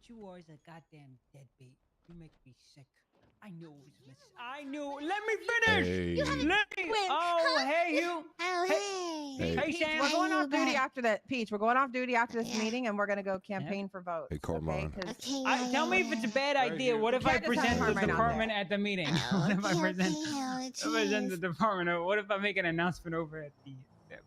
you are is a goddamn deadbeat. You make me sick. I knew it was a mistake. I knew. Let me finish. Hey. Let me. Oh, hey, you. Oh, hey. Hey, Peach, Sam. we're going off duty Huebert. after that. Peach, we're going off duty after this Yeah. meeting, and we're gonna go campaign for votes. Hey, Carmine. Okay? 'Cause Okay, Tell me if it's a bad idea. What if You I can't just have present the Carmine out department there. at the meeting? Oh, What if I okay, present? oh, If I present the jeez. department? Or what if I make an announcement over at the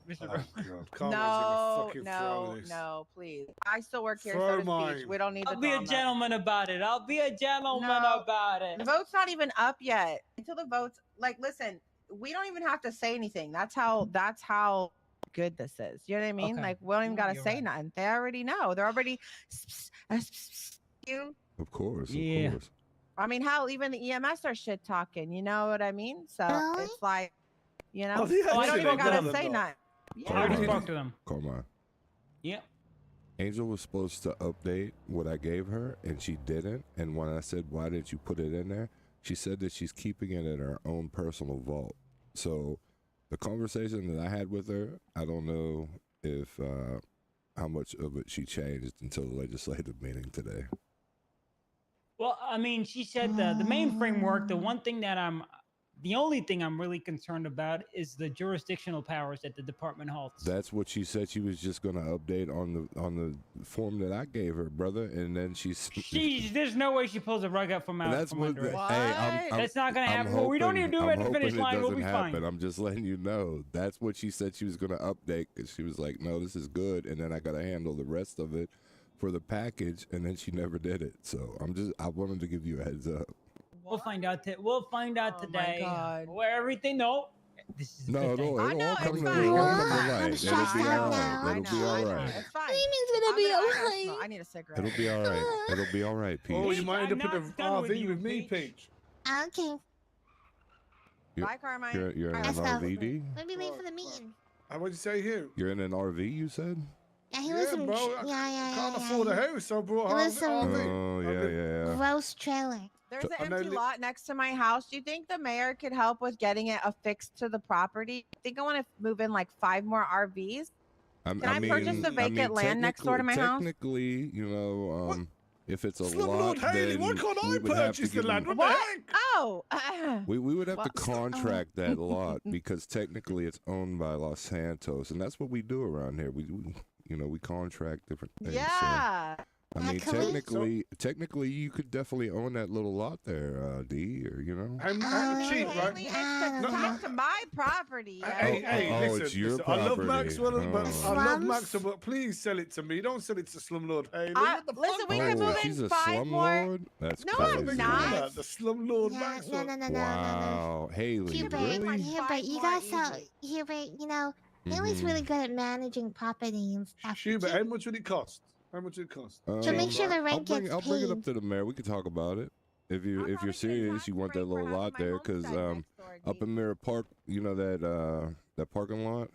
Mr. Oh, Rose? God. Carmine's gonna fucking throw this. No, please. I still work here, Throw so does Peach. mine. We don't need the I'll be a drama. gentleman about it. I'll be a gentleman No. about The it. vote's not even up yet. Until the vote's like, listen, we don't even have to say anything. That's how good this is. You know what I mean? Okay. Like, we don't even gotta You're say right. nothing. They already know. They're already you. Of course. Yeah. Of course. I mean, hell, even the EMS are shit talking. You know what I mean? So Really? it's like, you know, Oh, yeah, we don't actually, even gotta no, say no. nothing. I already Carmine. spoke to them. Carmine. Yep. Angel was supposed to update what I gave her, and she didn't. And when I said, why didn't you put it in there? She said that she's keeping it in her own personal vault. So the conversation that I had with her, I don't know if how much of it she changed until the legislative meeting today. Well, I mean, she said the main framework. The only thing I'm really concerned about is the jurisdictional powers that the department holds. That's what she said. She was just going to update on the form that I gave her, brother. And then There's no way she pulls the rug out from that's from what. under it. Hey, That's not gonna I'm happen. Well, we don't hoping- even do it I'm at the finish hoping it line. We'll doesn't be happen. fine. I'm just letting you know. That's what she said she was going to update, because she was like, "No, this is good," and then I got to handle the rest of it for the package, and then she never did it. So I wanted to give you a heads up. We'll find out. We'll find out Oh my today God. where everything. No, this is a No, good thing. it'll I know, all come it's to fine. it'll all Well, come to I'm light. It'll stressed be out all now. right. It'll be all right. It's fine. Screaming's gonna be I alright. need a cigarette. It'll be all right. It'll be all right, Pete. Oh, you Peach, might end I'm up in not the done with RV you, with me, Peach. Peach. Okay, Bye, Carmine. You're in an Let's go. RVD. we'll be late for the meeting. What'd you say here? You're in an RV. You said. Yeah, he was some. bro. Yeah. Can't afford a house, so I brought It was an some- RV. Oh yeah. Gross trailer. There's an I know empty li- lot next to my house. Do you think the mayor could help with getting it affixed to the property? I think I want to move in like 5 more RVs. Can I purchase the vacant land next door to my house? Technically, you know, if it's a Slumlord lot, Haley, then why can't I we would have to purchase the give land? them- What the What? heck? Oh, We would have to Well, contract that lot, because technically it's owned by Los Santos, and that's what we do around here. We contract different things. so, yeah. I mean, Can technically, you could definitely own that little lot there, D, or you know. I'm cheap, Haley, right? it's No, attached to my property. Hey, listen, it's your listen, I love property. Maxwell, but I love Slums? Maxwell, but please sell it to me. Don't sell it to Slumlord Haley. I- What the listen, fuck? we can move she's in a 5 more. slumlord? That's No, crazy. I'm Think not. about that, the Slumlord Yeah, Maxwell. no. Wow, Haley, Hubert, really? Hubert, you More guys saw easily. Hubert. You know, Haley's Mhm. really good at managing property and stuff. Schubert, how much would it cost? How much would it cost? So make sure the I'll rent bring, gets I'll bring it up paid. to the mayor. We can talk about it. If I'm you're probably serious, getting you want that tax little break for lot having there, my because homestead next door, up D. in Mirror Park, you know that parking lot.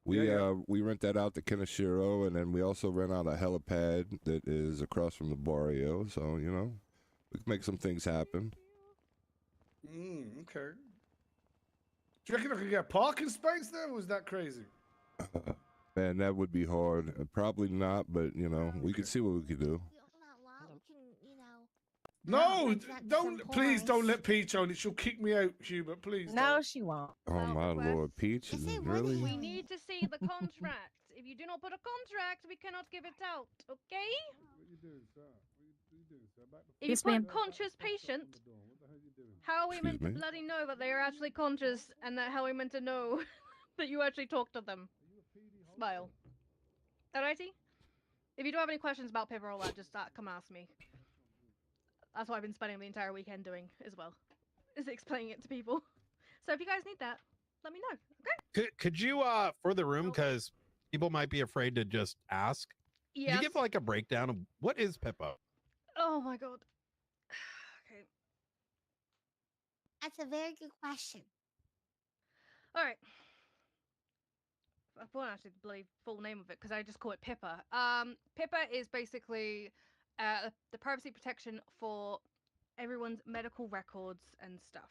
We rent that out to Keneshiro, and then we also rent out a helipad that is across from the barrio. So you know, we can make some things happen. Okay. Do you reckon I could get a parking space there, or was that crazy? Man, that would be hard. Probably not, but you know, we could see what we could do. No, rent that to don't. some Please don't poors. let Peach own it. She'll kick me out, Hubert. Please. No, don't. she won't. Oh Well, my request. lord, Peach, Yes, it would really? be. We need to see the contract. If you do not put a contract, we cannot give it out, okay? What you doing, sir? What you doing, sir? Back the If you Yes, put ma'am. conscious patient, What the hell you doing? how are we meant Excuse to me? bloody know that they are actually conscious and that how are we meant to know that you actually talk to them? Smile. Alrighty? If you do have any questions about Pippa or all that, just come ask me. That's what I've been spending the entire weekend doing as well, is explaining it to people. So if you guys need that, let me know, okay? Could you for the room, because people might be afraid to just ask. Could Yes. you give like a breakdown of what is Pippa? Oh my god. Okay. That's a very good question. Alright. I forgot actually the bloody full name of it because I just call it Pippa. Pippa is basically the privacy protection for everyone's medical records and stuff.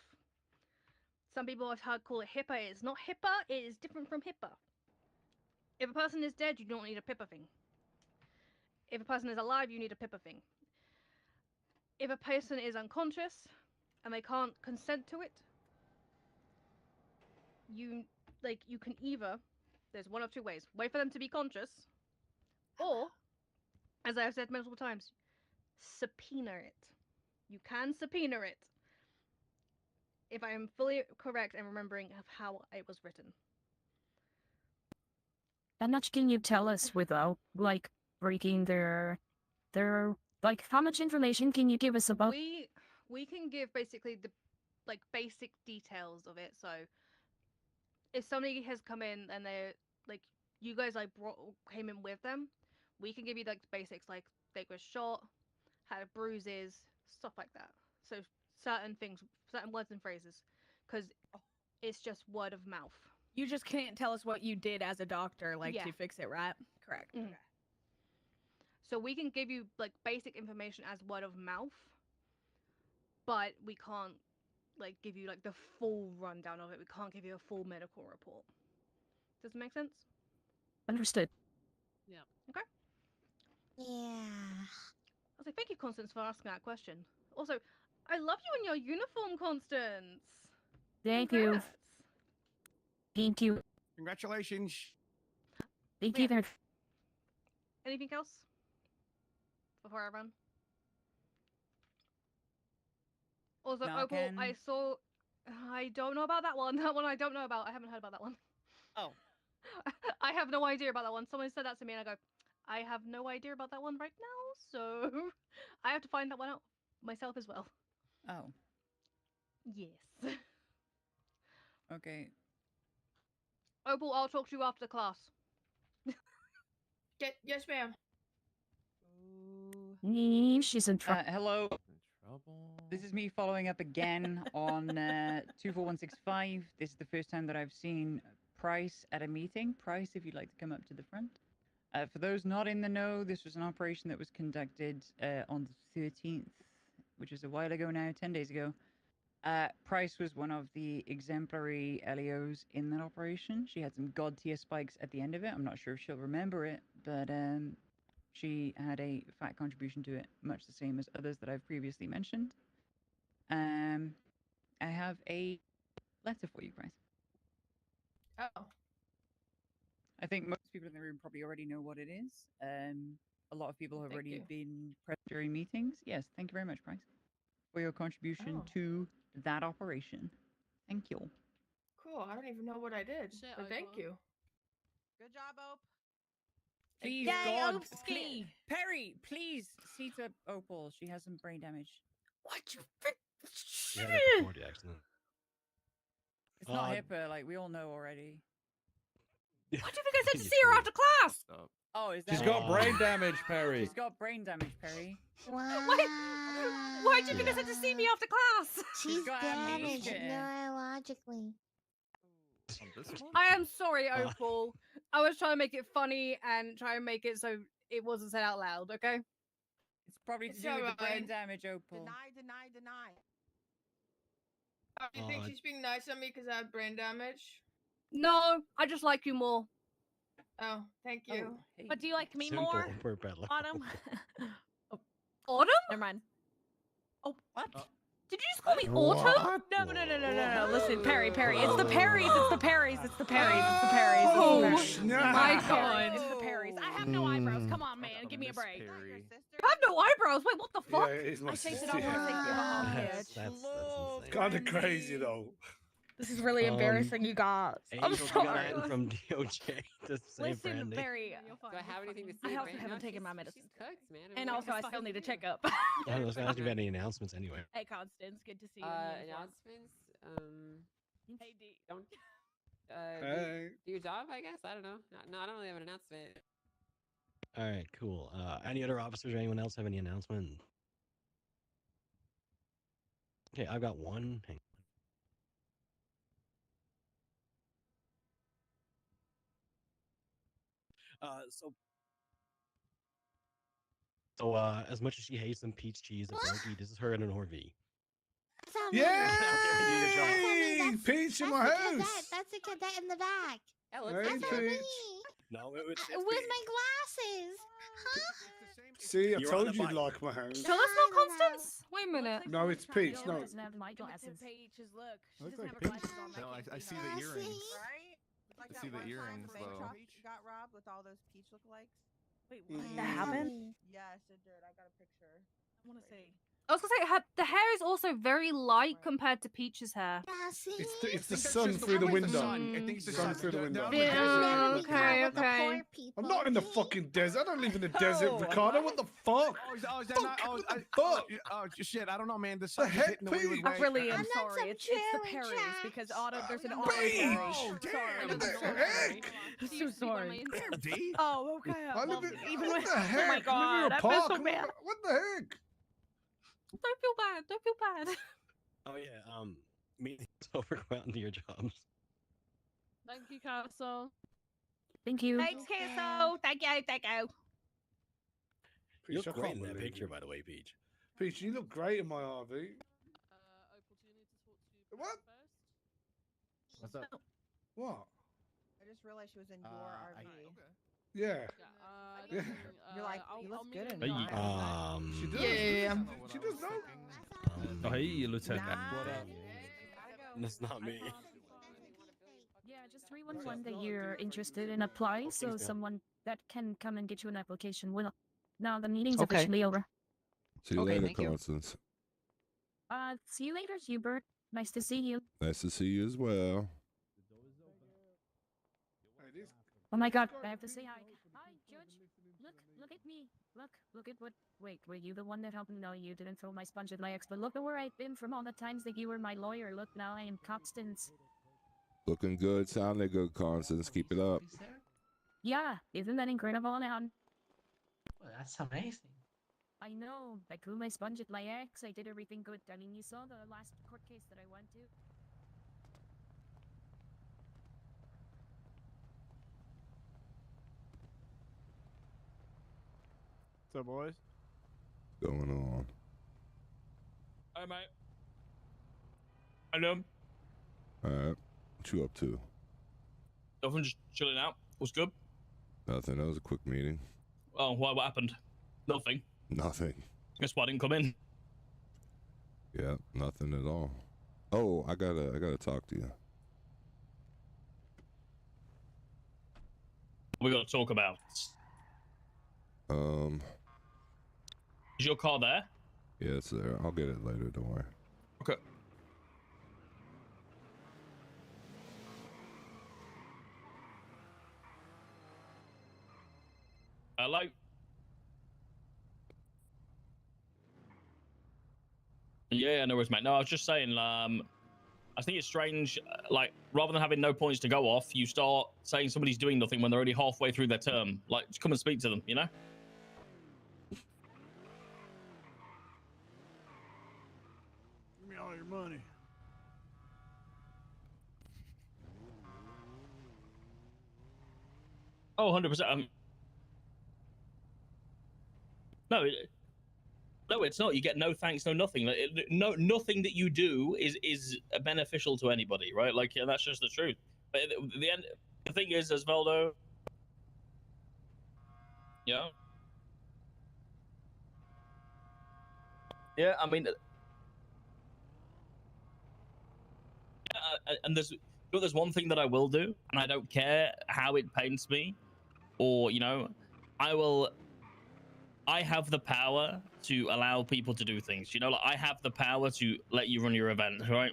Some people have heard call it HIPAA. It's not HIPAA. It is different from HIPAA. If a person is dead, you don't need a PIPA thing. If a person is alive, you need a PIPA thing. If a person is unconscious and they can't consent to it, you can either, there's one of two ways: wait for them to be conscious, or, as I have said multiple times, subpoena it. You can subpoena it. If I am fully correct and remembering of how it was written. How much can you tell us without like breaking their like how much information can you give us about? We can give basically the basic details of it. So if somebody has come in and they're like, you guys came in with them, we can give you like the basics, like they were shot, had bruises, stuff like that. So certain things, certain words and phrases, because it's just word of mouth. You just can't tell us what you did as a doctor, to fix it, right? Correct. Mm-hmm. Okay. So we can give you like basic information as word of mouth, but we can't give you like the full rundown of it. We can't give you a full medical report. Does it make sense? Understood. Yeah. Okay. Yeah. I was like, thank you, Constance, for asking that question. Also, I love you in your uniform, Constance. Thank Congrats. you. Thank you. Congratulations. Thank you. Anything else before I run? Also, Opal, I saw. I don't know about that one. That one I don't know about. I haven't heard about that one. Oh. I have no idea about that one. Someone said that to me, and I go, I have no idea about that one right now, so I have to find that one out myself as well. Oh. Yes. Okay. Opal, I'll talk to you after the class. Yes, ma'am. She's in trouble. Hello. This is me following up again on 24165. This is the first time that I've seen Price at a meeting. Price, if you'd like to come up to the front. For those not in the know, this was an operation that was conducted on the 13th, which is a while ago now, 10 days ago. Price was one of the exemplary LEOs in that operation. She had some god tier spikes at the end of it. I'm not sure if she'll remember it, but she had a fat contribution to it, much the same as others that I've previously mentioned. I have a letter for you, Price. Oh. I think most people in the room probably already know what it is. A lot of people have already been present during meetings. Yes, thank you very much, Price, for your contribution to that operation. Thank you. Cool. I don't even know what I did, but thank you. Good job, Ope. Please, Yay, God, Opski! Perry, please see to Opal. She has some brain damage. What you Yeah, that's a 40 accident. It's not HIPAA, like we all know already. What do you think I said to see her after class? Oh, is that? She's got brain damage, Perry. She's got brain damage, Perry. Wow. Why do you think I said to see me after class? She's got damaged amnesia. neurologically. I am sorry, Opal. I was trying to make it funny and try and make it so it wasn't said out loud, okay? It's probably to do with the brain damage, Opal. Deny. Oh, do you think she's being nice on me because I have brain damage? No, I just like you more. Oh, thank you. Oh, hey. But do you like me Simple, more? we're better. Autumn? Autumn? Never mind. Oh, what? Did you just call me Autumn? No. Listen, Perry. It's the Perrys. It's the Perrys. It's the Perrys. It's the Perrys. Oh, my God. It's the Perrys. I have no eyebrows. Come on, man. Give me a break. You have no eyebrows. Wait, what the fuck? Yeah, he's my I shaped it sister. up for the sake of a That's Kind of crazy though. This is really embarrassing, you guys. I'm Angel sorry. Gunn from DOJ to say Listen, Brandy. Perry. Do I have anything to say? I also right haven't now? taken my She's medicine. cooked, man. And also, I still need a checkup. I was asking if you had any announcements anyway. Hey, Constance. Good to see you. in uniform. Announcements. Hey, D. Don't. Hey. Do your job, I guess. I don't know. No, I don't really have an announcement. All right, cool. Any other officers or anyone else have any announcement? Okay, I've got one. Hang on. So as much as she hates them peach cheese and Frankie, this is her in an RV. Yay! Peach in my house. That's a cadet in the back. Yeah, Hey, That's not me. Peach. No, Where's my glasses? Huh? See, I You're on told the you'd bike. like my house. So that's not Constance. Wait a minute. No, it's Peach. Joe No. doesn't have my glasses. Peaches, look. She Looks doesn't like have her Peach. glasses on. No, I see Yeah, the earrings. see? Right? It's like I that see the one time earrings, the bank though. shop got robbed with all those peach lookalikes. Wait, Yeah. what? That happened? Yes, it did. I got a picture. I want to see. I was gonna say the hair is also very light compared to Peach's hair. Yeah, see? It's the sun through the window. I think it's the Sun sun through the window. Yeah, With the okay. poor people. I'm not in the fucking desert. I don't live in the desert, Ricardo. What the fuck? Oh, is that Fuck, not? Oh, what the oh, fuck? oh, shit! I don't know, man. The sun is heck, hitting the weird Pete? way. I really am I'm not sorry. some It's the cherry Perrys tracks. because there's an Beach! auto Oh, Sorry, damn, I'm what so the heck? I'm so sorry. D? Oh, okay. I Well, live in, even what with the heck? oh my I live god, in a I feel park. so bad. What the heck? Don't feel bad. Don't feel bad. Oh yeah. Meetings over. Go out and do your jobs. Thank you, Castle. Thank you. Thanks, Castle. Thank you. Thank you. You Peach, look I great can't in that believe picture, you. by the way, Peach. Peach, you look great in my RV. What? What's up? What? I just realized she was in your RV. Yeah. Yeah. You're like, you look good in Hey, your RV. She does. Yeah. She does know. Oh, hey, Lieutenant. What up? That's not me. Yeah, just 311 that you're interested in apply, so ma'am. someone that can come and get you an application will. Now the meeting's Okay. officially over. See you Okay, later, thank you. Constance. See you later, Huebert. Nice to see you. Nice to see you as well. Oh my god, I have to say hi. Hi, Judge. Look at me. Look at what. Wait, were you the one that helped me? No, you didn't throw my sponge at my ex, but look at where I've been from all the times that you were my lawyer. Look, now I am Constance. Looking good, sounding good, Constance. Keep it up. Yeah, isn't that incredible now? Well, that's amazing. I know. I threw my sponge at my ex. I did everything good. I mean, you saw the last court case that I went to. So, boys. Going on. Hi, mate. Hello. Alright. What you up to? Nothing, just chilling out. What's good? Nothing. That was a quick meeting. Oh, what happened? Nothing. Nothing. Guess why I didn't come in? Yeah, nothing at all. Oh, I gotta talk to you. We got to talk about. Is your car there? Yeah, it's there. I'll get it later. Don't worry. Okay. Hello? Yeah, no worries, mate. No, I was just saying, I think it's strange, like, rather than having no points to go off, you start saying somebody's doing nothing when they're already halfway through their term. Like, just come and speak to them, you know? Give me all your money. Oh, 100%. No, it's not. You get no thanks, no nothing. Nothing that you do is beneficial to anybody, right? Like, yeah, that's just the truth. But the thing is, Osvaldo, yeah, I mean, and there's one thing that I will do, and I don't care how it paints me, or I have the power to allow people to do things. You know, like I have the power to let you run your event, right?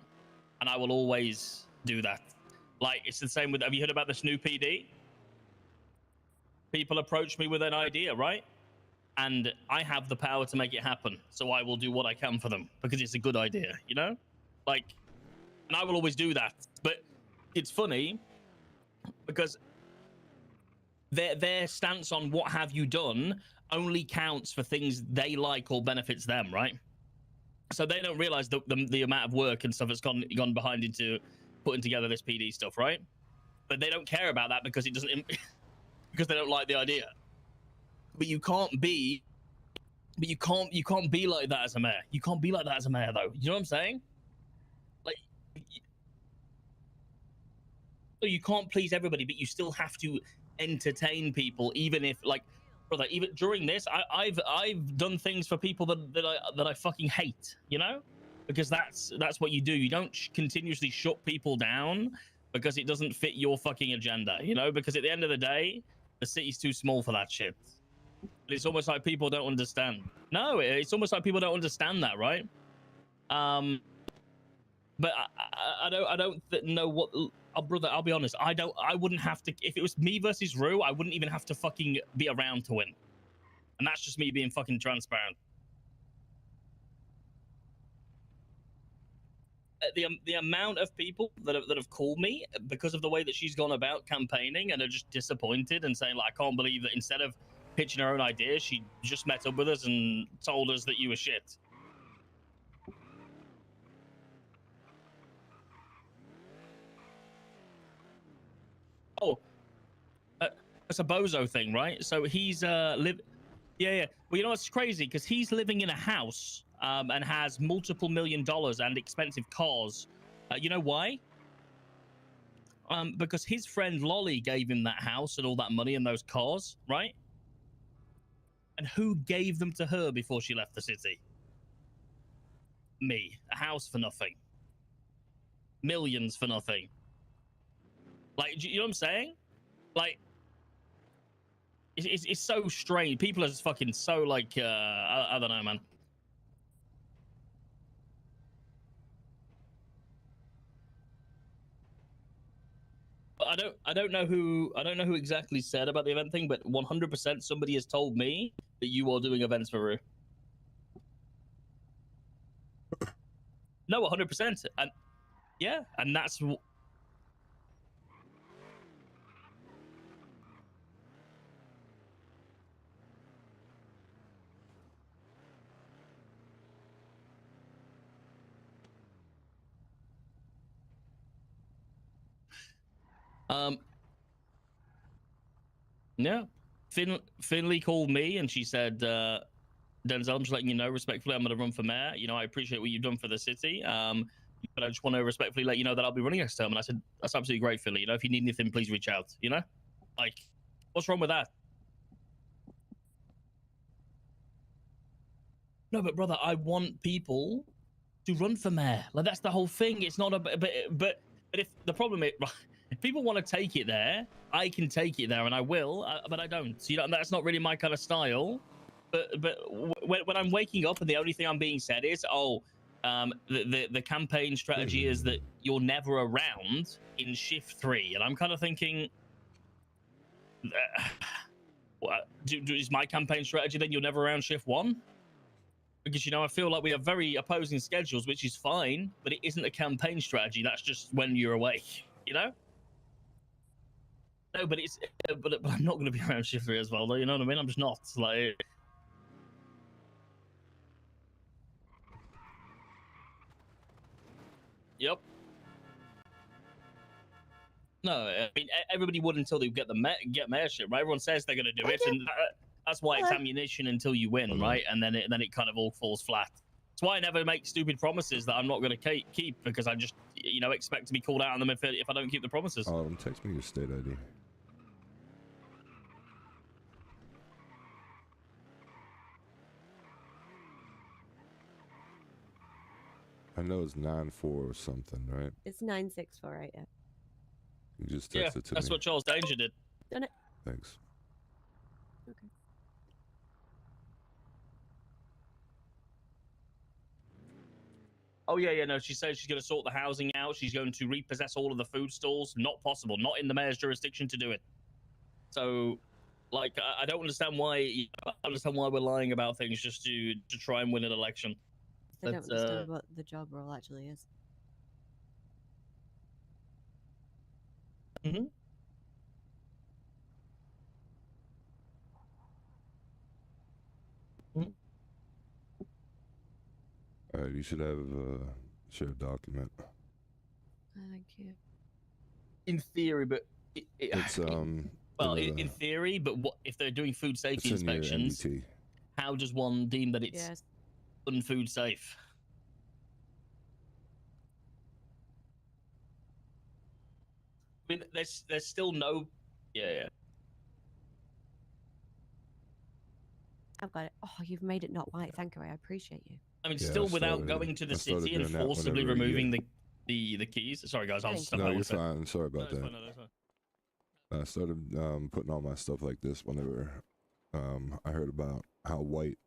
And I will always do that. Like, it's the same with, have you heard about this new PD? People approach me with an idea, right? And I have the power to make it happen. So I will do what I can for them because it's a good idea, you know? Like, and I will always do that. But it's funny because their stance on what have you done only counts for things they like or benefits them, right? So they don't realize the amount of work and stuff that's gone behind into putting together this PD stuff, right? But they don't care about that because it doesn't because they don't like the idea. But you can't be like that as a mayor. You can't be like that as a mayor, though. You know what I'm saying? Like, you can't please everybody, but you still have to entertain people, even if, like, brother. Even during this, I've done things for people that I fucking hate. You know, because that's what you do. You don't continuously shut people down because it doesn't fit your fucking agenda. You know, because at the end of the day, the city's too small for that shit. It's almost like people don't understand. No, it's almost like people don't understand that, right? But I don't know what. Oh, brother, I'll be honest. I wouldn't have to. If it was me versus Rue, I wouldn't even have to fucking be around to win. And that's just me being fucking transparent. The amount of people that have called me because of the way that she's gone about campaigning and are just disappointed and saying, like, I can't believe that instead of pitching her own ideas, she just met up with us and told us that you were shit. Oh, it's a bozo thing, right? So he's Yeah. Well, you know what's crazy? Because he's living in a house and has multiple $1 million and expensive cars. You know why? Because his friend Lolly gave him that house and all that money and those cars, right? And who gave them to her before she left the city? Me. A house for nothing. Millions for nothing. Like, you know what I'm saying? Like, it's so strange. People are just fucking so like, I don't know, man. I don't know who exactly said about the event thing, but 100% somebody has told me that you are doing events for Rue. No, 100%, and yeah, and that's. Yeah, Finley called me and she said, Denzel, I'm just letting you know respectfully, I'm going to run for mayor. You know, I appreciate what you've done for the city. But I just want to respectfully let you know that I'll be running next term. And I said, that's absolutely great, Finley. You know, if you need anything, please reach out. You know, like, what's wrong with that? No, but brother, I want people to run for mayor. Like, that's the whole thing. It's not a but if the problem is, if people want to take it there, I can take it there, and I will, but I don't. So, you know, that's not really my kind of style. But when I'm waking up and the only thing I'm being said is, oh, the campaign strategy is that you're never around in shift 3, and I'm kind of thinking, what is my campaign strategy then? You're never around shift 1? Because, you know, I feel like we have very opposing schedules, which is fine, but it isn't a campaign strategy. That's just when you're awake, you know? No, but it's but I'm not going to be around shift 3 as well, though. You know what I mean? I'm just not like. Yep. No, I mean everybody would until they get mayorship, right? Everyone says they're going to do it, and that's why it's ammunition until you win, right? And then it kind of all falls flat. That's why I never make stupid promises that I'm not going to keep, because I just, you know, expect to be called out on them if I don't keep the promises. Text me your state ID. I know it's 94 or something, right? It's 964, right? Yeah. You just text it to me. That's what Charles Danger did. Done it. Thanks. Okay. Oh, yeah, no, she says she's going to sort the housing out. She's going to repossess all of the food stalls. Not possible. Not in the mayor's jurisdiction to do it. So, like, I don't understand why. We're lying about things just to try and win an election. They don't understand what the job role actually is. Mm-hmm. All right, you should have a shared document. Thank you. In theory, but it's well, in theory, but what if they're doing food safety inspections? How does one deem that it's unfood safe? I mean, there's still no, yeah. I've got it. Oh, you've made it not white. Thank you. I appreciate you. I mean, Yeah, still I without started- going to the I started city and doing that forcibly whenever you- removing the keys. Sorry, guys, I'll Thank step No, out you're one sec. fine. Sorry No, about it's that. fine, no, it's fine. I started putting all my stuff like this whenever I heard about how white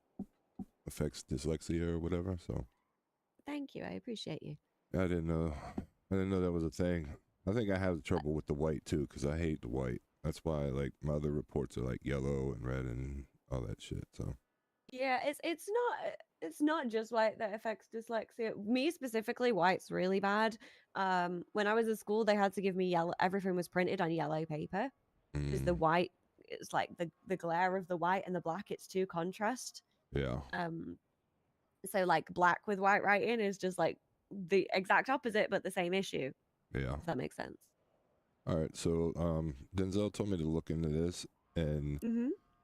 affects dyslexia or whatever. So Thank you. I appreciate you. I didn't know that was a thing. I think I have trouble with the white too because I hate the white. That's why like my other reports are like yellow and red and all that shit. So Yeah, it's not just white that affects dyslexia. Me specifically, white's really bad. When I was at school, they had to give me yellow. Everything was printed on yellow paper because the white, it's like the glare of the white and the black. It's too contrast. yeah. So like black with white writing is just like the exact opposite, but the same issue. Yeah. If that makes sense. All right. So Denzel told me to look into this, and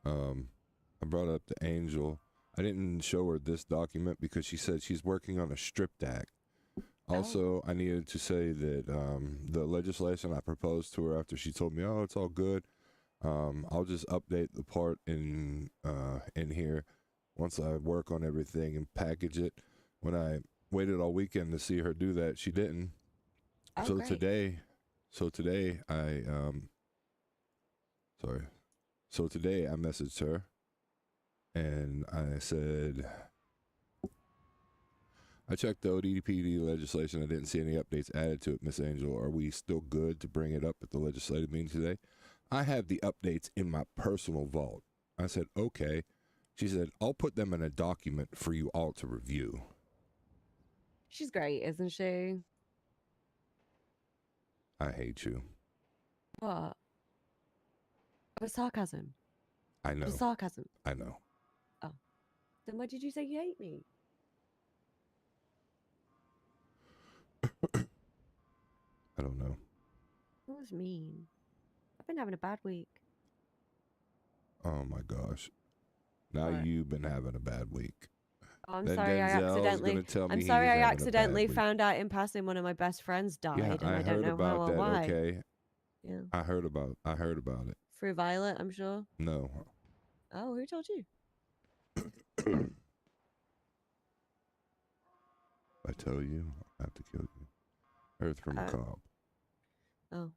I brought it up to Angel. I didn't show her this document because she said she's working on a stripped act. Also, I needed to say that the legislation I proposed to her after she told me, "Oh, it's all good." I'll just update the part in here once I work on everything and package it. When I waited all weekend to see her do that, she didn't. Oh, So great. today I So today I messaged her and I said, I checked the ODPD legislation. I didn't see any updates added to it, Miss Angel. Are we still good to bring it up at the legislative meeting today? I have the updates in my personal vault. I said, okay. She said, I'll put them in a document for you all to review. She's great, isn't she? I hate you. What? It was sarcasm. I know. It was sarcasm. I know. Oh. Then why did you say you hate me? I don't know. That was mean. I've been having a bad week. Oh my gosh. Now What? you've been having a bad week. Oh, I'm Then sorry, I Denzel's accidentally. gonna tell me I'm he's sorry, I having a bad accidentally week. found out in passing one of my best friends died, Yeah, and I I don't heard know about how or that. why. Okay. Yeah. I heard about it. Through Violet, I'm sure. No. Oh, who told you? I tell you, I have to kill you. Earth from a cop. Oh.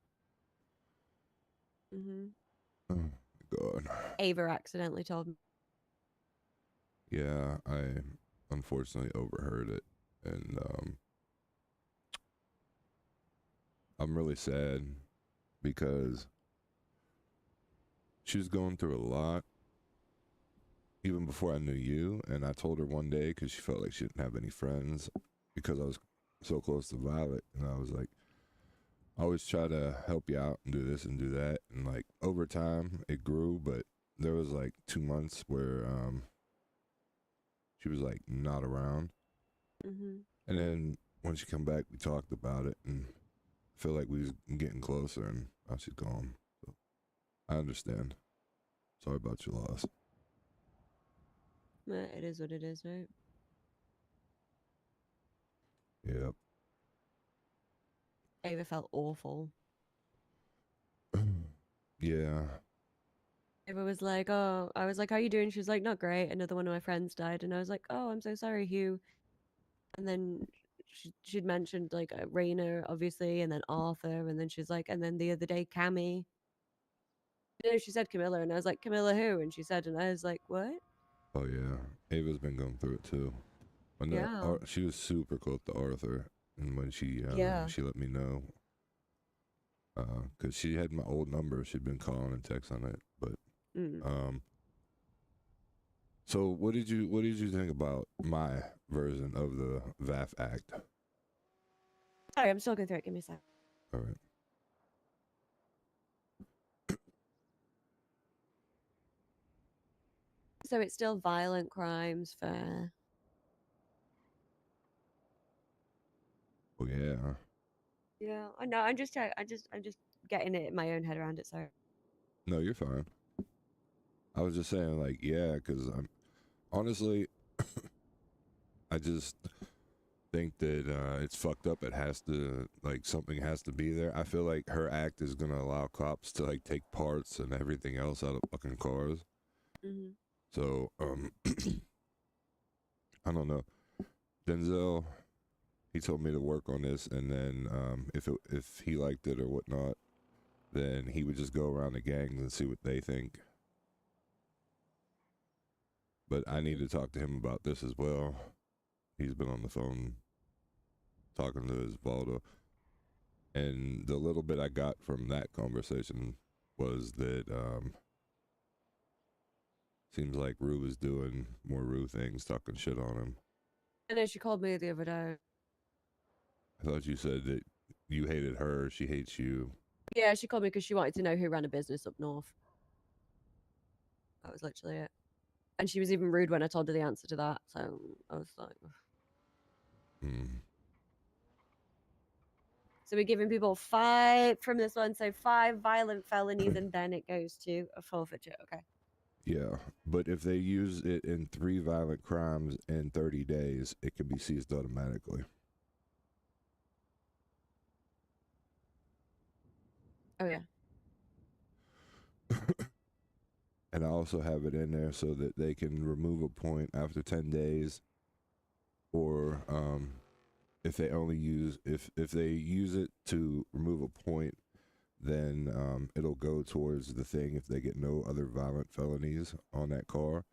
Mhm. Oh my god. Ava accidentally told me. Yeah, I unfortunately overheard it, and I'm really sad because she was going through a lot even before I knew you, and I told her one day because she felt like she didn't have any friends because I was so close to Violet, and I was like, I always try to help you out and do this and do that, and like over time it grew, but there was like 2 months where she was like not around. Mhm. And then when she come back, we talked about it, and I feel like we was getting closer, and now she's gone. So I understand. Sorry about your loss. It is what it is, right? Yep. Ava felt awful. Yeah. Ava was like, "Oh," I was like, "How you doing?" She was like, "Not great. Another one of my friends died," and I was like, "Oh, I'm so sorry, Hugh." And then she'd mentioned like Raina, obviously, and then Arthur, and then she's like, and then the other day, Cammy. No, she said Camilla, and I was like, "Camilla who?" And she said, and I was like, "What?" Oh yeah. Ava's been going through it too. When Yeah. she was super close to Arthur, and when she she let me know, because she had my old number, she'd been calling and texting on it, but So what did you think about my version of the VAF Act? Sorry, I'm still going through it. Give me a sec. All right. So it's still violent crimes for. Oh yeah. Yeah, I know. I'm just getting it in my own head around it. Sorry. No, you're fine. I was just saying, like, yeah, because I'm honestly, I just think that it's fucked up. It has to, like, something has to be there. I feel like her act is gonna allow cops to like take parts and everything else out of fucking cars. So I don't know. Denzel, he told me to work on this, and then if he liked it or whatnot, then he would just go around the gangs and see what they think. But I need to talk to him about this as well. He's been on the phone talking to his Valdo. And the little bit I got from that conversation was that seems like Rue is doing more Rue things, talking shit on him. And then she called me the other day. I thought you said that you hated her, she hates you. Yeah, she called me because she wanted to know who ran a business up north. That was literally it. And she was even rude when I told her the answer to that. So I was like... So we're giving people 5 from this one. So 5 violent felonies, and then it goes to a forfeiture. Okay. Yeah, but if they use it in 3 violent crimes in 30 days, it can be seized automatically. Oh, yeah. And I also have it in there so that they can remove a point after 10 days, or if they only use if they use it to remove a point, then it'll go towards the thing if they get no other violent felonies on that car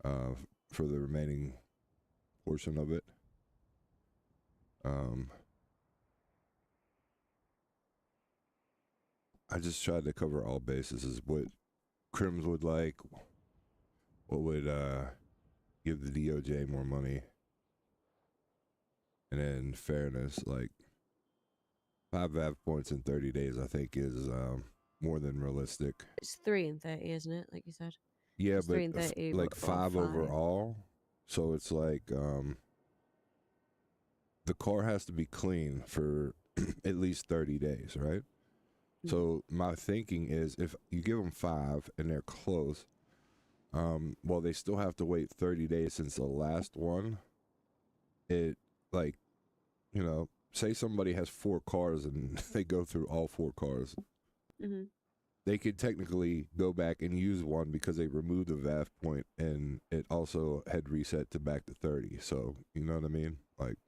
for the remaining portion of it. I just tried to cover all bases. Is what Crims would like, what would give the DOJ more money, and then fairness. Like 5 VAV points in 30 days, I think is more than realistic. It's 3 and 30, isn't it? Like you said. Yeah, It's but 3 and 30, like or 5 overall. So it's like the car has to be clean for at least 30 days, right? So my thinking is if you give them 5 and they're close, well, they still have to wait 30 days since the last one. It, like, you know, say somebody has 4 cars and they go through all 4 cars. Mm-hmm. They could technically go back and use one because they removed the VAF point and it also had reset to back to 30. So, you know what I mean? Like,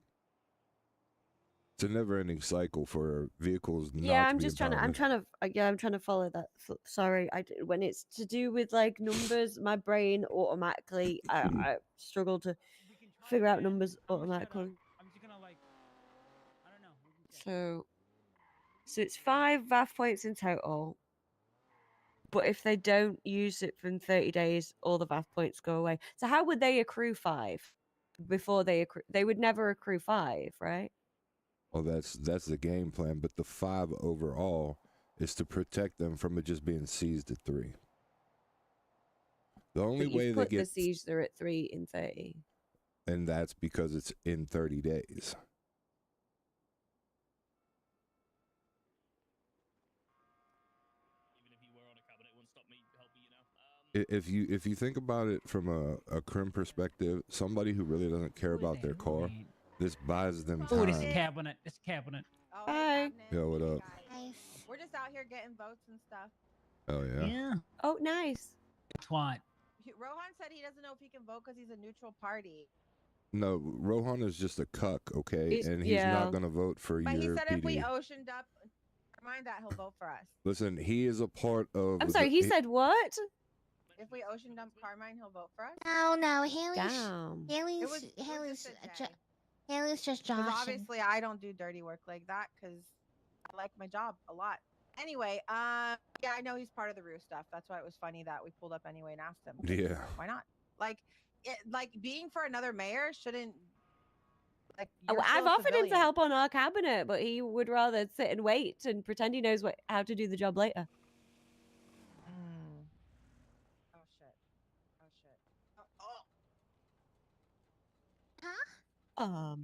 it's a never-ending cycle for vehicles. Yeah, I'm just trying to. I'm trying to follow that. Sorry, when it's to do with like numbers, my brain automatically I struggle to figure out numbers automatically. I'm just gonna like, I don't know. So it's 5 VAF points in total. But if they don't use it from 30 days, all the VAF points go away. So how would they accrue 5 before they accrue? They would never accrue 5, right? Well, that's the game plan, but the 5 overall is to protect them from it just being seized at 3. The only way they put get the siege there at 3 in 30, and that's because it's in 30 days. If you think about it from a crim perspective, somebody who really doesn't care about their car, this buys them time. Oh, this cabinet. This cabinet. Hi. Yo, what up? We're just out here getting votes and stuff. Oh yeah. Yeah. Oh, nice. Twat. Rohan said he doesn't know if he can vote because he's a neutral party. No, Rohan is just a cuck, okay, and he's yeah. not gonna vote for But your he said PD. if we oceaned up, remind that he'll vote for us. Listen, he is a part of. I'm sorry. He said what? If we ocean dump Carmine, he'll vote for us. No, Haley's Damn. Haley's just Because joshing. obviously I don't do dirty work like that because I like my job a lot. Anyway, yeah, I know he's part of the Rue stuff. That's why it was funny that we pulled up anyway and asked him. Yeah. Why not? Like, being for another mayor shouldn't. Like, Oh, you're I've still a offered him to civilian. help on our cabinet, but he would rather sit and wait and pretend he knows how to do the job later. Oh shit! Oh shit! Huh? Oh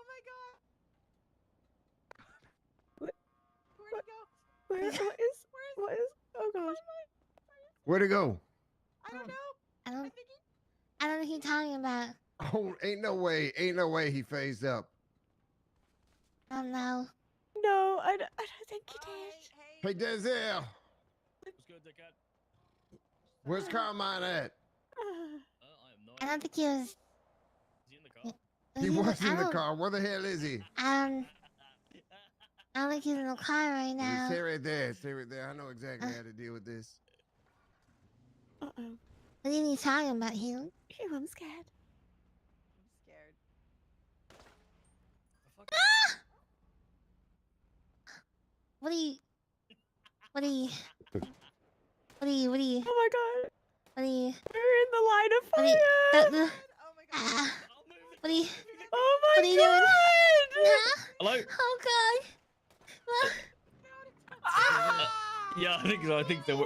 my god! Where'd he go? What is? Oh gosh. Where'd it go? I don't know. I don't know what you're talking about. Oh, ain't no way he phased up. I don't know. No, I don't think he did. Hey, Denzel. What's good, dickhead? Where's Carmine at? I don't think he was. Is he in the car? He was in the car. Where the hell is he? I don't think he's in the car right now. Stay right there. Stay right there. I know exactly how to deal with this. Uh-oh. What are you talking about, Hugh? Hugh, I'm scared. I'm scared. Ah! What are you? Oh my god. What are you? We're in the line of fire. What are you? Oh my what are you god. doing? Huh? Hello? Oh god. Yeah, I think so. I think that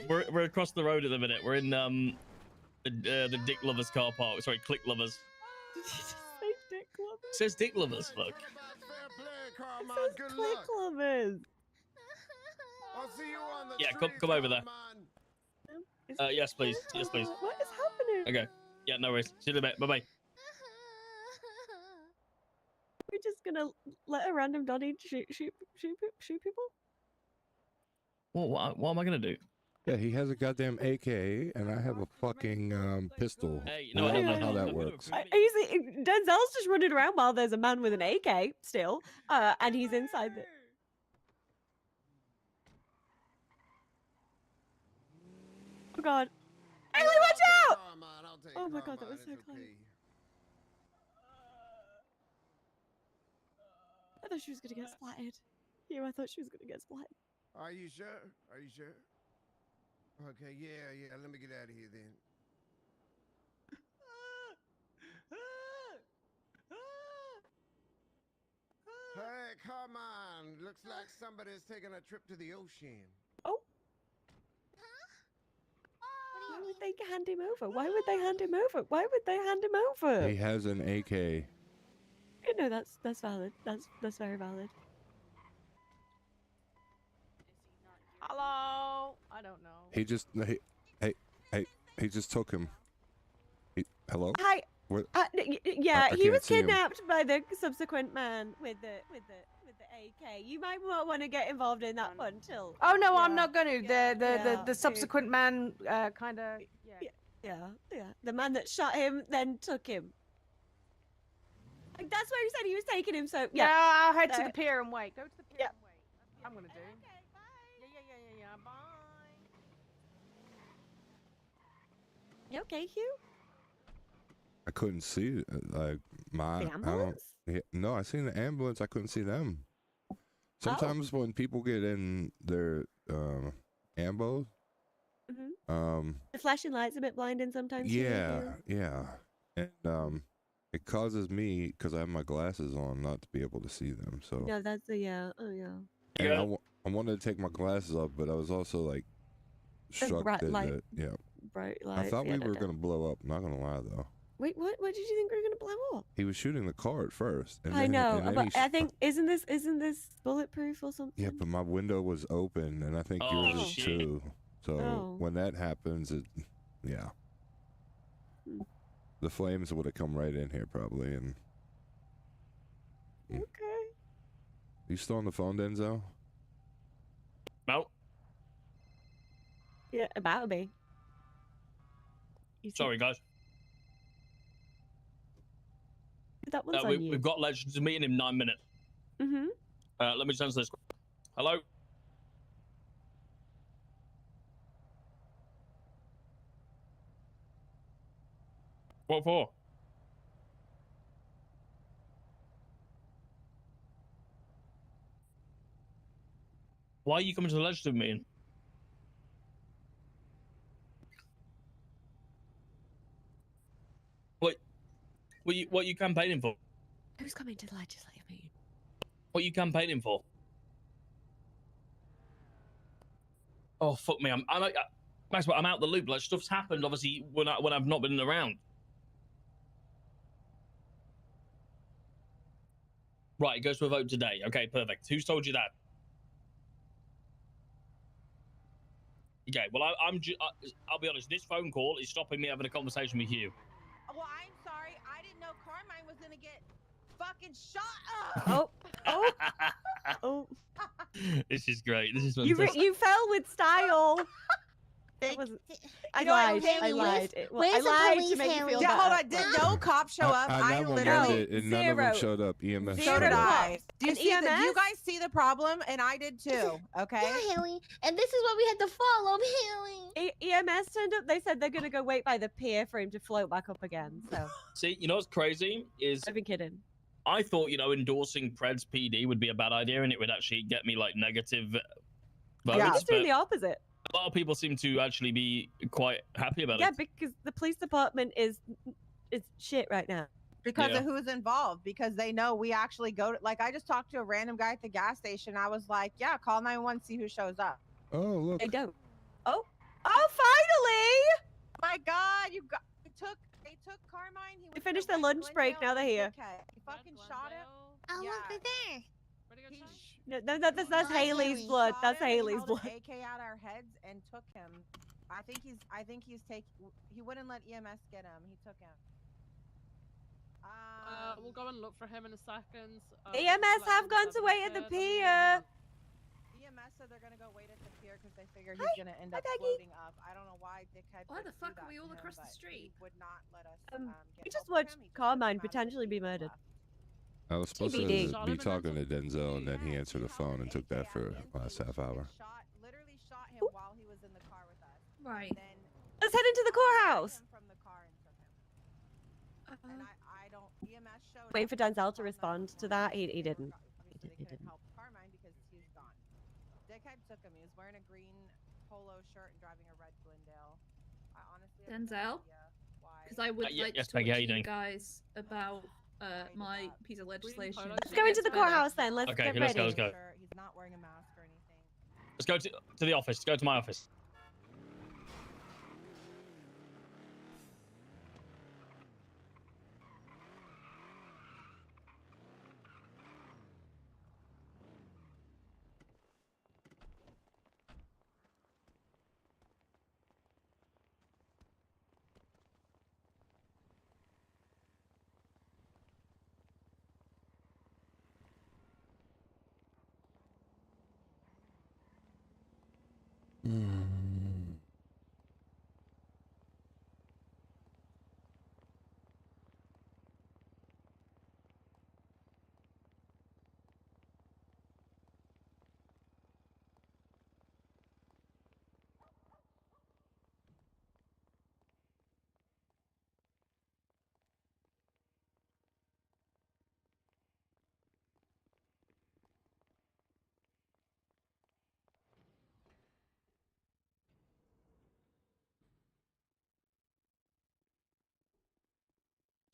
we're across the road at the minute. We're in the Dick Lovers car park. Sorry, Click Lovers. Did you just say Dick Lovers? It says Dick Lovers. Look. It says Click Lovers. I'll see you on the Yeah, come over there. Yes, please. Yes, please. What is happening? Okay. Yeah, no worries. See you in a bit. Bye bye. We're just gonna let a random Donnie shoot people? What am I gonna do? Yeah, he has a goddamn AK, and I have a fucking pistol. Hey, I don't know how that works. Denzel's just running around while there's a man with an AK still, and he's inside the. Oh god. Haley, watch out! Oh my god, that was so close. I thought she was gonna get splatted. I thought she was gonna get splatted. Are you sure? Are you sure? Okay, yeah. Let me get out of here then. Hey, come on. Looks like somebody's taking a trip to the ocean. Oh. Why would they hand him over? Why would they hand him over? Why would they hand him over? He has an AK. No, that's valid. That's very valid. Hello? I don't know. He just he just took him. Hello? Hi. What? Yeah, I he was can't see him. kidnapped by the subsequent man with the AK. You might not want to get involved in that one till. Oh no, I'm not going to. The subsequent man kind of. Yeah. The man that shot him then took him. Like, that's where he said he was taking him. So Yeah, I'll head to There. the pier and wait. Go to the pier and wait. That's what I'm gonna do. Okay, bye. Yeah. Bye. You okay, Hugh? I couldn't see like my. The ambulance? No, I seen the ambulance. I couldn't see them. Sometimes when people get in their ambos, The flashing light's a bit blinding sometimes. yeah, and it causes me because I have my glasses on not to be able to see them. So No, that's a yeah. Oh yeah. and I wanted to take my glasses off, but I was also like shocked bright that, light. I lights. thought yeah, we were gonna blow up. Not gonna lie though. Wait, what? What did you think we were gonna blow up? He was shooting the car at first. And I then, know, and then but he I think isn't this bulletproof or something? Yeah, but my window was open, and I think Oh, yours is shit. too. So Oh. when that happens, yeah, the flames would have come right in here probably. And Okay. you still on the phone, Denzel? No. Yeah, about to be. Sorry, guys. That one's on you. We've got Legends meeting in 9 minutes. Mm-hmm. Let me answer this. Hello? What for? Why are you coming to the Legislative meeting? What are you campaigning for? Who's coming to the legislative meeting? What are you campaigning for? Oh fuck me! That's what I'm out the loop. Like stuff's happened, obviously, when I've not been around. Right, it goes to a vote today. Okay, perfect. Who's told you that? Okay, well, I'll be honest. This phone call is stopping me having a conversation with you. Well, I'm sorry. I didn't know Carmine was gonna get fucking shot. Oh. This is great. This is You fantastic. you fell with style. That was, I You know what, lied. I Haley, lied. where's- I where's the lied to police, make you Haley? feel Yeah, better. hold on. Did no cop show up? I I that one literally did, and none of them showed up. EMS So showed did up. I. Do you And see? Do you EMS? guys see the problem? And I did too. Okay. Yeah, Haley. And this is what we had to follow, Haley. EMS turned up. They said they're gonna go wait by the pier for him to float back up again. So See, you know what's crazy is I've been kidding. I thought, you know, endorsing Pred's PD would be a bad idea and it would actually get me like negative votes. Yeah, just doing but the opposite. a lot of people seem to actually be quite happy about Yeah, it. because the police department is shit right now. Because Yeah. of who's involved, because they know we actually go to, like, I just talked to a random guy at the gas station. I was like, yeah, call 911, see who shows up. Oh, look. They don't. Oh, finally! My God, they took Carmine. He They finished their lunch break. Now they're here. Okay, he fucking shot him. Oh, look, they're there. No, that's Haley's Haley. blood. Shot That's him, and he Haley's held an blood. AK out our heads and took him. I think he's taking. He wouldn't let EMS get him. He took him. We'll go and look for him in a second. EMS have gone to wait at the pier. EMS said they're gonna go wait at the pier because they figure he's gonna end up floating up. I don't know why dickhead. Why the would do fuck that are we to all him, across the but street? He would not let us. We just watched Carmine potentially be murdered. I was supposed TBD. to be talking to Denzel, and then he answered the phone and took that for the last half hour. Literally shot him while he was in the car with us. Right. Then Let's head into the courthouse. him from the car and took him. And I don't. EMS showed. Waiting for Denzel to respond to that. He didn't. Obviously, they couldn't help Carmine because he's gone. Dickhead took him. He was wearing a green polo shirt and driving a red Glendale. I honestly have no Denzel? idea why. Because I would like yes, to talk Peggy, how to you you doing? guys about my piece of legislation. Let's go into the courthouse then. Let's Okay, get let's ready. go. He's not wearing a mask or anything. Let's go to the office. Go to my office.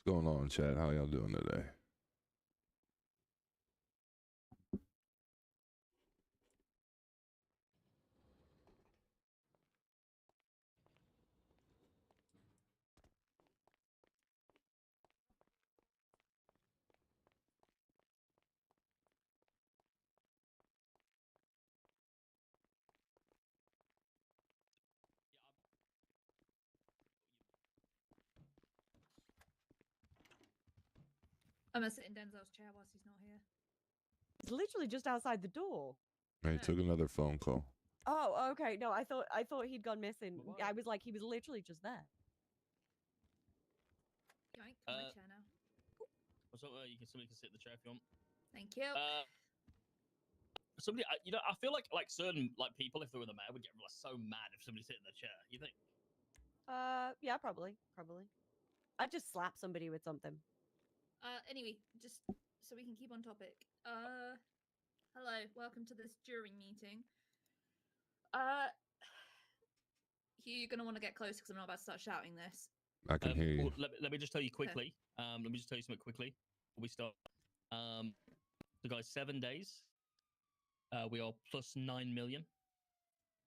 What's going on, chat? How y'all doing today? I'm gonna sit in Denzel's chair whilst he's not here. He's literally just outside the door. I took another phone call. Oh, okay. No, I thought he'd gone missing. I was like, he was literally just there. Yoink, my chair now. What's up? Somebody can sit in the chair if you want. Thank you. Somebody, you know, I feel like certain people, if they were the mayor, would get so mad if somebody sit in the chair. You think? Yeah, probably. I'd just slap somebody with something. Anyway, just so we can keep on topic. Hello, welcome to this jury meeting. Hugh, you're gonna want to get close because I'm not about to start shouting this. I can hear you. Well, let me just tell you quickly. Let me just tell you something quickly before we start. So guys, 7 days, we are plus 9 million.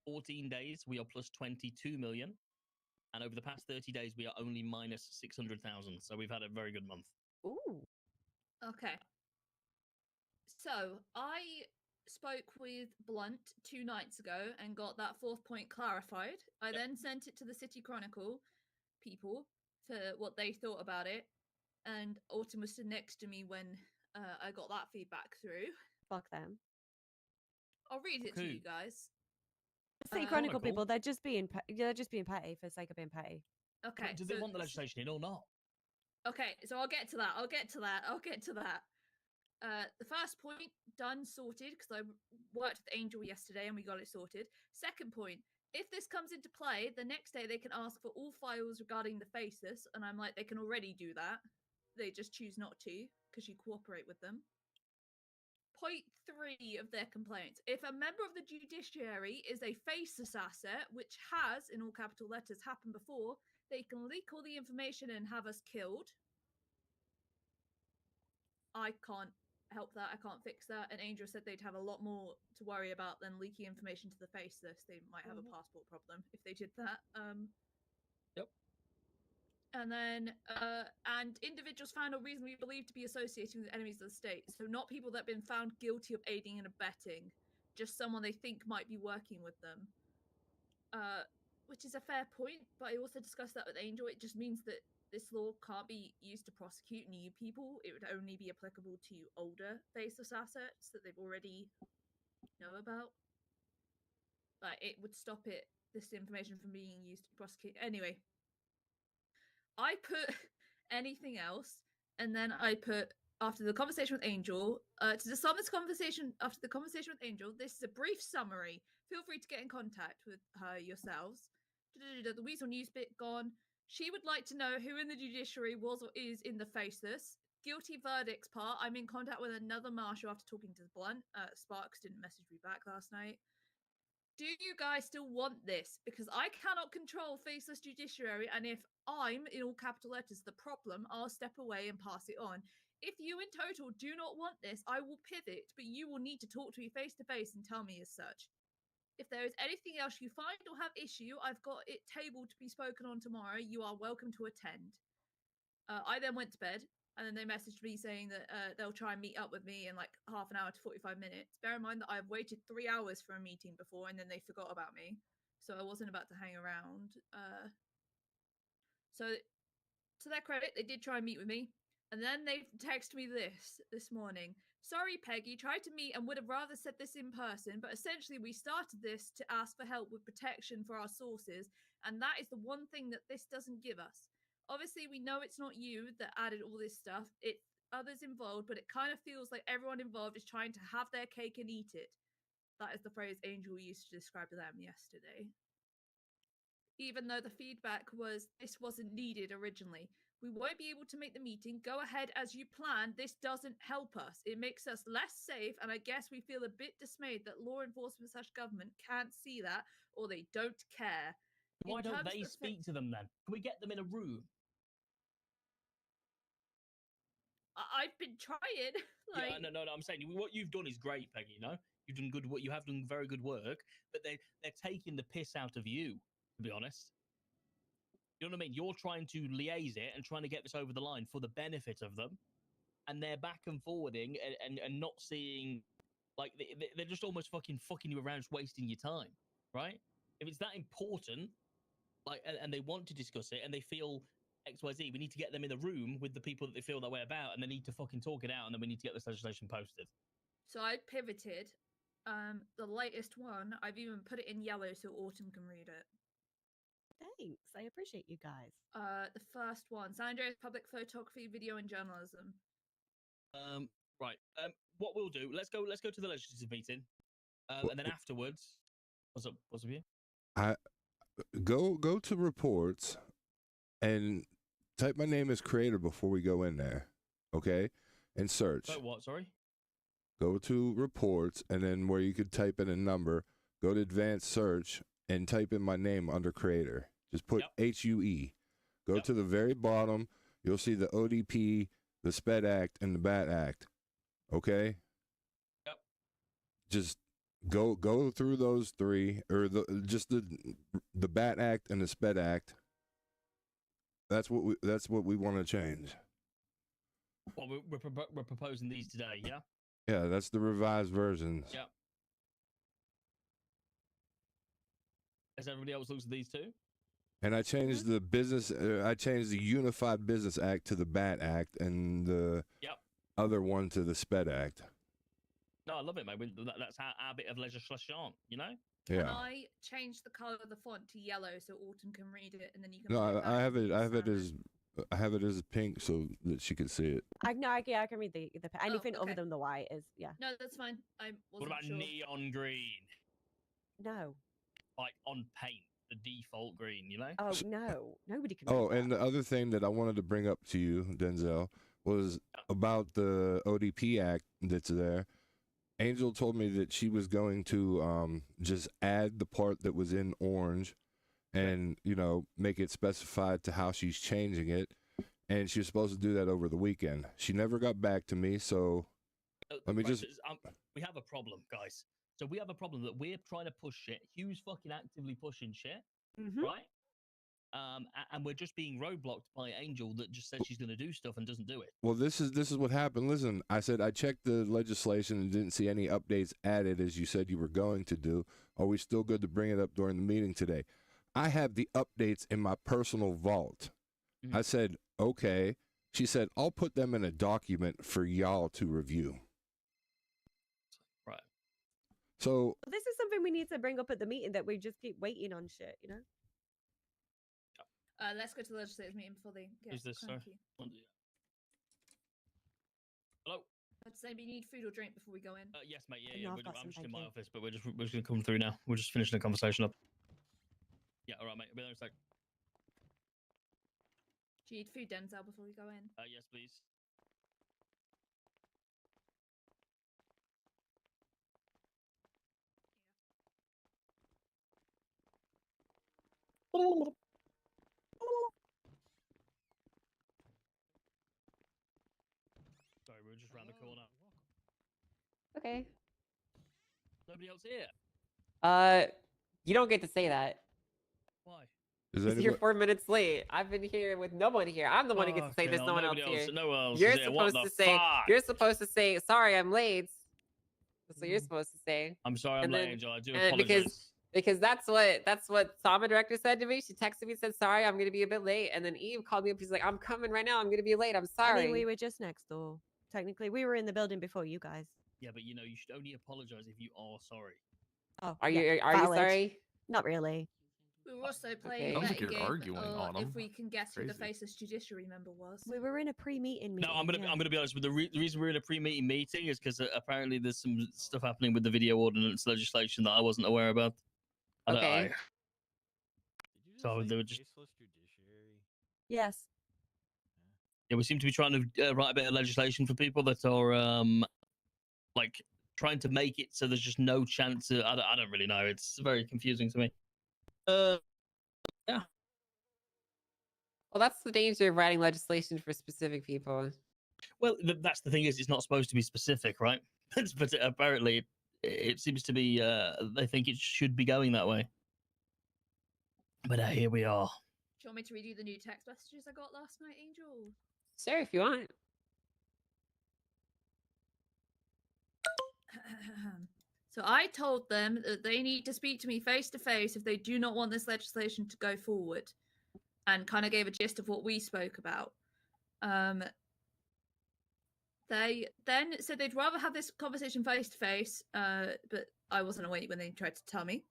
14 days, we are plus 22 million. And over the past 30 days, we are only minus 600,000. So we've had a very good month. Ooh. Okay. So I spoke with Blunt 2 nights ago and got that 4th point clarified. I then sent it to the City Chronicle people for what they thought about it. and Autumn was stood next to me when I got that feedback through. Fuck them. I'll read it to you guys. City Chronicle people, they're just being petty for the sake of being petty. Okay. Do they want the legislation in or not? Okay, so I'll get to that. I'll get to that. The first point, done, sorted, because I worked with Angel yesterday and we got it sorted. Second point, if this comes into play, the next day they can ask for all files regarding the faces, and I'm like, they can already do that. They just choose not to, because you cooperate with them. Point 3 of their complaints. If a member of the judiciary is a faceless asset, which has, in all capital letters, happened before, they can leak all the information and have us killed. I can't help that. I can't fix that. And Angel said they'd have a lot more to worry about than leaking information to the faceless. They might have a passport problem if they did that. Yep. And then, and individuals found or reasonably believed to be associated with enemies of the state. So not people that have been found guilty of aiding and abetting, just someone they think might be working with them. Which is a fair point, but I also discussed that with Angel. It just means that this law can't be used to prosecute new people. It would only be applicable to older faceless assets that they've already know about. Like, it would stop this information from being used to prosecute. Anyway, I put anything else, and then I put, after the conversation with Angel, to sum this conversation, after the conversation with Angel, this is a brief summary. Feel free to get in contact with her yourselves. The Weasel News bit gone. She would like to know who in the judiciary was or is in the faceless. Guilty verdicts part. I'm in contact with another marshal after talking to Blunt. Sparks didn't message me back last night. Do you guys still want this? Because I cannot control faceless judiciary, and if I'm, in all capital letters, the problem, I'll step away and pass it on. If you in total do not want this, I will pivot, but you will need to talk to me face to face and tell me as such. If there is anything else you find or have issue, I've got it tabled to be spoken on tomorrow. You are welcome to attend. I then went to bed, and then they messaged me saying that they'll try and meet up with me in like half an hour to 45 minutes. Bear in mind that I've waited 3 hours for a meeting before, and then they forgot about me. So I wasn't about to hang around. So to their credit, they did try and meet with me. And then they texted me this morning. Sorry, Peggy, tried to meet and would have rather said this in person, but essentially we started this to ask for help with protection for our sources, and that is the one thing that this doesn't give us. Obviously, we know it's not you that added all this stuff. It's others involved, but it kind of feels like everyone involved is trying to have their cake and eat it. That is the phrase Angel used to describe them yesterday. Even though the feedback was this wasn't needed originally. We won't be able to make the meeting. Go ahead as you planned. This doesn't help us. It makes us less safe, and I guess we feel a bit dismayed that law enforcement / government can't see that, or they don't care. Why don't they speak to them then? Can we get them in a room? I've been trying. Yeah, no. I'm saying what you've done is great, Peggy. You know, you've done good. You have done very good work, but they're taking the piss out of you. To be honest. You know what I mean? You're trying to liaise it and trying to get this over the line for the benefit of them, and they're back and forwarding and not seeing, like, they're just almost fucking you around, just wasting your time, right? If it's that important, like, and they want to discuss it and they feel XYZ, we need to get them in the room with the people that they feel that way about, and they need to fucking talk it out, and then we need to get this legislation posted. So I pivoted. The latest one, I've even put it in yellow so Autumn can read it. Thanks. I appreciate you guys. The first one, San Andreas Public Photography, Video and Journalism. Right. What we'll do, let's go to the legislative meeting, and then afterwards, what's up with you? Go to reports and type my name as creator before we go in there, okay? And search. So what? Sorry. Go to reports, and then where you could type in a number, go to advanced search and type in my name under creator. Just put HUE. Go to the very bottom. You'll see the ODP, the SPED Act, and the BAT Act. Okay? Yep. Just go through those three, or the BAT Act and the SPED Act. That's what we want to change. Well, we're proposing these today, yeah? Yeah, that's the revised versions. Yeah. Has everybody else looked at these too? And I changed the business. I changed the Unified Business Act to the BAT Act, and the other one to the SPED Act. No, I love it, mate. That's our bit of legislation, you know? Can Yeah. I change the color of the font to yellow so Autumn can read it, and then you can? No, put it back I have to it. the I have it standard? as. I have it as pink so that she can see it. I can read the anything other okay. than the white is yeah. No, that's fine. I What wasn't about sure. neon green? No. Like on paint, the default green, you know? Oh no, nobody can. Oh, and the other thing that I wanted to bring up to you, Denzel, was about the ODP Act that's there. Angel told me that she was going to just add the part that was in orange and, you know, make it specified to how she's changing it. And she was supposed to do that over the weekend. She never got back to me, so let me just... we have a problem, guys. So we have a problem that we're trying to push shit. Hugh's fucking actively pushing shit, right? And we're just being roadblocked by Angel that just says she's going to do stuff and doesn't do it. Well, this is what happened. Listen, I said I checked the legislation and didn't see any updates added as you said you were going to do. Are we still good to bring it up during the meeting today? I have the updates in my personal vault. I said, okay. She said, I'll put them in a document for y'all to review. Right. So This is something we need to bring up at the meeting that we just keep waiting on shit, you know? Let's go to the legislators meeting before they get Who's this, sir? cranky. Hello? I'd say we need food or drink before we go in. Yes, mate. No, Yeah. I've got I'm some, just in thank my you. office, but we're just going to come through now. We're just finishing the conversation up. Yeah, all right, mate. I'll be there in a sec. Do you need food, Denzel, before we go in? Yes, please. Sorry, we're just round the corner. Okay. Nobody else here. You don't get to say that. Why? Is You're 4 minutes late. I've been here with no one here. I'm the one who gets to say Okay, there's no one else nobody here. No one else You're is here. What supposed the to say. fuck? You're supposed to say, "Sorry, I'm late." That's what you're supposed to say. I'm sorry, I'm And late, then- Angel. I do and apologize. because that's what Sama director said to me. She texted me, said, "Sorry, I'm gonna be a bit late." And then Eve called me up. She's like, "I'm coming right now. I'm gonna be late. I'm sorry." I mean, we were just next door. Technically, we were in the building before you guys. Yeah, but you know, you should only apologize if you are sorry. Oh, Are yeah, you valid. sorry? Not really. We were also playing Sounds that like you're game, arguing, Autumn. if we can guess who the Crazy. faceless judiciary member was. We were in a pre-meeting meeting. No, I'm gonna be honest with the reason we're in a pre-meeting meeting is because apparently there's some stuff happening with the video ordinance legislation that I wasn't aware about. Okay. So they were just Yes. yeah, we seem to be trying to write a bit of legislation for people that are like trying to make it so there's just no chance. I don't really know. It's very confusing to me. Yeah. Well, that's the danger of writing legislation for specific people. Well, that's the thing is it's not supposed to be specific, right? But apparently it seems to be. They think it should be going that way. But here we are. Do you want me to read you the new text messages I got last night, Angel? Sure, if you want. So I told them that they need to speak to me face to face if they do not want this legislation to go forward, and kind of gave a gist of what we spoke about. They then said they'd rather have this conversation face to face, but I wasn't awake when they tried to tell me.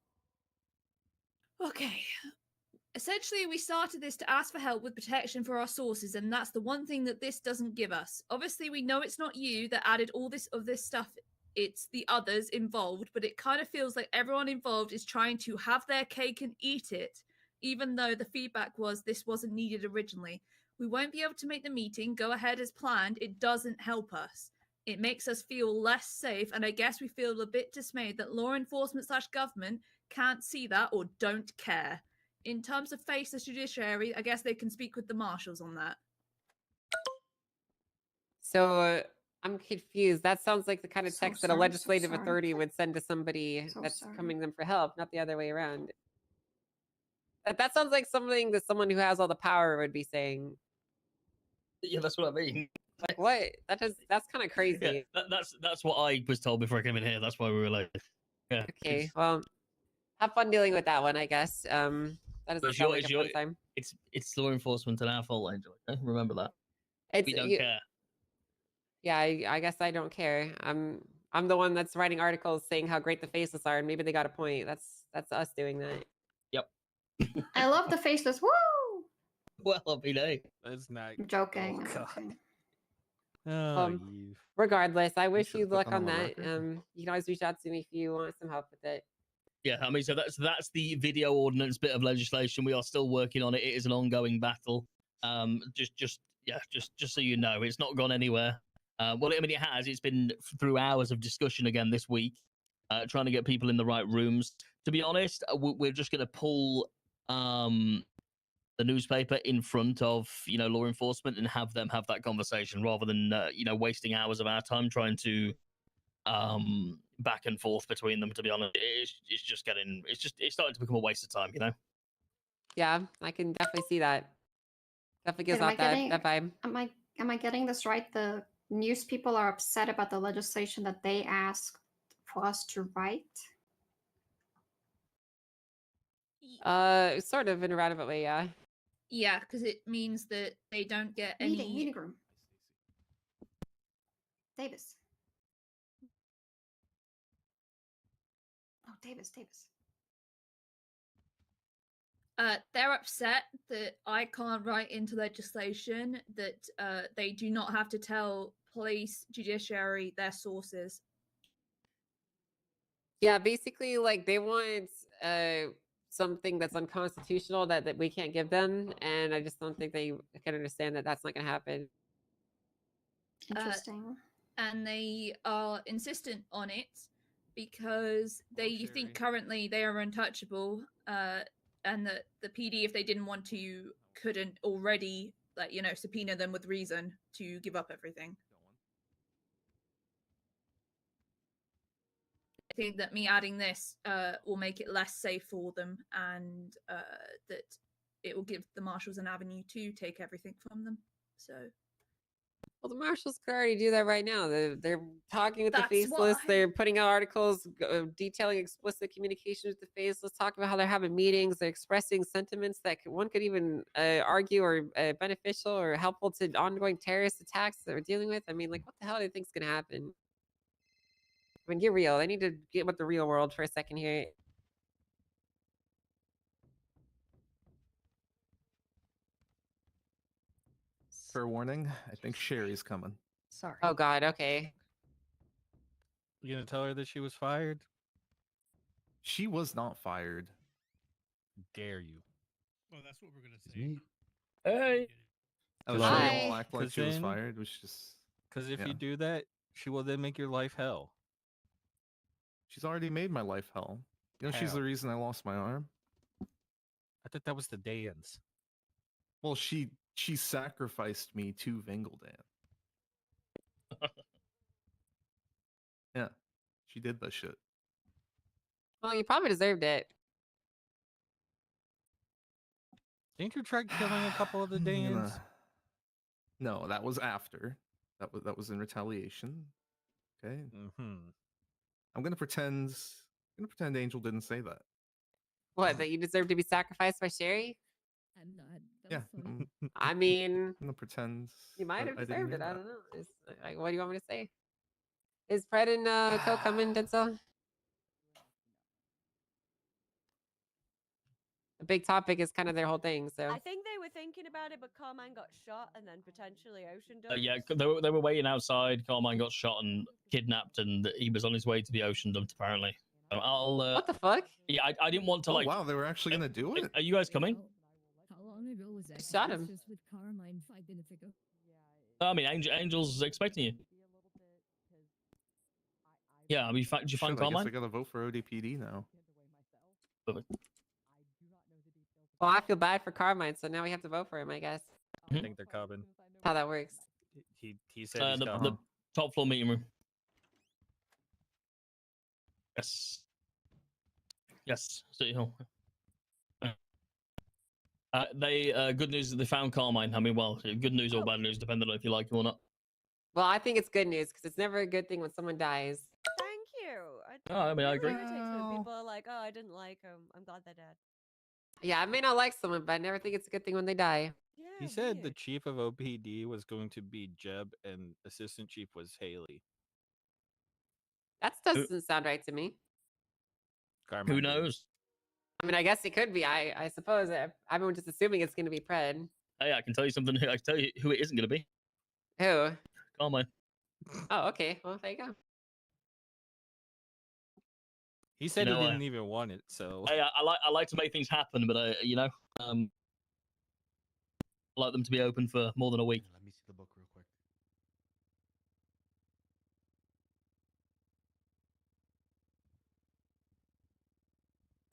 Okay. Essentially, we started this to ask for help with protection for our sources, and that's the one thing that this doesn't give us. Obviously, we know it's not you that added all this stuff. It's the others involved, but it kind of feels like everyone involved is trying to have their cake and eat it, even though the feedback was this wasn't needed originally. We won't be able to make the meeting go ahead as planned. It doesn't help us. It makes us feel less safe, and I guess we feel a bit dismayed that law enforcement / government can't see that or don't care. In terms of faceless judiciary, I guess they can speak with the marshals on that. So I'm confused. That sounds like the kind of So text that a sorry, so legislative sorry. authority would send to somebody So that's sorry. coming them for help, not the other way around. That sounds like something that someone who has all the power would be saying. Yeah, that's what I mean. Like what? That's kind of crazy. Yeah, that's what I was told before I came in here. That's why we were like, yeah. Okay, well, have fun dealing with that one, I guess. That But doesn't sound like a fun time. It's law enforcement and our fault, Angel. Okay? Remember that. We don't You- care. Yeah, I guess I don't care. I'm the one that's writing articles saying how great the faceless are, and maybe they got a point. That's us doing that. Yep. I love the faceless. Woo! Well, I'll be there. That's not. I'm joking. Oh, I'm God. joking. Oh, Eve. Regardless, I wish should've you put luck that on on the that. record. You can always reach out to me if you want some help with it. Yeah, I mean, so that's the video ordinance bit of legislation. We are still working on it. It is an ongoing battle. Just so you know, it's not gone anywhere. Well, I mean, it has. It's been through hours of discussion again this week, trying to get people in the right rooms. To be honest, we're just going to pull the newspaper in front of law enforcement and have them have that conversation rather than wasting hours of our time trying to back and forth between them. To be honest, it's starting to become a waste of time. Yeah, I can definitely see that. Definitely gives Am I off that getting- vibe. Am I getting this right? The news people are upset about the legislation that they asked for us to write. Sort of in a roundabout way, yeah. Yeah, because it means that they don't get any Meeting room. Davis. Oh, Davis. They're upset that I can't write into legislation that they do not have to tell police, judiciary, their sources. Yeah, basically, like they want something that's unconstitutional that we can't give them, and I just don't think they can understand that that's not going to happen. Interesting. And they are insistent on it because they think currently they are untouchable, and that the PD, if they didn't want to, couldn't already, subpoena them with reason to give up everything. I think that me adding this will make it less safe for them, and that it will give the marshals an avenue to take everything from them. So, well, the marshals could already do that right now. They're talking with the That's faceless. why- They're putting out articles detailing explicit communication with the faceless. Talking about how they're having meetings. They're expressing sentiments that one could even argue are beneficial or helpful to ongoing terrorist attacks that we're dealing with. I mean, like, what the hell do you think is going to happen? I mean, get real. They need to get with the real world for a second here. Fair warning, I think Sherry's coming. Sorry. Oh God. Okay. You gonna tell her that she was fired? She was not fired. Dare you? Well, that's what we're gonna say. Hey. Oh, Hi. Sherry won't act like she was then- fired, which just Because if yeah. you do that, she will then make your life hell. She's already made my life hell. You know, she's How? the reason I lost my arm. I thought that was the dance. Well, she sacrificed me to Vingeldan. Yeah, she did that shit. Well, you probably deserved it. Didn't you try killing a couple of the I'm Danes? gonna- No, that was after. That was in retaliation. Okay. Mm-hmm. I'm gonna pretend Angel didn't say that. What? That you deserve to be sacrificed by Sherry? I'm not. Yeah. I mean, I'm gonna pretend you might have I didn't deserved hear it. I that. don't know. What do you want me to say? Is Fred and Co coming, Denzel? The big topic is kind of their whole thing. So I think they were thinking about it, but Carmine got shot and then potentially Ocean dumped. Yeah, they were waiting outside. Carmine got shot and kidnapped, and he was on his way to be ocean dumped. Apparently, so I'll. What the fuck? Yeah, I didn't want to Oh like. wow, they were actually gonna do it. Are you guys coming? How long ago was that? Shot him. Just with Carmine 5 minutes ago. I mean, Angel's expecting you. Yeah, I mean, did you find Shit, I guess Carmine? I gotta vote for ODPD now. Well, I feel bad for Carmine, so now we have to vote for him, I guess. I think they're coming. How that works. He said he's the coming. top floor meeting room. Yes. Yes. City Hall. Good news that they found Carmine. I mean, well, good news or bad news, depending on if you like him or not. Well, I think it's good news because it's never a good thing when someone dies. Thank you. Oh, I mean, I agree. It irritates when people are like, "Oh, I didn't like him. I'm glad they're dead." Yeah, I may not like someone, but I never think it's a good thing when they die. He said the chief of OPD was going to be Jeb and assistant chief was Haley. That doesn't sound right to me. Who knows? I mean, I guess it could be. I suppose I'm just assuming it's going to be Pred. Hey, I can tell you something. I can tell you who it isn't going to be. Who? Carmine. Oh, okay. Well, there you go. He said You know, he didn't even want it, so. Hey, I like to make things happen, but I like them to be open for more than a week. Let me see the book real quick.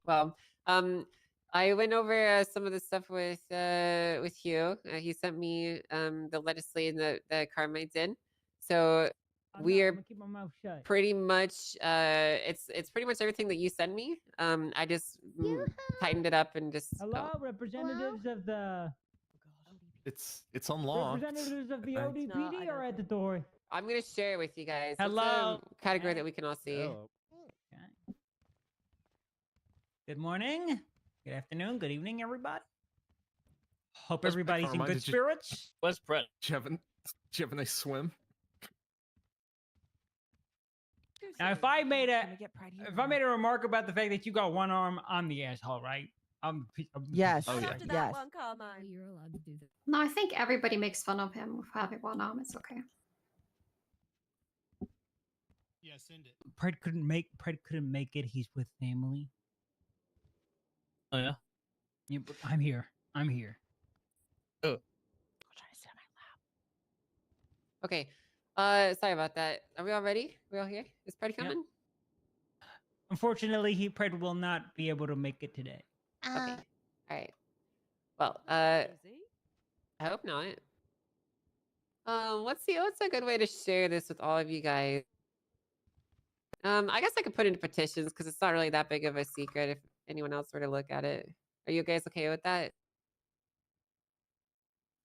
Well, I went over some of the stuff with Hugh. He sent me the legislation that Carmine did. So we're keep my mouth shut. pretty much it's pretty much everything that you send me. I just tightened it up and just Hello, representatives of the It's unlocked. representatives of the I think. ODPD are at the door. I'm gonna share it with you guys. Hello. What's a category that we can all see? Good morning, good afternoon, good evening, everybody. Hope Where's everybody's in Carmine? good Did you- spirits. Where's Brett? Do you have a nice swim? Now, if I made a remark about the fact that you got one arm, I'm the asshole, right? Yes. Oh, yeah. After that Yes. one, Carmine. You're allowed to do that. No, I think everybody makes fun of him for having one arm. It's okay. Yeah, send it. Pred couldn't make it. He's with family. Oh yeah. Yeah, but I'm here. I'm here. Oh. Okay. Sorry about that. Are we all ready? We all here? Is Pred coming? Unfortunately, Pred will not be able to make it today. Okay. All right. Well, I hope not. What's a good way to share this with all of you guys? I guess I could put it into petitions because it's not really that big of a secret if anyone else were to look at it. Are you guys okay with that?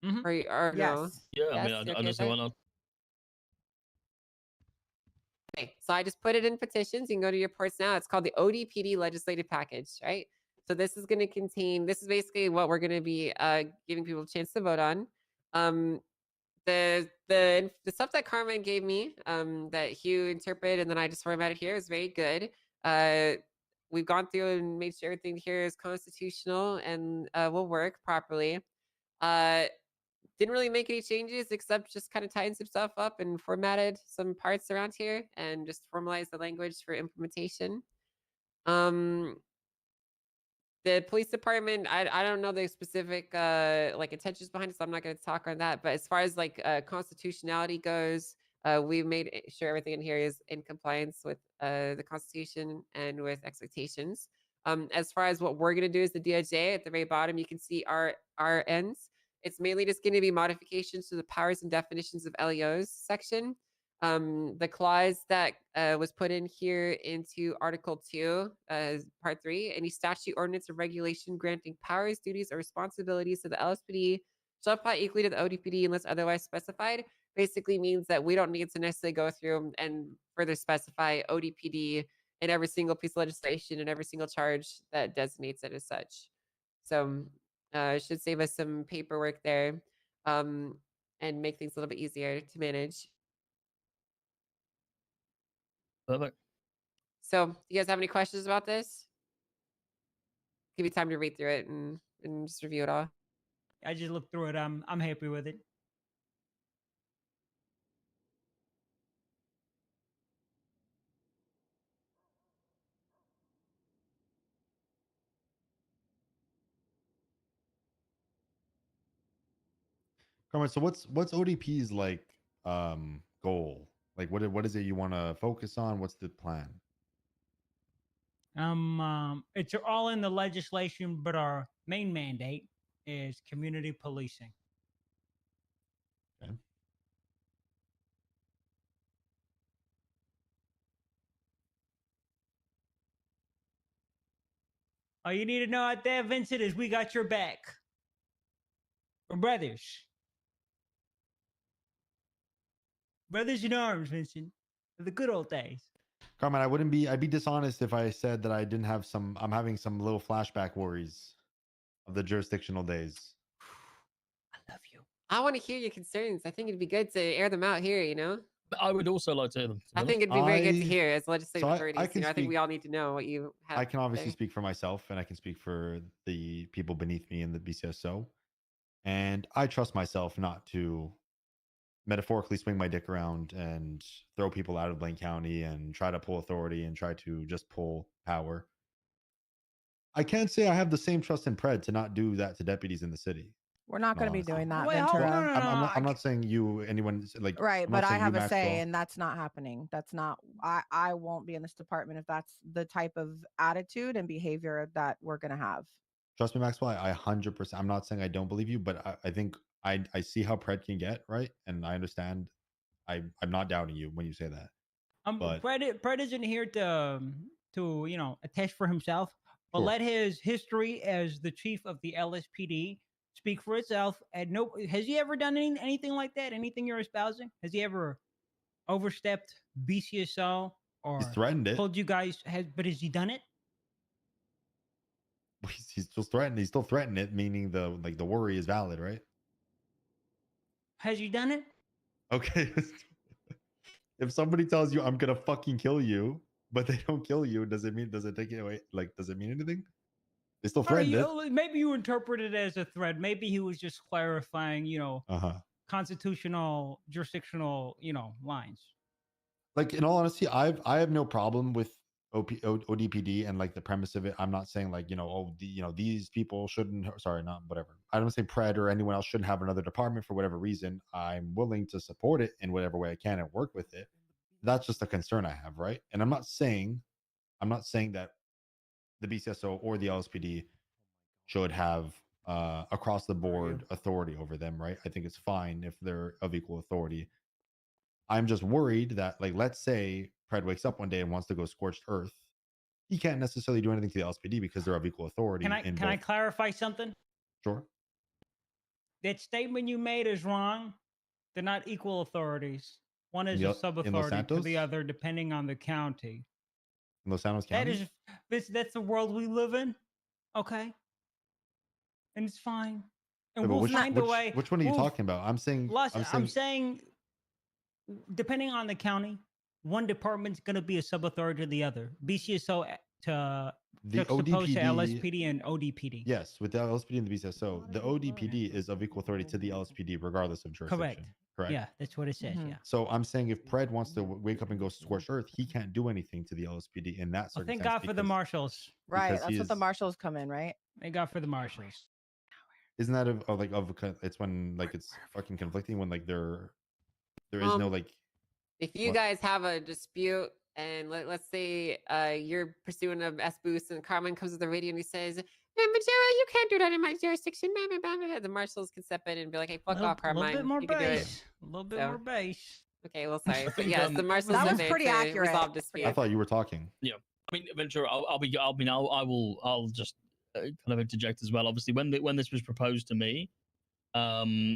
Mm-hmm. Or no? Yes. Yeah, I Yes, mean, you I okay don't with see why that? not. Okay, so I just put it in petitions. You can go to your ports now. It's called the ODPD legislative package, right? So this is going to contain. This is basically what we're going to be giving people a chance to vote on. The stuff that Carmen gave me, that Hugh interpreted and then I just formatted here is very good. We've gone through and made sure everything here is constitutional and will work properly. Didn't really make any changes except just kind of tighten some stuff up and formatted some parts around here and just formalized the language for implementation. The police department, I don't know the specific like intentions behind it, so I'm not going to talk on that. But as far as like constitutionality goes, we've made sure everything in here is in compliance with the Constitution and with expectations. As far as what we're going to do as the DOJ, at the very bottom, you can see our ends. It's mainly just going to be modifications to the powers and definitions of LEOs section. The clause that was put in here into Article 2, Part 3, any statute, ordinance, or regulation granting powers, duties, or responsibilities to the LSPD shall apply equally to the ODPD unless otherwise specified. Basically means that we don't need to necessarily go through and further specify ODPD in every single piece of legislation and every single charge that designates it as such. So it should save us some paperwork there and make things a little bit easier to manage. Perfect. So, do you guys have any questions about this? Give you time to read through it and just review it all. I just looked through it. I'm happy with it. Carmen, so what's ODP's like goal? Like what is it you want to focus on? What's the plan? It's all in the legislation, but our main mandate is community policing. Okay. All you need to know out there, Vincent, is we got your back. We're brothers. Brothers in arms, Vincent. The good old days. Carmen, I'd be dishonest if I said that I didn't have I'm having some little flashback worries of the jurisdictional days. I love you. I want to hear your concerns. I think it'd be good to air them out here. You know. I would also like to hear them. I think it'd be very good to hear as legislative authorities. I can I think speak- we all need to know what you have. I can obviously there. speak for myself, and I can speak for the people beneath me in the BCSO. And I trust myself not to metaphorically swing my dick around and throw people out of Blaine County and try to pull authority and try to just pull power. I can't say I have the same trust in Pred to not do that to deputies in the city. We're not going to be Honestly. doing that, Wait, hold Ventura. on, no, I'm not saying you, anyone, like Right, I'm but not I saying you, have a say, Maxwell. and that's not happening. That's not. I won't be in this department if that's the type of attitude and behavior that we're going to have. Trust me, Maxwell. I 100%. I'm not saying I don't believe you, but I think I see how Pred can get, right, and I understand. I'm not doubting you when you say that. But Pred isn't here to attest for himself, but Sure. let his history as the chief of the LSPD speak for itself. And has he ever done anything like that? Anything you're espousing? Has he ever overstepped BCSO or he's threatened it. told you guys? But has he done it? He's still threatened. He's still threatened it, meaning the worry is valid, right? Has he done it? Okay. If somebody tells you I'm gonna fucking kill you, but they don't kill you, does it take it away? Like, does it mean anything? They still threatened it. Maybe you interpret it as a threat. Maybe he was just clarifying, constitutional, jurisdictional, lines. Like, in all honesty, I have no problem with ODPD and like the premise of it. I'm not saying like, these people shouldn't, sorry, not whatever. I don't say Pred or anyone else shouldn't have another department for whatever reason. I'm willing to support it in whatever way I can and work with it. That's just a concern I have, right? And I'm not saying that the BCSO or the LSPD should have across the board authority over them, right? I think it's fine if they're of equal authority. I'm just worried that, like, let's say Pred wakes up one day and wants to go scorched earth. He can't necessarily do anything to the LSPD because they're of equal authority. Can I clarify something? Sure. That statement you made is wrong. They're not equal authorities. One is a sub-authority to the other, depending on the county. In Los Santos County? That's the world we live in. Okay. And it's fine. And Yeah, we'll find a way. Which one are you talking about? I'm saying depending on the county, one department's going to be a sub-authority to the other. BCSO to juxtaposed to LSPD and ODPD. Yes, with the LSPD and the BCSO, the ODPD is of equal authority to the LSPD regardless of jurisdiction. Correct. Yeah, that's what it says. Yeah. So I'm saying if Pred wants to wake up and go scorched earth, he can't do anything to the LSPD in that circumstance. Well, thank God for the marshals. Right, that's what the marshals come in, right? Thank God for the marshals. Isn't that it's when like it's fucking conflicting when like there is no like. If you guys have a dispute and let's say you're pursuing a S boost and Carmen comes to the radio and he says, Majera, you can't do that in my jurisdiction. The marshals can step in and be like, hey, fuck off, Carmine. A little bit more you can do it. bass. A little bit more bass. Okay, well, sorry. But yes, the marshals that are was there pretty to accurate. resolve dispute. I thought you were talking. Yeah, I mean, Ventura, I'll just kind of interject as well. Obviously, when this was proposed to me, I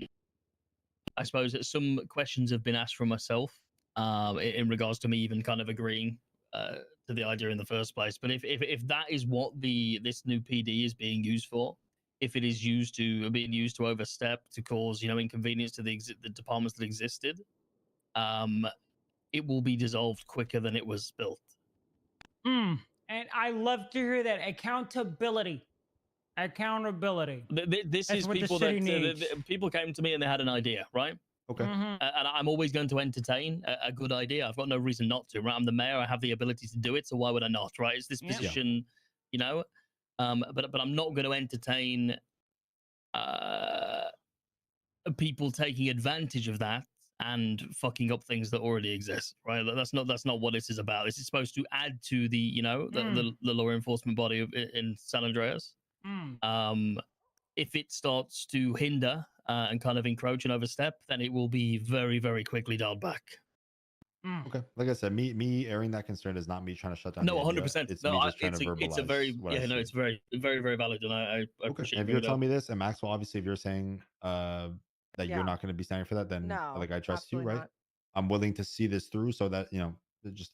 suppose that some questions have been asked from myself in regards to me even kind of agreeing to the idea in the first place. But if that is what this new PD is being used for, if it is being used to overstep, to cause inconvenience to the departments that existed, it will be dissolved quicker than it was built. And I love to hear that. Accountability. This That's is what people the city that needs. people came to me and they had an idea, right? Okay. Mm-hmm. And I'm always going to entertain a good idea. I've got no reason not to. Right? I'm the mayor. I have the ability to do it. So why would I not? Right? It's this position, But I'm not going to entertain people taking advantage of that and fucking up things that already exist. Right? That's not what this is about. This is supposed to add to the the law enforcement body in San Andreas. If it starts to hinder and kind of encroach and overstep, then it will be very, very quickly dialed back. Okay, like I said, me airing that concern is not me trying to shut down. No, the idea. 100%. It's No, me just trying to verbalize. it's a very it's very, very, very valid, and I appreciate. And if you're telling me this, and Maxwell, obviously, if you're saying that you're not going to be standing for that, then No, like I trust you, right? not. I'm willing to see this through so that Just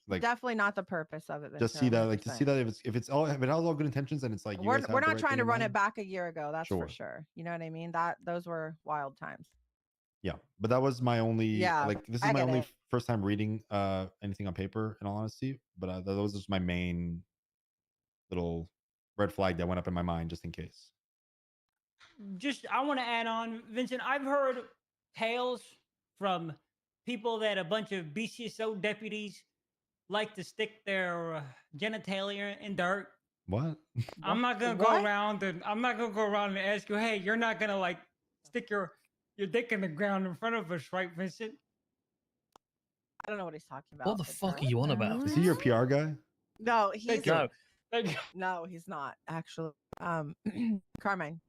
like Definitely not the purpose of it. just Vincent, see that, like to 100%. see that if it has all good intentions and it's like you we're guys we're have the not right trying thing to in run mind. it back a year ago. That's for Sure. sure. You know what I mean? Those were wild times. Yeah, but that was my only Yeah, like this I is my get only it. first time reading anything on paper in all honesty, but that was just my main little red flag that went up in my mind just in case. Just I want to add on, Vincent. I've heard tales from people that a bunch of BCSO deputies like to stick their genitalia in dirt. What? I'm not gonna go around and ask you, hey, you're not gonna like stick your dick in the ground in front of us, right, Vincent? I don't know what he's talking about. What the fuck are you on about? Is he your PR guy? No, he's No. no, he's not actually. Carmine,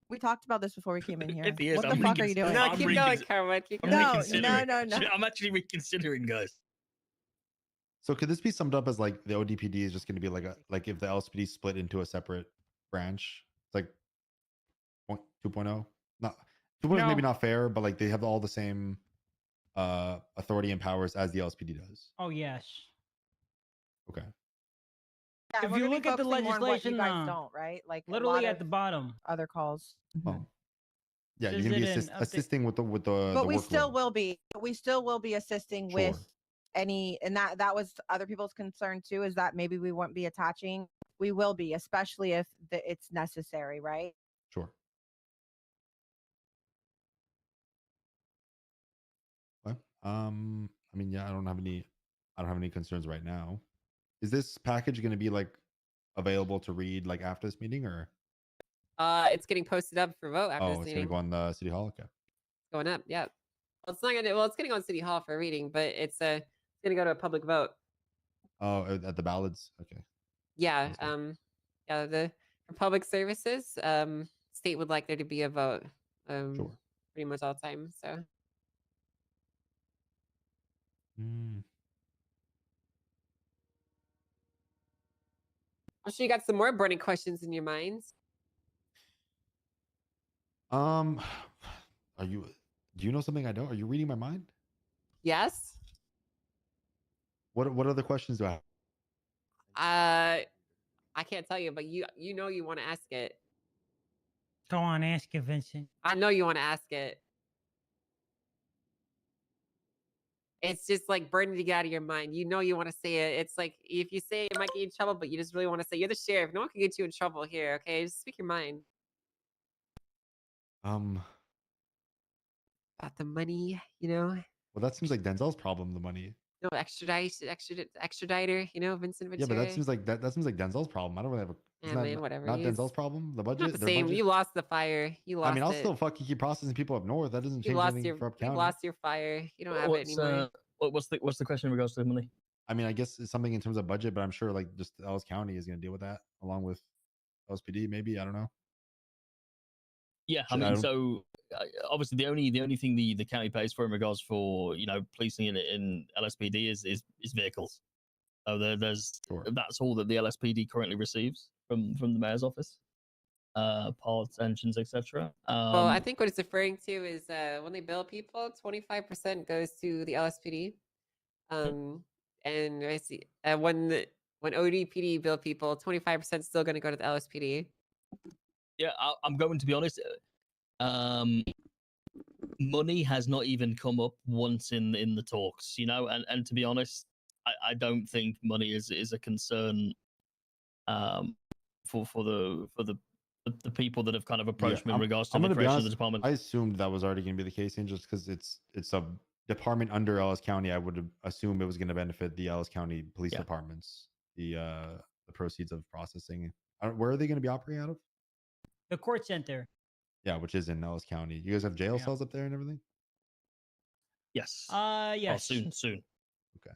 we talked about this before we came in here. If he is, What the I'm fuck are you doing? No, I'm keep going, Carmine. Keep I'm going. No, reconsidering. no. I'm actually reconsidering, guys. So could this be summed up as like the ODPD is just going to be like if the LSPD split into a separate branch? It's like 2.0. Not 2.0 is maybe not fair, but like they have all the same authority and powers as the LSPD does. Oh yes. Okay. Yeah, If we're you gonna look be at the focusing more on what legislation, you guys don't, right? Like a literally lot at of the bottom. other calls. Well, yeah, Says you're going to be it in update- assisting with the But the we workload. still will be. We still will be assisting Sure. with any, and that was other people's concern too. Is that maybe we won't be attaching? We will be, especially if it's necessary, right? Sure. Well, I mean, yeah, I don't have any concerns right now. Is this package going to be like available to read like after this meeting or? It's getting posted up for vote after Oh, this it's meeting. going to go on the City Hall. Okay. Going up, yeah. Well, it's not gonna. Well, it's gonna go on City Hall for a reading, but it's gonna go to a public vote. Oh, at the ballots. Okay. Yeah. Yeah. For public services, state would like there to be a vote. Sure. Pretty much all the time. So. I'm sure you got some more burning questions in your minds. Are you? Do you know something I don't? Are you reading my mind? Yes. What other questions do I have? I can't tell you, but you know you want to ask it. Go on, ask it, Vincent. I know you want to ask it. It's just like burning to get out of your mind. You know you want to say it. It's like if you say it might get you in trouble, but you just really want to say you're the sheriff. No one can get you in trouble here. Okay, just speak your mind. About the money, you know. Well, that seems like Denzel's problem. The money. No, extraditer. You know, Vincent Ventura. Yeah, but that seems like Denzel's problem. I don't really have a. Yeah, man, whatever. Not He's Denzel's problem. The not budget. the Their same. budget? You lost the fire. You lost. I mean, I'll it. still fucking keep processing people up north. That doesn't You change lost anything your. for up You county. lost your fire. You don't have it anymore. What's the question in regards to the money? I mean, I guess it's something in terms of budget, but I'm sure like just Ellis County is going to deal with that along with LSPD. Maybe I don't know. Yeah, I mean, so obviously the only thing the county pays for in regards for policing in LSPD is vehicles. So there's that's all that the LSPD currently receives from the mayor's office, parts, engines, etc. Well, I think what it's referring to is when they bill people, 25% goes to the LSPD. And I see when ODPD bill people, 25% is still going to go to the LSPD. Yeah, I'm going to be honest. Money has not even come up once in the talks, and to be honest, I don't think money is a concern for the people that have kind of approached me in regards to the creation of the department. I assumed that was already going to be the case, and just because it's a department under Ellis County, I would assume it was going to benefit the Ellis County police departments. The proceeds of processing. Where are they going to be operating out of? The court center. Yeah, which is in Ellis County. You guys have jail cells up there and everything? Yes. Yes. Oh, soon. Okay.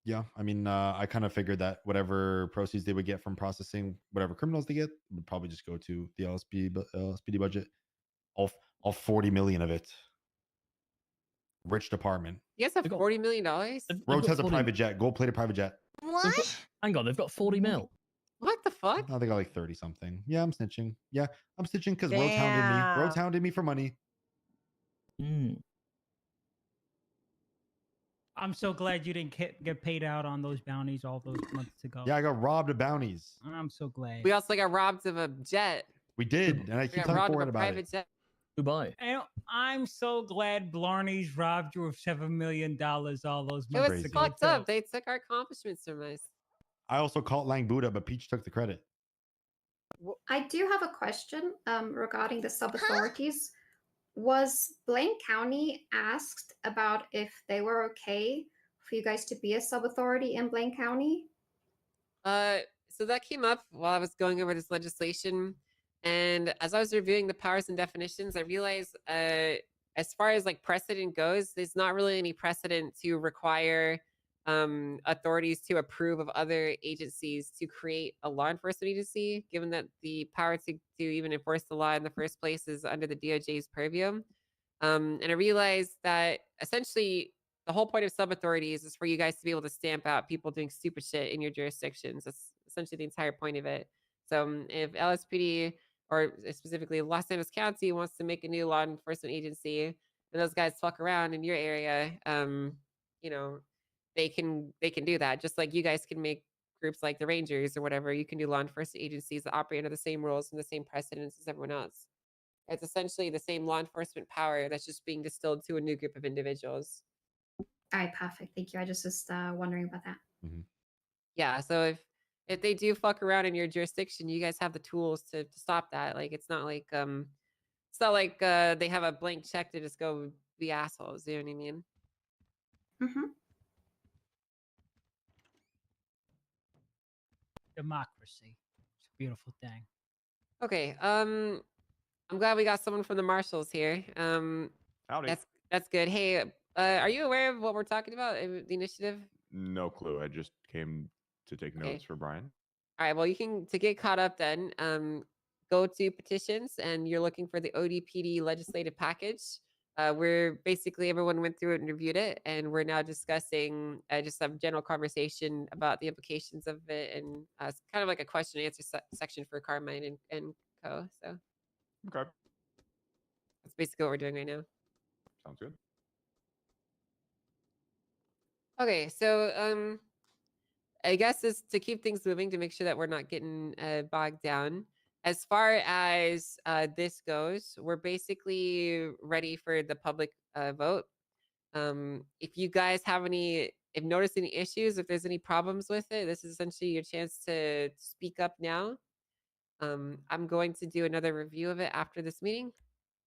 Yeah, I mean, I kind of figured that whatever proceeds they would get from processing whatever criminals they get would probably just go to the LSPD budget. All 40 million of it. Rich department. You guys have $40 million? Rhodes has a private jet, gold-plated private jet. What? Hang on, they've got 40 mil. What the fuck? Oh, they got like 30 something. Yeah, I'm snitching. Yeah, I'm snitching because Rhodes hounded me. Rhodes hounded me for money. I'm so glad you didn't get paid out on those bounties all those months ago. Yeah, I got robbed of bounties. I'm so glad. We also got robbed of a jet. We did, and I We keep got telling robbed of Ford a about private it. jet. Goodbye. And I'm so glad Blarney's robbed you of $7 million all those It months was ago. fucked too. up. They took our accomplishments from us. I also caught Lang Buddha, but Peach took the credit. I do have a question regarding the sub authorities. Was Blaine County asked about if they were okay for you guys to be a sub authority in Blaine County? So that came up while I was going over this legislation, and as I was reviewing the powers and definitions, I realized, as far as like precedent goes, there's not really any precedent to require authorities to approve of other agencies to create a law enforcement agency, given that the power to even enforce the law in the first place is under the DOJ's purview. And I realized that essentially the whole point of sub authorities is for you guys to be able to stamp out people doing stupid shit in your jurisdictions. That's essentially the entire point of it. So if LSPD or specifically Los Angeles County wants to make a new law enforcement agency and those guys fuck around in your area, you know, they can do that. Just like you guys can make groups like the Rangers or whatever. You can do law enforcement agencies that operate under the same rules and the same precedents as everyone else. It's essentially the same law enforcement power that's just being distilled to a new group of individuals. All right, perfect. Thank you. I just was wondering about that. Yeah, so if they do fuck around in your jurisdiction, you guys have the tools to stop that. Like it's not like they have a blank check to just go be assholes. You know what I mean? Democracy. It's a beautiful thing. Okay. I'm glad we got someone from the marshals here. Howdy. That's good. Hey, are you aware of what we're talking about? The initiative? No clue. I just came to take Okay. notes for Brian. All right. Well, you can to get caught up then. Go to petitions, and you're looking for the ODPD legislative package. We're basically everyone went through it and reviewed it, and we're now discussing just some general conversation about the implications of it, and it's kind of like a question and answer section for Carmine and Co. So Okay. that's basically what we're doing right now. Sounds good. Okay, so I guess is to keep things moving to make sure that we're not getting bogged down. As far as this goes, we're basically ready for the public vote. If you guys have if noticed any issues, if there's any problems with it, this is essentially your chance to speak up now. I'm going to do another review of it after this meeting,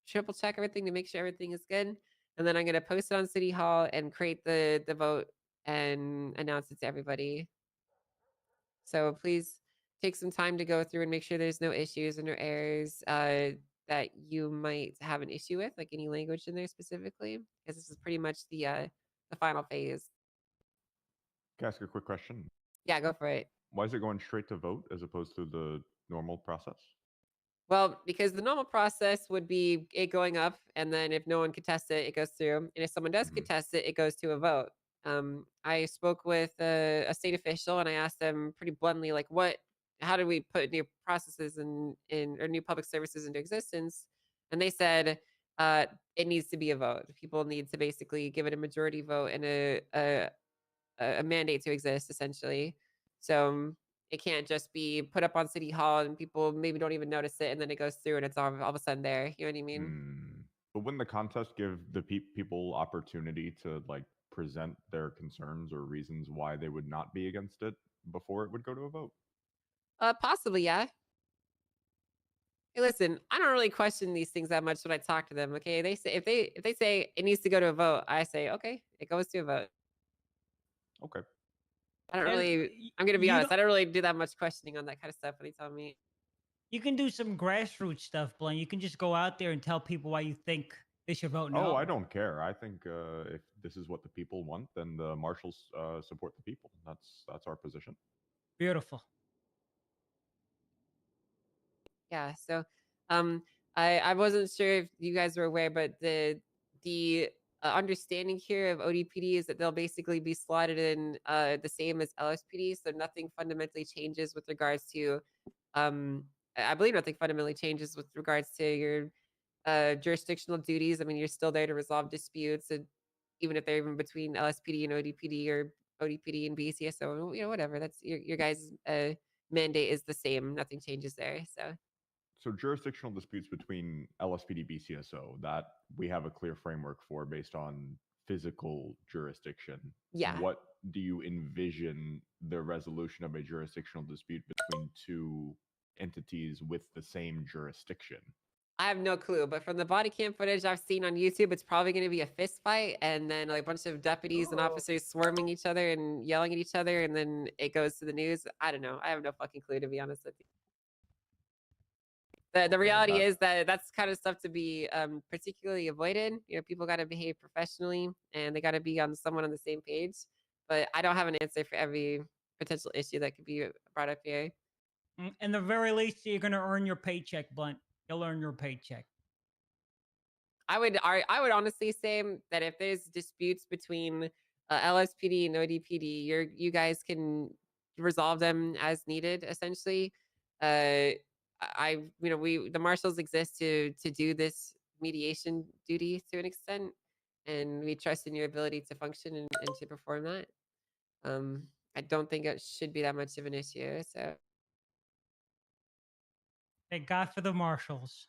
triple check everything to make sure everything is good, and then I'm going to post it on City Hall and create the vote and announce it to everybody. So please take some time to go through and make sure there's no issues and no errors that you might have an issue with, like any language in there specifically, because this is pretty much the final phase. Can I ask a quick question? Yeah, go for it. Why is it going straight to vote as opposed to the normal process? Well, because the normal process would be it going up, and then if no one contests it, it goes through. And if someone does contest it, it goes to a vote. I spoke with a state official, and I asked them pretty bluntly, like, how do we put new processes or new public services into existence? And they said it needs to be a vote. People need to basically give it a majority vote and a mandate to exist, essentially. So it can't just be put up on City Hall and people maybe don't even notice it, and then it goes through and it's all of a sudden there. You know what I mean? But wouldn't the contest give the people opportunity to like present their concerns or reasons why they would not be against it before it would go to a vote? Possibly, yeah. Hey, listen, I don't really question these things that much when I talk to them. Okay, they say if they say it needs to go to a vote, I say okay, it goes to a vote. Okay. I don't really. I'm gonna be honest. I don't really do that much questioning on that kind of stuff when they tell me. You can do some grassroots stuff, Blaine. You can just go out there and tell people why you think they should vote no. Oh, I don't care. I think if this is what the people want, then the marshals support the people. That's our position. Beautiful. Yeah. So, I wasn't sure if you guys were aware, but the understanding here of ODPD is that they'll basically be slotted in the same as LSPD, so nothing fundamentally changes with regards to. I believe nothing fundamentally changes with regards to your jurisdictional duties. I mean, you're still there to resolve disputes and even if they're even between LSPD and ODPD or ODPD and BCSO, whatever. That's your guys' mandate is the same. Nothing changes there. So jurisdictional disputes between LSPD, BCSO, that we have a clear framework for based on physical jurisdiction. Yeah. What do you envision the resolution of a jurisdictional dispute between two entities with the same jurisdiction? I have no clue, but from the body cam footage I've seen on YouTube, it's probably going to be a fist fight, and then like a bunch of deputies and officers swarming each other and yelling at each other, and then it goes to the news. I don't know. I have no fucking clue, to be honest with you. The reality is that that's kind of stuff to be particularly avoided. People got to behave professionally, and they got to be someone on the same page. But I don't have an answer for every potential issue that could be brought up here. In the very least, you're going to earn your paycheck, Blunt. You'll earn your paycheck. I would honestly say that if there's disputes between LSPD and ODPD, you guys can resolve them as needed. Essentially, the marshals exist to do this mediation duty to an extent, and we trust in your ability to function and to perform that. I don't think it should be that much of an issue. So, Thank God for the marshals.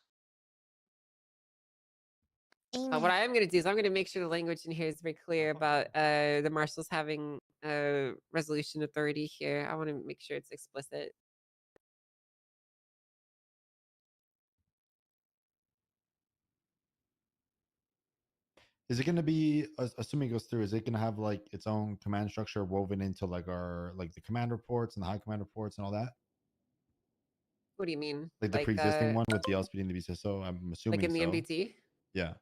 what I am going to do is I'm going to make sure the language in here is very clear about the marshals having resolution authority here. I want to make sure it's explicit. Is it going to be, assuming it goes through, is it going to have like its own command structure woven into like the command reports and the high command reports and all that? What do you mean? Like the pre-existing one with the LSPD and the BCSO? I'm assuming like in the so. MBT? Yeah.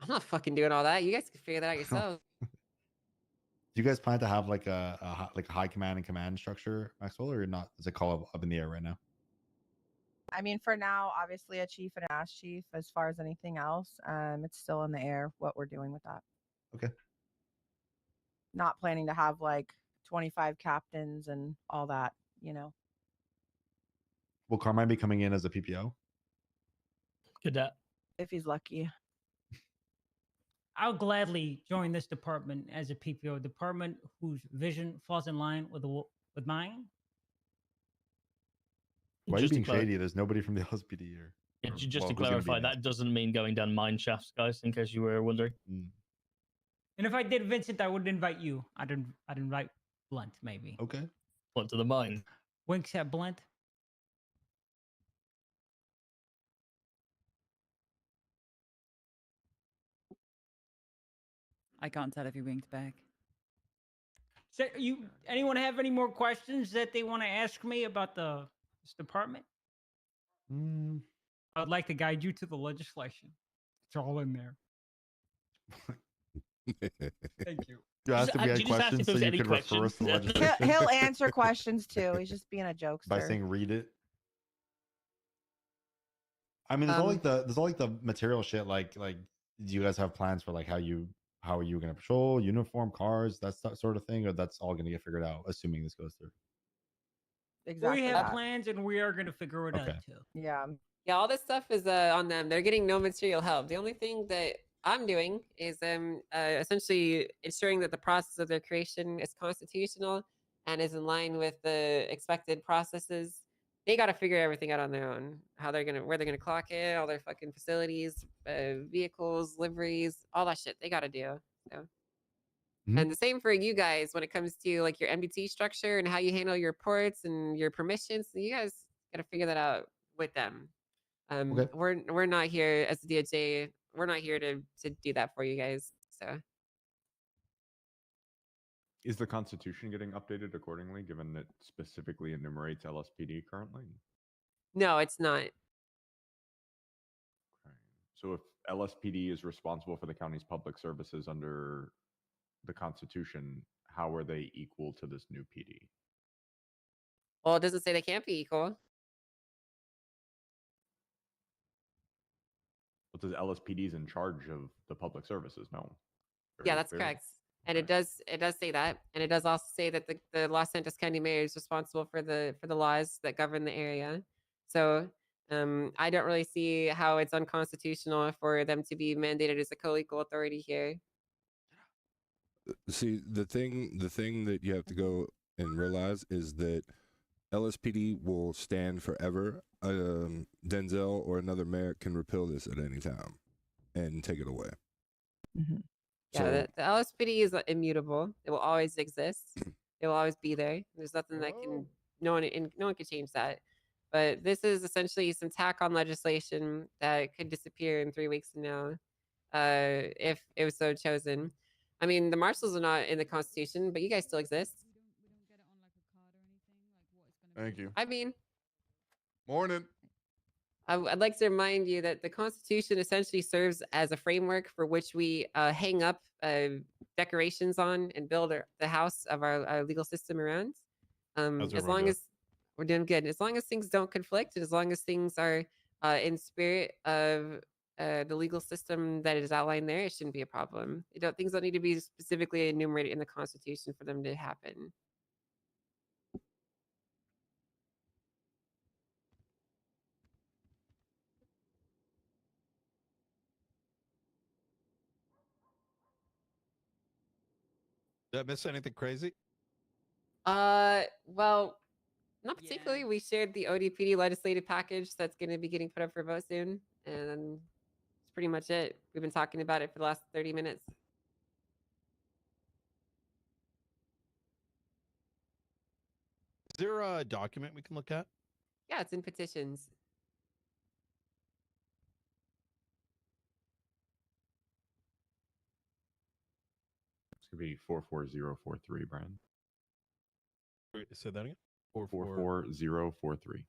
I'm not fucking doing all that. You guys can figure that out yourselves. Do you guys plan to have like a high command and command structure, Maxwell, or not? Is it call up in the air right now? I mean, for now, obviously a chief and an ass chief. As far as anything else, it's still in the air what we're doing with that. Okay. Not planning to have like 25 captains and all that, Will Carmine be coming in as a PPO? Cadet. If he's lucky. I'll gladly join this department as a PPO, department whose vision falls in line with mine. Why are you being shady? There's nobody from the LSPD here. Yeah, just to clarify, that doesn't mean going down mine shafts, guys, in case you were wondering. And if I did, Vincent, I would invite you. I'd invite Blunt, maybe. Okay. Blunt to the mine. Winks at Blunt. I can't tell if he winked back. So anyone have any more questions that they want to ask me about this department? I'd like to guide you to the legislation. It's all in there. Thank you. You asked if we had questions so you could refer us to the legislation. He'll answer questions too. He's just being a jokester. By saying read it. I mean, there's all like the material shit. Like, do you guys have plans for like how are you going to patrol, uniform, cars, that sort of thing, or that's all going to get figured out, assuming this goes through? Exactly. We have plans, and we are going to figure it out too. Yeah. Yeah, all this stuff is on them. They're getting no material help. The only thing that I'm doing is essentially ensuring that the process of their creation is constitutional and is in line with the expected processes. They got to figure everything out on their own. Where they're gonna clock it, all their fucking facilities, vehicles, liveries, all that shit. They got to do. So. And the same for you guys when it comes to like your MBT structure and how you handle your ports and your permissions. So you guys got to figure that out with them. Okay. We're not here as the DOJ. We're not here to do that for you guys. So. Is the Constitution getting updated accordingly, given it specifically enumerates LSPD currently? No, it's not. Okay. So if LSPD is responsible for the county's public services under the Constitution, how are they equal to this new PD? Well, it doesn't say they can't be equal. But the LSPD is in charge of the public services, no? Yeah, that's correct. And it does say that, and it does also say that the Los Santos County Mayor is responsible for the laws that govern the area. So I don't really see how it's unconstitutional for them to be mandated as a co-equal authority here. See, the thing that you have to go and realize is that LSPD will stand forever. Denzel or another mayor can repeal this at any time and take it away. Yeah, the LSPD is immutable. It will always exist. It will always be there. There's nothing that can no one can change that. But this is essentially some tack on legislation that could disappear in 3 weeks from now, if it was so chosen. I mean, the marshals are not in the Constitution, but you guys still exist. Thank you. I mean, morning. I'd like to remind you that the Constitution essentially serves as a framework for which we hang up decorations on and build the house of our legal system around. As long as we're doing good, as long as things don't conflict, and as long as things are in spirit of the legal system that is outlined there, it shouldn't be a problem. Things don't need to be specifically enumerated in the Constitution for them to happen. Did I miss anything crazy? Well, not particularly. We shared the ODPD legislative package that's going to be getting put up for vote soon, and that's pretty much it. We've been talking about it for the last 30 minutes. Is there a document we can look at? Yeah, it's in petitions. It's gonna be 44043, Brian. Wait, say that again. 44043.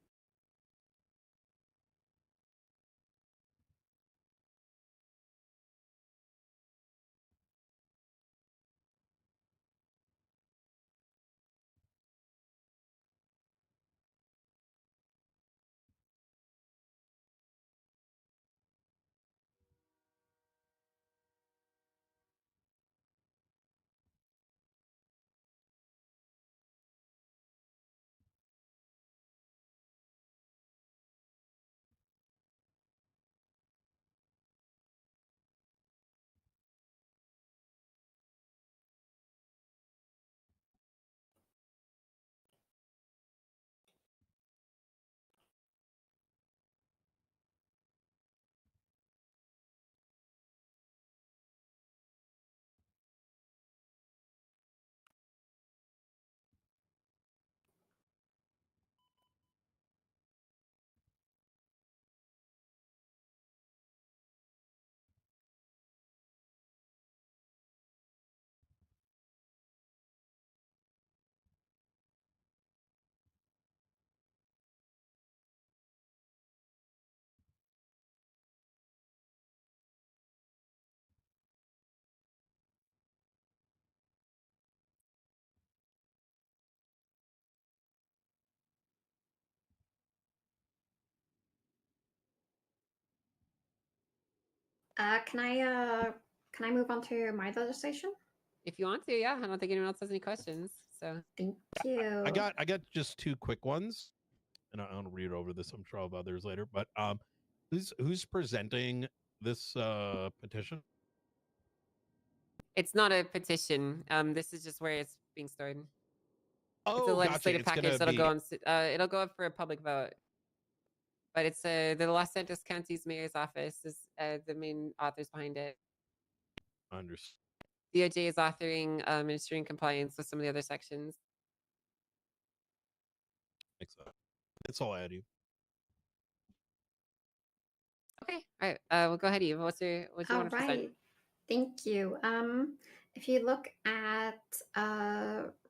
Can I move on to my legislation? If you want to, yeah. I don't think anyone else has any questions. So thank you. I got just two quick ones, and I'll read over this. I'm sure of others later. But who's presenting this petition? it's not a petition. This is just where it's being stored. It's a Oh, gotcha. legislative It's package gonna that'll be- go on. It'll go up for a public vote. But it's the Los Santos County's mayor's office is the main authors behind it. Understood. DOJ is authoring ensuring compliance with some of the other sections. Makes sense. That's all I had. You. Okay. All right. Well, go ahead, Eve. What do you All want to present? right. Thank you. If you look at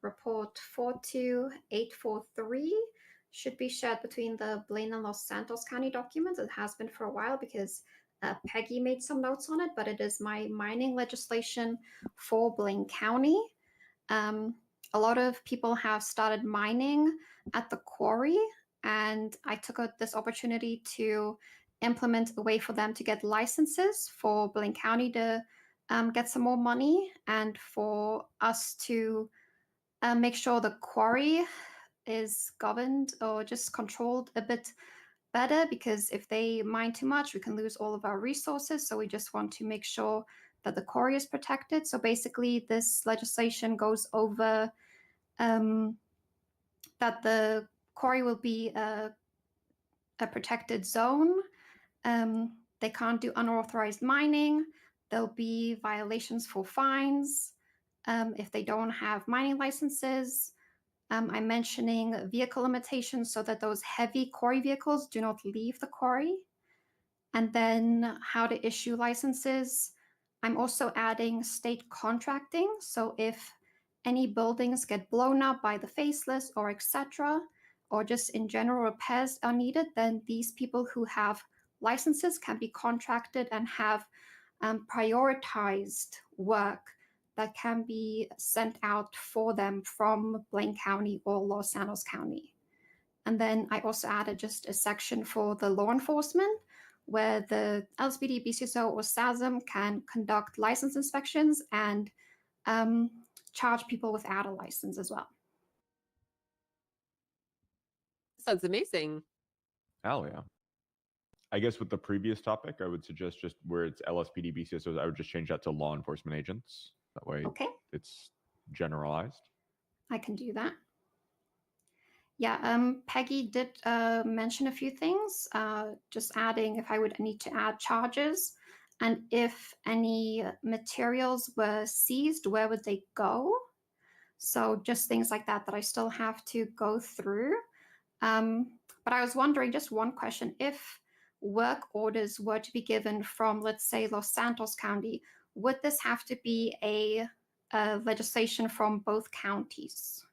report 42843, should be shared between the Blaine and Los Santos County documents. It has been for a while because Peggy made some notes on it, but it is my mining legislation for Blaine County. A lot of people have started mining at the quarry, and I took this opportunity to implement a way for them to get licenses for Blaine County to get some more money, and for us to make sure the quarry is governed or just controlled a bit better, because if they mine too much, we can lose all of our resources. So we just want to make sure that the quarry is protected. So basically, this legislation goes over that the quarry will be a protected zone. They can't do unauthorized mining. There'll be violations for fines if they don't have mining licenses. I'm mentioning vehicle limitations so that those heavy quarry vehicles do not leave the quarry. And then how to issue licenses. I'm also adding state contracting. So if any buildings get blown up by the faceless or etc., or just in general repairs are needed, then these people who have licenses can be contracted and have prioritized work that can be sent out for them from Blaine County or Los Santos County. And then I also added just a section for the law enforcement where the LSPD, BCSO, or SASM can conduct license inspections and charge people without a license as well. Sounds amazing. Hell yeah. I guess with the previous topic, I would suggest just where it's LSPD, BCSOs, I would just change that to law enforcement agents. That way it's generalized. I can do that. Yeah, Peggy did mention a few things, just adding if I would need to add charges and if any materials were seized, where would they go? So just things like that that I still have to go through. But I was wondering, just one question, if work orders were to be given from, let's say, Los Santos County, would this have to be a legislation from both counties?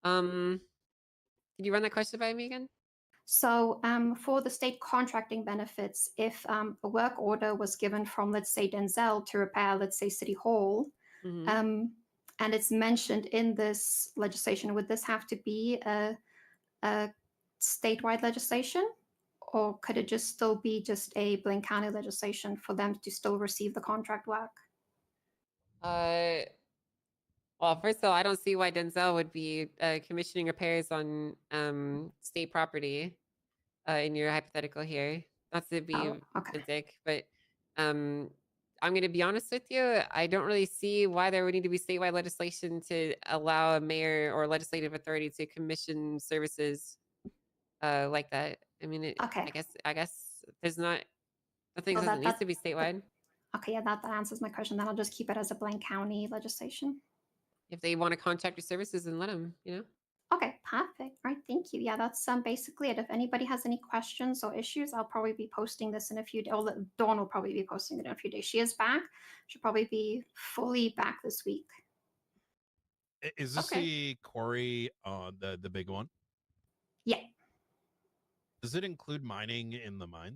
Can you run that question by me again? So for the state contracting benefits, if a work order was given from, let's say, Denzel to repair, let's say, City Hall, and it's mentioned in this legislation, would this have to be a statewide legislation? Or could it just still be just a Blaine County legislation for them to still receive the contract work? Well, first of all, I don't see why Denzel would be commissioning repairs on state property in your hypothetical here. Not to be a dick, but I'm going to be honest with you. I don't really see why there would need to be statewide legislation to allow a mayor or legislative authority to commission services like that. I mean, I guess there's not nothing Well, that needs to be statewide. Okay, yeah, that answers my question. Then I'll just keep it as a Blaine County legislation. If they want to contract your services, then let them, you know? Okay, perfect. All right, thank you. Yeah, that's basically it. If anybody has any questions or issues, I'll probably be posting this in a few days. Dawn will probably be posting it in a few days. She is back. She'll probably be fully back this week. Is this the quarry, the big one? Yeah. Does it include mining in the mine?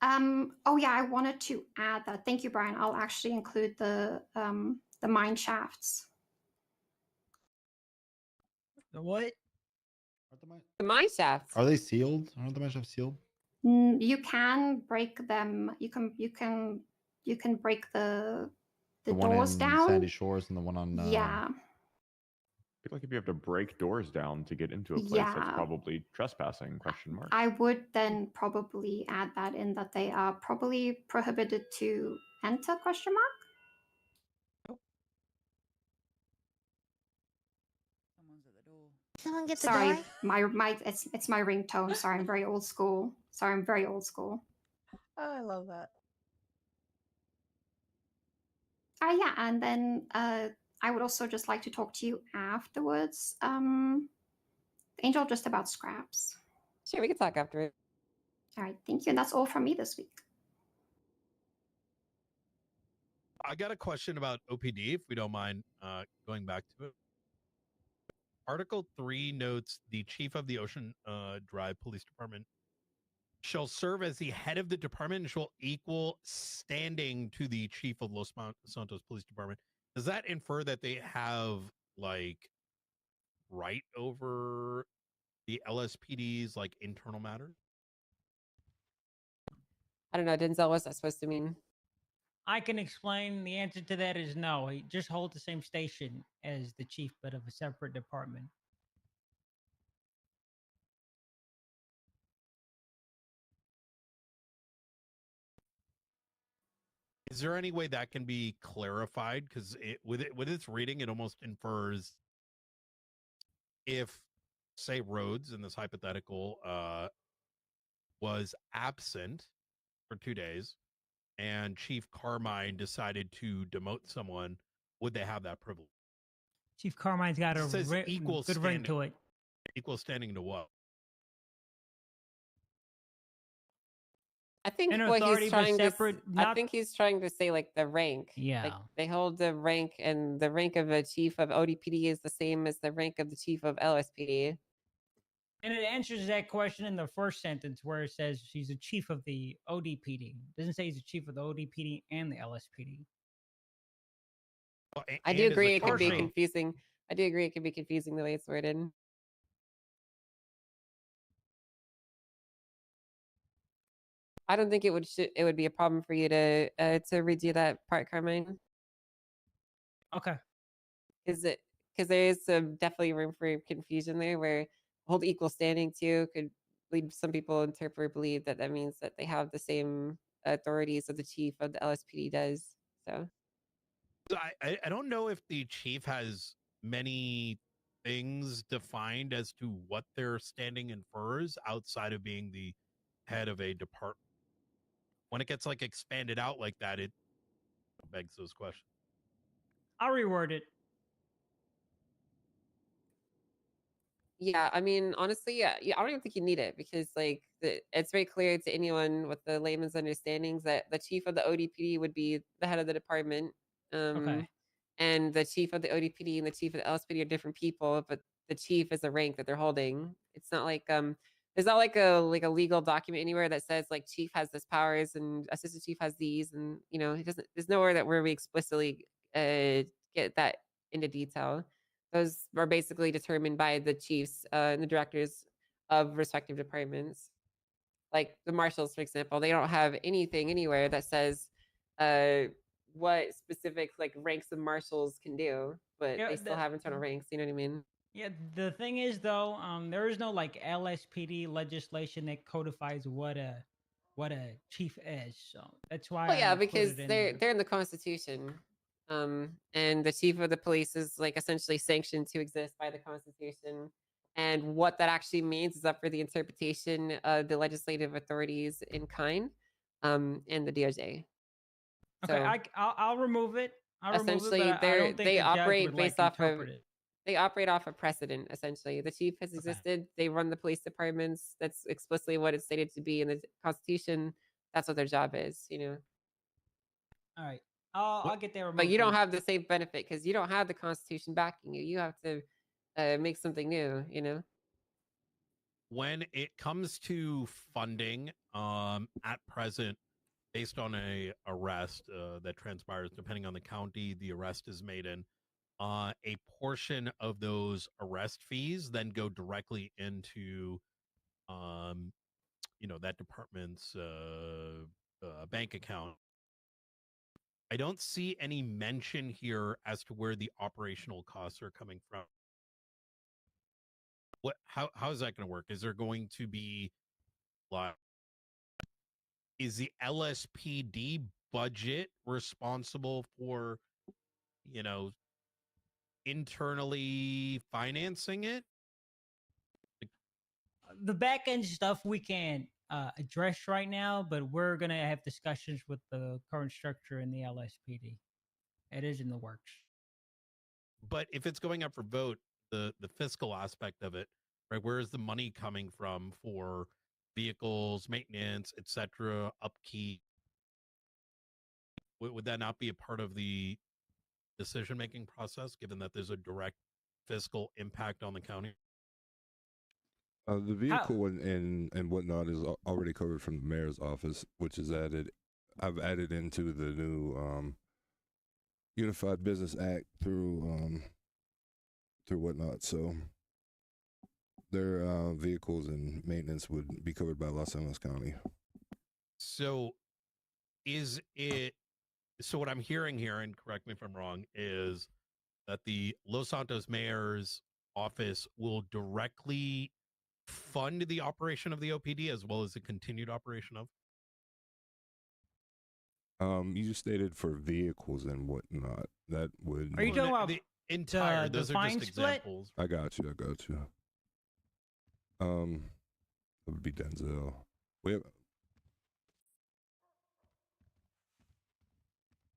Oh yeah, I wanted to add that. Thank you, Brian. I'll actually include the mine shafts. The what? The mine shafts. Are they sealed? Aren't the mine shafts sealed? You can break them. You can break the one doors in down. Sandy Shores and the one on Yeah. I feel like if you have to break doors down to get into a place, that's Yeah. probably trespassing, question mark. I would then probably add that in that they are probably prohibited to enter, question mark. Someone's at the door. Someone get the Sorry, door. my it's my ringtone. Sorry, I'm very old school. Sorry, I'm very old school. Oh, I love that. Yeah, and then I would also just like to talk to you afterwards, Angel, just about scraps. Sure, we can talk after it. All right, thank you. And that's all from me this week. I got a question about OPD, if we don't mind going back to it. Article 3 notes the chief of the Ocean Drive Police Department shall serve as the head of the department and shall equal standing to the chief of Los Santos Police Department. Does that infer that they have like right over the LSPD's like internal matters? I don't know, Denzel, what's that supposed to mean? I can explain. The answer to that is no. He just holds the same station as the chief, but of a separate department. Is there any way that can be clarified? Because with its reading, it almost infers if, say, Rhodes in this hypothetical was absent for 2 days, and Chief Carmine decided to demote someone, would they have that privilege? Chief Carmine's got a It says equal good ring standing. to it. Equal standing to what? I think An what authority he's but trying separate, to, not I think he's trying to say like the rank. Like Yeah. they hold the rank, and the rank of a chief of ODPD is the same as the rank of the chief of LSPD. And it answers that question in the first sentence where it says she's a chief of the ODPD. It doesn't say he's a chief of the ODPD and the LSPD. Well, I do and is agree a it could be cardinal. confusing. I do agree it could be confusing the way it's worded. I don't think it would be a problem for you to redo that part, Carmine. Okay. Because there is some definitely room for confusion there, where hold equal standing too could lead some people to interpret or believe that that means that they have the same authorities that the chief of the LSPD does. So I don't know if the chief has many things defined as to what their standing infers outside of being the head of a department. When it gets like expanded out like that, it begs those questions. I'll reword it. yeah, I mean, honestly, yeah, I don't even think you need it, because like it's very clear to anyone with the layman's understandings that the chief of the ODPD would be the head of the department. Okay. And the chief of the ODPD and the chief of the LSPD are different people, but the chief is a rank that they're holding. It's not like there's not like a legal document anywhere that says like chief has this powers and assistant chief has these, and it doesn't. There's nowhere that where we explicitly get that into detail. Those are basically determined by the chiefs and the directors of respective departments. Like the marshals, for example, they don't have anything anywhere that says what specific like ranks of marshals can do, but Yeah, they still have internal ranks. You know what I mean? Yeah, the thing is though, there is no like LSPD legislation that codifies what a chief is. So that's why Well, yeah, I put because it in they're there. in the Constitution, and the chief of the police is like essentially sanctioned to exist by the Constitution. And what that actually means is up for the interpretation of the legislative authorities in kind, and the DOJ. Okay, So I'll remove it. I'll remove it, essentially, but I don't think they a judge operate would like based off of interpret it. they operate off of precedent. Essentially, the chief has existed. They run the police departments. That's explicitly what it's stated to be in the Constitution. That's what their job is. All right, I'll get that removed. But you don't then. have the same benefit because you don't have the Constitution backing you. You have to make something new. When it comes to funding, at present, based on a arrest that transpires, depending on the county the arrest is made in, a portion of those arrest fees then go directly into, that department's bank account. I don't see any mention here as to where the operational costs are coming from. How is that going to work? Is there going to be like, is the LSPD budget responsible for, internally financing it? The back end stuff we can't address right now, but we're gonna have discussions with the current structure in the LSPD. It is in the works. But if it's going up for vote, the fiscal aspect of it, right? Where is the money coming from for vehicles, maintenance, etc., upkeep? Would that not be a part of the decision-making process, given that there's a direct fiscal impact on the county? The vehicle and whatnot is already covered from the mayor's office, which is added. I've added into the new Unified Business Act through whatnot. So their vehicles and maintenance would be covered by Los Angeles County. So what I'm hearing here, and correct me if I'm wrong, is that the Los Santos mayor's office will directly fund the operation of the OPD as well as the continued operation of? You just stated for vehicles and whatnot. That would. Are you talking about the entire? Those the are fine just split? examples. I got you. It would be Denzel. We have.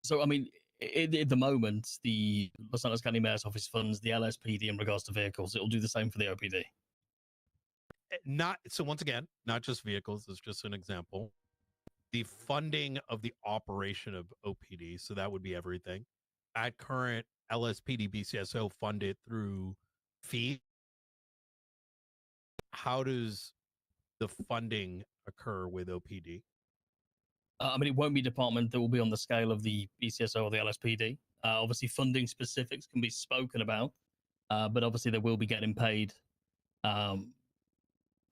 So I mean, at the moment, the Los Angeles County Mayor's Office funds the LSPD in regards to vehicles. It'll do the same for the OPD. Not so. Once again, not just vehicles. It's just an example. The funding of the operation of OPD, so that would be everything. At current, LSPD BCSO fund it through fee. How does the funding occur with OPD? I mean, it won't be a department that will be on the scale of the BCSO or the LSPD. Obviously, funding specifics can be spoken about, but obviously they will be getting paid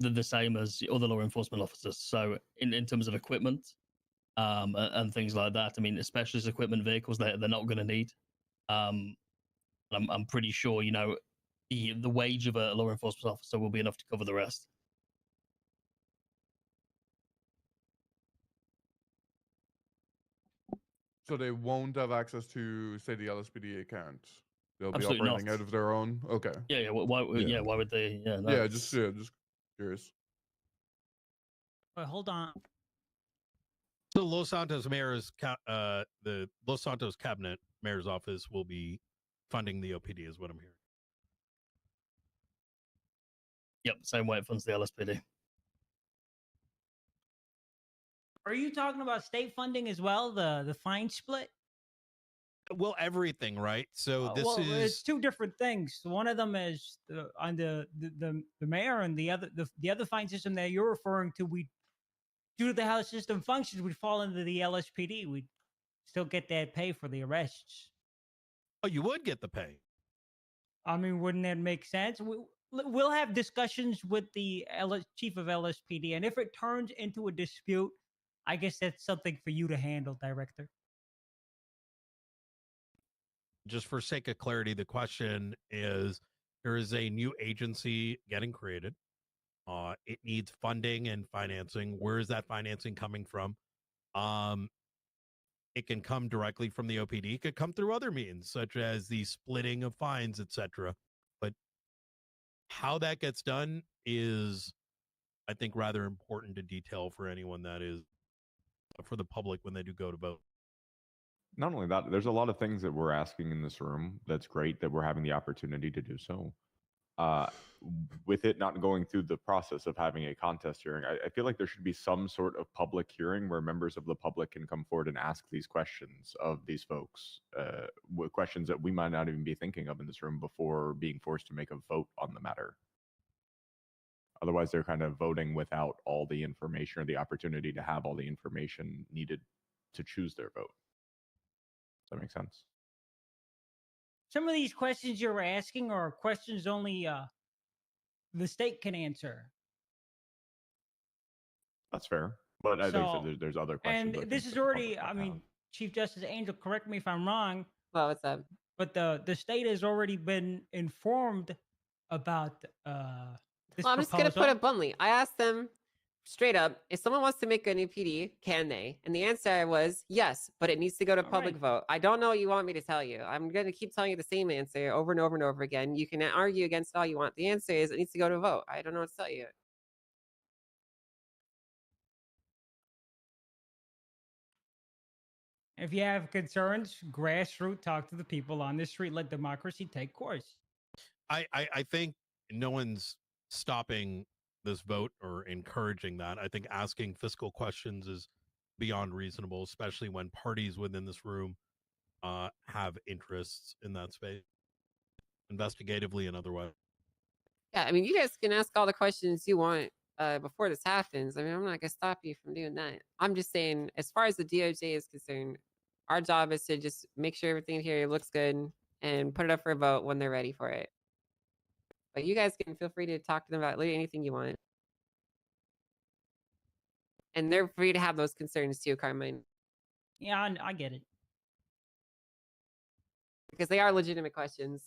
the same as other law enforcement officers. So in terms of equipment and things like that, I mean, specialist equipment vehicles, they're not going to need. I'm pretty sure, you know, the wage of a law enforcement officer will be enough to cover the rest. So they won't have access to, say, the LSPD account. They'll be Absolutely operating not. out of their own. Okay. Yeah. Why would they? Yeah. Yeah. Just curious. Wait, hold on. So Los Santos Mayor's the Los Santos Cabinet Mayor's Office will be funding the OPD, is what I'm hearing. Yep, same way it funds the LSPD. Are you talking about state funding as well? The fine split? Well, everything, right? So this well, is it's two different things. One of them is on the mayor, and the other fine system that you're referring to. We, due to the how the system functions, we fall into the LSPD. We still get that pay for the arrests. Oh, you would get the pay. I mean, wouldn't that make sense? We'll have discussions with the chief of LSPD, and if it turns into a dispute, I guess that's something for you to handle, Director. Just for sake of clarity, the question is: there is a new agency getting created. It needs funding and financing. Where is that financing coming from? It can come directly from the OPD. It could come through other means, such as the splitting of fines, etc. But how that gets done is, I think, rather important to detail for anyone that is for the public when they do go to vote. Not only that, there's a lot of things that we're asking in this room. That's great that we're having the opportunity to do so. With it not going through the process of having a contest hearing, I feel like there should be some sort of public hearing where members of the public can come forward and ask these questions of these folks, questions that we might not even be thinking of in this room before being forced to make a vote on the matter. Otherwise, they're kind of voting without all the information or the opportunity to have all the information needed to choose their vote. Does that make sense? Some of these questions you're asking are questions only the state can answer. That's fair. But I think so there's other questions. And this is already, I mean, Chief Justice Angel, correct me if I'm wrong. Well, what's up? But the state has already been informed about this Well, I'm just going to put it bluntly. I asked them straight up, if someone wants to make a new PD, can they? And the answer was yes, but it needs to go to public vote. I don't know what you want me to tell you. I'm going to keep telling you the same answer over and over and over again. You can argue against all you want. The answer is it needs to go to a vote. I don't know what to tell you. If you have concerns, grassroots, talk to the people on the street. Let democracy take course. I think no one's stopping this vote or encouraging that. I think asking fiscal questions is beyond reasonable, especially when parties within this room have interests in that space, investigatively and otherwise. Yeah, I mean, you guys can ask all the questions you want before this happens. I mean, I'm not going to stop you from doing that. I'm just saying, as far as the DOJ is concerned, our job is to just make sure everything here looks good and put it up for a vote when they're ready for it. But you guys can feel free to talk to them about literally anything you want. And they're free to have those concerns too, Carmine. Yeah, I get it. Because they are legitimate questions.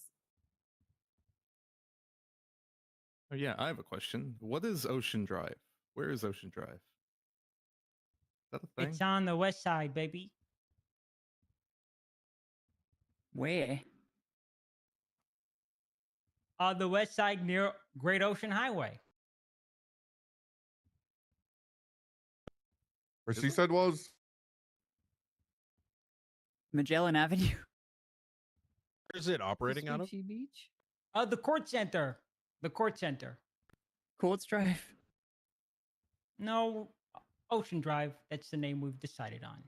Oh, yeah, I have a question. What is Ocean Drive? Where is Ocean Drive? Is that a thing? It's on the west side, baby. Where? On the west side near Great Ocean Highway. Where she said was? Magellan Avenue. Where's it operating out of? Beach. The court center. The court center. Courts Drive. No, Ocean Drive. That's the name we've decided on.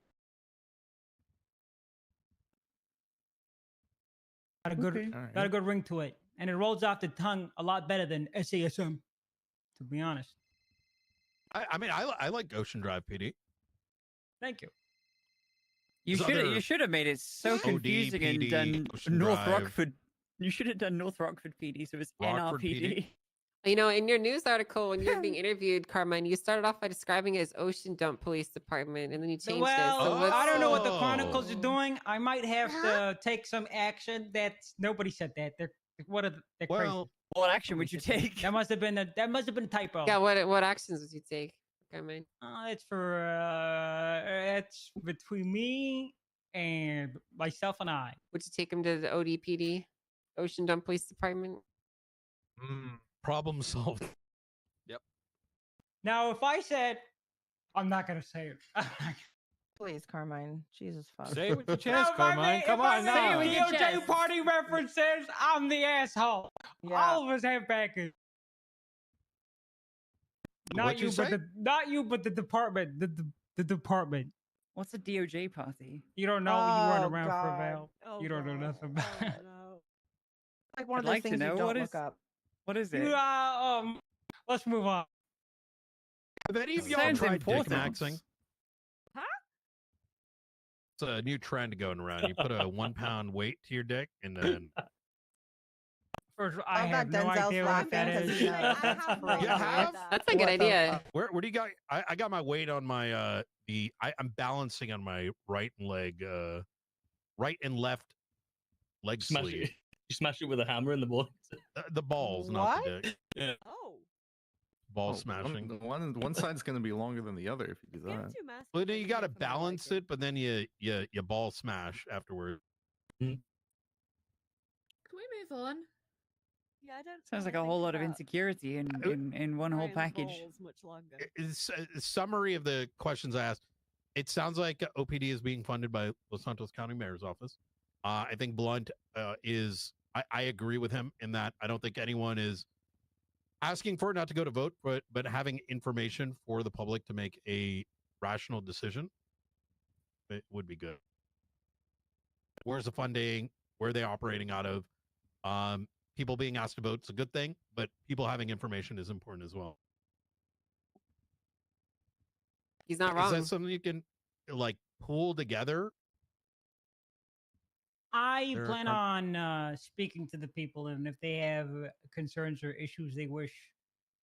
Got a good, got a good ring to it, and it rolls off the tongue a lot better than SASM. To be honest. I mean, I like Ocean Drive PD. Thank you. You should have made it so confusing and done North Rockford. You should have done North Rockford PD, so it was Rockford NRPD. You know, in your news article, when you're being interviewed, Carmine, you started off by describing it as Ocean Dump Police Department, and then you changed it. So I don't know what the Chronicles are doing. I might have to take some action. That's nobody said that. They're crazy. What action would you take? That must have been a typo. Yeah, what actions would you take, Carmine? It's between me and myself and I. Would you take him to the ODPD, Ocean Dump Police Department? Problem solved. Yep. Now, if I said, I'm not gonna say it. Please, Carmine. Jesus fuck. Say it with your chest, Carmine. Come on now. DOJ party references, I'm the asshole. All of us have backers. Not you, but the department. The department. What's a DOJ party? You don't know. You weren't around for a while. You don't know nothing about it. Like one of I'd those like to things know you don't what look is- up. What is it? Let's move on. Have any of y'all Sounds tried important. dick maxing? Huh? It's a new trend going around. You put a 1 pound weight to your dick, and then First, I have no idea what that is. you have? That's a good idea. Where do you got? I got my weight on my I'm balancing on my right and left leg Smash sleeve. it. You smash it with a hammer in the balls. The balls, not the dick. Yeah. Oh. Ball smashing. One side's going to be longer than the other if you do that. Well, then you got to balance it, but then you ball smash afterward. Can we move on? Yeah, I don't. Sounds like a whole lot of insecurity in one whole package. Much longer. It's a summary of the questions I asked. It sounds like OPD is being funded by Los Santos County Mayor's Office. I think Blunt is. I agree with him in that I don't think anyone is asking for it not to go to vote, but having information for the public to make a rational decision. It would be good. Where's the funding? Where are they operating out of? People being asked to vote is a good thing, but people having information is important as well. He's not wrong. Is that something you can like pull together? I There plan are- on speaking to the people, and if they have concerns or issues they wish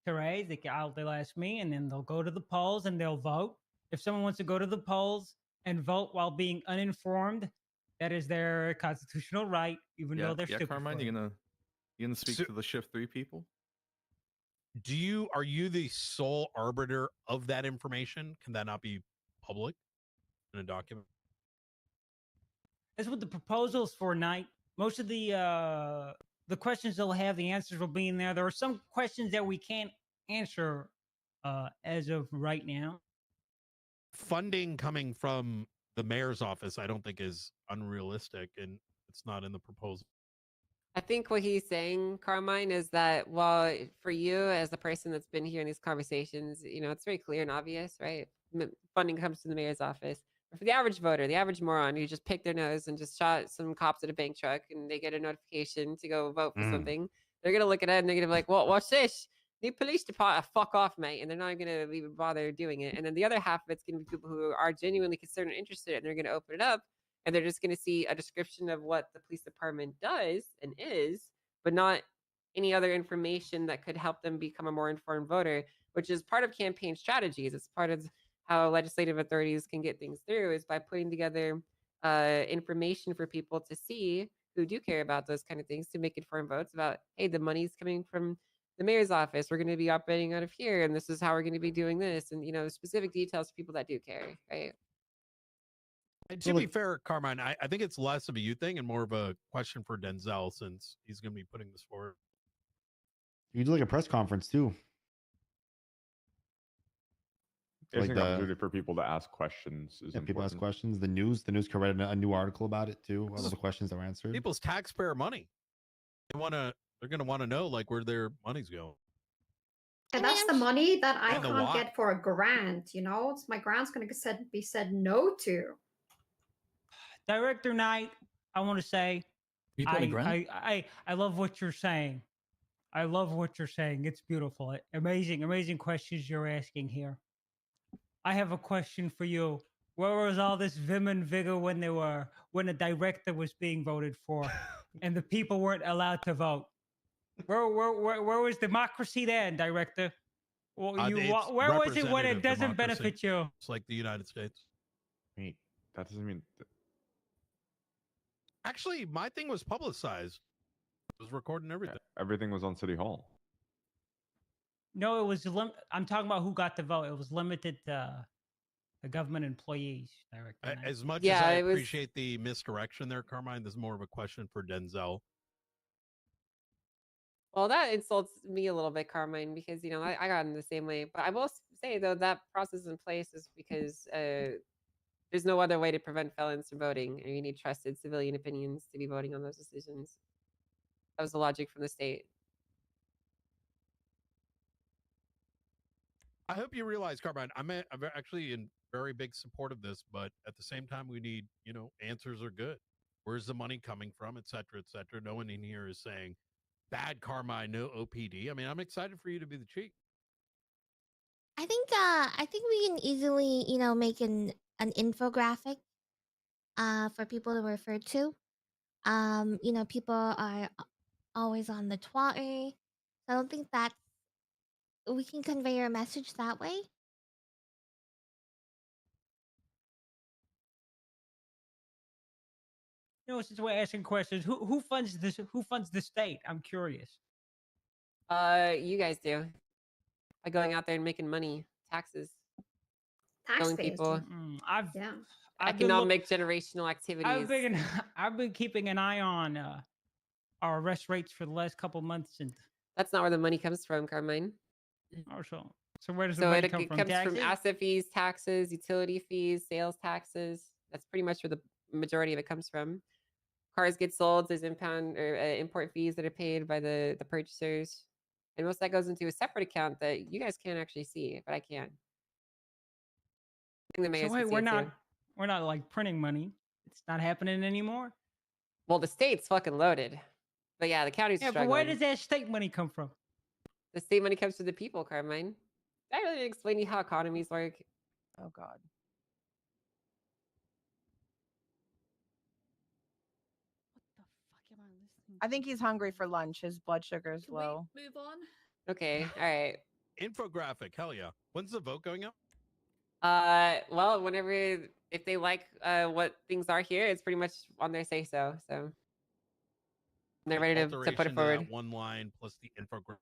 to raise, they'll ask me, and then they'll go to the polls and they'll vote. If someone wants to go to the polls and vote while being uninformed, that is their constitutional right, even though they're stupid. Carmine, for it. you gonna speak to the Shift 3 people? Are you the sole arbiter of that information? Can that not be public in a document? That's what the proposal's for, Knight. Most of the questions they'll have, the answers will be in there. There are some questions that we can't answer as of right now. Funding coming from the mayor's office, I don't think is unrealistic, and it's not in the proposal. I think what he's saying, Carmine, is that while for you as the person that's been here in these conversations, it's very clear and obvious, right? Funding comes from the mayor's office. But for the average voter, the average moron who just picked their nose and just shot some cops at a bank truck and they get a notification to go vote for something, they're going to look at it and they're going to be like, well, watch this. The police department, fuck off, mate. And they're not going to even bother doing it. And then the other half of it's going to be people who are genuinely concerned and interested, and they're going to open it up. And they're just going to see a description of what the police department does and is, but not any other information that could help them become a more informed voter, which is part of campaign strategies. It's part of how legislative authorities can get things through, is by putting together information for people to see who do care about those kind of things, to make informed votes about, hey, the money's coming from the mayor's office. We're going to be operating out of here, and this is how we're going to be doing this. And, specific details for people that do care, right? And to be fair, Carmine, I think it's less of a you thing and more of a question for Denzel, since he's going to be putting this forward. You do like a press conference too. It's Like an opportunity for people to ask questions. Is people ask important. questions. The news could write a new article about it too. All the questions that were answered. People's taxpayer money. They're going to want to know like where their money's going. And that's the money that I And the can't why. get for a grant, you know? It's my grant's going to be said no to. Director Knight, I want to say, You put a grant? I love what you're saying. I love what you're saying. It's beautiful. Amazing questions you're asking here. I have a question for you. Where was all this vim and vigor when the director was being voted for, and the people weren't allowed to vote? Where was democracy then, director? Well, It's where was it when it representative doesn't democracy. benefit you? It's like the United States. Wait, that doesn't mean. Actually, my thing was publicized. It was recording everything. Everything was on City Hall. No, it was. I'm talking about who got the vote. It was limited to the government employees, director. As much Yeah, as I it was- appreciate the misdirection there, Carmine, this is more of a question for Denzel. Well, that insults me a little bit, Carmine, because I got in the same way. But I will say though that process in place is because there's no other way to prevent felons from voting, and you need trusted civilian opinions to be voting on those decisions. That was the logic from the state. I hope you realize, Carmine, I'm actually in very big support of this, but at the same time, we need, answers are good. Where's the money coming from, et cetera, et cetera. No one in here is saying bad Carmine, no OPD. I mean, I'm excited for you to be the chief. I think we can easily, make an infographic for people to refer to. People are always on the Twitter. So I don't think that we can convey our message that way. Since we're asking questions, who funds this? Who funds the state? I'm curious. You guys do by going out there and making money, taxes, killing Taxpayers people. do. I've been Economic generational activities. I've been keeping an eye on our arrest rates for the last couple months, and that's not where the money comes from, Carmine. Oh, so where does the money come it from? comes Taxes? from asset fees, taxes, utility fees, sales taxes. That's pretty much where the majority of it comes from. Cars get sold. There's impound or import fees that are paid by the purchasers, and most of that goes into a separate account that you guys can't actually see, but I can. I think the mayors So can wait, see it too. we're not like printing money. It's not happening anymore. Well, the state's fucking loaded, but yeah, the county's struggling. But where does that state money come from? The state money comes to the people, Carmine. I really didn't explain to you how economies work. Oh God. I think he's hungry for lunch. His blood sugar is low. Move on. Okay, all right. Infographic, hell yeah. When's the vote going up? Well, whenever if they like what things are here, it's pretty much on their say so. So they're ready to put it Alteration to forward. that one line plus the infographic.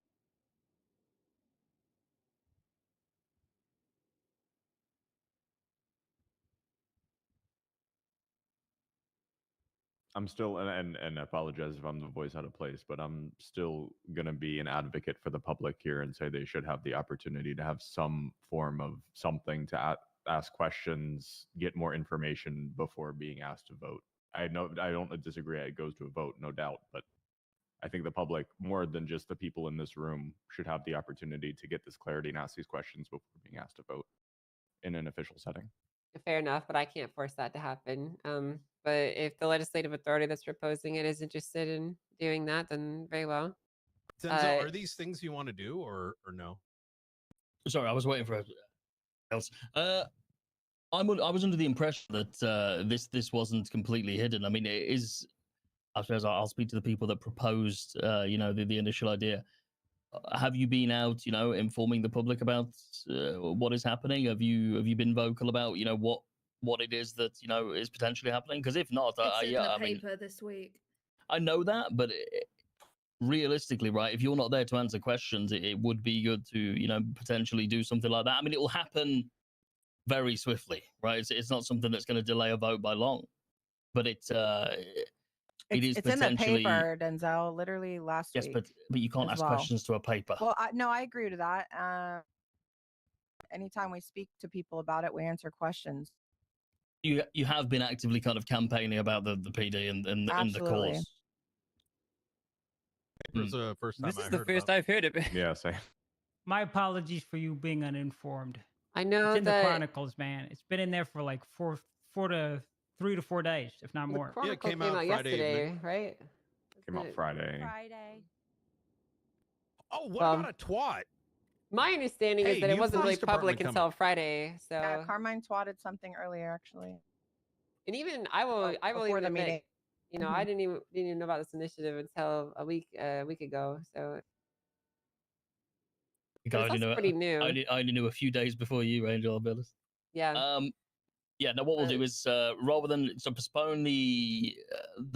I'm still, and I apologize if I'm the voice out of place, but I'm still going to be an advocate for the public here and say they should have the opportunity to have some form of something to ask questions, get more information before being asked to vote. I don't disagree. It goes to a vote, no doubt, but I think the public, more than just the people in this room, should have the opportunity to get this clarity and ask these questions before being asked to vote in an official setting. Fair enough, but I can't force that to happen. But if the legislative authority that's proposing it is interested in doing that, then very well. Denzel, are these things you want to do or no? Sorry, I was waiting for else. I was under the impression that this wasn't completely hidden. I mean, it is. I suppose I'll speak to the people that proposed, the initial idea. Have you been out, informing the public about what is happening? Have you been vocal about, what it is that is potentially happening? Because if not, It's in the I mean, paper this week. I know that, but realistically, right, if you're not there to answer questions, it would be good to, potentially do something like that. I mean, it will happen very swiftly, right? It's not something that's going to delay a vote by long, but it is It's in the potentially paper, Denzel, literally last yes, week. but you can't as ask well. questions to a paper. Well, no, I agree to that. Anytime we speak to people about it, we answer questions. You have been actively kind of campaigning about the PD and the Absolutely. cause. It was the first time This I is the heard first about I've heard of it. Yeah, same. My apologies for you being uninformed. I know it's in the that- Chronicles, man. It's been in there for like 3 to 4 days, if not The more. Chronicle came out yesterday, right? Came out Friday. Friday. Oh, what about a twat? My understanding Hey, is that it new wasn't really police department public until Friday. So Yeah, Carmine twatted something earlier, actually. and even I will before even the admit, meeting. you know, I didn't even know about this initiative until a week ago. So I But it's only also knew pretty new. I only knew a few days before you, Angel. I'll be honest. yeah. Yeah. No, what we'll do is rather than postpone the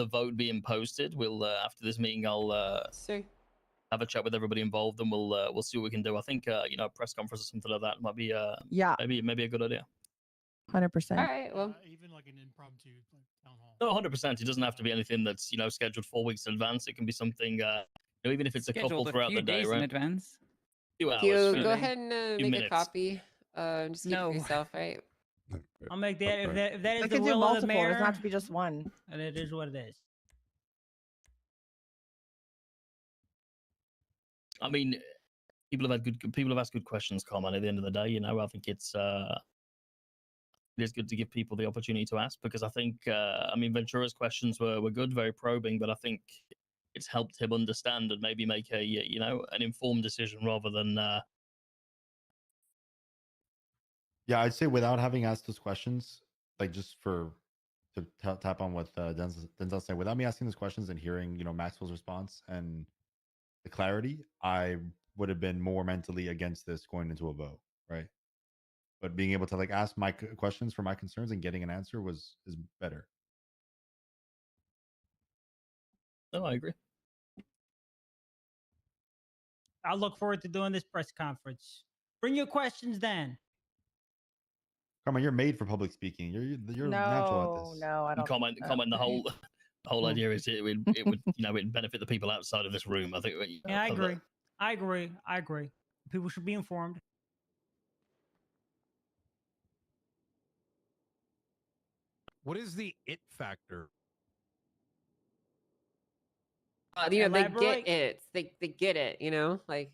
vote being posted, we'll after this meeting, I'll have a chat with everybody involved, and we'll see what we can do. I think a press conference or something like that might be yeah, maybe a good idea. 100%. All right. Well, even like an impromptu town hall. No, 100%. It doesn't have to be anything that's scheduled 4 weeks in advance. It can be something even if it's a couple Scheduled a throughout few the day, days right? in advance. Few hours, you few- go ahead and few make minutes. a copy. Just keep it No. for yourself, right? I'll make that if that is We the can do will of multiple. the It mayor. doesn't have to be just one. And it is what it is. I mean, people have asked good questions, Carmen. At the end of the day, I think it is good to give people the opportunity to ask, because I think Ventura's questions were good, very probing, but I think it's helped him understand and maybe make a an informed decision rather than Yeah, I'd say without having asked those questions, like just to tap on what Denzel said, without me asking those questions and hearing Maxwell's response and the clarity, I would have been more mentally against this going into a vote, right? But being able to ask my questions for my concerns and getting an answer is better. No, I agree. I'll look forward to doing this press conference. Bring your questions then. Carmen, you're made for public speaking. You're natural at this. No, I don't. Comment. The whole idea is it would it'd benefit the people outside of this room. I think. Yeah, I agree. People should be informed. What is the it factor? They Elaborate? get it. They get it. They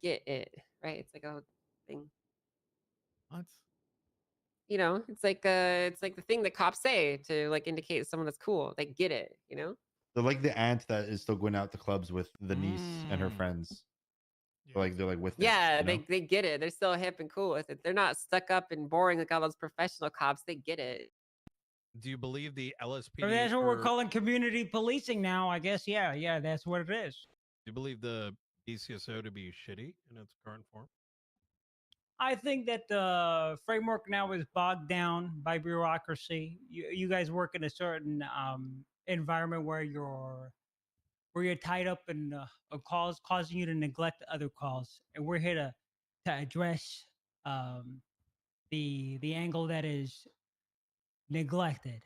get it, right? It's like a thing. What? It's like the thing that cops say to indicate someone that's cool. They get it. They're like the aunt that is still going out to clubs with the niece and her friends. They're like with it, Yeah, you know? they get it. They're still hip and cool with it. They're not stuck up and boring like all those professional cops. They get it. Do you believe the LSPD? Or that's what we're calling community policing now, I guess. Yeah, that's what it is. Do you believe the DCSO to be shitty in its current form? I think that the framework now is bogged down by bureaucracy. You guys work in a certain environment where you're tied up in a cause causing you to neglect other calls, and we're here to address the angle that is neglected.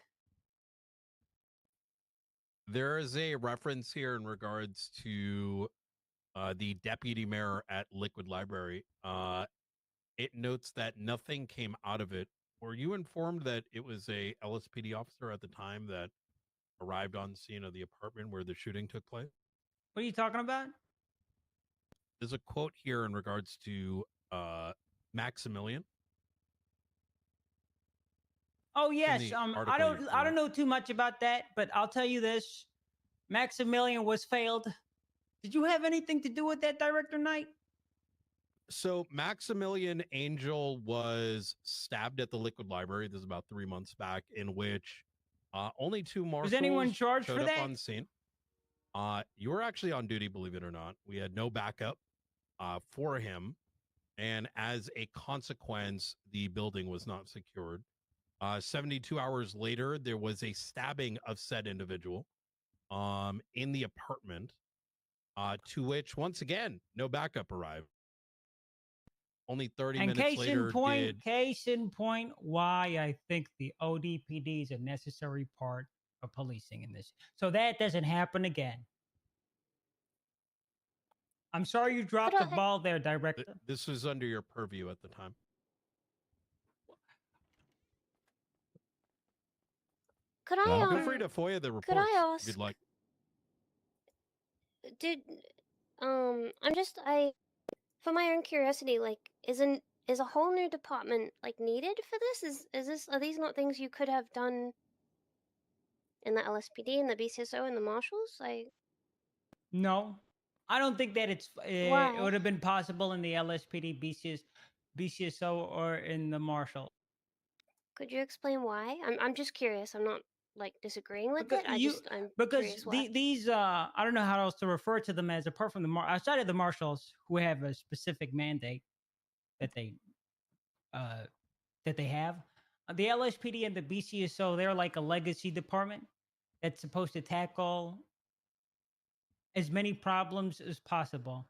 There is a reference here in regards to the deputy mayor at Liquid Library. It notes that nothing came out of it. Were you informed that it was a LSPD officer at the time that arrived on scene of the apartment where the shooting took place? What are you talking about? There's a quote here in regards to Maximilian. Oh yes, the I article don't know too much about that, but I'll tell you this: Maximilian was failed. Did you have anything to do with that, Director Knight? So Maximilian Angel was stabbed at the Liquid Library. This is about 3 months back, in which only 2 marshals Was anyone charged showed for up that? on scene. You were actually on duty, believe it or not. We had no backup for him, and as a consequence, the building was not secured. 72 hours later, there was a stabbing of said individual in the apartment, to which, once again, no backup arrived. only 30 And minutes later case in point, why I think the ODPD is a necessary part of policing in this. So that doesn't happen again. I'm sorry you dropped the ball there, Director. This was under your purview at the time. Could I Feel free to FOIA the reports. Could I if you'd ask? like. Did for my own curiosity, like, is a whole new department like needed for this? Are these not things you could have done in the LSPD and the BCSO and the marshals? No, I don't think that it Why? would have been possible in the LSPD, BCSO, or in the Marshal. Could you explain why? I'm just curious. I'm not like disagreeing with it. I'm Because curious why. these I don't know how else to refer to them as, apart from outside of the Marshals, who have a specific mandate that they have. The LSPD and the BCSO, they're like a legacy department that's supposed to tackle as many problems as possible.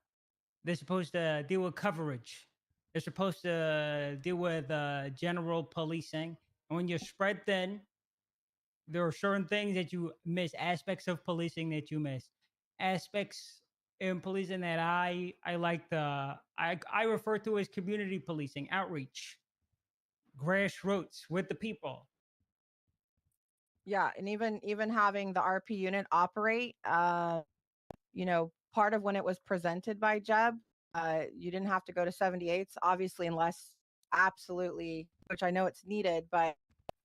They're supposed to deal with coverage. They're supposed to deal with general policing. And when you're spread thin, there are certain things that you miss, aspects of policing that you miss, aspects in policing that I like I refer to as community policing, outreach, grassroots with the people. Yeah, and even having the RP unit operate, part of when it was presented by Jeb, you didn't have to go to 78s, obviously, unless absolutely, which I know it's needed, but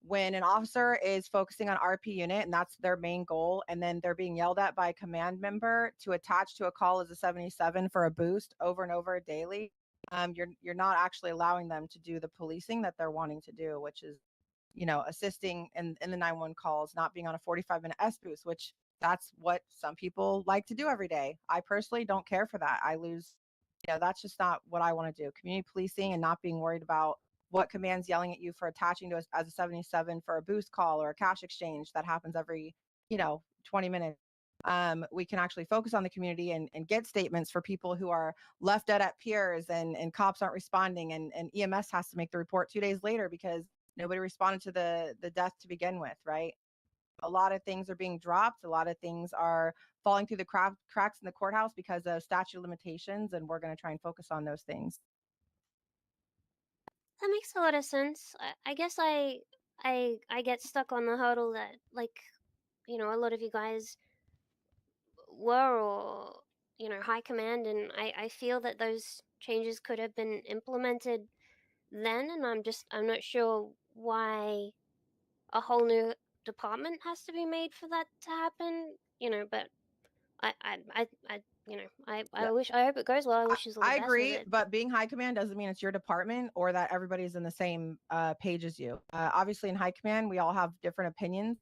when an officer is focusing on RP unit and that's their main goal, and then they're being yelled at by a command member to attach to a call as a 77 for a boost over and over daily, you're not actually allowing them to do the policing that they're wanting to do, which is, assisting in the 911 calls, not being on a 45-minute S boost, which that's what some people like to do every day. I personally don't care for that. That's just not what I want to do. Community policing and not being worried about what command's yelling at you for attaching to us as a 77 for a boost call or a cash exchange that happens every, 20 minutes. We can actually focus on the community and get statements for people who are left dead at piers and cops aren't responding, and EMS has to make the report 2 days later because nobody responded to the death to begin with, right? A lot of things are being dropped. A lot of things are falling through the cracks in the courthouse because of statute of limitations, and we're going to try and focus on those things. That makes a lot of sense. I guess I get stuck on the hurdle that, like, a lot of you guys were, or high command, and I feel that those changes could have been implemented then, and I'm not sure why a whole new department has to be made for that to happen. But I hope it goes well. I wish you all the I best agree, with it. but being high command doesn't mean it's your department or that everybody's in the same page as you. Obviously, in high command, we all have different opinions,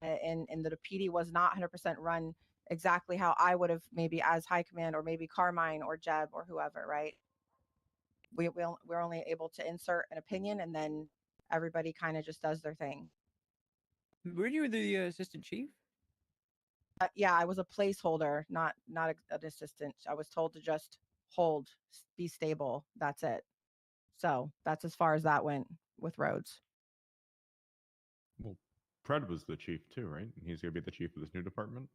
and the PD was not 100% run exactly how I would have maybe as high command, or maybe Carmine or Jeb or whoever, right? We're only able to insert an opinion, and then everybody kind of just does their thing. Were you the assistant chief? Yeah, I was a placeholder, not an assistant. I was told to just hold, be stable. That's it. So that's as far as that went with Rhodes. Well, Pred was the chief too, right? And he's going to be the chief of this new department.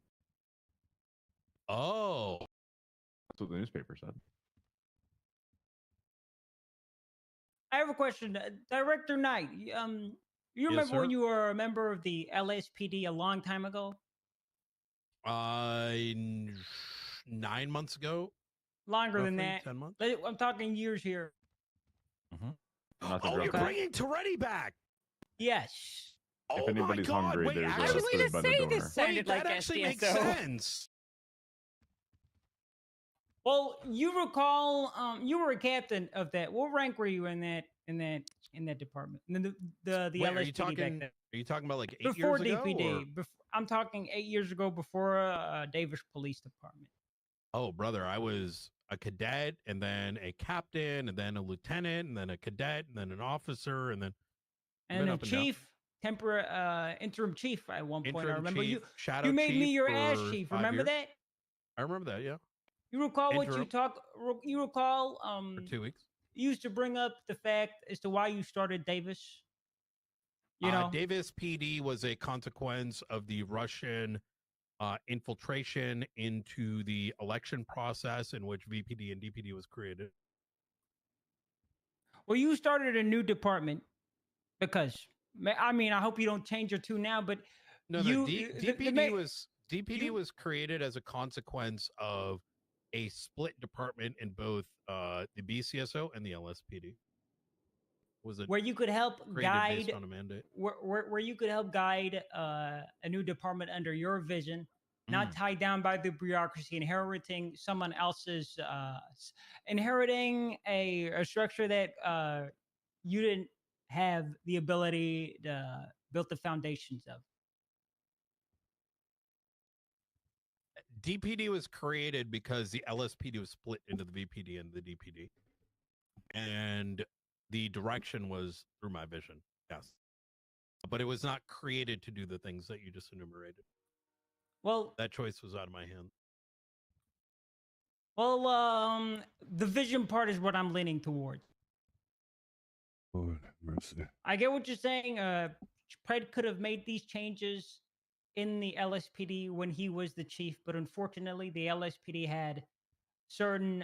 Oh, that's what the newspaper said. I have a question, Director Knight. You remember when you were a member of the LSPD a long time ago? 9 months ago. Longer than Roughly that. 10 months. I'm talking years here. Oh, you're bringing Toretti back. Yes. If anybody's hungry, there's I was a going food to vendor say donor. this sounded like that actually makes SDSO. sense. Well, you recall, you were a captain of that. What rank were you in that department? The Wait, LSPD back then. Are you talking about like 8 Before years ago? DPD. I'm talking 8 years ago, before Davis Police Department. Oh, brother, I was a cadet, and then a captain, and then a lieutenant, and then a cadet, and then an officer, and then a chief, interim chief at one point. Interim I remember chief, you. shadow You made me chief your ass for chief. 5 Remember years. that? I remember that. Yeah. You recall what you Interim. talk? You recall? For 2 weeks. used to bring up the fact as to why you started Davis. You know, Davis PD was a consequence of the Russian infiltration into the election process in which VPD and DPD was created. well, you started a new department because I mean, I hope you don't change your tune now, but No, DPD was created as a consequence of a split department in both the BCSO and the LSPD. Was it where you could help created guide based on a mandate? where you could help guide a new department under your vision, not tied down by the bureaucracy, inheriting someone else's inheriting a structure that you didn't have the ability to build the foundations of. DPD was created because the LSPD was split into the VPD and the DPD, and the direction was through my vision. Yes, but it was not created to do the things that you just enumerated. Well, that choice was out of my hands. Well, the vision part is what I'm leaning towards. Lord have mercy. I get what you're saying. Pred could have made these changes in the LSPD when he was the chief, but unfortunately, the LSPD had certain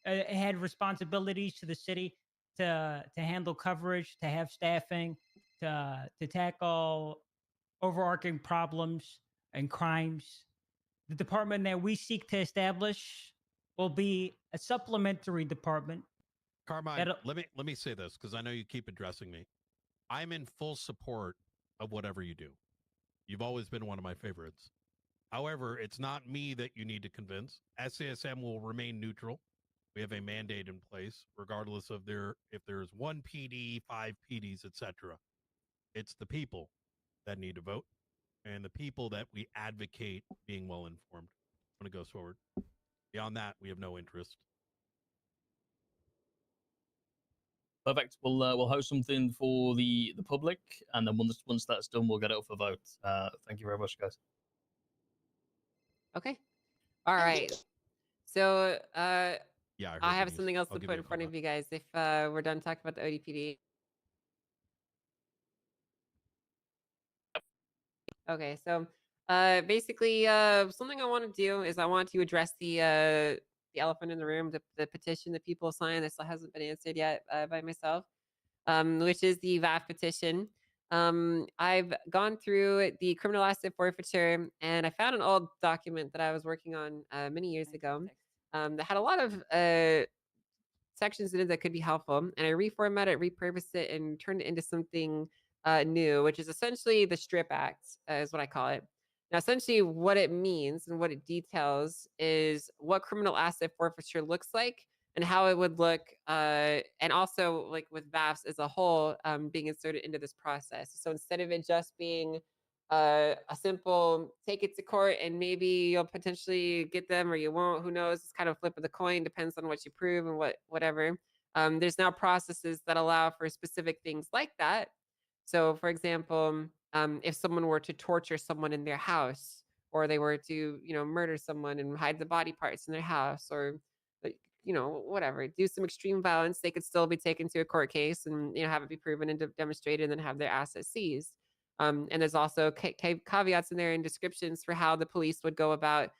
had responsibilities to the city to handle coverage, to have staffing, to tackle overarching problems and crimes. The department that we seek to establish will be a supplementary department. Carmine, let me say this because I know you keep addressing me. I'm in full support of whatever you do. You've always been one of my favorites. However, it's not me that you need to convince. SASM will remain neutral. We have a mandate in place, regardless of if there's one PD, 5 PDs, etc. It's the people that need to vote, and the people that we advocate being well informed when it goes forward. Beyond that, we have no interest. Perfect. We'll host something for the public, and then once that's done, we'll get it up for vote. Thank you very much, guys. Okay. All right. So yeah, I have something else to put in front of you guys if we're done talking about the ODPD. Okay, so basically something I want to do is I want to address the elephant in the room, the petition that people signed that still hasn't been answered yet by myself, which is the VAF petition. I've gone through the criminal asset forfeiture, and I found an old document that I was working on many years ago that had a lot of sections in it that could be helpful, and I reformatted, repurposed it, and turned it into something new, which is essentially the Strip Act, is what I call it. Now, essentially, what it means and what it details is what criminal asset forfeiture looks like and how it would look, and also like with VAFs as a whole being inserted into this process. So instead of it just being a simple take it to court and maybe you'll potentially get them or you won't, who knows, it's kind of a flip of the coin, depends on what you prove and whatever. There's now processes that allow for specific things like that. So for example, if someone were to torture someone in their house, or they were to murder someone and hide the body parts in their house, or whatever, do some extreme violence, they could still be taken to a court case and have it be proven and demonstrated and then have their assets seized. And there's also caveats in there and descriptions for how the police would go about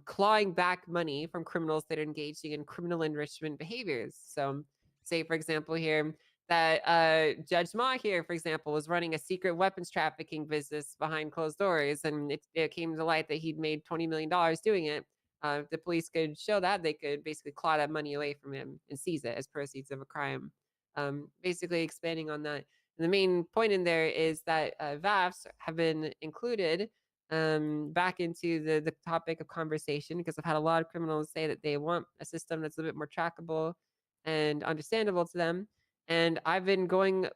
clawing back money from criminals that are engaging in criminal enrichment behaviors. So say, for example, here that Judge Ma here, for example, was running a secret weapons trafficking business behind closed doors, and it came to light that he'd made $20 million doing it. The police could show that, they could basically claw that money away from him and seize it as proceeds of a crime. Basically expanding on that. And the main point in there is that VAFs have been included back into the topic of conversation, because I've had a lot of criminals say that they want a system that's a bit more trackable and understandable to them. And I've been going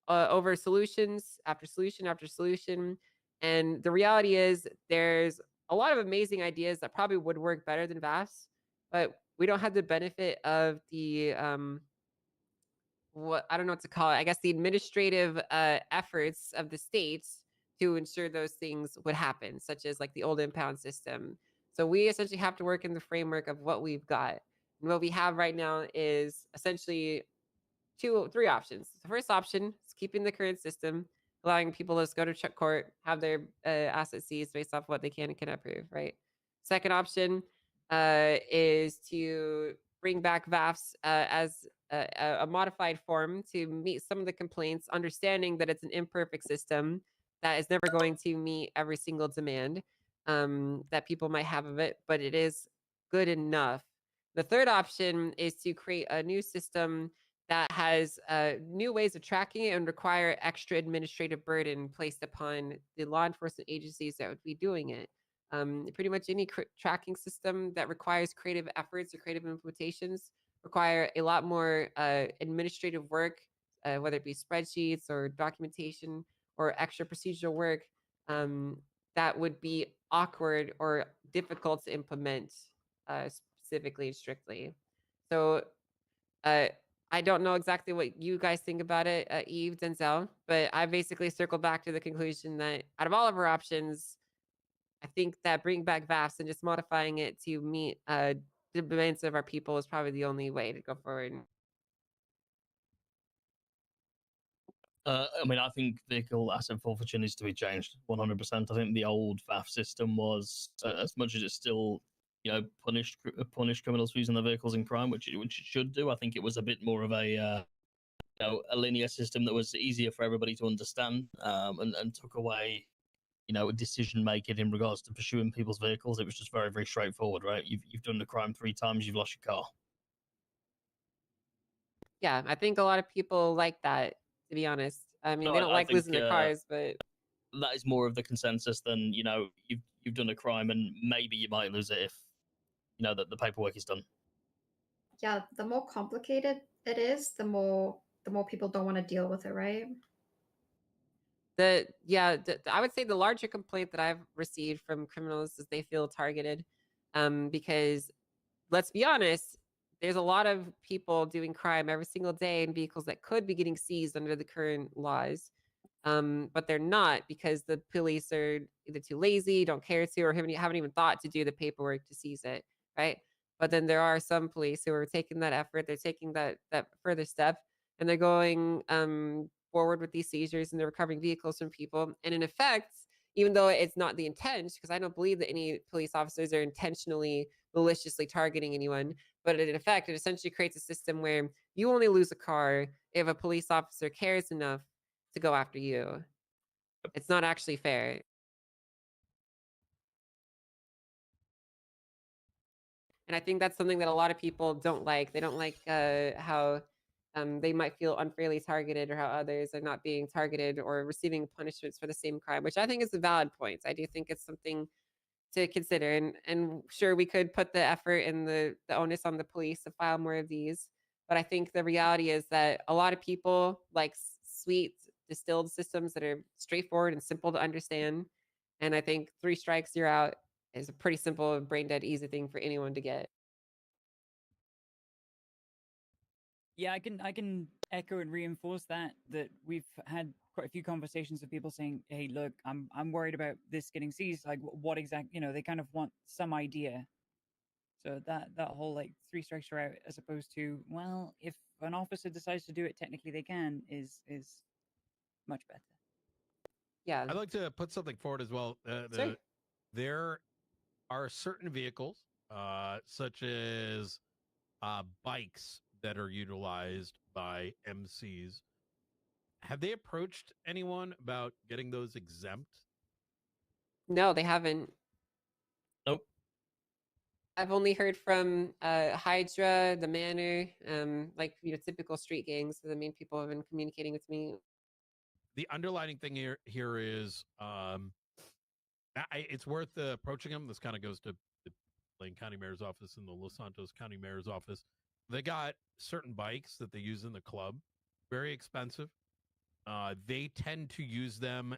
over solutions after solution after solution. And the reality is there's a lot of amazing ideas that probably would work better than VAFs, but we don't have the benefit of the what I don't know what to call it. I guess the administrative efforts of the states to ensure those things would happen, such as like the old impound system. So we essentially have to work in the framework of what we've got. And what we have right now is essentially three options. The first option is keeping the current system, allowing people to just go to court, have their assets seized based off what they can and cannot prove, right? Second option is to bring back VAFs as a modified form to meet some of the complaints, understanding that it's an imperfect system that is never going to meet every single demand that people might have of it, but it is good enough. The third option is to create a new system that has new ways of tracking it and require extra administrative burden placed upon the law enforcement agencies that would be doing it. Pretty much any tracking system that requires creative efforts or creative implementations require a lot more administrative work, whether it be spreadsheets or documentation or extra procedural work that would be awkward or difficult to implement specifically and strictly. So I don't know exactly what you guys think about it, Eve, Denzel, but I basically circled back to the conclusion that out of all of our options, I think that bringing back VAFs and just modifying it to meet the demands of our people is probably the only way to go forward. I mean, I think vehicle asset forfeiture needs to be changed 100%. I think the old VAF system was, as much as it still, punished criminals for using their vehicles in crime, which it should do. I think it was a bit more of a linear system that was easier for everybody to understand, and took away, decision making in regards to pursuing people's vehicles. It was just very, very straightforward, right? You've done the crime 3 times, you've lost your car. Yeah, I think a lot of people like that, to be honest. I mean, they don't like losing their cars, but that is more of the consensus than, you've done a crime and maybe you might lose it if, that the paperwork is done. Yeah, the more complicated it is, the more people don't want to deal with it, right? I would say the larger complaint that I've received from criminals is they feel targeted, because let's be honest, there's a lot of people doing crime every single day in vehicles that could be getting seized under the current laws, but they're not because the police are either too lazy, don't care to, or haven't even thought to do the paperwork to seize it, right? But then there are some police who are taking that effort, they're taking that further step, and they're going forward with these seizures and they're recovering vehicles from people. And in effect, even though it's not the intent, because I don't believe that any police officers are intentionally, maliciously targeting anyone, but in effect, it essentially creates a system where you only lose a car if a police officer cares enough to go after you. It's not actually fair. And I think that's something that a lot of people don't like. They don't like how they might feel unfairly targeted, or how others are not being targeted or receiving punishments for the same crime, which I think is a valid point. I do think it's something to consider. And sure, we could put the effort and the onus on the police to file more of these. But I think the reality is that a lot of people like sweet, distilled systems that are straightforward and simple to understand. And I think 3 strikes, you're out is a pretty simple, brain dead, easy thing for anyone to get. Yeah, I can echo and reinforce that we've had quite a few conversations with people saying, "Hey, look, I'm worried about this getting seized. Like, what exactly?" They kind of want some idea. So that whole like 3 strikes you're out, as opposed to, well, if an officer decides to do it, technically they can, is much better. Yeah, I'd like to put something forward as well. There are certain vehicles, such as bikes, that are utilized by MCs. Have they approached anyone about getting those exempt? No, they haven't. Nope. I've only heard from Hydra, the Manor, typical street gangs. The main people have been communicating with me. The underlining thing here is it's worth approaching them. This kind of goes to the Blaine County Mayor's office and the Los Santos County Mayor's office. They got certain bikes that they use in the club, very expensive. They tend to use them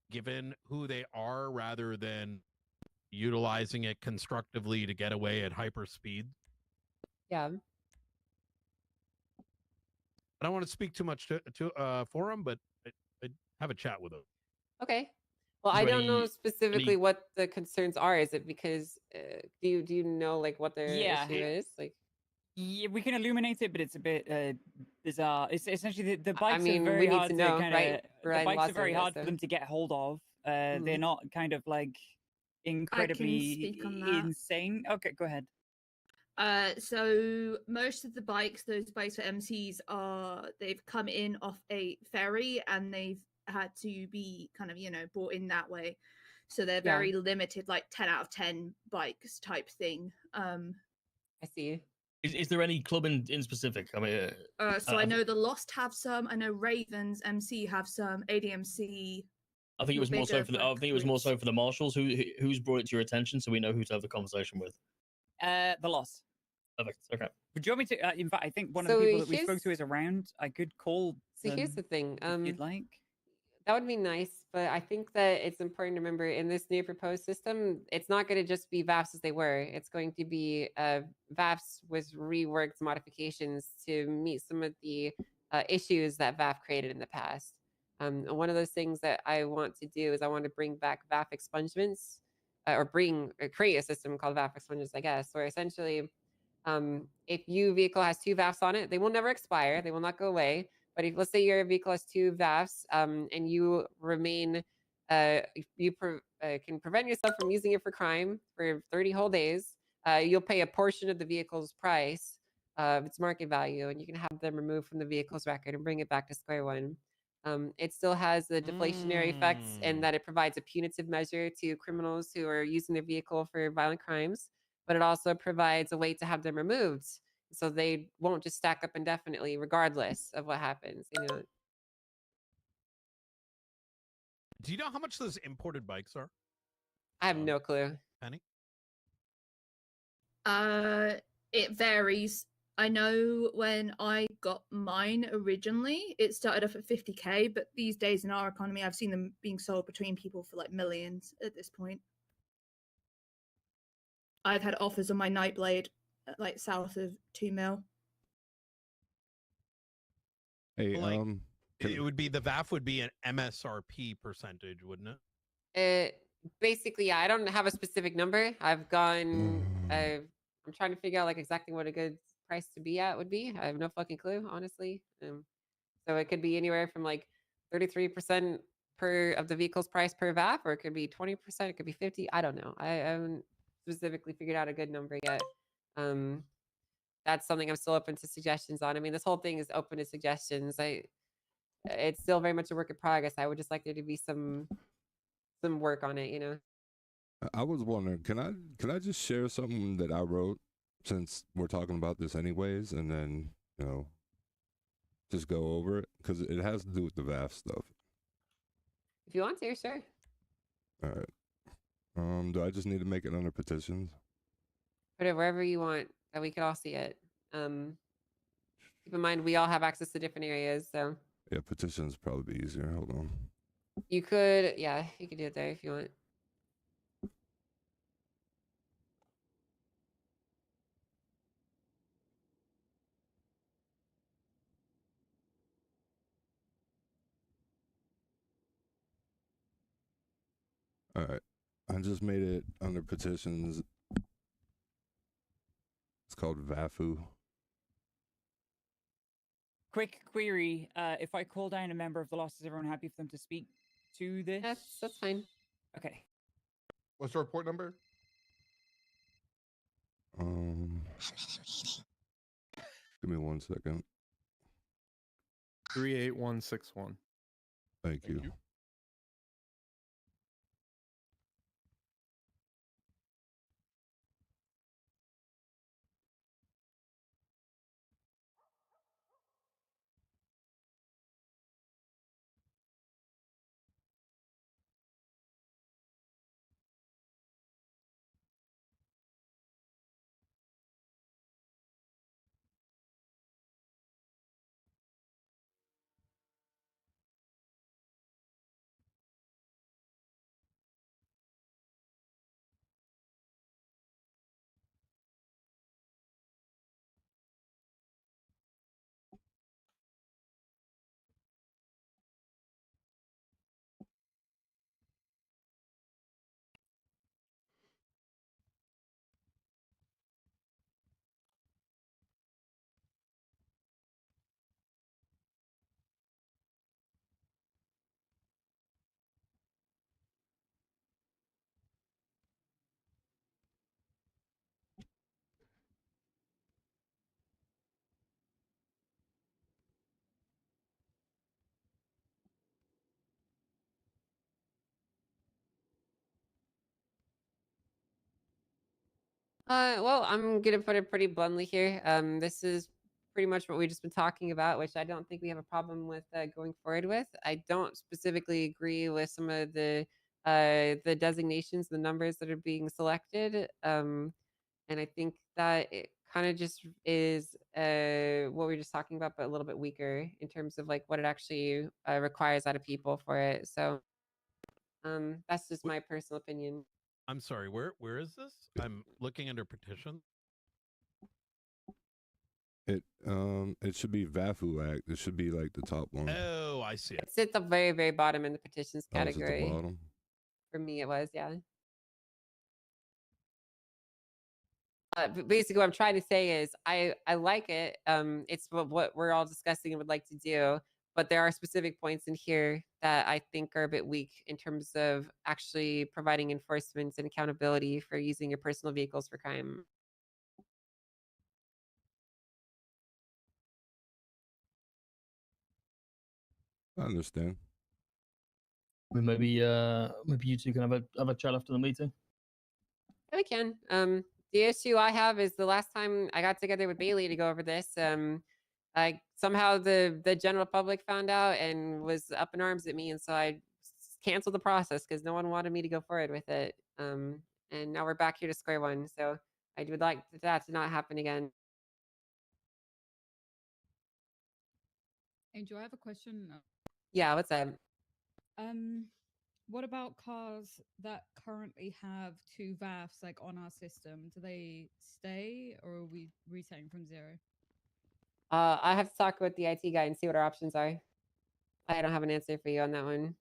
given who they are, rather than utilizing it constructively to get away at hyper speed. Yeah. I don't want to speak too much for them, but I have a chat with them. Okay. Well, Is I there don't know any- specifically what the concerns are. Is it because do you know like what their Yeah. issue is? Like, Yeah, we can illuminate it, but it's a bit bizarre. It's essentially the I bikes mean, are we very need hard to to know, kind right? of. We're The writing bikes laws are very over this, hard for so- them to get hold of. They're Mhm. not kind of like incredibly speak on that. insane. Okay, go ahead. So most of the bikes, those bikes for MCs, they've come in off a ferry and they've had to be kind of brought in that way. So they're Yeah. very limited, like 10 out of 10 bikes type thing. I see. Is there any club in specific? I mean, So I know the Lost have some. I know Ravens MC have some. ADMC. I think it was more so for the. I think it was more so for the marshals. Who's brought it to your attention, so we know who to have the conversation with. The loss. Perfect. Okay. Would you want me to? In fact, I think one of So the people that we here's- spoke to is around. I could call. So here's the thing. If you'd like. That would be nice, but I think that it's important to remember in this new proposed system, it's not going to just be VAFs as they were. It's going to be VAFs with reworked modifications to meet some of the issues that VAF created in the past. One of those things that I want to do is I want to bring back VAF expungements, or create a system called VAF expungements, I guess, where essentially, if your vehicle has 2 VAFs on it, they will never expire. They will not go away. But if let's say your vehicle has 2 VAFs, and you remain, can prevent yourself from using it for crime for 30 whole days, you'll pay a portion of the vehicle's price of its market value, and you can have them removed from the vehicle's record and bring it back to square one. It still has the deflationary effects in that it provides a punitive measure to criminals who are using their vehicle for violent crimes, but it also provides a way to have them removed so they won't just stack up indefinitely regardless of what happens. Do you know how much those imported bikes are? I have no clue. Penny? It varies. I know when I got mine originally, it started off at 50k, but these days in our economy, I've seen them being sold between people for like millions at this point. I've had offers on my Nightblade at like south of 2 mil. Hey, Like, it would be the VAF would be an MSRP percentage, wouldn't it? Basically, yeah, I don't have a specific number. I'm trying to figure out like exactly what a good price to be at would be. I have no fucking clue, honestly. So it could be anywhere from like 33% of the vehicle's price per VAF, or it could be 20%, it could be 50. I don't know. I haven't specifically figured out a good number yet. That's something I'm still open to suggestions on. I mean, this whole thing is open to suggestions. It's still very much a work in progress. I would just like there to be some work on it, I was wondering, can I just share something that I wrote, since we're talking about this anyways, and then just go over it, because it has to do with the VAF stuff. If you want to, sure. All right. Do I just need to make it under petitions? Put it wherever you want that we can all see it. Keep in mind we all have access to different areas, so Yeah, petitions probably be easier. Hold on. you could do it there if you want. All right. I just made it under petitions. It's called VAFU. Quick query: if I call down a member of the Lost, is everyone happy for them to speak to this? That's fine. Okay. What's the report number? Give me 1 second. 38161. Thank you. Well, I'm gonna put it pretty bluntly here. This is pretty much what we've just been talking about, which I don't think we have a problem with going forward with. I don't specifically agree with some of the designations, the numbers that are being selected. And I think that it kind of just is what we were just talking about, but a little bit weaker in terms of like what it actually requires out of people for it. So that's just my personal opinion. I'm sorry. Where is this? I'm looking under petition. It should be VAFU Act. It should be like the top one. Oh, I see it. It's at the very, very bottom in the petitions Oh, it's at the category. bottom. For me, it was, yeah. But basically, what I'm trying to say is, I like it. It's what we're all discussing and would like to do. But there are specific points in here that I think are a bit weak in terms of actually providing enforcement and accountability for using your personal vehicles for crime. I understand. Maybe you two can have a chat after the meeting. Yeah, we can. The issue I have is the last time I got together with Bailey to go over this, I somehow the general public found out and was up in arms at me, and so I canceled the process because no one wanted me to go forward with it. And now we're back here to square one. So I would like that to not happen again. Angel, I have a question. Yeah, what's up? What about cars that currently have 2 VAFs like on our system? Do they stay, or are we resetting from 0? I have to talk with the IT guy and see what our options are. I don't have an answer for you on that one.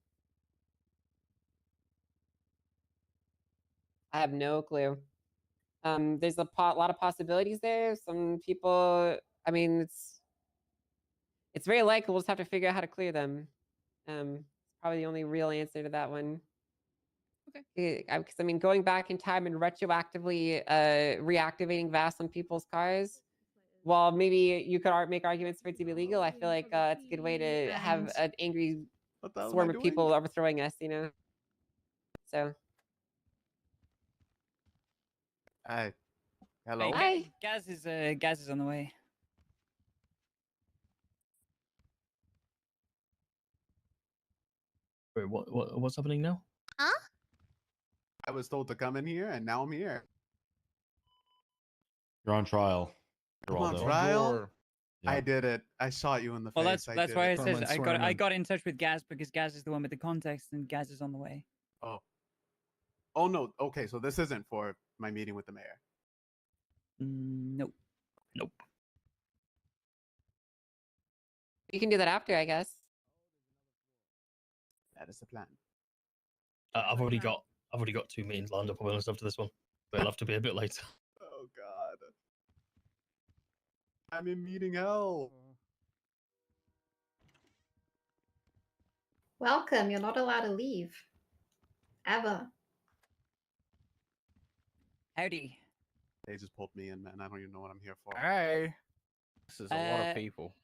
I have no clue. There's a lot of possibilities there. Some people, I mean, it's very likely we'll just have to figure out how to clear them. It's probably the only real answer to that one. Okay. Because I mean, going back in time and retroactively reactivating VAS on people's cars, while maybe you could make arguments for it to be legal, I feel like it's a good way to have an angry swarm of people overthrowing us, you know? So. Hi. Hello. Hi. Gaz is on the way. Wait, what's happening now? Huh? I was told to come in here, and now I'm here. You're on trial. I'm on Geraldo. trial. Yeah. I did it. I shot you in the Well, face. that's why I said I got in touch with Gaz because Gaz is the one with the context, and Gaz is on the way. Oh. Oh no. Okay, so this isn't for my meeting with the mayor. Nope. Nope. You can do that after, I guess. That is the plan. I've already got 2 meetings lined up. I'll be honest after this one, but it'll have to be a bit later. Oh God. I'm in meeting hell. Welcome. You're not allowed to leave. Ever. Howdy. They just pulled me in, man. I don't even know what I'm here for. Hey. This is a lot of people.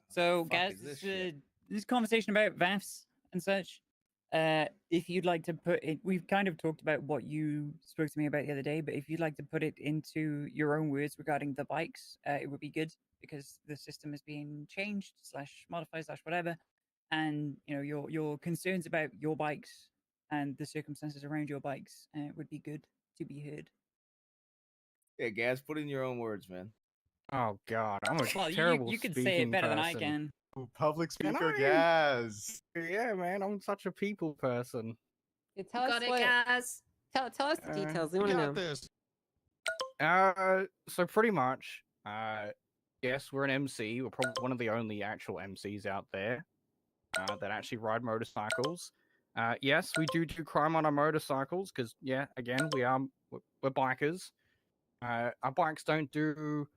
So, Fuck Gaz, is this this conversation about VAFs and such. If you'd like to put it, we've kind of talked about what you spoke to me about the other day, but if you'd like to put it into your own words regarding the bikes, it would be good because the system is being changed / modified / whatever, and you know your concerns about your bikes and the circumstances around your bikes would be good to be heard. Yeah, Gaz, put in your own words, man. Oh God, I'm a Well, terrible you can say speaking it better than I person. can. Ooh, public Can speaker I? Gaz. Yeah, man, I'm such a people person. Yeah, tell us what. Tell us the details. We want to know. this. So pretty much, yes, we're an MC. We're probably one of the only actual MCs out there that actually ride motorcycles. Yes, we do crime on our motorcycles because, yeah, again, we're bikers. Our bikes don't do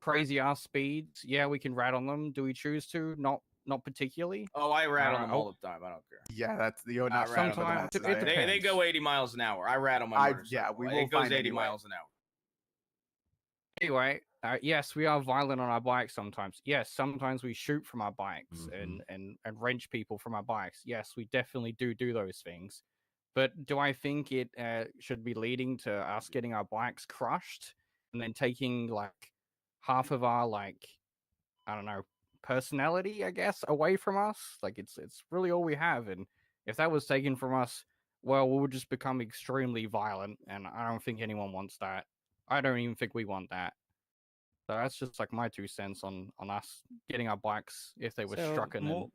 crazy ass speeds. Yeah, we can rat on them. Do we choose to? Not particularly. Oh, I rat on them all the time. I don't care. Yeah, that's the not I rat on them. sometimes. They go 80 miles an hour. I rat on my motorcycle. Yeah, we will It goes find 80 anyway. miles an hour. Anyway, yes, we are violent on our bikes sometimes. Yes, sometimes we shoot from our bikes and wrench people from our bikes. Yes, we definitely do those things. But do I think it should be leading to us getting our bikes crushed? and then taking like half of our like, I don't know, personality, I guess, away from us. Like it's really all we have, and if that was taken from us, well, we would just become extremely violent, and I don't think anyone wants that. I don't even think we want that. So that's just like my 2 cents on us getting our bikes if they were So struck and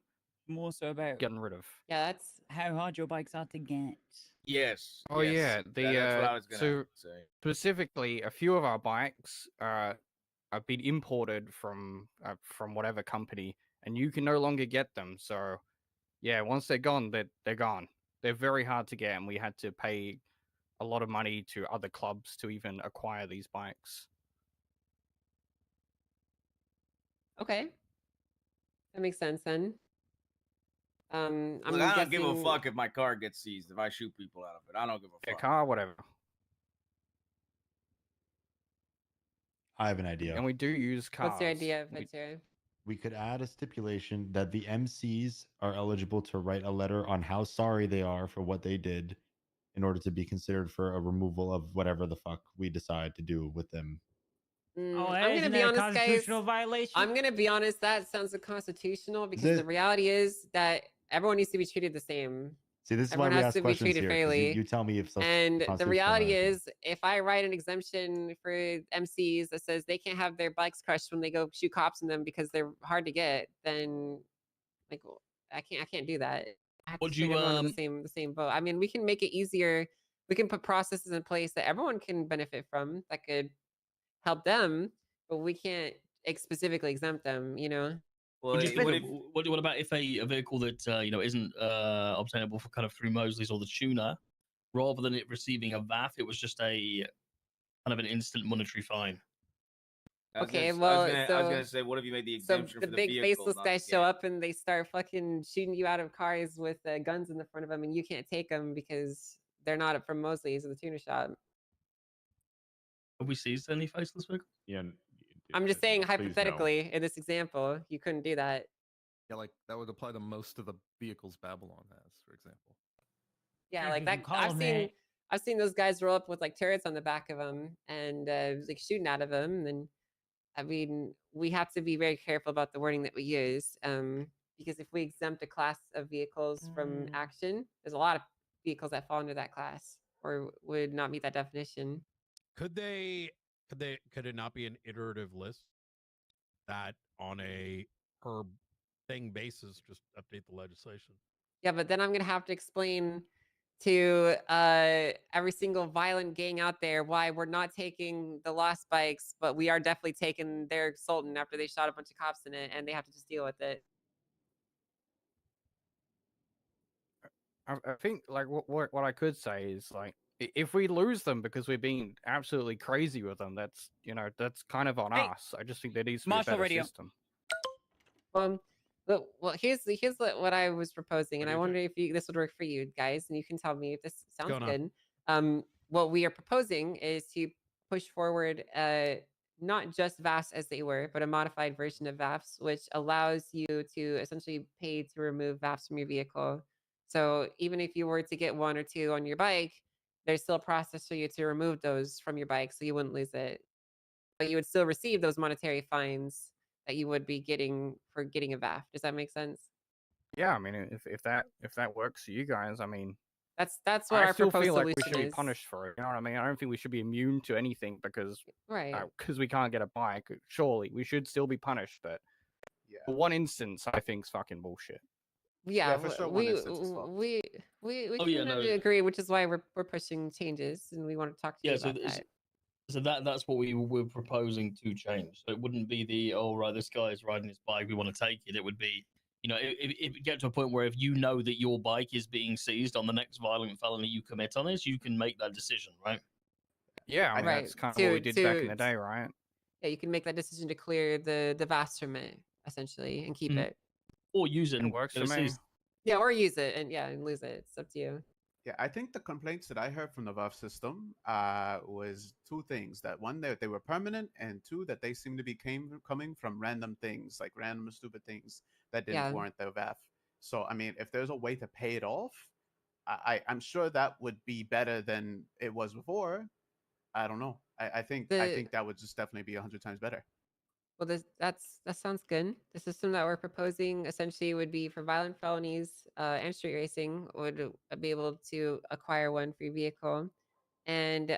more so about getting rid of. Yeah, that's how hard your bikes are to get. Yes. Oh yes. yeah, That's what I was gonna so say. specifically, a few of our bikes have been imported from whatever company, and you can no longer get them. So yeah, once they're gone, they're gone. They're very hard to get, and we had to pay a lot of money to other clubs to even acquire these bikes. Okay. That makes sense then. I'm Look, I don't give a guessing- fuck if my car gets seized, if I shoot people out of it. I don't give a fuck. Car, whatever. I have an idea. And we do use cars. What's your idea, Ventura? We could add a stipulation that the MCs are eligible to write a letter on how sorry they are for what they did in order to be considered for a removal of whatever the fuck we decide to do with them. I'm gonna be honest, guys. Violation? I'm gonna be honest. That sounds unconstitutional because the reality is that everyone needs to be treated the same. See, this is Everyone why we has ask to be questions treated here. 'Cause fairly. You tell me if stuff And the constitutes reality violation. is, if I write an exemption for MCs that says they can't have their bikes crushed when they go shoot cops in them because they're hard to get, then like I can't do that. I have to Would treat you, everyone in the same boat. I mean, we can make it easier. We can put processes in place that everyone can benefit from that could help them, but we can't specifically exempt them. You know. What about if a vehicle that isn't obtainable for kind of through Mosley's or the tuner, rather than it receiving a VAF, it was just a kind of an instant monetary fine? Okay, I was well, gonna say, what if you made the so exemption the for the big vehicle, faceless not guys the show gang? up and they start fucking shooting you out of cars with guns in the front of them, and you can't take them because they're not from Mosley's or the tuner shop. Have we seized any faceless vehicles? Yeah. I'm just saying, please no. hypothetically, in this example, you couldn't do that. Yeah, like that would apply to most of the vehicles Babylon has, for example. Yeah, If like you that. call I've them seen. that. I've seen those guys roll up with like turrets on the back of them and like shooting out of them. And I mean, we have to be very careful about the wording that we use, because if we exempt a class of vehicles from action, there's a lot of vehicles that fall under that class or would not meet that definition. Could it not be an iterative list that on a per thing basis just update the legislation? Yeah, but then I'm gonna have to explain to every single violent gang out there why we're not taking the lost bikes, but we are definitely taking their Sultan after they shot a bunch of cops in it, and they have to just deal with it. I think like what I could say is like if we lose them because we're being absolutely crazy with them, that's that's kind of on us. I just think there needs to be a better system. Well, here's what I was proposing, and I wonder if this would work for you guys, and you can tell me if this sounds going good. What we are proposing is to push forward not just VAFs as they were, but a modified version of VAFs, which allows you to essentially pay to remove VAFs from your vehicle. So even if you were to get 1 or 2 on your bike, there's still a process for you to remove those from your bike so you wouldn't lose it. But you would still receive those monetary fines that you would be getting for getting a VAF. Does that make sense? Yeah, I mean, if that works for you guys, I mean, that's what I our still proposed feel like we solution should be is. punished for it. You know what I mean? I don't think we should be immune to anything because Right. Because we can't get a bike. Surely we should still be punished. But for one instance, I think is fucking bullshit. Yeah, for sure, we yeah, agree, which is why we're pushing changes, and we want to talk to you about that. So that's what we were proposing to change. So it wouldn't be this guy is riding his bike, we want to take it. It would be, if it get to a point where if you know that your bike is being seized on the next violent felony you commit on it, you can make that decision, right? Yeah, I mean, that's kind of what we did back in the day, right? Yeah, you can make that decision to clear the VAS from it, essentially, and keep it. Or use it. It works for me. Yeah, or use it and lose it. It's up to you. Yeah, I think the complaints that I heard from the VAF system was 2 things. That one, that they were permanent, and 2, that they seemed to be coming from random things, like random stupid things that didn't warrant the VAF. So, I mean, if there's a way to pay it off, I'm sure that would be better than it was before. I don't know. I think that would just definitely be 100 times better. Well, that sounds good. The system that we're proposing essentially would be for violent felonies and street racing would be able to acquire one for your vehicle, and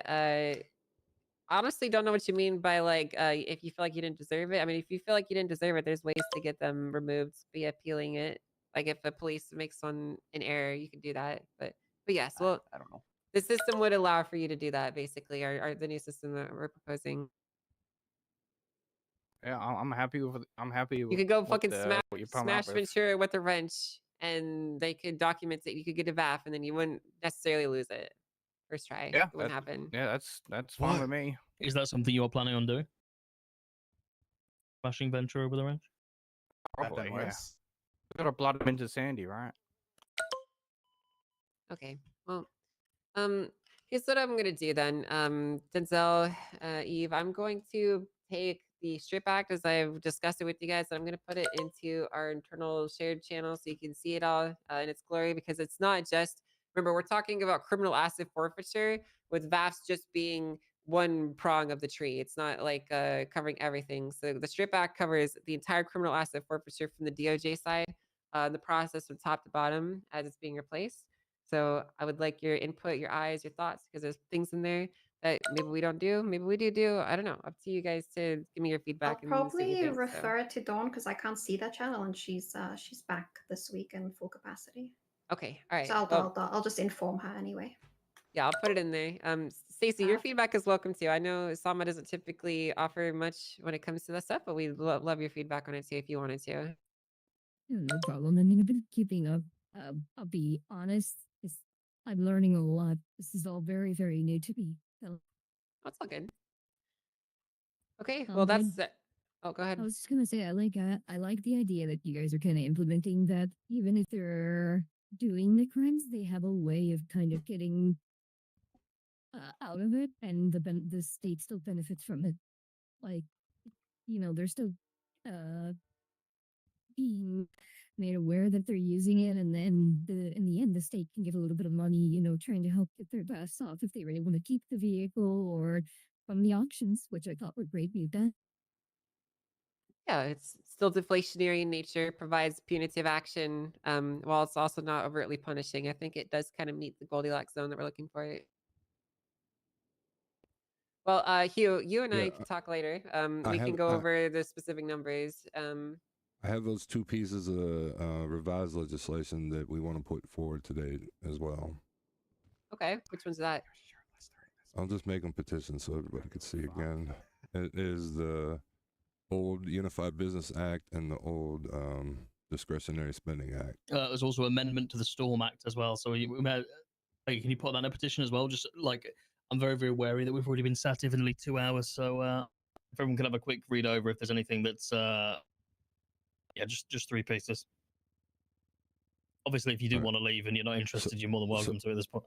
honestly don't know what you mean by like if you feel like you didn't deserve it. I mean, if you feel like you didn't deserve it, there's ways to get them removed via appealing it. Like if the police makes one in error, you can do that. But yes, well, I don't know. The system would allow for you to do that. Basically, or the new system that we're proposing. Yeah, I'm happy with. I'm happy. You With could go what fucking the, what you're coming up smash with. Ventura with a wrench, and they could document it. You could get a VAF, and then you wouldn't necessarily lose it first try. Yeah, it wouldn't happen. Yeah, that's fine with me. Is that something you're planning on doing? Smashing Ventura with a wrench? Probably, That yeah. worse. We gotta blood him into Sandy, right? Okay. Well, here's what I'm gonna do then. Denzel, Eve, I'm going to take the strip act as I've discussed it with you guys, and I'm gonna put it into our internal shared channel so you can see it all in its glory, because it's not just, remember, we're talking about criminal asset forfeiture with VAFs just being one prong of the tree. It's not like covering everything. So the strip act covers the entire criminal asset forfeiture from the DOJ side, the process from top to bottom as it's being replaced. So I would like your input, your eyes, your thoughts, because there's things in there that maybe we don't do, maybe we do. I don't know. Up to you guys to give me your I'll feedback and see what probably you think. refer it to Dawn because I can't see that channel, and she's back this week in full capacity. Okay, all right. So Well, I'll just inform her anyway. yeah, I'll put it in there. Stacey, your feedback is welcome too. I know Sama doesn't typically offer much when it comes to that stuff, but we love your feedback on it too if you wanted to. Yeah, no problem. I mean, I've been keeping up. I'll be honest. I'm learning a lot. This is all very, very new to me. So, That's all good. Okay, well, that's it. Oh, go ahead. I was just gonna say I like the idea that you guys are kind of implementing that. Even if they're doing the crimes, they have a way of kind of getting out of it, and the state still benefits from it. Like, they're still being made aware that they're using it, and then in the end the state can give a little bit of money, trying to help get their best off if they really want to keep the vehicle, or from the auctions, which I thought were great. We've done. Yeah, it's still deflationary in nature, provides punitive action, while it's also not overtly punishing. I think it does kind of meet the Goldilocks zone that we're looking for. Well, Hugh, you and I can talk later. We can go over the specific numbers. I have those two pieces of revised legislation that we want to put forward today as well. Okay, which one's that? I'll just make them petitions so everybody can see again. It is the old Unified Business Act and the old Discretionary Spending Act. There's also amendment to the Storm Act as well. So can you put that in a petition as well? Just like, I'm very, very wary that we've already been sat here for nearly 2 hours. So if everyone can have a quick read over if there's anything that's, just 3 pieces. Obviously, if you do want to leave and you're not interested, you're more than welcome to at this point.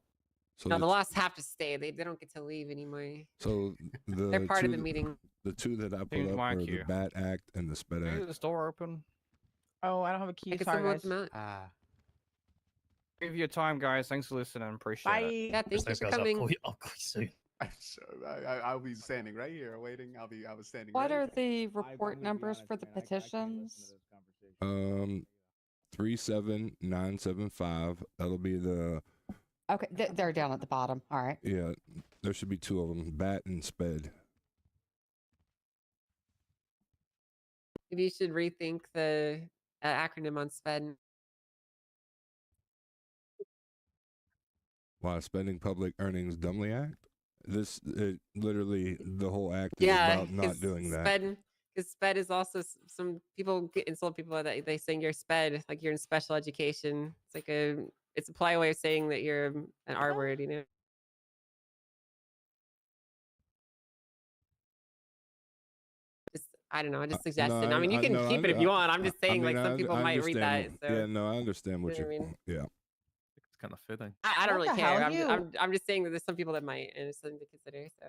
So no, the last have to stay. They don't get to leave anymore. So they're part of the meeting. The two that I put up are the BAT Act and the SPED Act. Is the store open? Oh, I don't have a key. I can Sorry, someone guys. Give your time, guys. Thanks for listening. Appreciate it. Yeah, thanks for coming. I'll call you soon. I'll be standing right here waiting. I was standing. What right are the report numbers for the petitions? 37975. That'll be the. Okay, they're down at the bottom. All right. Yeah, there should be 2 of them, BAT and SPED. Maybe you should rethink the acronym on SPED. Why Spending Public Earnings Dumbly Act? Literally, the whole act is about not doing that. Because SPED is also, some people insult people that they saying you're SPED, like you're in special education. It's like it's a polite way of saying that you're an R word, I don't know. I just suggested. No, I mean, you can keep it if you want. I'm just saying, like, some people might read that. So. Yeah, no, I understand what you know you're. What I mean? Yeah. It's kind of fitting. I don't really What the care. hell, I'm just saying that there's some people that might, and it's something to consider. So.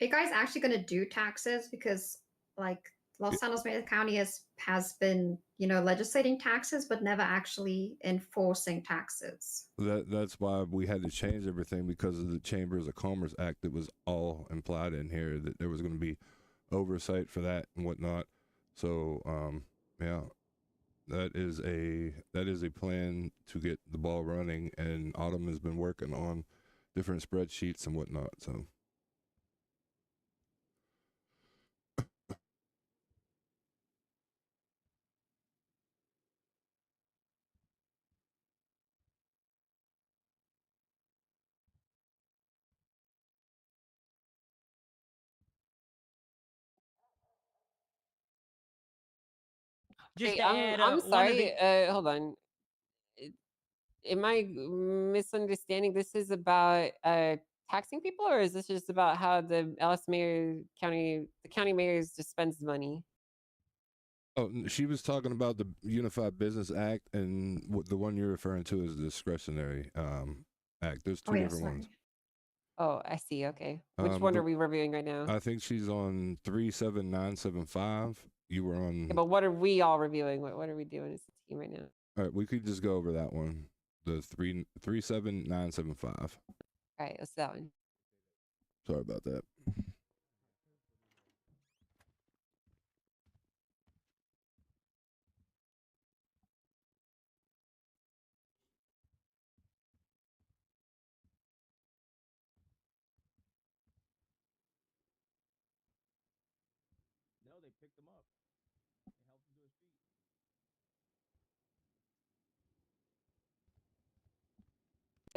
Are you guys actually going to do taxes? Because like Los Angeles County has been, you know, legislating taxes, but never actually enforcing taxes. That's why we had to change everything, because of the Chambers of Commerce Act that was all implied in here, that there was going to be oversight for that and whatnot. So yeah, that is a plan to get the ball running, and Autumn has been working on different spreadsheets and whatnot. So Just Hey, to add, I'm one of sorry. the Hold on. Am I misunderstanding? This is about taxing people, or is this just about how the county mayors just spends money? oh, she was talking about the Unified Business Act, and what the one you're referring to is the discretionary act. There's two different ones. Oh, I see. Okay. Which one are we reviewing right now? I think she's on 37975. You were on. Yeah, but what are we all reviewing? What are we doing as a team right now? All right, we could just go over that one. The 37975. All right, let's that one. Sorry about that. No, they picked him up. They helped him to his feet.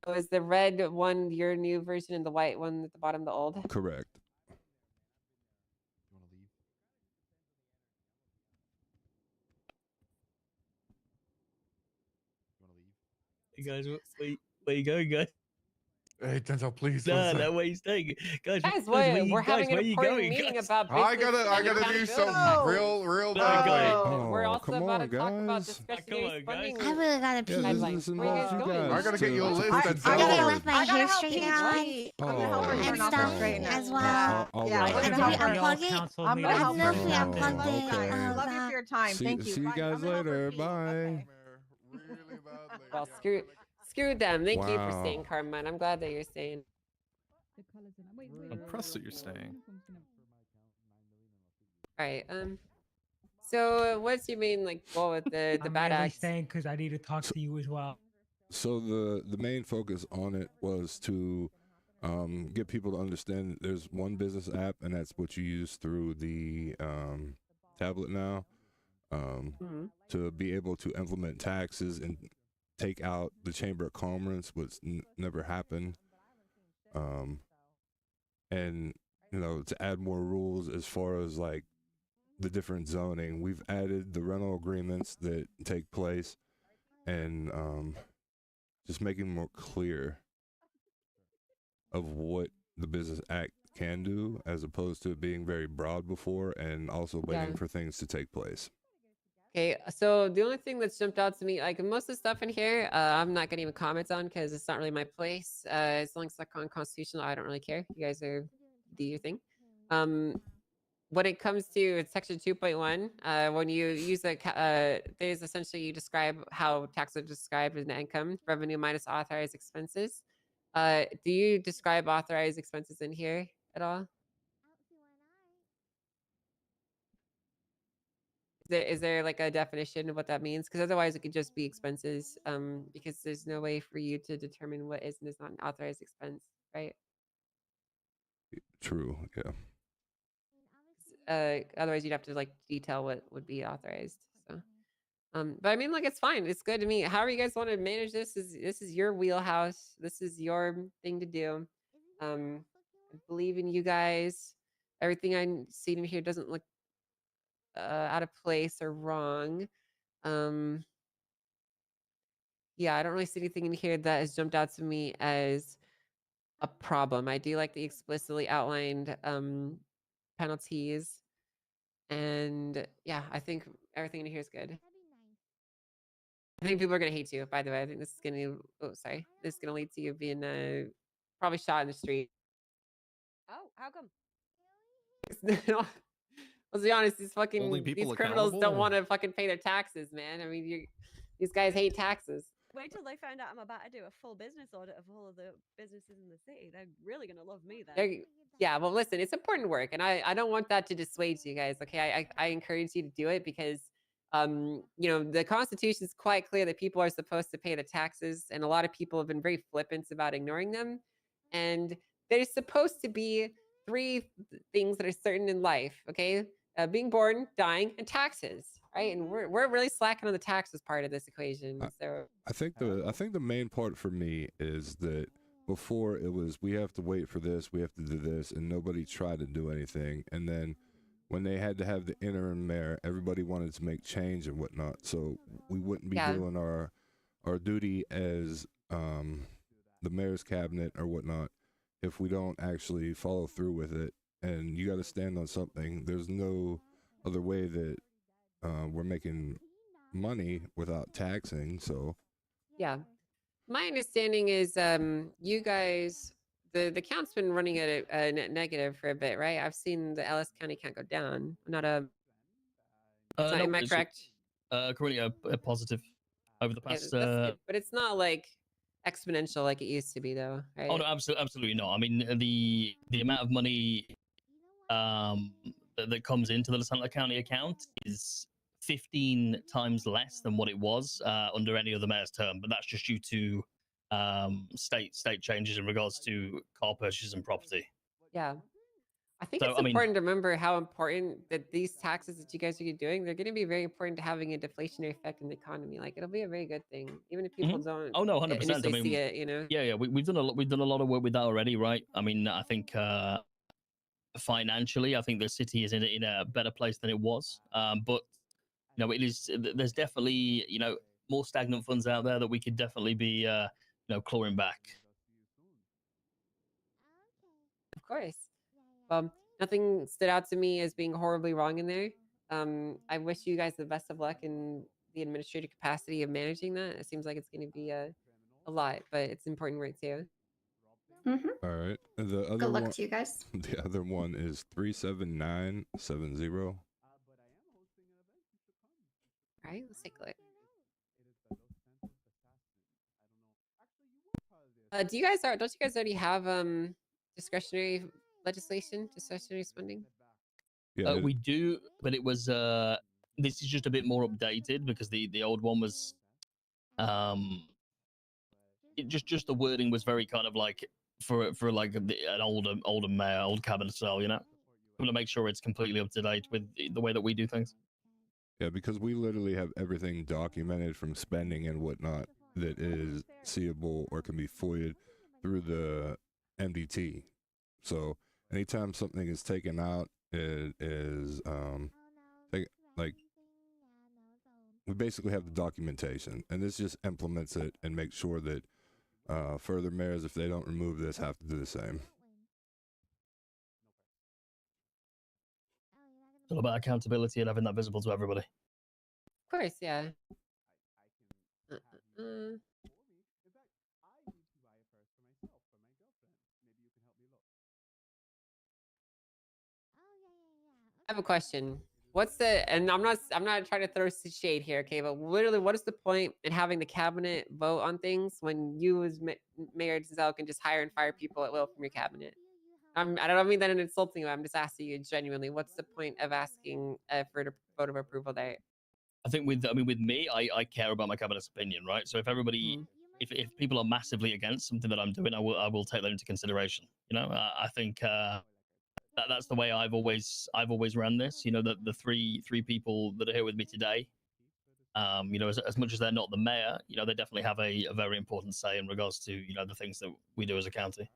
So is the red one your new version and the white one at the bottom the old? Correct. Hey guys, where you going, guys? Hey, Denzel, please. No, no, where you staying, guys? Guys, where we're having an where you important going, meeting guys? about I business gotta and do something accountability. real No, bad. go. We're Oh, also come about on, to talk about guys. discretionary spending. I really gotta pee. Yeah, this guidelines. Where you involves guys you going? guys. I gotta get you a to list put that's this I gotta together. let my hair straighten on I'm gonna help her and turn off the stuff straightener. as well. All Yeah, right. I'm Did gonna we help her. unplug it? I'm gonna I help don't know her. if we Oh, unplugged it. okay. Oh, Love you for your time. Thank you. See you Bye. guys I'm gonna help her later. pee. Bye. Okay. Really badly. Well, screw them. Thank you for Wow. staying, Carmen. I'm glad that you're staying. Impressed that you're staying. All right. So what's your main goal with the I'm bad mainly act? staying because I need to talk to you as well. So the main focus on it was to get people to understand that there's one business app, and that's what you use through the tablet now, to be able to implement taxes and take out the Chamber of Commerce, which never happened, and to add more rules as far as like the different zoning. We've added the rental agreements that take place, and just making more clear of what the Business Act can do, as opposed to it being very broad before, and also waiting Yeah. for things to take place. Okay, so the only thing that's jumped out to me, like most of the stuff in here, I'm not gonna even comment on because it's not really my place. As long as it's not unconstitutional, I don't really care. You guys do your thing. When it comes to section 2.1, when you use there's essentially you describe how taxes are described as net income, revenue minus authorized expenses. Do you describe authorized expenses in here at all? Is there like a definition of what that means? Because otherwise it could just be expenses, because there's no way for you to determine what is and is not an authorized expense, right? True, yeah. Otherwise you'd have to like detail what would be authorized. So, but I mean, like it's fine. It's good to me. However you guys want to manage this is your wheelhouse. This is your thing to do. I believe in you guys. Everything I see in here doesn't look out of place or wrong. Yeah, I don't really see anything in here that has jumped out to me as a problem. I do like the explicitly outlined penalties, and yeah, I think everything in here is good. I think people are gonna hate you. By the way, I think this is gonna. Oh, sorry. This is gonna lead to you being probably shot in the street. Oh, how come? Let's be honest, these people criminals don't accountable? want to fucking pay their taxes, man. I mean, these guys hate taxes. Wait till they find out I'm about to do a full business audit of all of the businesses in the city. They're really gonna love me then. Yeah, well, listen, it's important work, and I don't want that to dissuade you guys. Okay, I encourage you to do it because, you know, the Constitution is quite clear that people are supposed to pay the taxes, and a lot of people have been very flippant about ignoring them. And there's supposed to be three things that are certain in life. Okay, being born, dying, and taxes. Right, and we're really slacking on the taxes part of this equation. So I think the main part for me is that before it was we have to wait for this, we have to do this, and nobody tried to do anything. And then when they had to have the interim mayor, everybody wanted to make change and whatnot. So we wouldn't be doing our duty as the mayor's cabinet or whatnot if we don't actually follow through with it. And you got to stand on something. There's no other way that we're making money without taxing. So yeah, my understanding is you guys, the count's been running at a net negative for a bit, right? I've seen the Ellis County count go down. Am I correct? Currently a positive over the past. But it's not like exponential like it used to be, though, right? Oh no, absolutely not. I mean, the amount of money that comes into the Los Santos County account is 15 times less than what it was under any other mayor's term, but that's just due to state changes in regards to car purchases and property. Yeah, I think So, it's I mean- important to remember how important that these taxes that you guys are doing, they're going to be very important to having a deflationary effect in the economy. Like, it'll be a very good thing, even if people don't. Oh no, 100%. I initially mean, see it, you know. Yeah, we've done a lot of work with that already, right? I mean, I think financially, I think the city is in a better place than it was. But you know, there's definitely, you know, more stagnant funds out there that we could definitely be you know, clawing back. Of course. Nothing stood out to me as being horribly wrong in there. I wish you guys the best of luck in the administrative capacity of managing that. It seems like it's going to be a lot, but it's important work too. all right, and the other Good luck one, to you guys. the other one is 37970. All right, let's take a look. Don't you guys already have discretionary legislation, discretionary spending? Yeah, We do, but it was this is just a bit more updated because the old one was just the wording was very kind of like for like an older mayor, old cabinet style, you know. I'm gonna make sure it's completely up to date with the way that we do things. Yeah, because we literally have everything documented from spending and whatnot that is seeable or can be FOIA'd through the MDT. So anytime something is taken out, it is like we basically have the documentation, and this just implements it and makes sure that further mayors, if they don't remove this, have to do the same. It's all about accountability and having that visible to everybody. Of course, yeah. I have a question. What's the, and I'm not trying to throw shade here, okay, but literally, what is the point in having the cabinet vote on things when you as Mayor Giselle can just hire and fire people at will from your cabinet? I don't mean that in an insulting way. I'm just asking you genuinely. What's the point of asking for a vote of approval there? I think with me, I care about my cabinet's opinion, right? So if everybody, if people are massively against something that I'm doing, I will take that into consideration. You know, I think that's the way I've always run this. You know, the three people that are here with me today. You know, as much as they're not the mayor, you know, they definitely have a very important say in regards to, you know, the things that we do as a county.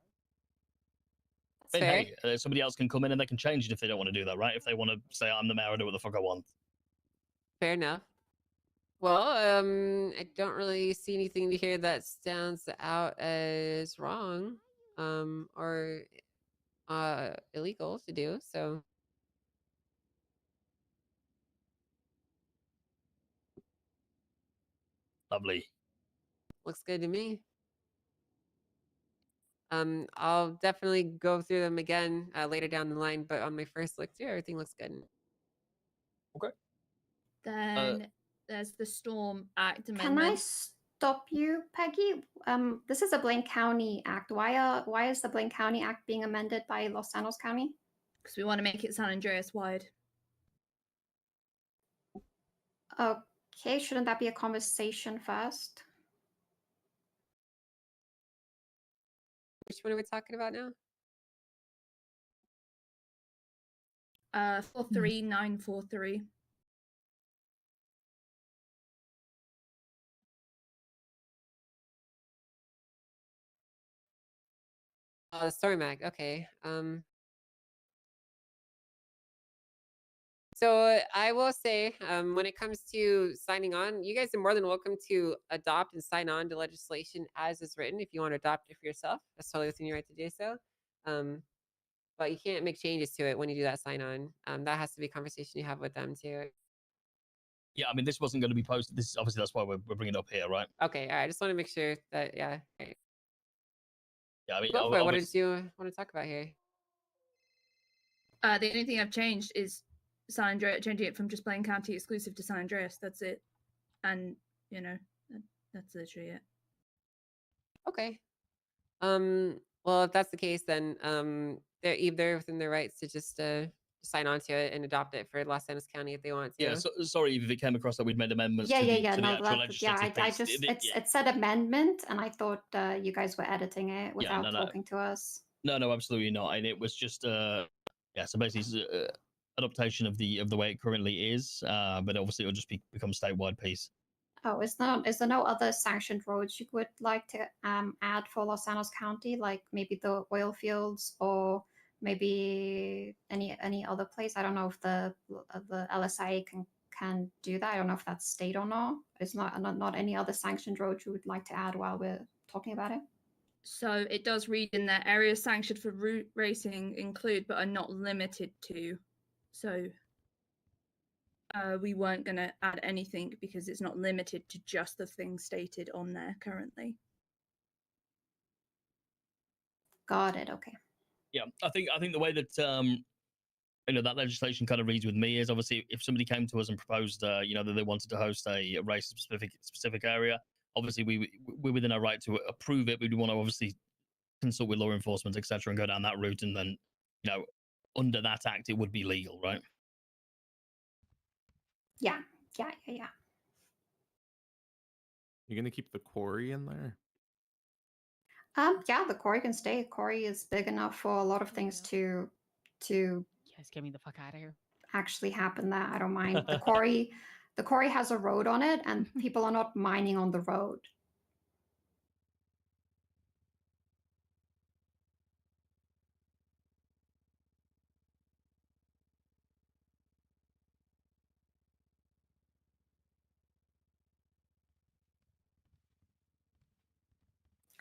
That's And fair. hey, somebody else can come in and they can change it if they don't want to do that, right? If they want to say I'm the mayor, I do what the fuck I want. Fair enough. Well, I don't really see anything here that stands out as wrong, or illegal to do. So, Lovely. looks good to me. I'll definitely go through them again later down the line, but on my first look through, everything looks good. Okay. Then there's the Storm Act Can I amendment. stop you, Peggy? This is a Blaine County Act. Why is the Blaine County Act being amended by Los Angeles County? Because we want to make it San Andreas wide. Okay, shouldn't that be a conversation first? Which one are we talking about now? 43943. The story mag. Okay. So I will say, when it comes to signing on, you guys are more than welcome to adopt and sign on to legislation as is written. If you want to adopt it for yourself, that's totally within your right to do so. But you can't make changes to it when you do that sign on. That has to be a conversation you have with them too. Yeah, I mean, this wasn't going to be posted. This is obviously that's why we're bringing it up here, right? Okay, all right. I just want to make sure that Right. Yeah, I mean, Go for it. What did you want to talk about here? The only thing I've changed is San Andreas, changing it from just Blaine County exclusive to San Andreas. That's it. And, you know, that's literally it. Okay. Well, if that's the case, then they're within their rights to just sign on to it and adopt it for Los Angeles County if they want to. Yeah, sorry if it came across that we'd made amendments to the No, actual legislative I piece. just it said amendment, and I thought you guys were editing it without no. talking to us. No, absolutely not. And it was just yeah, so basically adaptation of the way it currently is, but obviously it'll just become a statewide piece. Oh, is there no other sanctioned roads you would like to add for Los Angeles County, like maybe the oil fields or maybe any other place? I don't know if the LSIA can do that. I don't know if that's state or not. It's not any other sanctioned road you would like to add while we're talking about it. So it does read in there, areas sanctioned for route racing include but are not limited to. So we weren't going to add anything because it's not limited to just the things stated on there currently. Got it. Okay. Yeah, I think the way that that legislation kind of reads with me is obviously if somebody came to us and proposed that they wanted to host a race specific area, obviously we're within our right to approve it. We'd want to obviously consult with law enforcement, etc., and go down that route, and then under that act it would be legal, right? Yeah. You're gonna keep the quarry in there? Yeah, the quarry can stay. Quarry is big enough for a lot of things to You guys get me the fuck out of here. actually happen there. I don't mind. The quarry has a road on it, and people are not mining on the road.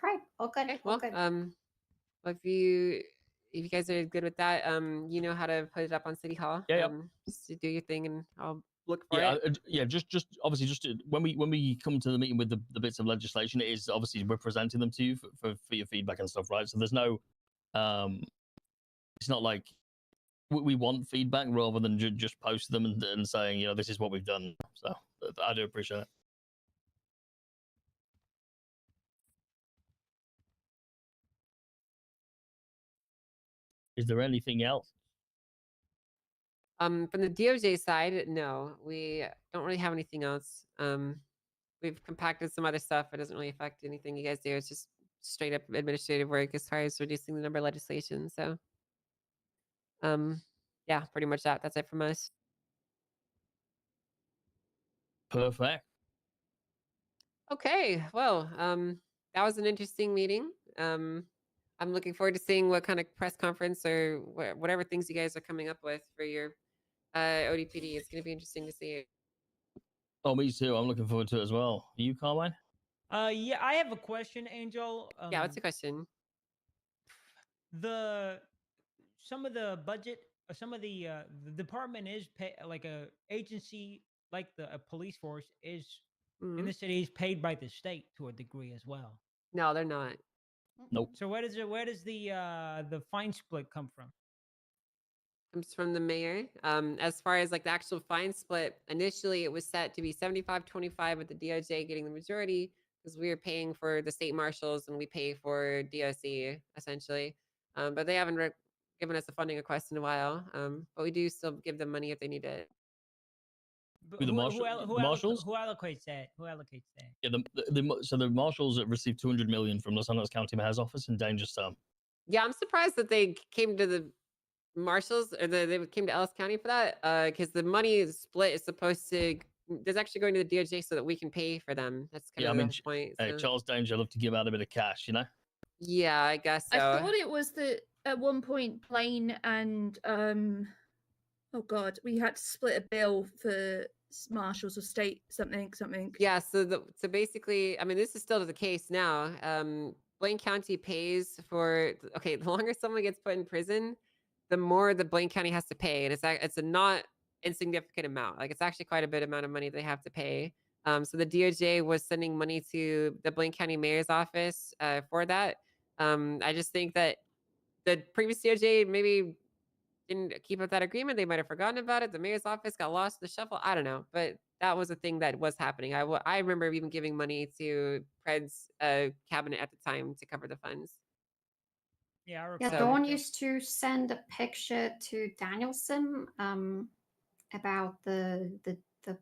Great. All good. Okay, all well, good. if you guys are good with that, you know how to put it up on City Hall. Yeah. Just to do your thing, and I'll look for Yeah, it. just obviously just when we come to the meeting with the bits of legislation, it is obviously we're presenting them to you for your feedback and stuff, right? So there's no it's not like we want feedback rather than just post them and saying this is what we've done. So I do appreciate it. Is there anything else? From the DOJ side, no, we don't really have anything else. We've compacted some other stuff. It doesn't really affect anything you guys do. It's just straight up administrative work as far as reducing the number of legislation. So, yeah, pretty much that's it from us. Perfect. Okay, well, that was an interesting meeting. I'm looking forward to seeing what kind of press conference or whatever things you guys are coming up with for your ODPD. It's going to be interesting to see. Oh, me too. I'm looking forward to it as well. Are you, Carmine? Yeah, I have a question, Angel. Yeah, what's the question? Some of the budget, some of the department is like a agency, like a police force is in the city is paid by the state to a degree as well. No, they're not. Nope. So where does the fine split come from? comes from the mayor. As far as like the actual fine split, initially it was set to be 75-25 with the DOJ getting the majority because we were paying for the state marshals and we pay for DOC essentially. But they haven't given us a funding request in a while. But we do still give them money if they need it. But Who, the marshal- the marshals? Who allocates that? Who allocates that? Yeah, so the marshals have received 200 million from Los Angeles County Mayor's office in Dangerous Town. Yeah, I'm surprised that they came to the marshals or they came to Ellis County for that because the money split is supposed to there's actually going to the DOJ so that we can pay for them. That's kind Yeah, I of mean, the point. hey, So. Charles Danger love to give out a bit of cash, you know. Yeah, I guess so. I thought it was that at one point Blaine and oh god, we had to split a bill for marshals or state something. Yeah, so basically, I mean, this is still the case now. Blaine County pays for the longer someone gets put in prison, the more the Blaine County has to pay, and it's a not insignificant amount. Like it's actually quite a bit amount of money they have to pay. So the DOJ was sending money to the Blaine County Mayor's office for that. I just think that the previous DOJ maybe didn't keep up that agreement. They might have forgotten about it. The mayor's office got lost in the shuffle. I don't know, but that was a thing that was happening. I remember even giving money to Pred's cabinet at the time to cover the funds. Yeah, I Yeah, recall. Dawn used to send a picture to Danielson about the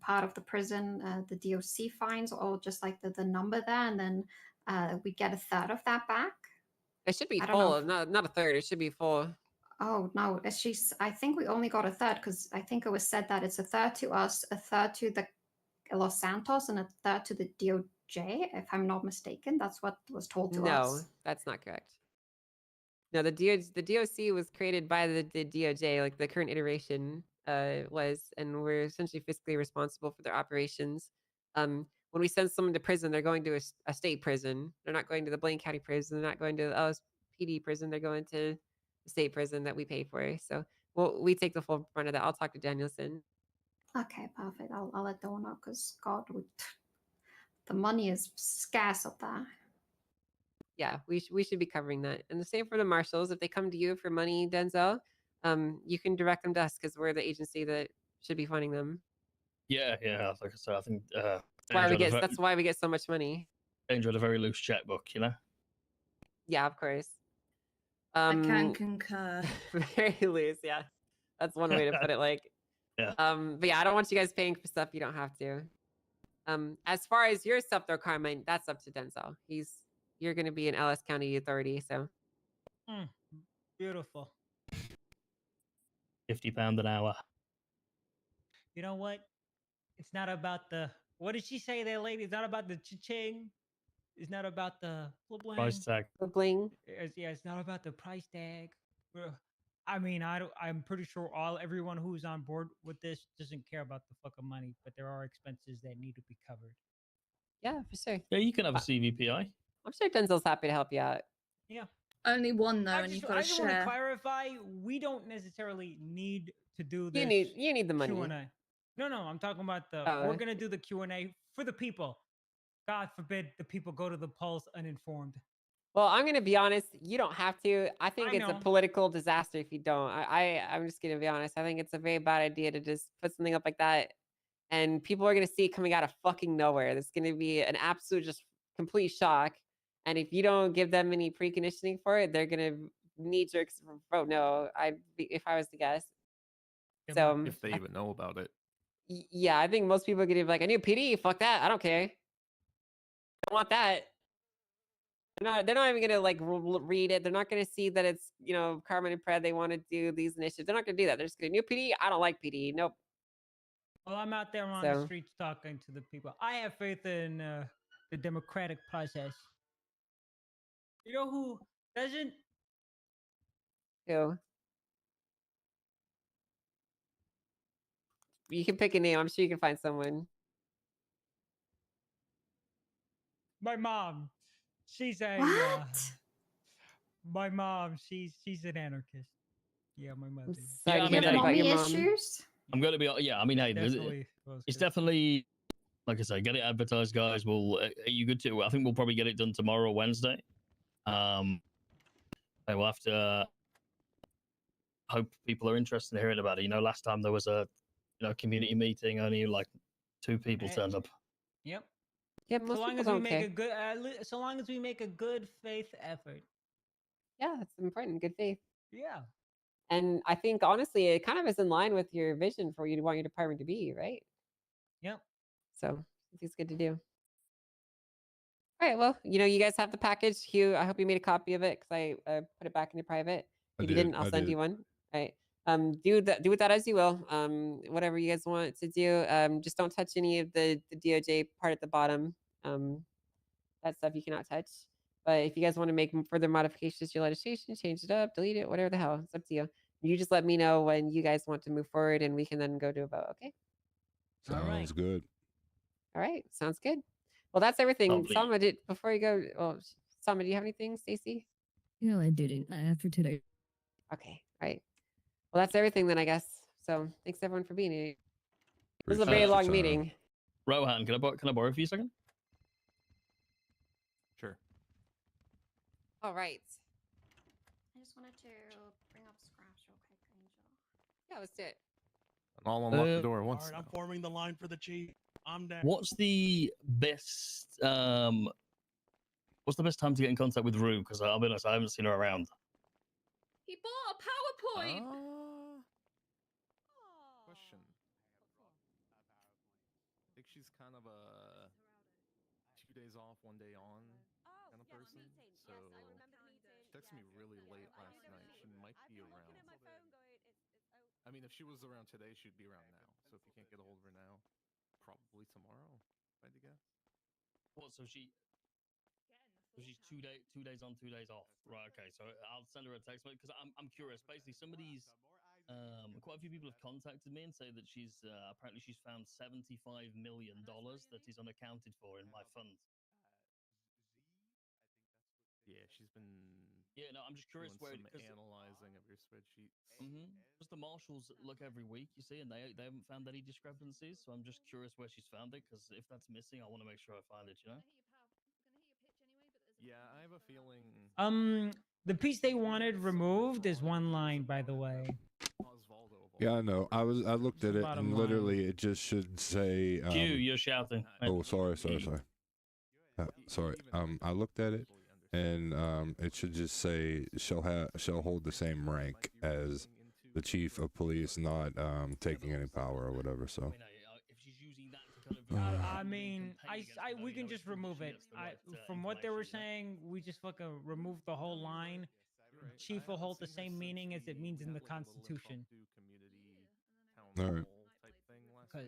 part of the prison, the DOC fines, or just like the number there, and then we get a third of that back. It should be I don't know full, not a third. It should be full. Oh no, I think we only got a third because I think it was said that it's a third to us, a third to the Los Santos, and a third to the DOJ. If I'm not mistaken, that's what was told to us. No, that's not correct. No, the DOC was created by the DOJ, like the current iteration was, and we're essentially fiscally responsible for their operations. When we send someone to prison, they're going to a state prison. They're not going to the Blaine County prison. They're not going to the LSPD prison. They're going to the state prison that we pay for. So we take the full brunt of that. I'll talk to Danielson. Okay, perfect. I'll let Dawn know because God, the money is scarce up there. Yeah, we should be covering that. And the same for the marshals. If they come to you for money, Denzel, you can direct them to us because we're the agency that should be funding them. Yeah. Like I said, I think That's why we get so much money. Danger had a very loose checkbook, you know. Yeah, of course. I can concur. Very loose, yeah. That's one way to put it. Like, yeah. But yeah, I don't want you guys paying for stuff you don't have to. As far as your stuff though, Carmine, that's up to Denzel. You're going to be an Ellis County authority, so. Beautiful. £50 an hour. You know what? It's not about the. What did she say there, lady? It's not about the cha-ching. It's not about the Price tag. The bling. It's not about the price tag. I mean, I'm pretty sure everyone who's on board with this doesn't care about the fucking money, but there are expenses that need to be covered. Yeah, for sure. Yeah, you can have a CVPI. I'm sure Denzel's happy to help you out. Yeah. Only one though, and you've got to I just want to share. clarify: we don't necessarily need to do this. You need the money. Q&A. No, I'm talking about we're gonna do the Q&A for the people. God forbid the people go to the polls uninformed. Well, I'm gonna be honest. You don't have to. I think it's a know. political disaster if you don't. I'm just gonna be honest. I think it's a very bad idea to just put something up like that, and people are gonna see it coming out of fucking nowhere. There's gonna be an absolute just complete shock. And if you don't give them any preconditioning for it, they're gonna knee-jerk vote no. If I was to guess. So if they even know about it. Yeah, I think most people are gonna be like, "I need PD. Fuck that. I don't care. I don't want that." They're not even gonna like read it. They're not gonna see that it's Carmen and Pred. They want to do these initiatives. They're not gonna do that. They're just gonna new PD. I don't like PD. Nope. Well, I'm out there on the streets talking to the people. I have faith in the democratic process. You know who doesn't? Who? You can pick a name. I'm sure you can find someone. My mom. She's a. My mom. She's an anarchist. Yeah, my mother. Yeah, I mean, mommy issues. I'm going to be. Yeah, I mean, hey, it's definitely. Like I say, get it advertised, guys. Are you good to? I think we'll probably get it done tomorrow, Wednesday. We'll have to. hope people are interested in hearing about it. You know, last time there was a community meeting, only like 2 people turned up. Yep. Yeah, So most long people as we don't make care. a good, so long as we make a good faith effort. Yeah, that's important. Good faith. Yeah. And I think honestly, it kind of is in line with your vision for you to want your department to be, right? Yep. So I think it's good to do. All right. Well, you guys have the package. Hugh, I hope you made a copy of it because I put it back in your private. If you didn't, I'll send you one. All right. Do with that as you will. Whatever you guys want to do. Just don't touch any of the DOJ part at the bottom. That stuff you cannot touch. But if you guys want to make further modifications to your legislation, change it up, delete it, whatever the hell, it's up to you. You just let me know when you guys want to move forward, and we can then go to a vote. Okay. Sounds good. All right. Sounds good. Well, that's everything. Lovely. Sama, before you go, Sama, do you have anything, Stacy? No, I didn't. After today. Okay. All right. Well, that's everything then, I guess. So thanks everyone for being here. This is a very long meeting. Rohan, can I borrow for you a second? Sure. All right. I just wanted to bring up scraps real quick, Angel. Yeah, let's do it. And I'll unlock the door once. All right, I'm forming the line for the chief. I'm down. What's the best time to get in contact with Rue? Because I'll be honest, I haven't seen her around. He bought a PowerPoint. Question. I think she's kind of a 2 days off, 1 day on kind of person. So she texted me really late last night. She might be around. I mean, if she was around today, she'd be around now. So if you can't get a hold of her now, probably tomorrow, if I had to guess. What? So she's 2 days on, 2 days off. Right. Okay. So I'll send her a text because I'm curious. Basically, somebody's quite a few people have contacted me and say that she's apparently she's found $75 million that is unaccounted for in my fund. Yeah, she's been. Yeah, no, I'm just curious doing where some analyzing of your spreadsheets. Because the marshals look every week, you see, and they haven't found any discrepancies. So I'm just curious where she's found it. Because if that's missing, I want to make sure I find it. You know. Yeah, I have a feeling. The piece they wanted removed is one line, by the way. Yeah, I know. I looked at it Bottom and line. literally it just should say. Q, you're shouting. Oh, sorry. Sorry. I looked at it and it should just say shall hold the same rank as the chief of police, not taking any power or whatever. So. I mean, we can just remove it. From what they were saying, we just fucking remove the whole line. Chief will hold the same meaning as it means in the Constitution. All right. Because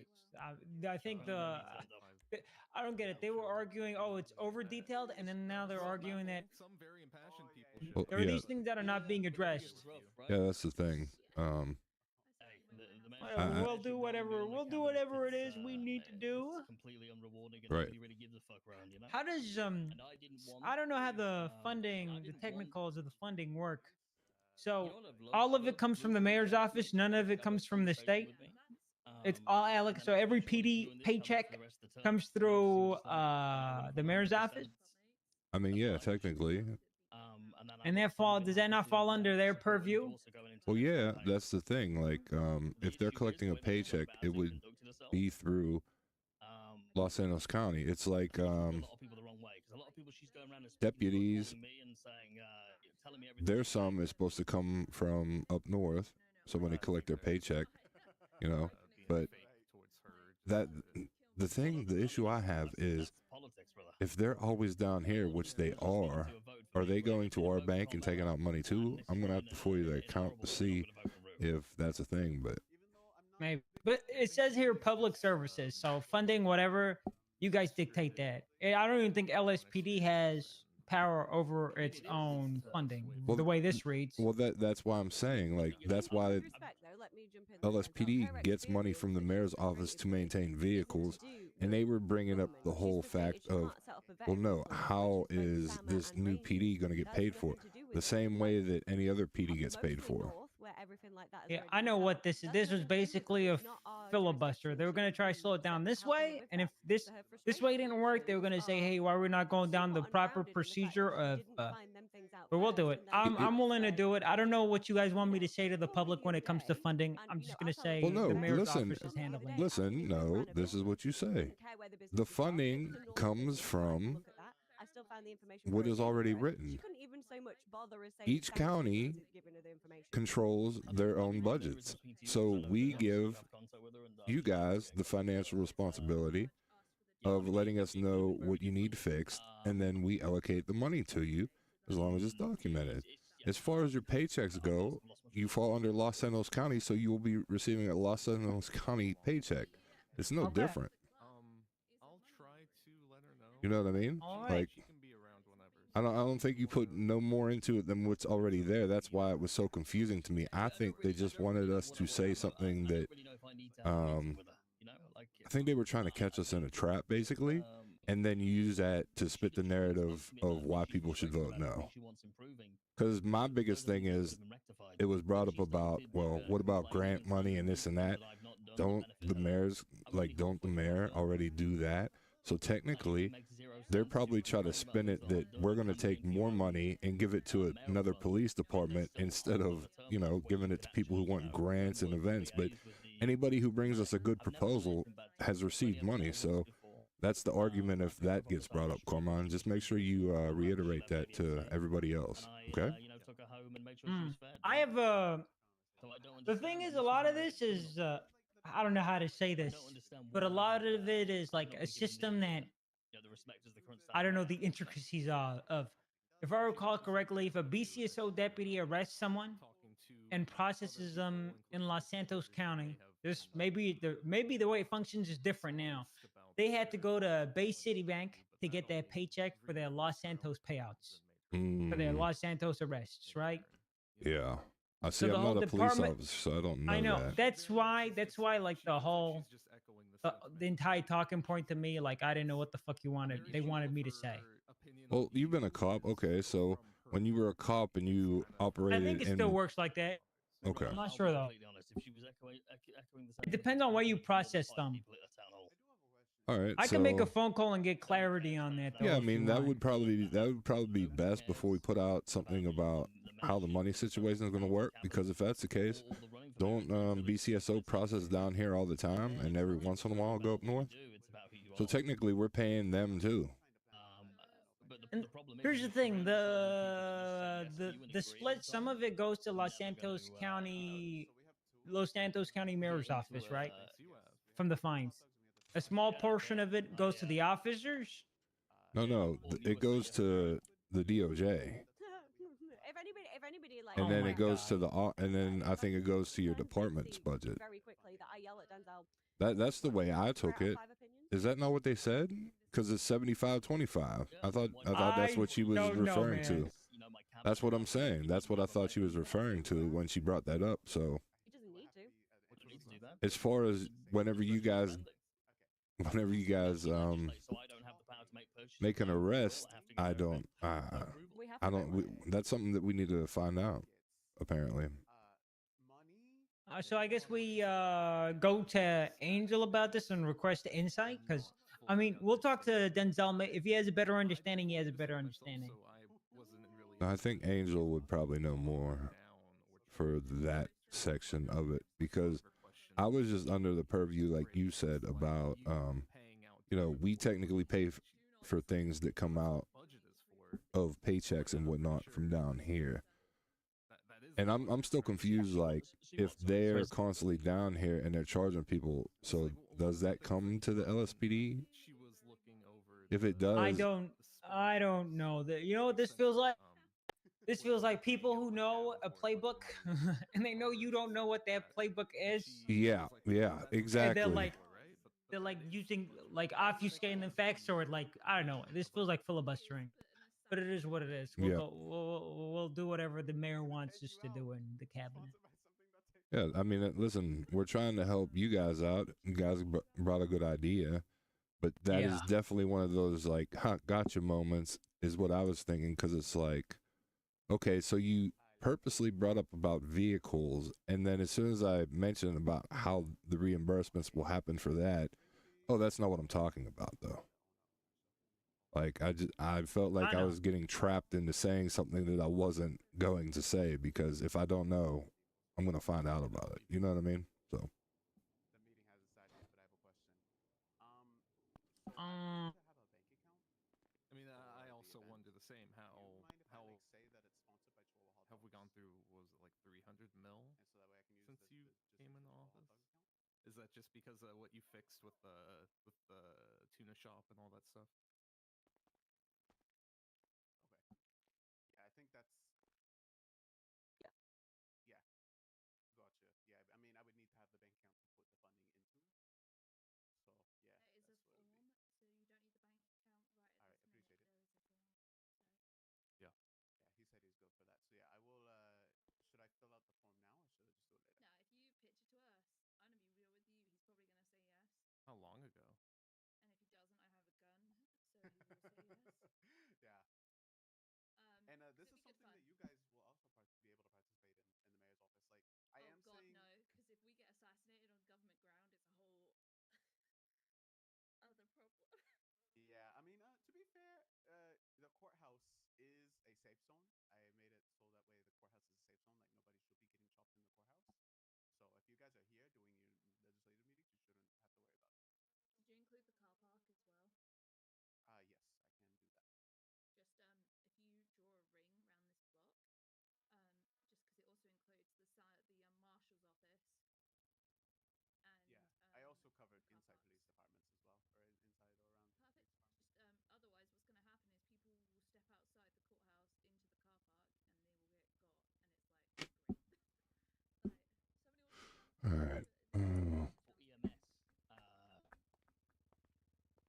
I think I don't get it. They were arguing, oh, it's over detailed, and then now they're arguing that Well, there are yeah. these things that are not being addressed. Yeah, that's the thing. We'll do whatever it is we need to do. Completely unrewarding, and Right. nobody really gives a fuck around. You know. How does I don't know how the funding, the technicals of the funding work. So all of it comes from the mayor's office. None of it comes from the state. It's all Alex. So every PD paycheck comes through the mayor's office. I mean, yeah, technically. And does that not fall under their purview? Well, yeah, that's the thing. Like, if they're collecting a paycheck, it would be through Los Angeles County. It's like deputies. Their sum is supposed to come from up north, so when they collect their paycheck, you know. But the issue I have is if they're always down here, which they are they going to our bank and taking out money too? I'm gonna have to for you the account to see if that's a thing, but Maybe. But it says here public services. So funding, whatever, you guys dictate that. I don't even think LSPD has power over its own funding, the way this reads. Well, that's why I'm saying, like, that's why LSPD gets money from the mayor's office to maintain vehicles, and they were bringing up the whole fact of, well, no, how is this new PD going to get paid for? The same way that any other PD gets paid for. Yeah, I know what this is. This was basically a filibuster. They were going to try to slow it down this way, and if this way didn't work, they were going to say, hey, why are we not going down the proper procedure of But we'll do it. I'm willing to do it. I don't know what you guys want me to say to the public when it comes to funding. I'm just gonna say Well, no, the mayor's listen, office is handling it. listen, no, this is what you say. The funding comes from I still found the information what very is already accurate. She written. couldn't even so much bother as saying Each thank you county to giving her the information. controls their own budgets. So we give you guys the financial responsibility of letting us know what you need fixed, and then we allocate the money to you as long as it's documented. As far as your paychecks go, you fall under Los Angeles County, so you will be receiving a Los Angeles County paycheck. It's no different. I'll try to let her know. You know what I mean? All right. Like, She can be around whenever. I don't think you put no more into it than what's already there. That's why it was so confusing to me. I think they just wanted us to say something that, I think they were trying to catch us in a trap, basically, and then use that to spit the narrative of why people should vote no. Because my biggest thing is, it was brought up about, well, what about grant money and this and that? Don't the mayor already do that? So technically, they're probably trying to spin it that we're going to take more money and give it to another police department instead of, you know, giving it to people who want grants and events. But anybody who brings us a good proposal has received money. So that's the argument if that gets brought up, Corman. Just make sure you reiterate that to everybody else, okay? I have the thing is, a lot of this is I don't know how to say this, but a lot of it is like a system that I don't know the intricacies of. If I recall correctly, if a BCSO deputy arrests someone and processes them in Los Santos County, this maybe the way it functions is different now. They had to go to Bay City Bank to get their paycheck for their Los Santos payouts, for their Los Santos arrests, right? Yeah. I So see. the I'm whole not a police department- officer, so I don't know I know that. that's why like the whole the entire talking point to me, like I didn't know what the fuck they wanted me to say. Well, you've been a cop, okay? So when you were a cop and you I operated, think it in, still works like that. Okay. I'm not sure though. It depends on where you process them. All right. I can make a so- phone call and get clarity on that. Though, Yeah, I if you mean that want. would probably be best before we put out something about how the money situation is going to work. Because if that's the case, don't BCSO process down here all the time, and every once in a while go up north. So technically, we're paying them too. And here's the thing: the split. Some of it goes to Los Santos County Mayor's office, right? From the fines. A small portion of it goes to the officers. No, it goes to the DOJ, If anybody like, and then my it goes to the and then I think it goes to your department's budget. very quickly that I yell at Denzel. That's the way I took it. Is that not what they said? Because it's 75-25. I thought that's what she was don't know, referring to. man. That's what I'm saying. That's what I thought she was referring to when she brought that up. So He doesn't need to. as far as whenever you guys make an arrest, I don't that's something that we need to find out, apparently. So I guess we go to Angel about this and request insight, because I mean we'll talk to Denzel. If he has a better understanding, he has a better understanding. I think Angel would probably know more for that section of it, because I was just under the purview, like you said, about we technically pay for things that come out of paychecks and whatnot from down here. And I'm still confused, like, if they're constantly down here and they're charging people, so does that come to the LSPD? If it does, I don't know. You know what this feels like? This feels like people who know a playbook and they know you don't know what that playbook is. yeah, exactly. And they're like using like obfuscating the facts, or like I don't know. This feels like filibustering, but it is what it is. We'll do whatever the mayor wants us to do in the cabinet. Yeah, I mean, listen, we're trying to help you guys out. You guys brought a good idea, but that is definitely one of those like, gotcha moments is what I was thinking, because it's like, okay, so you purposely brought up about vehicles, and then as soon as I mentioned about how the reimbursements will happen for that, oh, that's not what I'm talking about, though. Like I felt like I was getting trapped into saying something that I wasn't going to say, because if I don't know, I'm gonna find out about it. You know what I mean? So. I mean, I also wonder the same. How have we gone through? What was it like 300 mil since you came into office? Is that just because of what you fixed with the tuna shop and all that stuff? Yeah, I think that's. Yeah. Yeah. Gotcha. Yeah, I mean, I would need to have the bank account to put the funding into. So yeah, There is a form, so you don't need the bank account right at this minute. Appreciate it. There is a form. Yeah. Yeah, he said he's good for that. So yeah, I will. Should I fill out the form now, or should I just do it later? No, if you pitch it to us, I'm gonna be real with you. He's probably gonna say yes. How long ago? And if he doesn't, I have a gun, so he will say yes. Yeah. And this is something that you guys will also be able to participate in the mayor's office. Like, I am God, saying. no, because if we get assassinated on government ground, it's a whole other problem. Yeah, I mean, to be fair, the courthouse is a safe zone. I made it so that way the courthouse is a safe zone. Like, nobody should be getting chopped in the courthouse. So if you guys are here doing your legislative meetings, you shouldn't have to worry about it. Did you include the car park as well? Yes, I can do that. Just if you draw a ring around this block, just because it also includes the marshal's office. And yeah, I also covered inside police departments as well, or inside or around. Perfect. Just otherwise, what's going to happen is people will step outside the courthouse into the car park, and they will get got. And it's like great. All right. EMS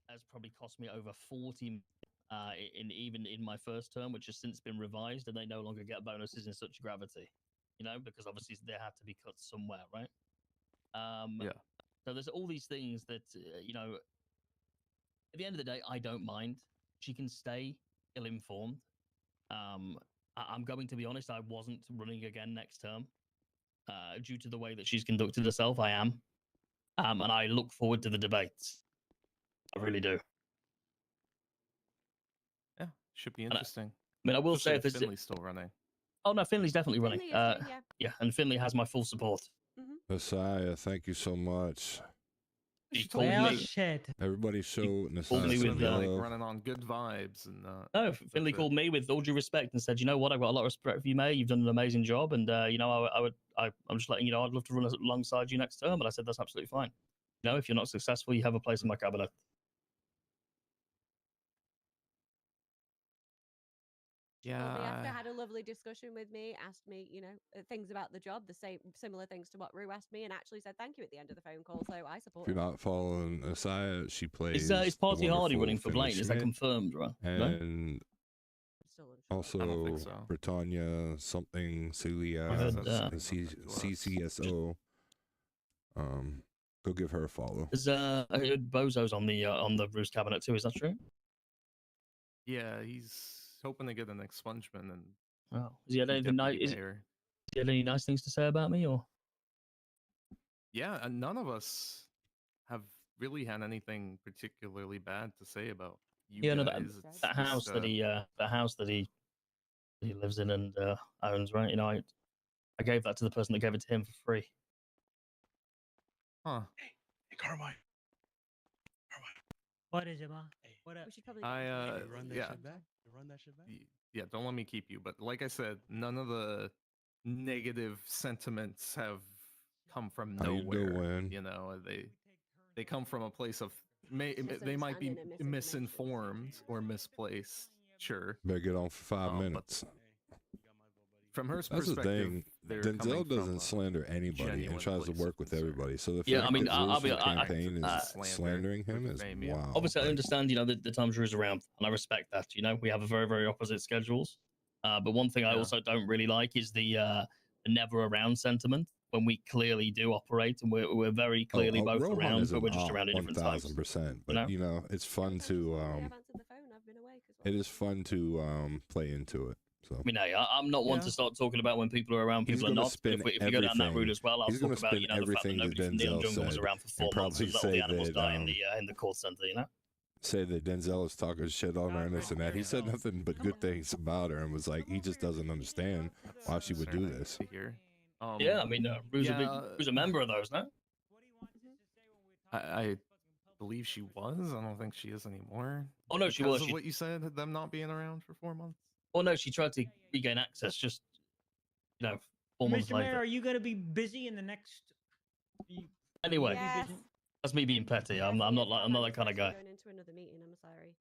has probably cost me over 40 even in my first term, which has since been revised, and they no longer get bonuses in such gravity, you know, because obviously they have to be cut somewhere, right? Yeah. So there's all these things that you know. At the end of the day, I don't mind. She can stay ill-informed. I'm going to be honest. I wasn't running again next term due to the way that she's conducted herself. I am, and I look forward to the debates. I really do. Yeah, should be interesting. I mean, I will say if Especially there's Finley's still running. Oh no, Finley's definitely running. Finley is good, yeah. Yeah, and Finley has my full support. Messiah, thank you so much. He called Well, me. shit. Everybody show called Messiah me some with, love. Like running on good vibes and No, Finley called me with all due respect and said, "You know what? I've got a lot of respect for you, Mayor. You've done an amazing job, and you know, I'm just letting you know, I'd love to run alongside you next term." And I said, "That's absolutely fine. You know, if you're not successful, you have a place in my cabinet." Yeah. Well, after had a lovely discussion with me, asked me, you know, things about the job, similar things to what Rue asked me, and actually said thank you at the end of the phone call. So I support. If you're not following Messiah, she plays. Is Party the Hardy wonderful running for Finley Blaine? Is that Schmidt, confirmed, right? No? And also I don't think so. Britannia something Celia CCSO. Go give her a follow. Is Bozo's on the Bruce cabinet too? Is that true? Yeah, he's hoping to get an expungement and. Oh, has he had anything nice? Has he had any nice things to say about me, or? Yeah, and none of us have really had anything particularly bad to say about you Yeah, no, guys. that house that he lives in and owns, right? You know, I gave that to the person that gave it to him for free. Huh. Hey, Carmine. What is it, Ma? What up? We should probably run that yeah. shit back. Run that shit back. Yeah, don't let me keep you. But like I said, none of the negative sentiments have come from How you nowhere. doing? You know, they come from a place of they might be misinformed or misplaced. Sure. Better get on for 5 minutes. From her That's the perspective, thing. they're coming Denzel from doesn't a slander anybody and genuine tries to place of work with everybody. So the Yeah, fact I mean, that I'll be. Rule's campaign is slandering him is wow. Obviously, I understand. You know, the times Rue's around, and I respect that. You know, we have a very, very opposite schedules. But one thing I also don't really like is the never around sentiment when we clearly do operate, and we're very clearly both Rohan around, is but an we're just around at different times. 1000%. But you know, it's fun to it is fun to play into it. So I mean, hey, I'm not one to start talking about when people are around, people are not. But if we go down that route as well, I'll talk about, you know, the fact that nobody from Neon Jungle was around for 4 months and let all the animals die in the call center, you know? say that Denzel is talking shit on her and this and that. He said nothing but good things about her and was like, he just doesn't understand why she would do this. Yeah, I mean, Rue's a member of those, no? I believe she was. I don't think she is anymore. Oh no, she Because was. of what you said, them not being around for 4 months. Oh no, she tried to regain access. Just 4 months Mr. Mayor, later. are you going to be busy in the next? Anyway, Yes. that's me being petty. I'm not that kind of guy. Going into another meeting. I'm sorry.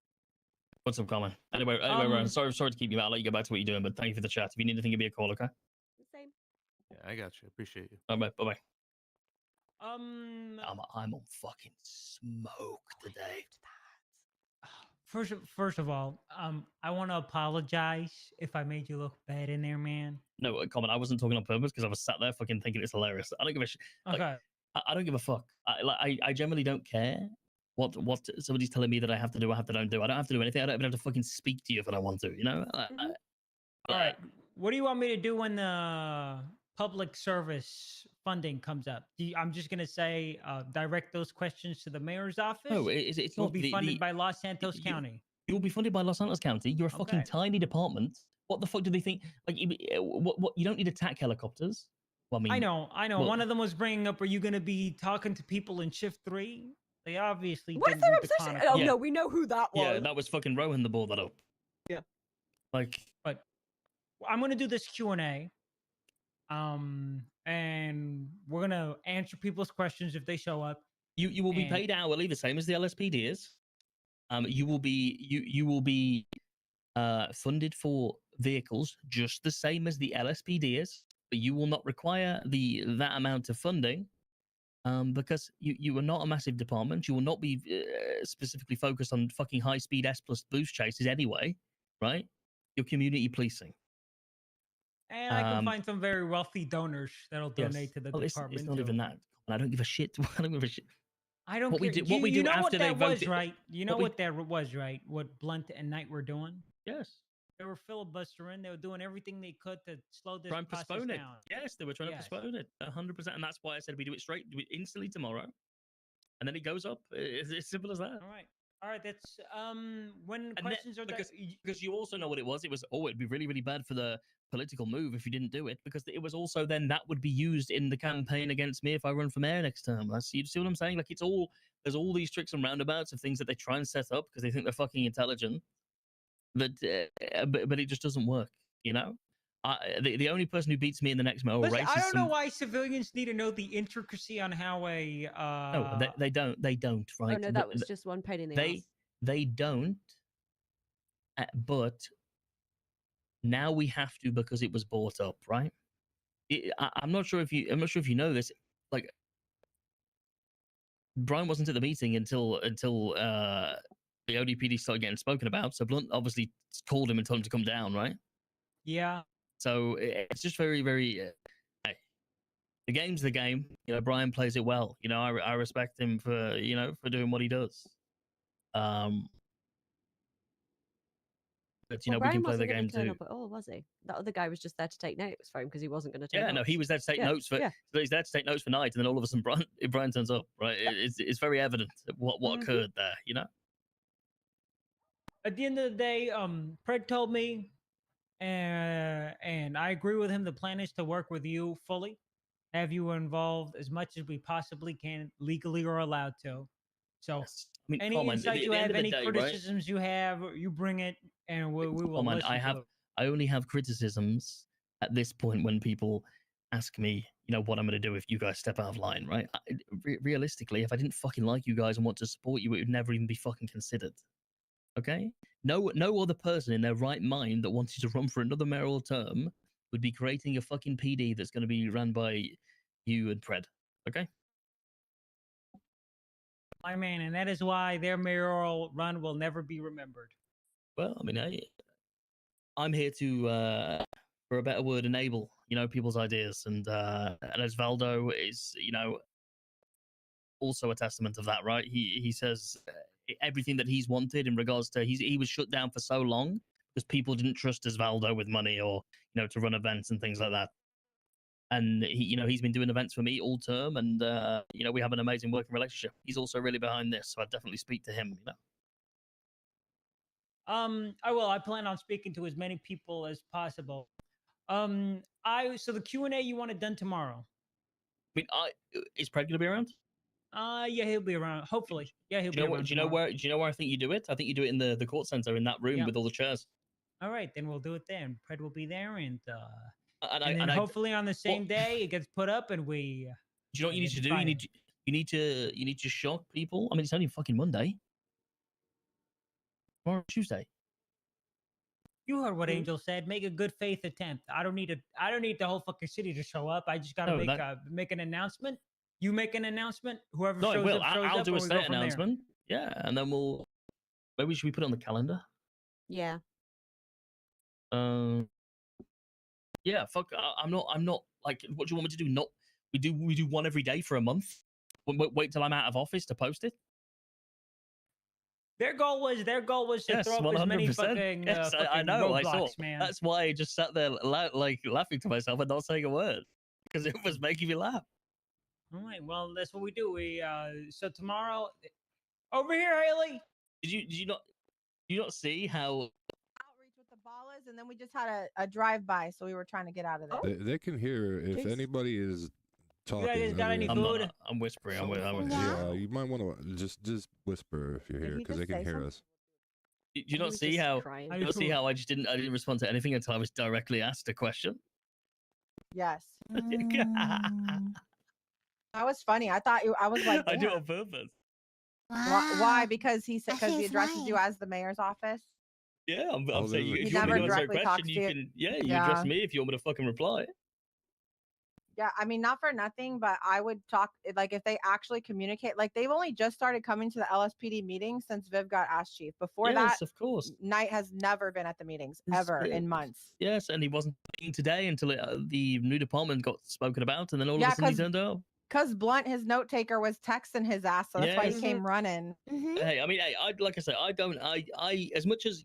What's up, Common? Anyway, Ryan, sorry to keep you out. I'll let you go back to what you're doing, but thank you for the chat. If you need anything, give me a call, okay? Same. Yeah, I got you. Appreciate you. All right, bye bye. Um, I'm on fucking smoke today. First of all, I want to apologize if I made you look bad in there, man. No, Common, I wasn't talking on purpose because I was sat there fucking thinking it's hilarious. I don't give a shit. Okay. I don't give a fuck. I generally don't care what somebody's telling me that I have to do. I don't do. I don't have to do anything. I don't even have to fucking speak to you if I don't want to. You know. All right. What do you want me to do when the public service funding comes up? I'm just gonna say direct those questions to the mayor's office. No, it's will not be funded by Los Santos County. You will be funded by Los Santos County. You're a fucking Okay. tiny department. What the fuck do they think? Like, what? You don't need attack helicopters. Well, I know. well, One of them was bringing up, are you going to be talking to people in shift 3? They obviously What is didn't their read the obsession? Chronicle. Oh no, we know who that was. Yeah, that was fucking Rowan that brought that up. Yeah. Like, but I'm going to do this Q&A. And we're going to answer people's questions if they show up. You will be paid hourly, the same as the LSPD is. You will be funded for vehicles just the same as the LSPD is, but you will not require that amount of funding because you are not a massive department. You will not be specifically focused on fucking high speed S+ boost chases anyway, right? You're community policing. And I can find some very wealthy donors that'll donate to the department. It's not too. even that. I don't give a shit. I don't give a shit. I don't what care. We do, what we do know after what they that was, voted, right? You know what that was, right? What Blunt and Knight were doing? Yes. They were filibustering. They were doing everything they could to slow this Try and process postpone it. down. Yes, they were trying to postpone it 100%, and that's why I said we do it do it instantly tomorrow, and then it goes up. It's as simple as that. All right. That's when And questions are because you also know what it was. It was it'd be really really bad for the political move if you didn't do it, because it was also then that would be used in the campaign against me if I run for mayor next term. You see what I'm saying? Like there's all these tricks and roundabouts of things that they try and set up because they think they're fucking intelligent, but it just doesn't work. You know, the only person who beats me in the next mayoral race. I don't know why civilians need to know the intricacy on how a. No, they don't. They don't. Right? Oh no, that was just one pain in the ass. They don't. But now we have to because it was brought up, right? I'm not sure if you know this. Like, Brian wasn't at the meeting until the ODPD started getting spoken about. So Blunt obviously called him and told him to come down, right? Yeah. So it's just very, very. Hey, the game's the game. You know, Brian plays it well. You know, I respect him for doing what he does. But we Brian can play the wasn't game gonna turn too. up at all, was he? That other guy was just there to take notes for him because he wasn't going to turn Yeah, up. no, he was there to take notes for. Yeah. So he's there to take notes for night, and then all of a sudden, Brian turns up. Right, it's very evident what occurred there. You know. At the end of the day, Pred told me, and I agree with him. The plan is to work with you fully, have you involved as much as we possibly can, legally or allowed to. So, any insight you have, any criticisms you have, you bring it, and we will listen. I only have criticisms at this point when people ask me, what I'm going to do if you guys step out of line, right? Realistically, if I didn't fucking like you guys and want to support you, it would never even be fucking considered. Okay? No other person in their right mind that wanted to run for another mayoral term would be creating a fucking PD that's going to be run by you and Pred. Okay? My man, and that is why their mayoral run will never be remembered. Well, I mean, I'm here to, for a better word, enable, people's ideas. And Osvaldo is, also a testament of that, right? He says everything that he's wanted in regards to, he was shut down for so long because people didn't trust Osvaldo with money or, to run events and things like that. And he's been doing events for me all term, and we have an amazing working relationship. He's also really behind this, so I'd definitely speak to him. I will. I plan on speaking to as many people as possible. So the Q&A you want it done tomorrow? I mean, is Pred gonna be around? Yeah, he'll be around. Hopefully, yeah, he'll be around. Do you know where I think you do it? I think you do it in the court center in that room with all the chairs. All right, then we'll do it there. And Pred will be there, and and then hopefully on the same day it gets put up, and we. Do you know what you need to do? You need to shock people. I mean, it's only fucking Monday. Tomorrow Tuesday. You heard what Angel said. Make a good faith attempt. I don't need the whole fucking city to show up. I just gotta make an announcement. You make an announcement. Whoever shows up, shows up. I'll do a and we go state from there. announcement. Yeah, and then maybe should we put it on the calendar? Yeah. Yeah. Fuck. I'm not like. What do you want me to do? Not. We do one every day for a month. Wait till I'm out of office to post it. Their goal was to throw up as many fucking, yes, fucking I know. I roadblocks, saw. man. That's why I just sat there like laughing to myself and not saying a word because it was making me laugh. All right. Well, that's what we do. We so tomorrow, over here, Haley. Did you not see how Outreach with the ballers, and then we just had a drive by, so we were trying to get out of there. They can hear if anybody is talking. guys got any over food? I'm whispering. Yeah, you might want to just whisper if you're here because they can hear us. Do you not see how? You not see how I didn't respond to anything until I was directly asked a question? Yes. That was funny. I thought I was like, I do it damn. on purpose. Why? Because he said because he addresses you as the mayor's office. Yeah, I'm saying He if you want never me to answer a directly question, talks you to can. you. You address me if you want me to fucking reply. Yeah, I mean, not for nothing, but I would talk like if they actually communicate. Like they've only just started coming to the LSPD meetings since Viv got ass chief. Before Yes, that, of course. Knight has never been at the meetings ever in months. Yes, and he wasn't speaking today until the new department got spoken about, and then all of a sudden he turned up. Because Blunt, his note taker, was texting his ass, so that's why he Yes. came running. Hey, I mean, like I say, I as much as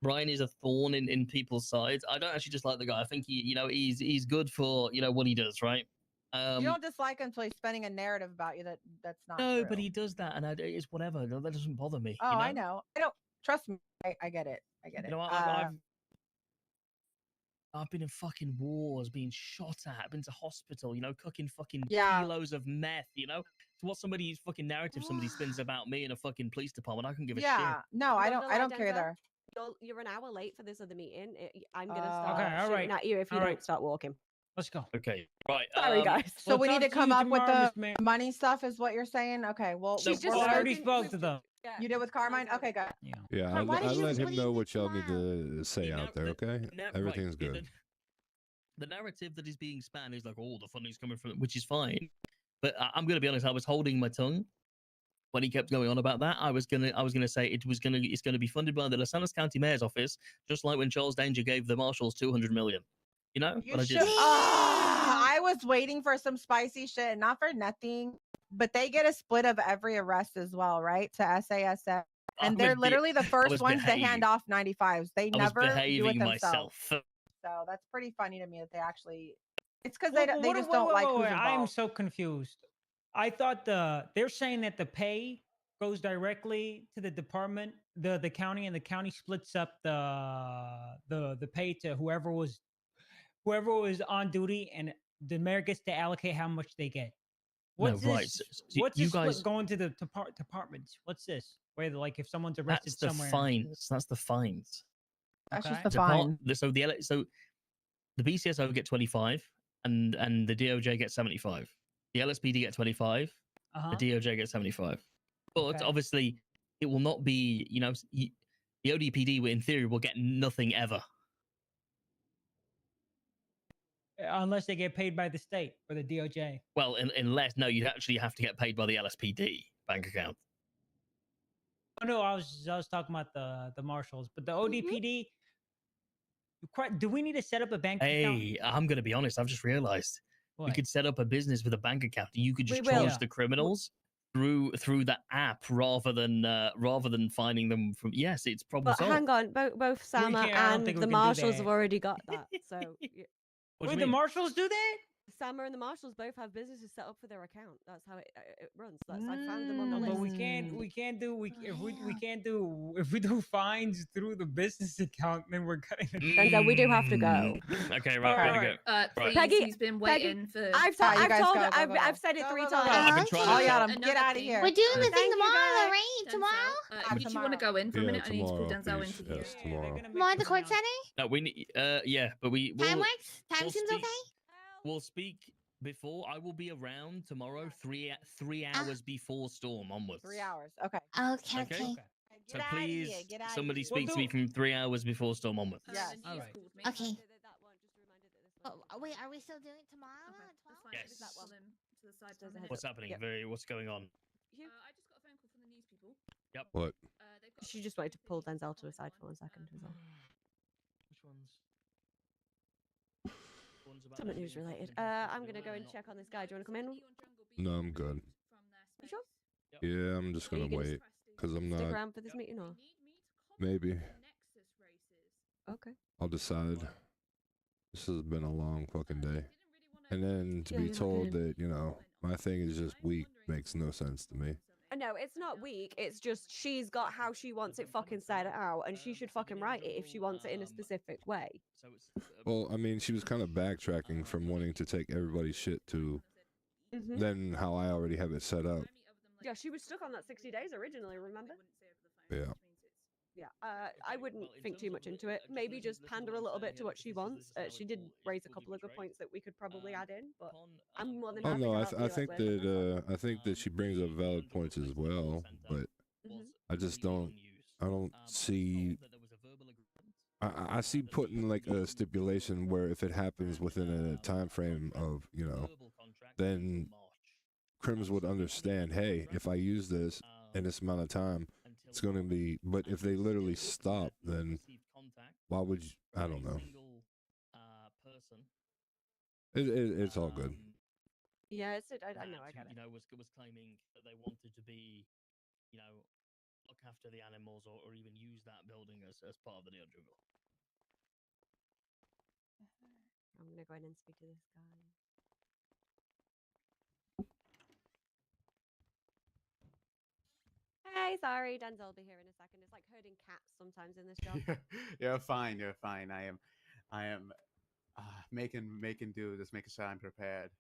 Brian is a thorn in people's sides. I don't actually dislike the guy. I think he's good for what he does, right? You don't dislike him until he's spending a narrative about you that's not No, true. but he does that, and it's whatever. That doesn't bother me. Oh, I know. I don't trust me. I get it. I get it. I've been in fucking wars, being shot at, been to hospital, cooking fucking Yeah. kilos of meth, So what somebody's fucking narrative somebody spins about me in a fucking police department, I can give a shit. Yeah. No, I don't care there. You're an hour late for this other meeting. I'm gonna Okay, start all shooting right. at you if you All don't right. start walking. Let's go. Okay, right. Sorry, guys. So we We'll need to talk come you up with tomorrow, the Miss Mayor. money stuff, is what you're saying? Okay. Well, So I already spoke to them. You did with Carmine? Okay, good. Yeah, Why I did you- let him what do you know do what y'all need to say out there. Okay, everything's Right, good. The narrative that is being spanned is like, oh, the funding's coming from, which is fine. But I'm gonna be honest, I was holding my tongue when he kept going on about that. I was gonna say it's gonna be funded by the Los Angeles County Mayor's office, just like when Charles Danger gave the marshals $200 million. But I should. didn't. I was waiting for some spicy shit, not for nothing, but they get a split of every arrest as well, right? To SASM. And they're literally the first ones to hand off 95s. They never do it behaving themselves. myself. So that's pretty funny to me that they actually. It's because they just don't Wait, like who's wait, I am involved. so confused. I thought they're saying that the pay goes directly to the department, the county, and the county splits up the pay to whoever was on duty, and the mayor gets to allocate how much they get. What's No, this? right, so What's you this split guys- going to the departments? What's this? Where like if someone's arrested That's the somewhere. fines. That's the fines. That's just Okay. the fine. So the BCSO get 25, and the DOJ get 75. The LSPD get 25. Uh-huh. The DOJ get 75. But Okay. obviously, it will not be. The ODPD, in theory, will get nothing ever. Unless they get paid by the state or the DOJ. Well, unless you actually have to get paid by the LSPD bank account. Oh no, I was talking about the marshals, but the ODPD. Do we need to set up a bank account? Hey, I'm gonna be honest. I've just realized we What? could set up a business with a bank account. You could just We will. charge Yeah. the criminals through the app rather than finding them from. Yes, it's problem But solved. hang on, both Sama can't- I don't and think we the can do marshals that. have already got that. So What do you Wait, the mean? marshals do that? Sama and the marshals both have businesses set up for their account. That's how it runs. That's I found them on the No, list. but we can't do if we do fines through the business account, then we're cutting it. Denzel, we do have to go. Okay, right, we Alright. go. Please, Peggy, he's been Peggy, waiting for. I've told her. I've said it 3 times. I've been trying to Oh, yeah, tell- get out of here. We're doing the thing Thank you, tomorrow, guys. right? Tomorrow? If you want to go in for a Yeah, minute, I need to pull tomorrow, Denzel please. into here. Yes, tomorrow. Tomorrow at the court setting? No, we need. Yeah, but we. Time we'll- works? Time we'll seems speak- okay? We'll speak before. I will be around tomorrow. 3 hours before storm onwards. 3 hours. Okay. Okay, Okay. okay. So please, Get outta somebody here. speak to me from 3 hours before storm onwards. Yes. All right. Okay. Oh, wait, are we still doing it tomorrow at 12? Yes. That one then to the side. for a minute. What's happening? Yep. What's going on? I just got a phone call from the news people. Yep. What? They've got She just wanted to pull Denzel to a side for 1 second. Was all. Which ones? Something news related. I'm gonna go and check on this guy. Do you want to come in? No, I'm good. You sure? Yeah, I'm just Are you gonna gonna wait because I'm Stick not. around for this meeting, or Maybe okay? I'll decide. This has been a long fucking day, and then to Yeah, be you're not told gonna- that my thing is just weak makes no sense to me. No, it's not weak. It's just she's got how she wants it fucking set out, and she should fucking write it if she wants it in a specific way. So it's. Well, I mean, she was kind of backtracking from wanting to take everybody's shit to Mhm. then how I already have it set up. Yeah, she was stuck on that 60 days originally. Remember? Yeah. Yeah, I wouldn't think too much into it. Maybe just pander a little bit to what she wants. She did raise a couple of good points that we could probably add in, but I'm more than Oh happy no, to I, help th- you I out think with. that I think that she brings up valid points as well, but I just don't. I don't see. I see putting like a stipulation where if it happens within a time frame of then Crims would understand. Hey, if I use this in this amount of time, it's going to be. But if they literally stop, then why would you? I don't know. It's all good. Yeah, I know, I get it. Was claiming that they wanted to be, look after the animals or even use that building as part of the Neo Jungle. I'm gonna go ahead and speak to this guy. Hey, sorry, Denzel will be here in a second. It's like herding cats sometimes in this job. You're fine. You're fine. I am making do. Just making sure I'm prepared.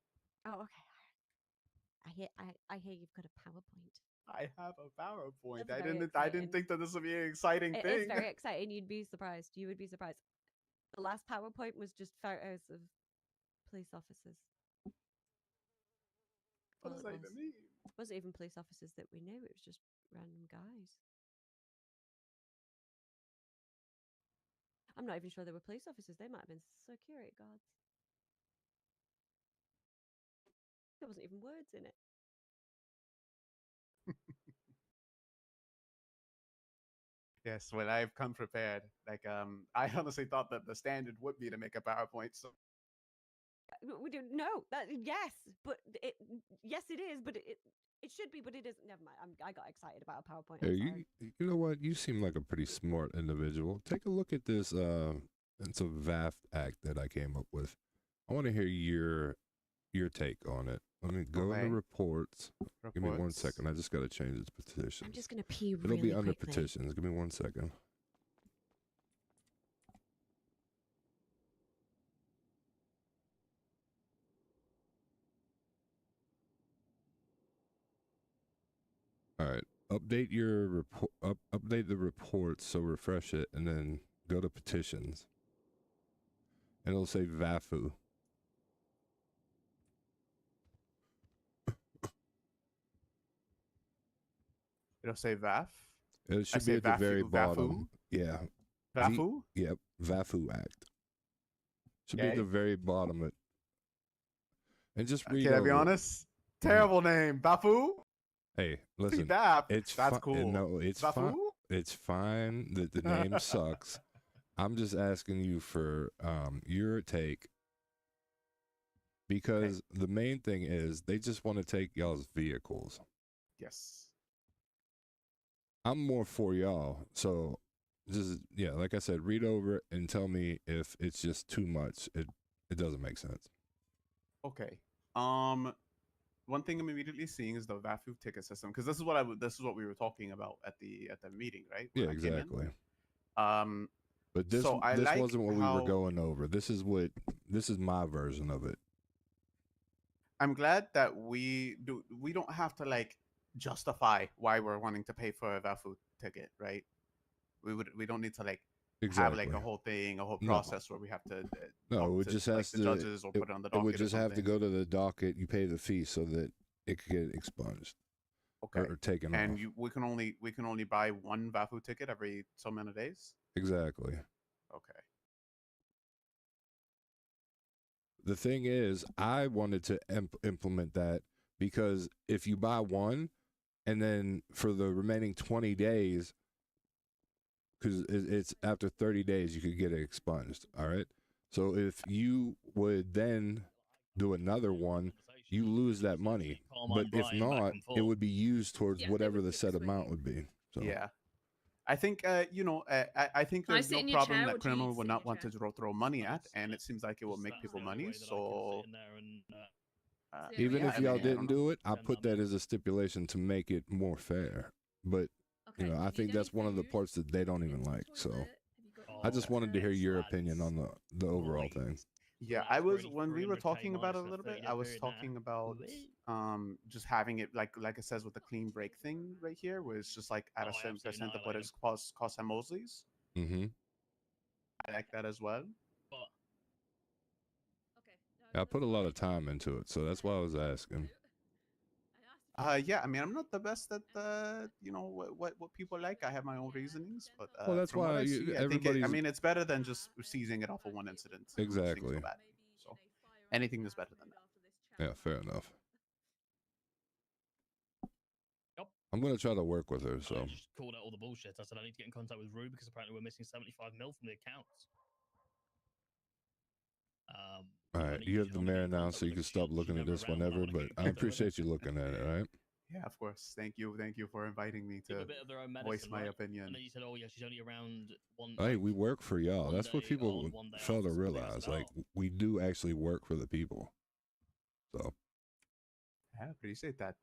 Oh, okay. I hear you've got a PowerPoint. I have a PowerPoint. That's I very didn't exciting. think that this would be an exciting It thing. is very exciting. You'd be surprised. You would be surprised. The last PowerPoint was just photos of police officers. What Well, does that it even was. mean? It wasn't even police officers that we knew. It was just random guys. I'm not even sure they were police officers. They might have been security guards. There wasn't even words in it. Yes, well, I've come prepared. Like, I honestly thought that the standard would be to make a PowerPoint. So We do no. That yes, but yes it is, but it should be, but it isn't. Never mind. I got excited about a PowerPoint. I'm Hey, sorry. you know what? You seem like a pretty smart individual. Take a look at this. It's a VAF act that I came up with. I want to hear your take on it. Let me go Okay. into reports. Give me 1 Reports. second. I just got to change its petitions. I'm just gonna pee It'll really be under quickly. petitions. Give me 1 second. All right. Update your report. Update the report. So refresh it, and then go to petitions. And it'll say VAFU. it'll say VAF. It should say be at the VAFU very VAFU? bottom. Yeah. VAFU? Yep. VAFU Act. Should be at Okay. the very bottom. And just read. Can I be over it. honest? Terrible name, Bafu. Hey, listen. VAF. It's That's fi- cool. No, it's Vafu? fine. It's fine that the name sucks. I'm just asking you for your take, because the main thing is they just want to take y'all's vehicles. Yes. I'm more for y'all. So just like I said, read over it and tell me if it's just too much. It doesn't make sense. Okay. One thing I'm immediately seeing is the VAFU ticket system because this is what we were talking about at the meeting, right? Yeah, When I came in. exactly. But this so I this like wasn't what we how were going over. This is my version of it. I'm glad that we don't have to like justify why we're wanting to pay for a VAFU ticket, right? We don't need to like have like Exactly. a whole thing, a whole No. process where we have to No, talk it would to just like has the to. judges or put it on the It docket would or just have to something. go to the docket. You pay the fee so that it could get expunged. Okay. Or taken And off. we can only buy one VAFU ticket every so many days. Exactly. Okay. The thing is, I wanted to implement that because if you buy one and then for the remaining 20 days, because it's after 30 days, you could get it expunged. All right. So if you would then do another one, you lose that money. But if not, it would be used towards whatever the set amount would be. So Yeah. I think I think Can I there's sit no in your problem chair, or that do you need criminal to would sit in not your want to chair? throw money at, and it seems like it will make people money. So even yeah, if I y'all mean, I don't didn't know. do it, I put that as a stipulation to make it more fair. But you know, I think that's one of the parts that they don't even like. So I just wanted to hear your opinion on the overall thing. Yeah, I was when we were talking about it a little bit. I was talking about just having it like it says with the clean break thing right here, where it's just like at a certain percent of what it costs Mosleys. Mm-hmm. I like that as well. I put a lot of time into it, so that's why I was asking. Yeah, I mean, I'm not the best at what people like. I have my own reasonings, but Well, that's from what why I see, I think I mean it's better than just seizing it off of one incident. and just things Exactly. go bad. So anything is better than that. Yeah, fair enough. Yep. I'm gonna try to work with her. So I just called out all the bullshit. I said I need to get in contact with Rue because apparently we're missing 75 mil from the accounts. all right, you have the mayor now, so you can stop looking at this whenever. But I appreciate you looking at it. All right. Yeah, of course. Thank you for inviting me to A bit of their own medicine, voice my right? opinion. And then you said, "Oh yeah, she's only around one." Hey, we work for y'all. That's what people fail to off, realize. Like we do actually work for the people. So I appreciate that.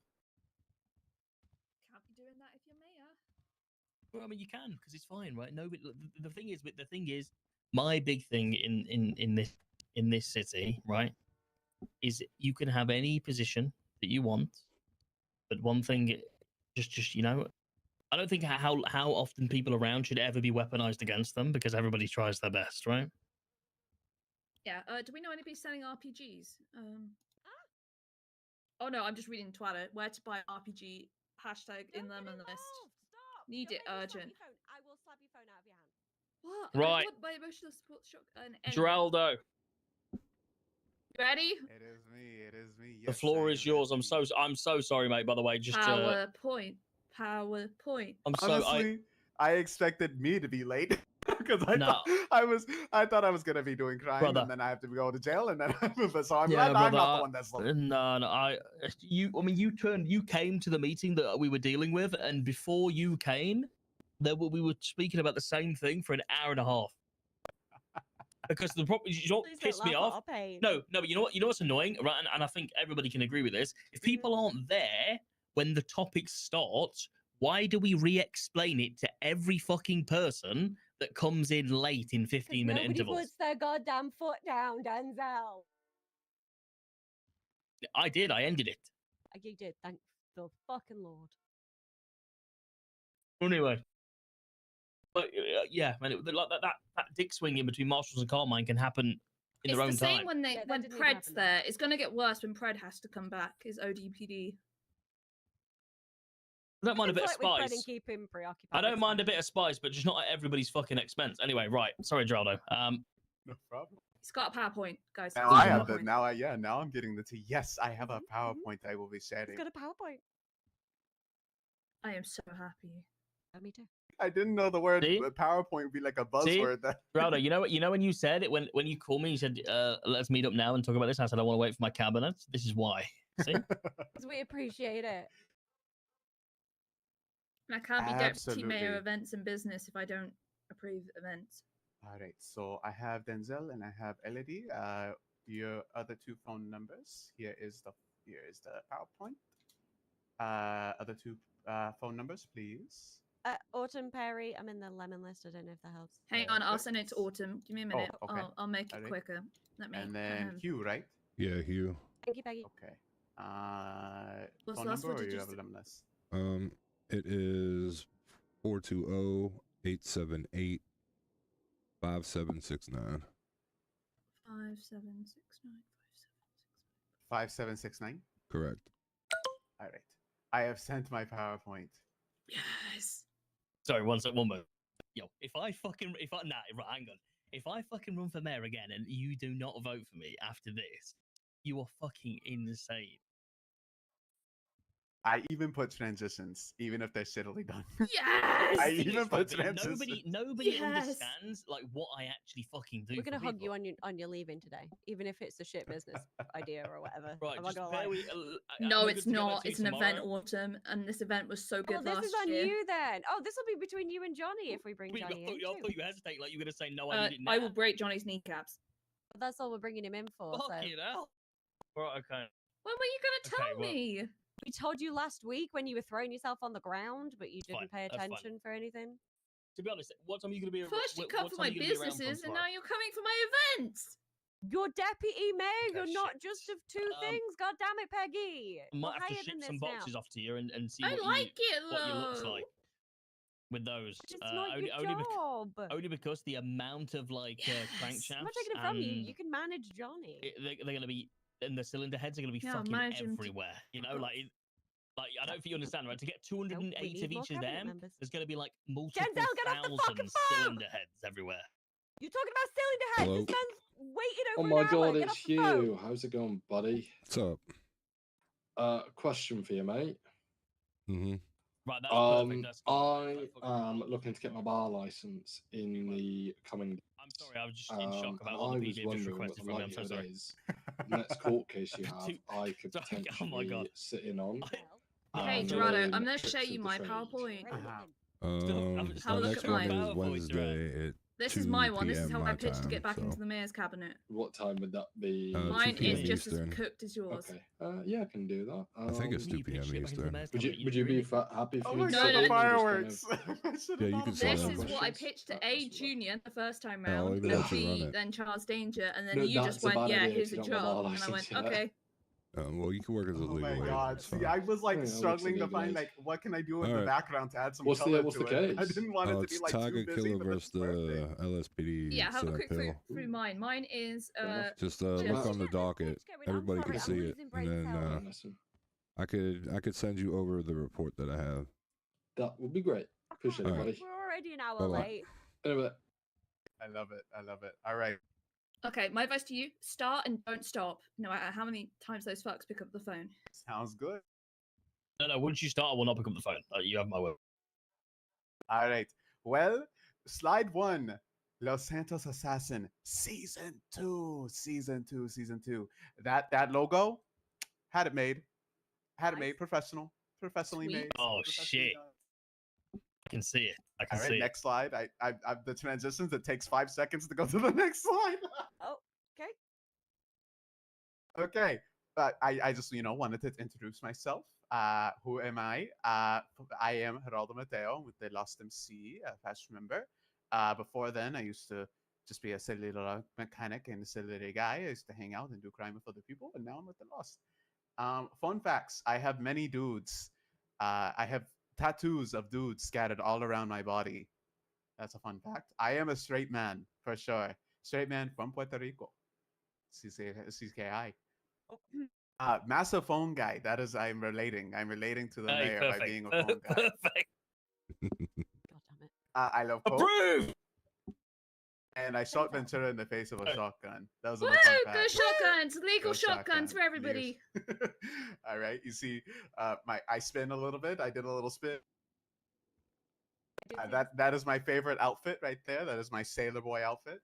Can't be doing that if you're mayor. Well, I mean, you can because it's fine, right? No, but the thing is, my big thing in this city, right, is you can have any position that you want, but one thing, just you know, I don't think how often people around should ever be weaponized against them because everybody tries their best, right? Yeah. Do we know anybody selling RPGs? Oh no, I'm just reading Twitter. Where to buy RPG hashtag in them and list. Need it urgent. I will slap your phone out of your hand. What? Right. I want my emotional support shock. Geraldo, Ready? It is me. It is me. the floor is yours. I'm so sorry, mate. By the way, just PowerPoint. PowerPoint. I'm Honestly, I expected me to be late because I thought I was gonna be doing crime Brother. and then I have to go to jail and then so I'm Yeah, glad I'm brother, not the one that's late. No, you came to the meeting that we were dealing with, and before you came, we were speaking about the same thing for an hour and a half. Because the problem, you know what Please don't pissed me laugh at off? our pain. No, but you know what's annoying, right? And I think everybody can agree with this. If people aren't there when the topic starts, why do we re-explain it to every fucking person that comes in late in 15-minute Nobody intervals? puts their goddamn foot down, Denzel. I did. I ended it. You did. Thank the fucking Lord. Anyway. But yeah, man, like that dick swing in between Marshalls and Carmine can happen in It's their own the same time. when that when didn't even Pred's happen. there. It's gonna get worse when Pred has to come back. Is ODPD. I don't mind a bit of Flirt with Fred and spice. keep him preoccupied. I don't It's mind a fine. bit of spice, but just not at everybody's fucking expense. Anyway, right. Sorry, Geraldo. No problem. He's got a PowerPoint, guys. Now I have the now I'm getting the tea. Yes, I have a PowerPoint I will be sharing. He's got a PowerPoint. I am so happy. Me too. I didn't know the word PowerPoint would be like a See, buzzword. That Geraldo, you know when you said it when you called me, you said, "Let's meet up now and talk about this." I said, "I want to wait for my cabinet." This is why. See, Because we appreciate it. And I can't be deputy Absolutely. mayor events and business if I don't approve events. All right, so I have Denzel and I have Elodie. your other two phone numbers. Here is the PowerPoint. Other two phone numbers, please. Autumn Perry, I'm in the lemon list. I don't know if that helps. Hang on, I'll send it to Autumn. Give me a minute. okay. I'll make it Alright. quicker. Let me. And then Hugh, right? Yeah, Hugh. Thank you, Peggy. Okay. What's Phone the last number, one? or Did you you have a s- lemon list? It is 420-878-5769. 5769. 5769. Correct. All right. I have sent my PowerPoint. Yes. Sorry, one moment. Yo, if I fucking hang on. If I fucking run for mayor again and you do not vote for me after this, you are fucking insane. I even put transitions, even if they're shittily done. Yes. I The thing even is, put right, transitions. nobody Yes. understands like what I actually fucking do. We're gonna for hug people. you on your leaving today, even if it's a shit business idea or whatever. Right, I'm not just gonna bear lie. No, I'm it's good to get back not. to you It's an event, tomorrow. Autumn, and this event was so good Oh, this last is on year. you then. Oh, this will be between you and Johnny if we bring I Johnny in. thought too. you hesitate like you were gonna say no. I need it now. I will break Johnny's kneecaps. But that's all we're bringing him in for. Fuck so. you now. Right, okay. When were you gonna tell Okay, well- me? We told you last week when you were throwing yourself on the ground, but you didn't pay That's fine. attention for anything. To be honest, what time are you gonna be? First you what come for time my are you gonna be around businesses, from and tomorrow? now you're coming for my events. You're deputy mayor. You're not shit. just of two things. God damn it, Peggy. I might We're have to higher ship than some this boxes now. off to you and see I what like it what you looks though. like with those. It's not your job. Only because the amount of like crankshafts I'm not taking it from you. and You can manage Johnny. they're going to be, and the cylinder heads are going to be Yeah, fucking manage him to- everywhere. You know, like I don't think you understand, right? To get 208 need of more each of cabinet them, members. there's going to be like multiple Denzel, get off the fucking thousand phone! cylinder heads everywhere. You're talking about cylinder heads. Hello? This man's waited Oh over my an hour. god, Get it's off the phone. you. How's it going, buddy? What's up? Question for you, mate. Mm-hmm. Right, that's perfect. That's I am looking to get my bar license in the coming. I'm sorry, I was just in shock about and what the I PD was have just wondering what requested the from me. I'm so likelihood sorry. is the next court case you have, I could Sorry, oh my potentially God. sit in on. Hey, and Dorado, learn I'm gonna show tricks you of the my trade. PowerPoint. My look next at one mine. is Wednesday at This 2 is my one. This is PM how my I pitched to time, get back into so- the mayor's cabinet. What time would that be? 2 Mine is PM just Eastern. as cooked as yours. Okay. Yeah, I can do that. I think it's Um, 2 PM Eastern. Would you be happy for Oh me my to god, sit the in and just kind fireworks! of- Yeah, you can This say is that. what I pitched to A Junior the first time Yeah, I'll round, even then let you run B, it. then Charles Danger, and then No, you just that's a went, bad yeah, idea here's if a you don't have a job. bar And I went, license yet. okay. Well, you can work as a Oh legal my aid. god! It's See, fine. I was like Yeah, what's struggling the to legal find aid? like what can I do in All the right. background to add some What's color the to it. I case? didn't want it to It's be like too Tiger busy Killer for the versus the LSPD. Yeah, have a sit-up quick hill. through mine. Mine is Just look on the docket. Everybody sorry, can I'm see it, losing brain and then Listen, I could send you over the report that I have. that would be great. Appreciate it, All right. buddy. We're already an hour Bye-bye. late. Anyway, I love it. I love it. All right. Okay, my advice to you, start and don't stop, no matter how many times those fucks pick up the phone. Sounds good. No, once you start, I will not pick up the phone. You have my word. All right. Well, slide 1. Los Santos Assassin, season 2. That logo, had it made. Had it made. Professionally Sweet. made. Oh professionally shit! done. I can see it. I can All see right, it. next slide. I the transitions. It takes 5 seconds to go to the next slide. Oh, okay. Okay. I just wanted to introduce myself. Who am I? I am Geraldo Mateo with the Lost MC, past member. Before then, I used to just be a silly little mechanic and a silly little guy. I used to hang out and do crime with other people, and now I'm with the Lost. Fun facts: I have many dudes. I have tattoos of dudes scattered all around my body. That's a fun fact. I am a straight man for sure. Straight man from Puerto Rico. CKI. Massive phone guy. That is, I'm relating. I'm relating to the mayor by perfect. being a phone guy. Perfect. I love Coke. Approved. And I shot Ventura in the face with a shotgun. That was a Woo! little fun Go fact. shotguns! Legal Go shotguns for shotgun. everybody. All right. You see, I spin a little bit. I did a little spin. That is my favorite outfit right there. That is my Sailor Boy outfit.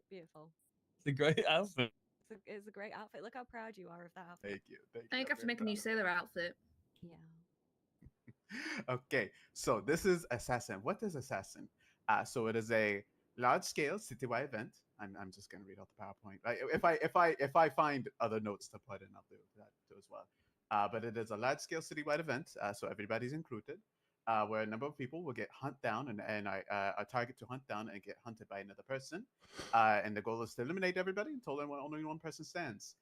Beautiful. It's a great outfit. It's a great outfit. Look how proud you are of that outfit. Thank you. Thank you. I think I have to make a new sailor outfit. Yeah. Okay, so this is Assassin. What is Assassin? So it is a large-scale citywide event I'm just gonna read out the PowerPoint. If I find other notes to put in, I'll do that too as well. But it is a large-scale citywide event, so everybody's included, where a number of people will get hunt down and are target to hunt down and get hunted by another person. And the goal is to eliminate everybody until only one person stands.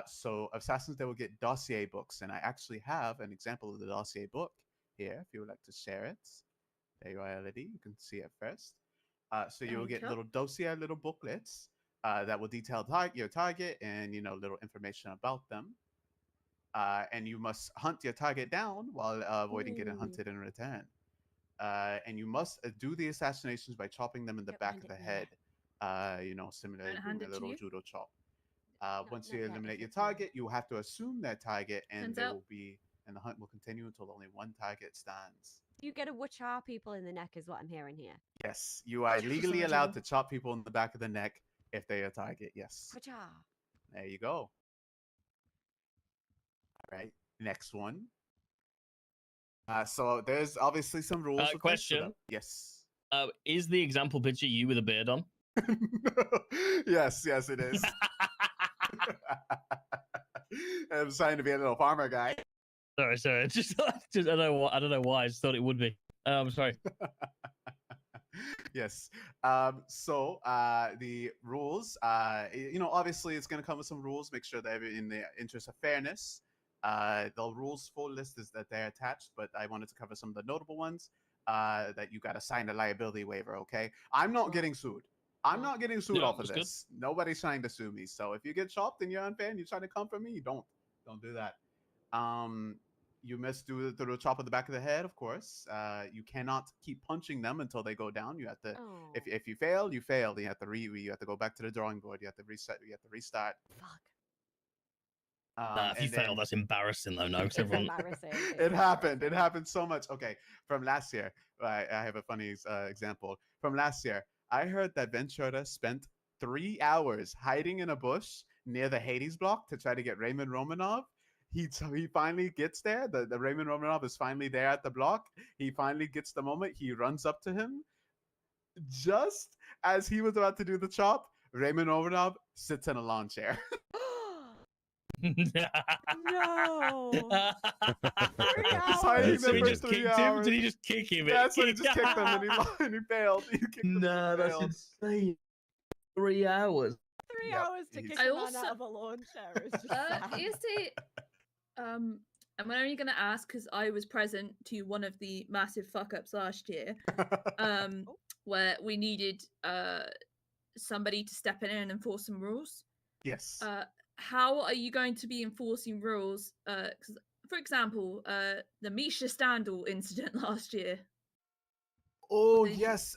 So assassins, they will get dossier books, and I actually have an example of the dossier book here. If you would like to share it, there you are, LED. You can see it first. So you will get little dossier, little booklets that will detail your target and little information about them. And you must hunt your target down while avoiding getting hunted in return. And you must do the assassinations by chopping them in the back of the head. Similar to a little judo chop. Once you eliminate your target, you have to assume that target, and the hunt will continue until only one target stands. You get to wachar people in the neck, is what I'm hearing here. Yes, you are legally allowed to chop people in the back of the neck if they are target. Yes. Wachar. There you go. All right, next one. So there's obviously some rules. Question. Yes. Is the example picture you with a beard on? Yes, it is. I'm trying to be a little farmer guy. Sorry. Just I don't know why. I just thought it would be. I'm sorry. Yes. So the rules. Obviously, it's going to come with some rules. Make sure that in the interest of fairness, the rules full list is that they're attached. But I wanted to cover some of the notable ones. That you got to sign a liability waiver. Okay. I'm not getting sued. I'm not getting sued off of this. Good. Nobody's trying to sue me. So if you get chopped and you're unfair and you're trying to come for me, don't do that. You must do the chop of the back of the head, of course. You cannot keep punching them until they go down. You have to. If you fail, you fail. You have to you have to go back to the drawing board. You have to reset. You have to restart. Fuck. If you fail, that's embarrassing, though. No, everyone. It happened. It happened so much. Okay, from last year, I have a funny example. From last year, I heard that Ventura spent 3 hours hiding in a bush near the Hades block to try to get Raymond Romanov. He finally gets there. The Raymond Romanov is finally there at the block. He finally gets the moment. He runs up to him. Just as he was about to do the chop, Raymond Romanov sits in a lawn chair. No. So he just kicked him? Did he just kick him? That's what he just kicked him and he failed. No, that's insane. 3 hours. 3 hours to kick a man out of a lawn chair is just sad. Is it I'm only going to ask because I was present to one of the massive fuck ups last year, where we needed somebody to step in and enforce some rules. Yes. How are you going to be enforcing rules? Because, for example, the Misha Standal incident last year. Oh yes.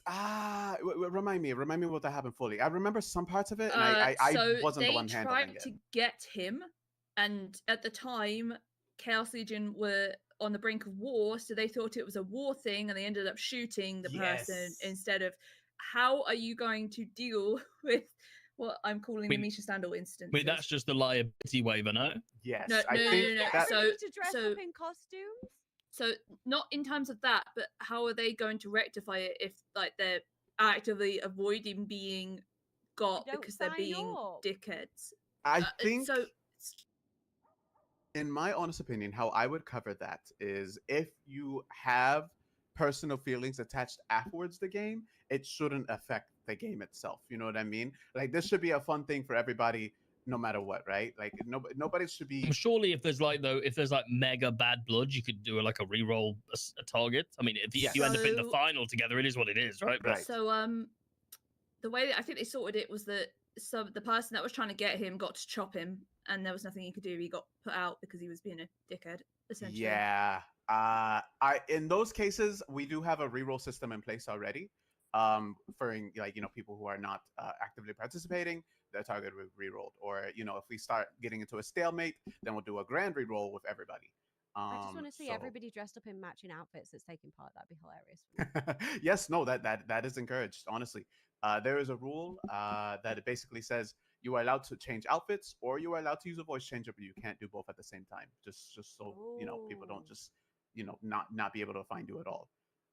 Remind me what that happened fully. I remember some parts of it, and I wasn't the one handling it. They tried to get him, and at the time, Chaos Legion were on the brink of war, so they thought it was a war thing, and they ended up shooting the person instead of. How are you going to deal with what I'm calling the Misha Standal incident? Wait, that's just the liability waiver, no? Yes. No. So to dress up in costumes. So not in terms of that, but how are they going to rectify it if they're actively avoiding being got because they're being dickheads? I think so. In my honest opinion, how I would cover that is if you have personal feelings attached afterwards the game, it shouldn't affect the game itself. You know what I mean? Like this should be a fun thing for everybody, no matter what, right? Like nobody should be. Surely, if there's mega bad blood, you could do a reroll a target. I mean, if you end up in the final together, it is what it is, right? Right. So the way that I think they sorted it was that the person that was trying to get him got to chop him, and there was nothing he could do. He got put out because he was being a dickhead, essentially. Yeah. In those cases, we do have a reroll system in place already. For people who are not actively participating, their target will rerolled. Or if we start getting into a stalemate, then we'll do a grand reroll with everybody. I just want to see everybody dressed up in matching outfits that's taking part. That'd be hilarious. Yes, no, that is encouraged. Honestly, there is a rule that it basically says you are allowed to change outfits or you are allowed to use a voice changer, but you can't do both at the same time. Just so people don't just not be able to find you at all.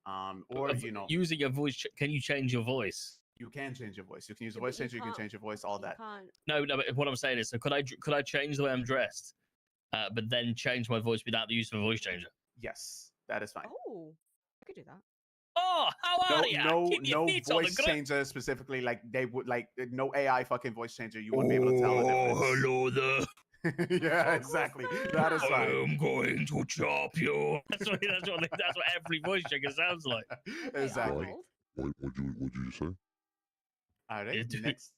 Or you know, using a voice. Can you change your voice? you can change your voice. You can use a Yeah, but voice you changer. You can can't- change your voice. All you that. can't. No, but what I'm saying is, so could I change the way I'm dressed, but then change my voice without the use of a voice changer? Yes, that is fine. Oh, I could do that. Oh, how are you? Keep your No feet on the voice ground. changer specifically. Like they would like no AI fucking voice changer. You wouldn't be able to tell the difference. Hello there. Yeah, exactly. That is fine. I'm going to chop you. That's what every voice changer sounds like. Exactly. What would you say? All right. Next.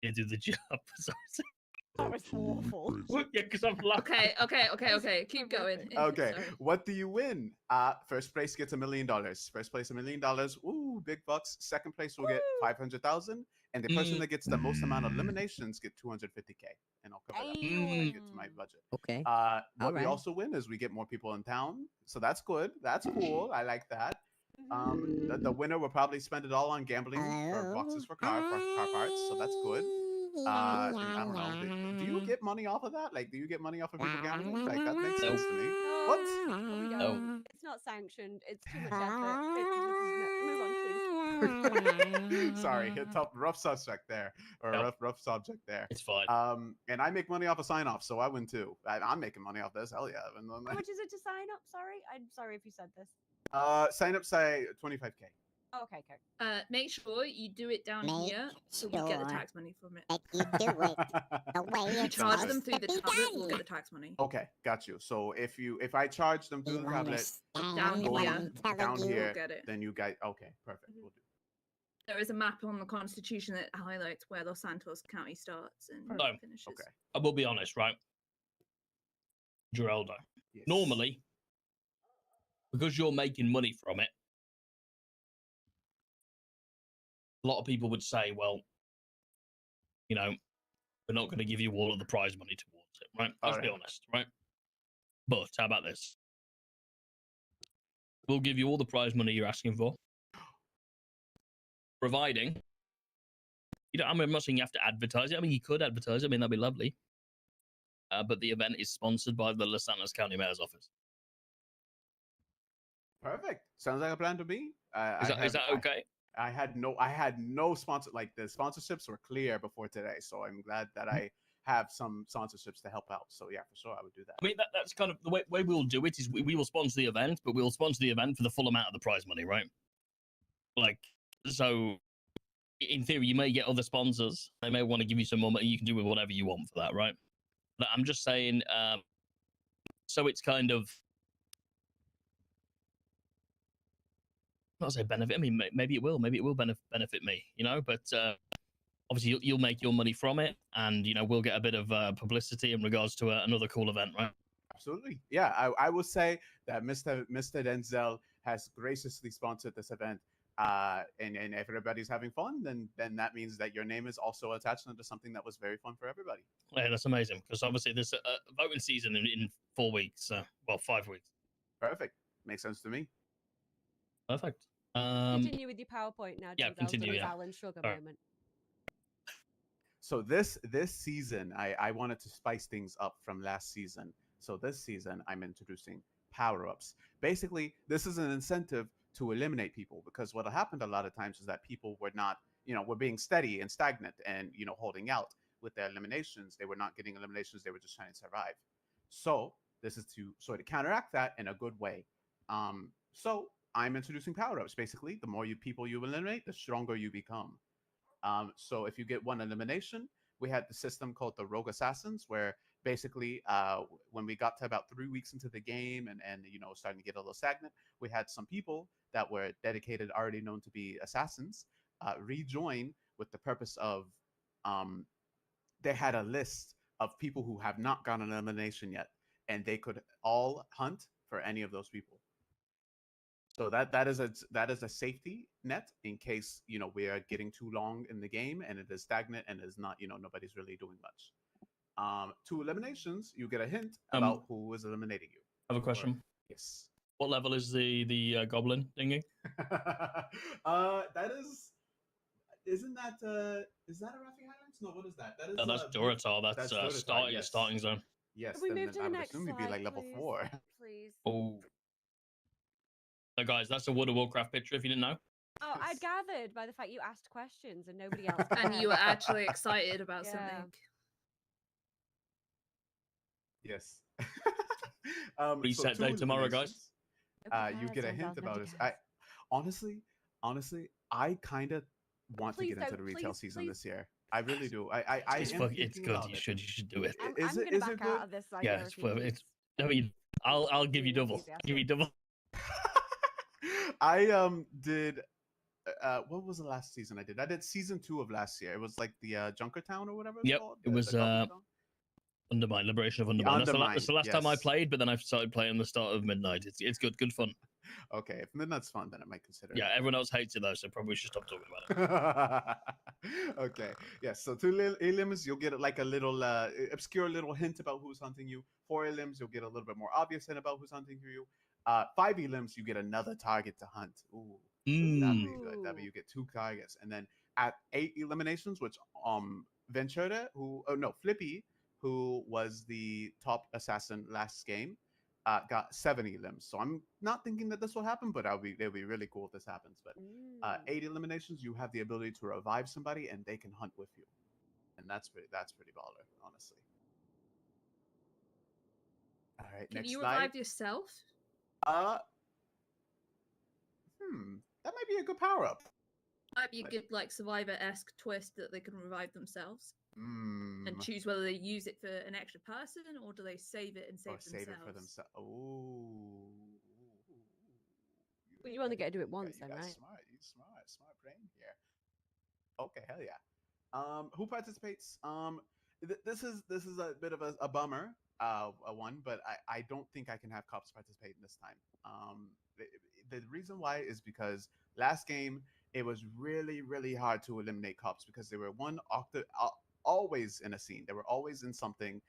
You do the job. Sorry. That was awful. Yeah, because I'm laughing. Okay. Keep going. Okay. Sorry. What do you win? First place gets $1 million. First place $1 million. Ooh, big bucks. Second place will get 500,000, and the person that gets the most amount of eliminations get 250K, and I'll cover that when I get to my budget. Okay. What we also win is we get more people in town, so that's good. That's cool. I like that. The winner will probably spend it all on gambling for boxes for car parts, so that's good. I don't know. Do you get money off of that? Like, do you get money off of people gambling? Like, that makes sense to me. What? We don't. It's not sanctioned. It's too much effort. Move on, please. Sorry, hit rough subject there, or rough subject there. It's fine. And I make money off of sign off, so I win too. I'm making money off this. Hell yeah! How much is it to sign up? Sorry, I'm sorry if you said this. Sign up say 25K. Oh, okay, okay. Make sure you do it down here so we get the tax money from it. You do it the way You it's charge supposed them through to the be tablet, we'll done. get the tax money. Okay, got you. So if I charge them through the tablet Down go here, down we'll here, get it. then you guys okay, perfect. We'll do. There is a map on the Constitution that highlights where Los Santos County starts and No. finishes. Okay. I will be honest, right? Geraldo. Yes. Normally, because you're making money from it, a lot of people would say, well, you know, we're not going to give you all of the prize money towards it, right? Let's be honest, right? But how about this? We'll give you all the prize money you're asking for, providing I'm not saying you have to advertise it. I mean, you could advertise it. I mean, that'd be lovely. But the event is sponsored by the Los Santos County Mayor's Office. Perfect. Sounds like a plan to me. Is that okay? I had no sponsor. Like the sponsorships were clear before today, so I'm glad that I have some sponsorships to help out. So yeah, for sure, I would do that. I mean, that's kind of the way we'll do it. Is we will sponsor the event, but we'll sponsor the event for the full amount of the prize money, right? Like, so in theory, you may get other sponsors. They may want to give you some more money. You can do with whatever you want for that, right? But I'm just saying, so it's kind of, not say benefit. I mean, maybe it will benefit me, but obviously you'll make your money from it, and we'll get a bit of publicity in regards to another cool event, right? Absolutely. Yeah, I will say that Mr. Denzel has graciously sponsored this event. And if everybody's having fun, then that means that your name is also attached into something that was very fun for everybody. Yeah, that's amazing, because obviously there's a voting season in 4 weeks. 5 weeks. Perfect. Makes sense to me. Perfect. Continue with your PowerPoint now. Yeah, Denzel, continue. for the Yeah. Alan Sugar All right. moment. So this season, I wanted to spice things up from last season. So this season, I'm introducing power-ups. Basically, this is an incentive to eliminate people, because what happened a lot of times is that people were not, were being steady and stagnant and, holding out with their eliminations. They were not getting eliminations. They were just trying to survive. So this is to sort of counteract that in a good way. So I'm introducing power-ups. Basically, the more people you eliminate, the stronger you become. So if you get one elimination, we had the system called the Rogue Assassins, where basically when we got to about 3 weeks into the game and starting to get a little stagnant, we had some people that were dedicated, already known to be assassins, rejoin with the purpose of they had a list of people who have not gotten an elimination yet, and they could all hunt for any of those people. So that is a safety net in case we are getting too long in the game and it is stagnant and is not nobody's really doing much. 2 eliminations, you get a hint about who is eliminating you. I have a question. Yes. What level is the goblin thingy? That isn't that is that a Rafi Highlands? No, what is that? That is That's Duratar. That's Duratar, yes. starting zone. Yes, Can we then move to I the would next assume you'd be slide, like level please? 4. Please. Oh. So guys, that's a World of Warcraft picture. If you didn't know. Oh, I gathered by the fact you asked questions and nobody else. And you were cared. actually excited about Yeah. something. Yes. Reset two day tomorrow, guys. eliminations. You get a hint about this. Honestly, I kind of want to Please get into don't, the retail please, season please. this year. I really do. It's good. about You it. should do it. I'm Is gonna it back good? out of this. Yeah, it's I mean, I'll give you double. Give you double. I did what was the last season I did? I did season 2 of last year. It was like the Junkertown or whatever it's Yep, called. it was Undermine, Liberation of Undermine. That's the last time I yes. played, but then I started playing the start of Midnight. It's good fun. Okay, if Midnight's fun, then I might consider Yeah, it. everyone else hates it though, so probably we should stop talking about it. Okay, yes. So 2 elims, you'll get like a little obscure little hint about who's hunting you. 4 elims, you'll get a little bit more obvious hint about who's hunting you. 5 elims, you get another target to hunt. Ooh, that'd be good. That way you get 2 targets, and then at 8 eliminations, which Ventura, Flippy, who was the top assassin last game, got 7 elims. So I'm not thinking that this will happen, but it'll be really cool if this happens. But 8 eliminations, you have the ability to revive somebody, and they can hunt with you, and that's pretty baller, honestly. All right, Can next you night. revive yourself? That might be a good power up. Might be a good like Survivor-esque twist that they can revive themselves. And choose whether they use it for an extra person or do they save it and save Save themselves. it for themselves. Oh. But you only get to do it once, then, right? Smart brain here. Okay, hell yeah. Who participates? This is a bit of a bummer, one, but I don't think I can have cops participate this time. The reason why is because last game it was really hard to eliminate cops because they were always in a scene. They were always in something,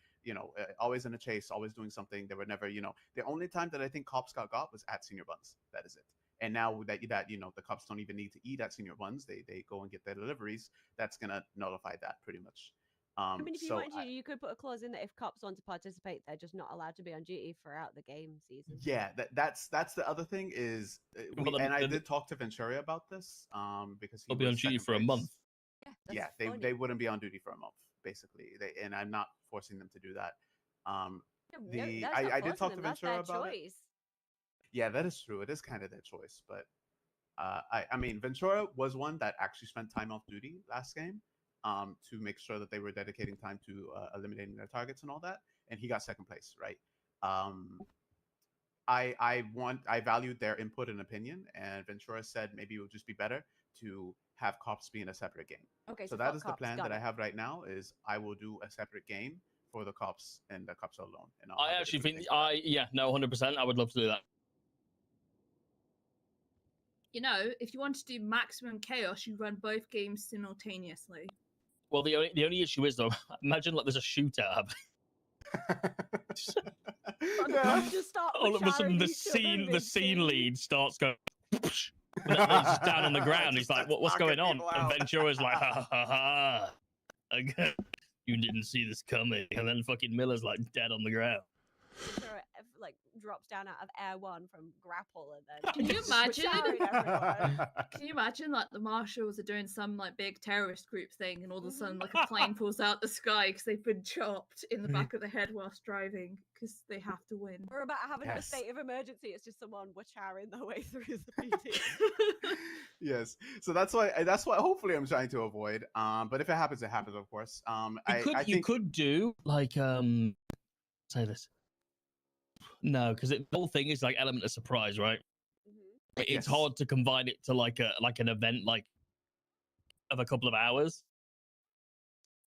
always in a chase, always doing something. They were never, the only time that I think cops got was at Senior Buns. That is it. And now that the cops don't even need to eat at Senior Buns, they go and get their deliveries. That's gonna nullify that pretty much. I mean, if you wanted to, you could put a clause in that if cops want to participate, they're just not allowed to be on duty throughout the game season. Yeah, that's the other thing is, I did talk to Ventura about this, because He'll be on duty for a month. Yeah, they wouldn't be on duty for a month, basically. And I'm not forcing them to do that. I did talk to Ventura about it. Yeah, that is true. It is kind of their choice, but I mean, Ventura was one that actually spent time off duty last game, to make sure that they were dedicating time to eliminating their targets and all that, and he got second place, right? I valued their input and opinion, and Ventura said maybe it would just be better to have cops be in a separate game. Okay, so that is the plan that I have right now. Is I will do a separate game for the cops and the cops alone. And I actually think 100%. I would love to do that. If you want to do maximum chaos, you run both games simultaneously. Well, the only issue is though, imagine like there's a shootout. All of a sudden, the scene lead starts going. And then he's just down on the ground. He's like, "What's going on?" And Ventura's like, "Ha ha ha! Again, you didn't see this coming." And then fucking Miller's like dead on the ground. Ventura, like drops down out of Air 1 from grapple, and then Can you imagine? Can you imagine like the marshals are doing some like big terrorist group thing, and all of a sudden like a plane falls out the sky because they've been chopped in the back of the head whilst driving because they have to win. Or about having a state of emergency. It's just someone wachowing their way through the PD. Yes, so that's why hopefully I'm trying to avoid. But if it happens, it happens, of course. You could do like say this. No, because the whole thing is like element of surprise, right? It's hard to combine it to like an event like of a couple of hours.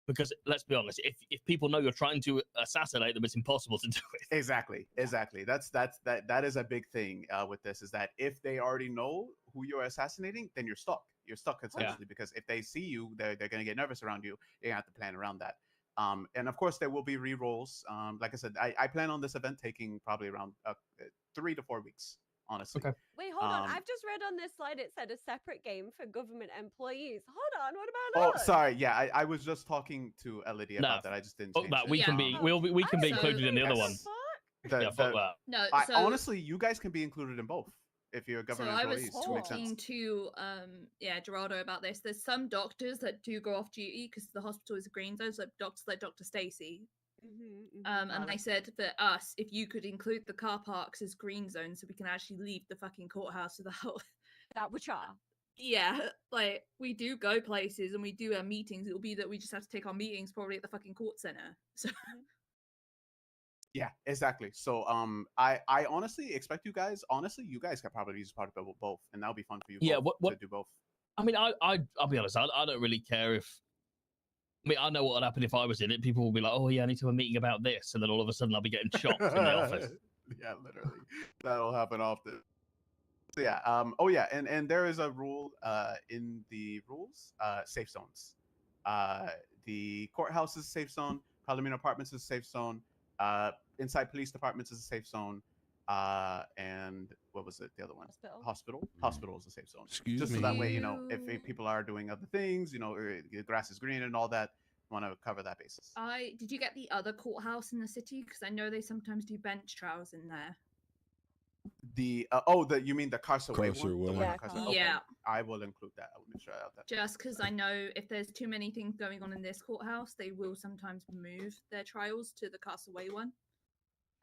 Because let's be honest, if people know you're trying to assassinate them, it's impossible to do it. Exactly. That is a big thing with this, is that if they already know who you're assassinating, then you're stuck. You're stuck essentially, because if they see you, they're going to get nervous around you. You have to plan around that. And of course, there will be re-rolls. Like I said, I plan on this event taking probably around 3 to 4 weeks, honestly. Okay. Wait, hold on. I've just read on this slide it said a separate game for government employees. Hold on, what about us? Oh, sorry. Yeah, I was just talking to Elodie about that. I just didn't change it. We can be included in the other one. No, honestly, you guys can be included in both. if you're a So government I was employee. So it makes talking sense. to Gerardo about this. There's some doctors that do go off duty because the hospital is a green zone, so doctors like Dr. Stacy. And they said for us, if you could include the car parks as green zones, so we can actually leave the fucking courthouse without that which are. Yeah, like we do go places and we do our meetings. It'll be that we just have to take our meetings probably at the fucking court center. So Yeah, exactly. So I honestly expect you guys. Honestly, you guys could probably use part of both, and that'll be fun for you. Yeah, both, what to do both. I mean, I'll be honest. I don't really care if. I mean, I know what would happen if I was in it. People will be like, "Oh yeah, I need to have a meeting about this," and then all of a sudden I'll be getting chopped in the office. Yeah, literally, that'll happen often. So yeah. Oh yeah, and there is a rule in the rules. Safe zones. The courthouse is a safe zone. Parliament Apartments is a safe zone. Inside police departments is a safe zone. And what was it? The other one? Hospital is a safe zone. Excuse Just me. so that way, if people are doing other things, the grass is green and all that, want to cover that basis. did you get the other courthouse in the city? Because I know they sometimes do bench trials in there. You mean the Carcerway one? The one Yeah, on Carcer- yeah. Okay. I will include that. I will make sure I have that. Just because I know if there's too many things going on in this courthouse, they will sometimes move their trials to the Castaway one.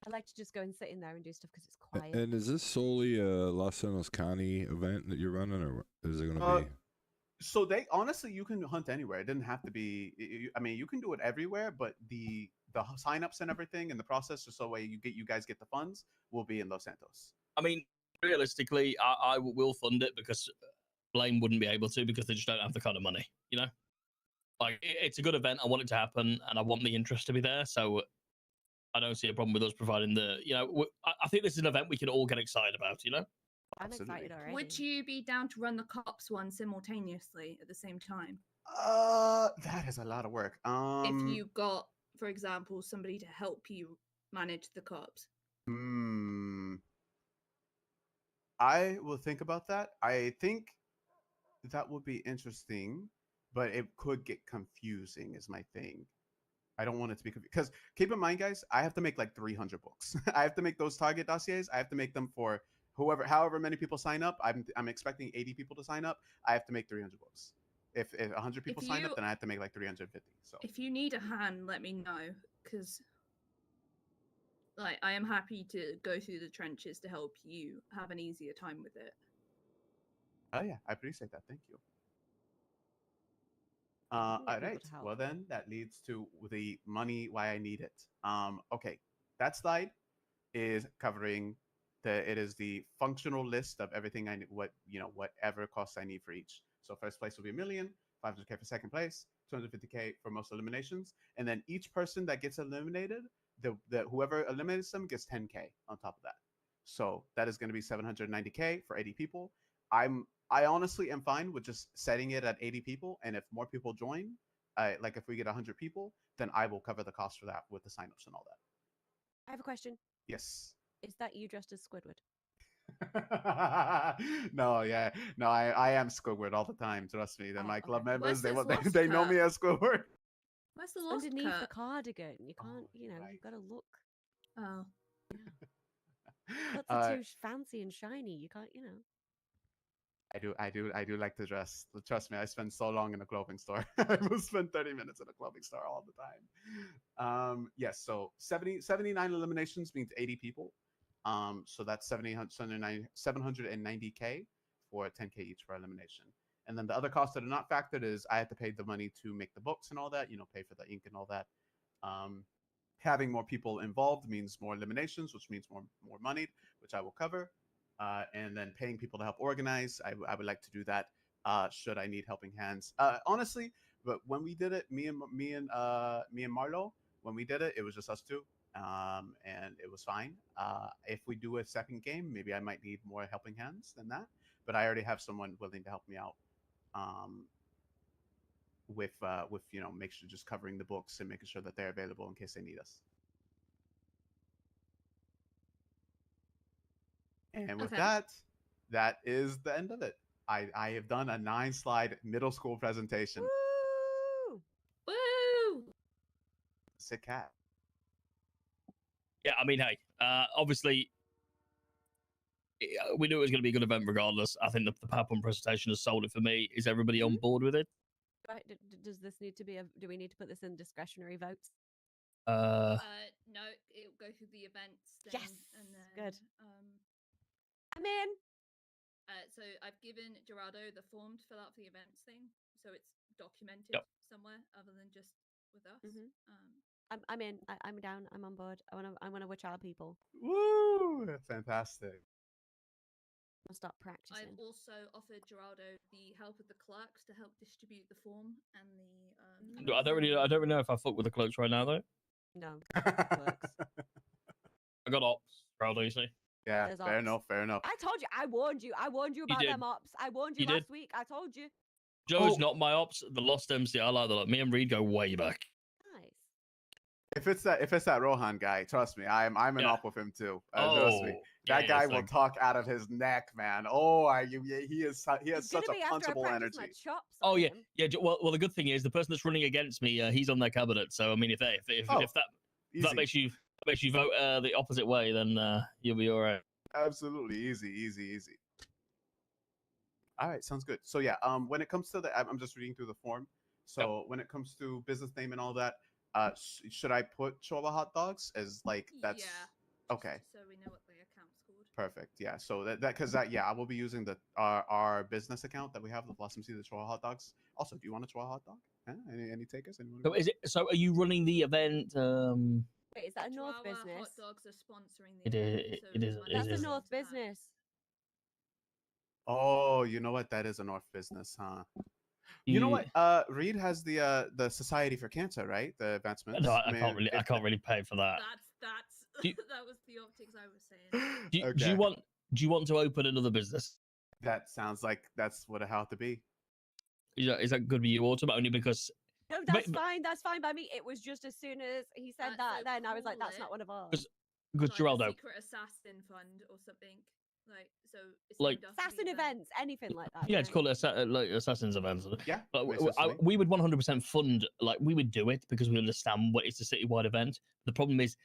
I like to just go and sit in there and do stuff because it's quiet. And is this solely a Los Angeles County event that you're running, or is it going to be? So they honestly, you can hunt anywhere. It didn't have to be. I mean, you can do it everywhere, but the signups and everything and the process, just so way you guys get the funds, will be in Los Santos. I mean, realistically, I will fund it because Blame wouldn't be able to because they just don't have the kind of money. You know, like it's a good event. I want it to happen, and I want the interest to be there. So I don't see a problem with us providing the. I think this is an event we can all get excited about. You know. I'm excited already. Would you be down to run the cops one simultaneously at the same time? That is a lot of work. If you got, for example, somebody to help you manage the cops. I will think about that. I think that would be interesting, but it could get confusing. Is my thing. I don't want it to be confusing because keep in mind, guys, I have to make like 300 books. I have to make those target dossiers. I have to make them for however many people sign up. I'm expecting 80 people to sign up. I have to make 300 books. If 100 people sign up, then I have to make like 350. So if you need a hand, let me know because like I am happy to go through the trenches to help you have an easier time with it. Oh yeah, I appreciate that. Thank you. All right. Well then, that leads to the money. Why I need it. Okay, that slide is covering it is the functional list of everything I need. Whatever costs I need for each. So first place will be $1 million, $500K for second place, $250K for most eliminations, and then each person that gets eliminated, whoever eliminates them gets 10K on top of that. So that is going to be 790K for 80 people. I honestly am fine with just setting it at 80 people, and if more people join, like if we get 100 people, then I will cover the cost for that with the signups and all that. I have a question. Yes. Is that you dressed as Squidward? No, I am Squidward all the time. Trust me. That my club members, they know cut? me as Squidward. Where's the It's lost underneath cut? the cardigan. You can't, you've got to look. Oh. Cuts are too fancy and shiny. You can't, I do like to dress. Trust me, I spend so long in a clothing store. I will spend 30 minutes in a clothing store all the time. Yes, so 79 eliminations means 80 people. So that's 790K for 10K each for elimination. And then the other costs that are not factored is I have to pay the money to make the books and all that, pay for the ink and all that. Having more people involved means more eliminations, which means more money, which I will cover. And then paying people to help organize. I would like to do that should I need helping hands. Honestly, but when we did it, me and Marlo, when we did it, it was just us two. And it was fine. If we do a second game, maybe I might need more helping hands than that. But I already have someone willing to help me out with make sure just covering the books and making sure that they're available in case they need us. And with that is the end of it. I have done a 9-slide middle school presentation. Woo! Woo! Sick cat. Yeah, I mean, hey, obviously, we knew it was going to be a good event regardless. I think the PowerPoint presentation has sold it for me. Is everybody on board with it? Right, does this need to be a? Do we need to put this in discretionary votes? No, it'll go through the events thing. Yes, and then, good. I'm in. So I've given Gerardo the form to fill out for the events thing, so it's documented somewhere other than just with us. I'm in. I'm down. I'm on board. I wanna watch our people. Woo! Fantastic. I'll start practicing. I've also offered Gerardo the help of the clerks to help distribute the form and the. I don't really know if I fuck with the clerks right now though. No. Clerks. I got ops, probably. You see. Yeah, There's fair ops. enough. Fair enough. I told you. I warned you. I warned you about did. them ops. I warned you You last did. week. I told you. Joe's not my ops. The Lost MC. I like that. Me and Reed go way back. Nice. If it's that Rohan guy, trust me, I'm an op with him too. Trust me, Oh, that yeah, guy it's will like- talk out of his neck, man. Oh, he has such a Be after I punchable practice my energy. chops. Oh yeah, yeah. Well, the good thing is the person that's running against me, he's on their cabinet. So I mean, if that easy. makes you vote the opposite way, then you'll be all right. Absolutely, easy. All right, sounds good. So yeah, when it comes to I'm just reading through the form. So when it comes to business name and all that, should I put Chola Hot Dogs as like that's okay? So we know what the account's called. Perfect. Yeah. So because I will be using our business account that we have, the Blossom Sea, the Chola Hot Dogs. Also, do you want a Chola Hot Dog? Huh? Any takers? Anyone? So are you running the event? Wait, is that a North Chihuahua business? Hot Dogs are sponsoring the It is. It is. That's It a is. North business. Oh, you know what? That is a North business, huh? You know what? Reed has the Society for Cancer, right? The advancements. No, I can't really pay for that. That's You- that was the optics I was saying. Do you want to open another business? That sounds like that's what it had to be. Is that good with you, Autumn? Only because No, that's fine. That's fine by me. It was just as soon as he said that, so then I was like, call that's it- not one of ours. because Like Geraldo. a secret assassin fund or something. Like so. It's Like- named after the Assassin events, anything like that. Yeah, it's called like Assassin's Events. Yeah, but makes sense to me. we would 100% fund. Like we would do it because we understand what it's a citywide event. The problem is,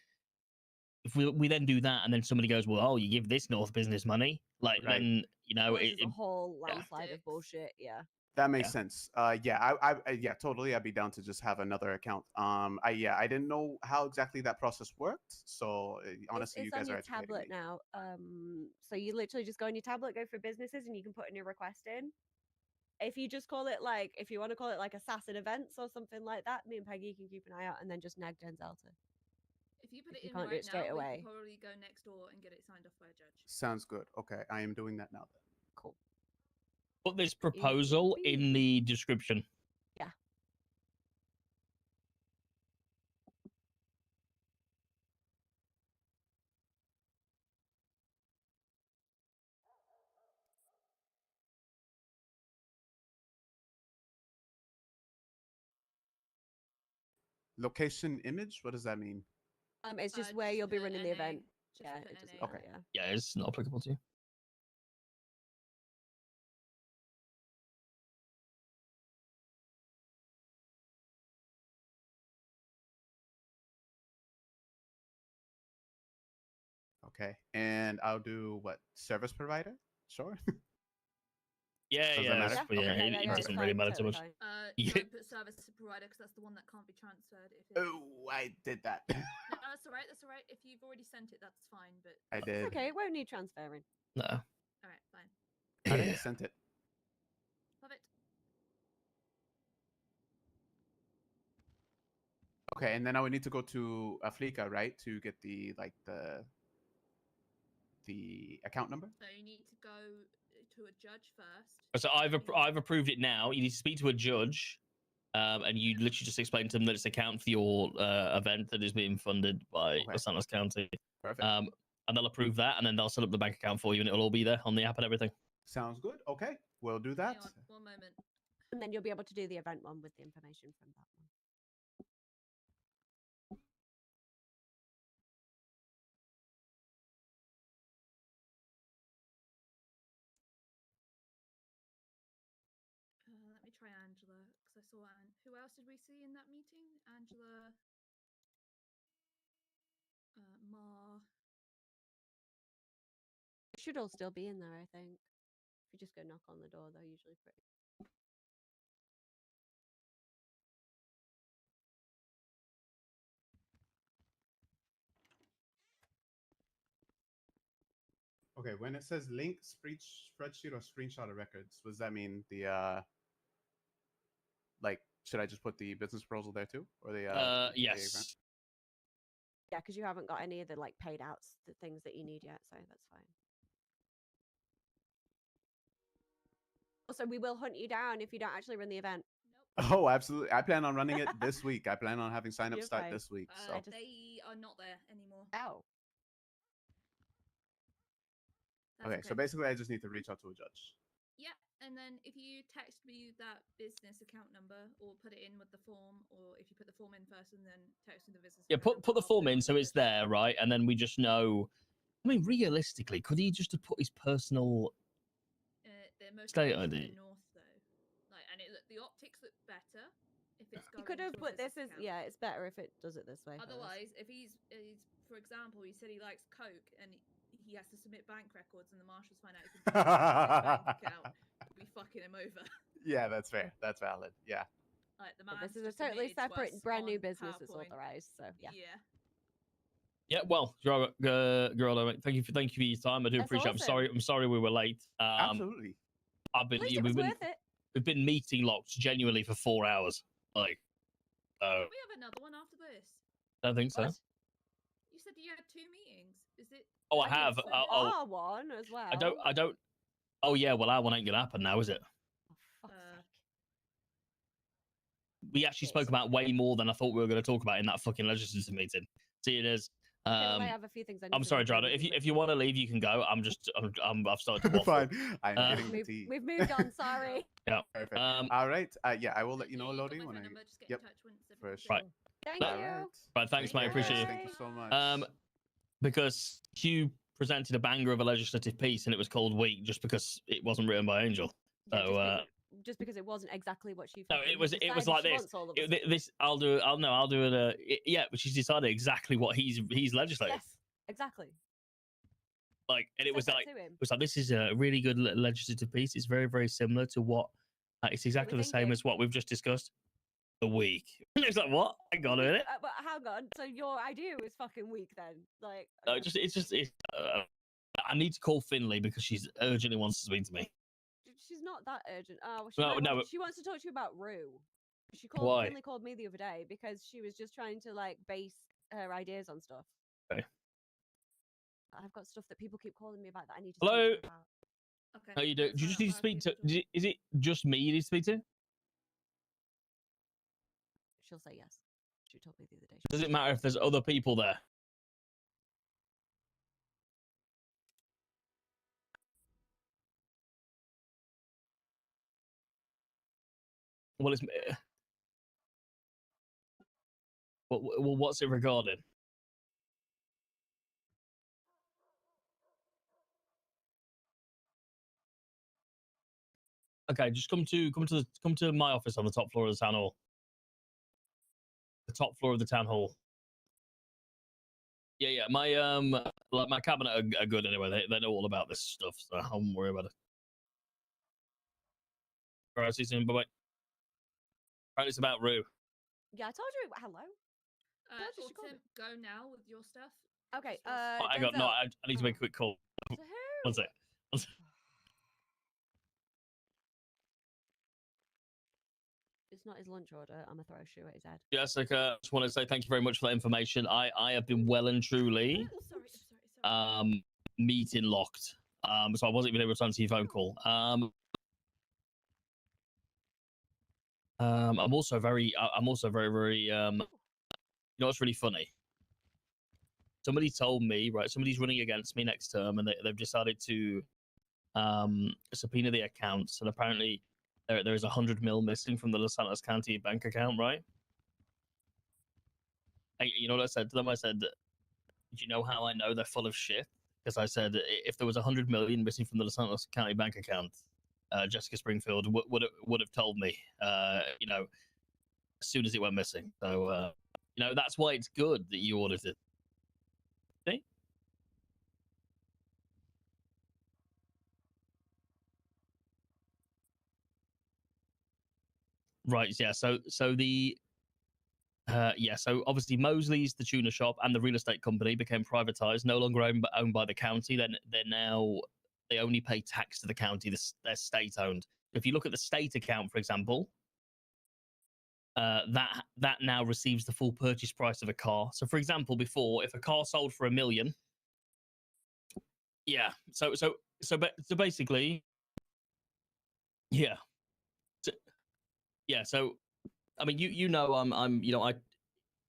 if we then do that and then somebody goes, well, oh, you give this North business money, like Right. then you know Well, it. there's a whole landslide of bullshit. Yeah. That makes sense. Yeah, totally. I'd be down to just have another account. I didn't know how exactly that process worked. So honestly, It's you guys on are your educating tablet me. now. So you literally just go on your tablet, go for businesses, and you can put a new request in. If you just call it like, if you want to call it like Assassin Events or something like that, me and Peggy can keep an eye out and then just nag Denzelta. If you put If it you in can't do right it straight now, away. we can probably go next door and get it signed off by a judge. Sounds good. Okay, I am doing that now. Then. Cool. Put this proposal in the description. Yeah. Location image. What does that mean? It's just where you'll be running the event. Yeah, put it doesn't NA. matter, yeah. Yeah, it's not applicable to you. Okay, and I'll do what? Service provider. Sure. Yeah, Does yeah, that matter? it's- yeah, Okay. it doesn't really matter too much. Yeah. Don't put service provider because that's the one that can't be transferred. If it's... Oh, I did that. No, that's all right. That's all right. If you've already sent it, that's fine. But I did. Okay, it won't need transferring. No. All right, fine. I think I sent it. Love it. Okay, and then I would need to go to Aflika, right, to get the account number. So you need to go to a judge first. So I've approved it now. You need to speak to a judge, and you literally just explain to them that it's an account for your event that is being funded by Los Santos County. Perfect. And they'll approve that, and then they'll set up the bank account for you, and it'll all be there on the app and everything. Sounds good. Okay, we'll do that. Hang on, one moment. And then you'll be able to do the event one with the information from that one. Let me try Angela because I saw who else did we see in that meeting? Angela, Ma. Should all still be in there, I think. If you just go knock on the door, they're usually pretty. Okay, when it says link, spreadsheet, or screenshot of records, what does that mean? The like, should I just put the business proposal there too, or the yes. Yeah, because you haven't got any of the like paid outs, the things that you need yet, so that's fine. Also, we will hunt you down if you don't actually run the event. Oh, absolutely. I plan on running it this week. I plan on having sign-up You're start fine. this week. So They are not there anymore. Oh. okay, so basically I just need to reach out to a judge. Yeah, and then if you text me that business account number or put it in with the form, or if you put the form in first and then text me the business. Yeah, put the form in so it's there, right? And then we just know. I mean, realistically, could he just have put his personal They're most state to ID? the north though, like, and the optics look better if it's You going. could have to a put this business as account. it's better if it does it this way. first. Otherwise, if he's for example, he said he likes Coke and he has to submit bank records, and the marshals find out it's a bank account, we'll be fucking him over. Yeah, that's fair. That's valid. Yeah. Like the But man's this is a just totally admitted to separate, us brand new on business that's PowerPoint. authorized. So yeah. Yeah. Yeah, well, Geraldo, thank you for your time. I do That's appreciate. awesome. I'm sorry we were late. Absolutely. I've been At least it was worth it. we've been meeting locked genuinely for 4 hours. Like, We have another one after this. I don't think so. What? You said you had 2 meetings. Is it? Oh, I have. Our one as well. I don't. Oh yeah, well, our one ain't gonna happen now, is it? We actually spoke about way more than I thought we were going to talk about in that fucking legislative meeting. See, it is. I have a few things I need I'm to sorry, do. Drado. If you want to leave, you can go. I've started to waffle. Fine. I'm getting the tea. We've moved on. Sorry. Yeah. Perfect. All right. Yeah, I will let you know, Lodi, when I. Yep. For sure. Right. Thank All you. right. Right. Thanks, mate. Appreciate it. Thank you so much. Because Hugh presented a banger of a legislative piece, and it was called "Weak" just because it wasn't written by Angel. So. Just because it wasn't exactly what she. No, it was like this. I'll do it. Yeah, but she's decided exactly what he's legislated. Yes, exactly. Like, and it was Said like that to him. this is a really good legislative piece. It's very, very similar to what. It's exactly the same as what we've just discussed. The week. It's like, what? Hang on a minute. But hang on. So your idea was fucking weak then, like. No, I need to call Finley because she's urgently wants to speak to me. She's not that urgent. She wants to talk to you about Rue. Why? Finley called me the other day because she was just trying to like base her ideas on stuff. Okay. I've got stuff that people keep calling me about that I need to. Hello. Speak about. Okay. How you do? Do you just need to speak to? Is it just me you need to speak to? She'll say yes. She told me the other day. Does it matter if there's other people there? Well, it's. Well, what's it regarding? Okay, just come to my office on the top floor of the town hall. The top floor of the town hall. Yeah. My cabinet are good anyway. They know all about this stuff, so I won't worry about it. All right, see you soon. Bye bye. Apparently, it's about Rue. Yeah, I told you. Hello. Autumn, go now with your stuff. Okay. I got no. I need to make a quick call. To who? One sec. It's not his lunch order. I'm gonna throw a shoe at his head. Jessica, I just want to say thank you very much for that information. I have been well and truly meeting locked. So I wasn't even able to answer your phone call. I'm also very you know what's really funny? Somebody told me, right, somebody's running against me next term, and they've decided to subpoena the accounts, and apparently there is 100 mil missing from the Los Santos County bank account, right? You know what I said to them? I said, do you know how I know they're full of shit? Because I said, if there was 100 million missing from the Los Santos County bank account, Jessica Springfield would have told me, you know, as soon as it went missing. So, you know, that's why it's good that you audited. See? Right. Yeah. So the so obviously Mosley's, the tuna shop, and the real estate company became privatized, no longer owned by the county. Then they only pay tax to the county. They're state owned. If you look at the state account, for example, that now receives the full purchase price of a car. So, for example, before, if a car sold for $1 million, yeah. So basically, yeah. So I mean, I'm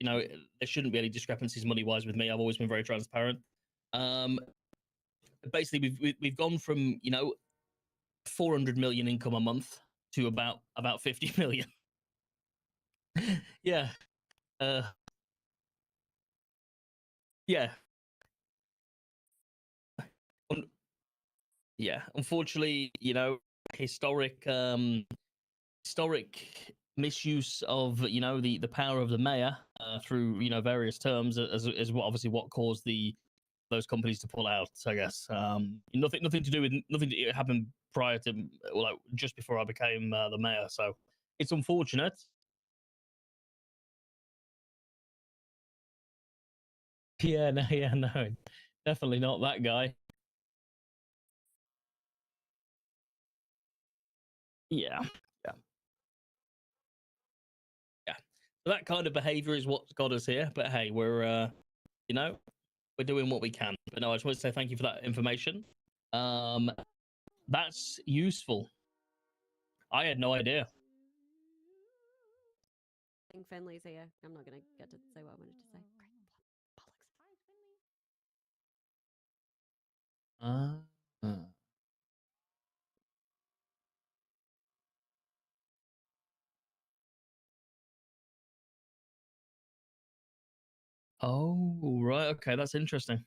there shouldn't be any discrepancies money wise with me. I've always been very transparent. Basically, we've gone from 400 million income a month to about 50 million. Yeah. Yeah. Yeah. Unfortunately, historic misuse of the power of the mayor through various terms is what caused those companies to pull out. I guess nothing to do with nothing that happened prior to just before I became the mayor. So it's unfortunate. Yeah, no, definitely not that guy. Yeah. So that kind of behavior is what's got us here. But hey, we're doing what we can. But no, I just want to say thank you for that information. That's useful. I had no idea. I think Finley's here. I'm not going to get to say what I wanted to say. Oh, right. Okay, that's interesting.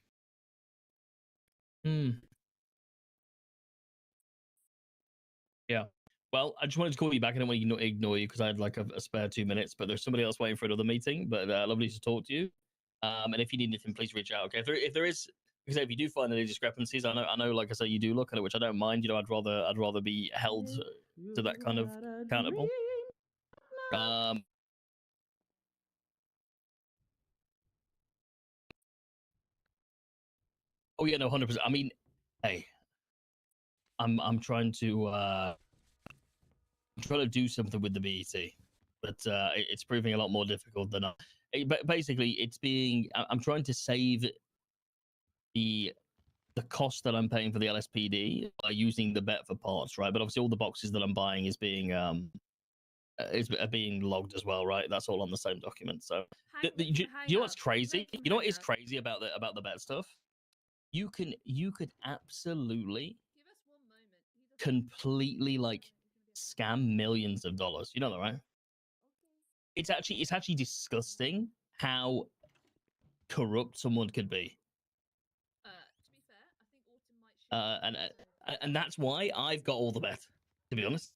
Yeah. Well, I just wanted to call you back. I don't want to ignore you because I had like a spare 2 minutes, but there's somebody else waiting for another meeting. But lovely to talk to you. And if you need anything, please reach out. Okay. If there is, because if you do find any discrepancies, I know, like I say, you do look at it, which I don't mind. I'd rather be held to that kind of accountable. Oh yeah, no, 100%. I mean, hey, I'm trying to do something with the BET, but it's proving a lot more difficult than but basically I'm trying to save the cost that I'm paying for the LSPD by using the bet for parts, right? But obviously all the boxes that I'm buying is being logged as well, right? That's all on the same document. So do you know what's crazy? You know what is crazy about the bet stuff? You could absolutely completely like scam millions of dollars. You know that, right? It's actually disgusting how corrupt someone could be. And that's why I've got all the bet, to be honest,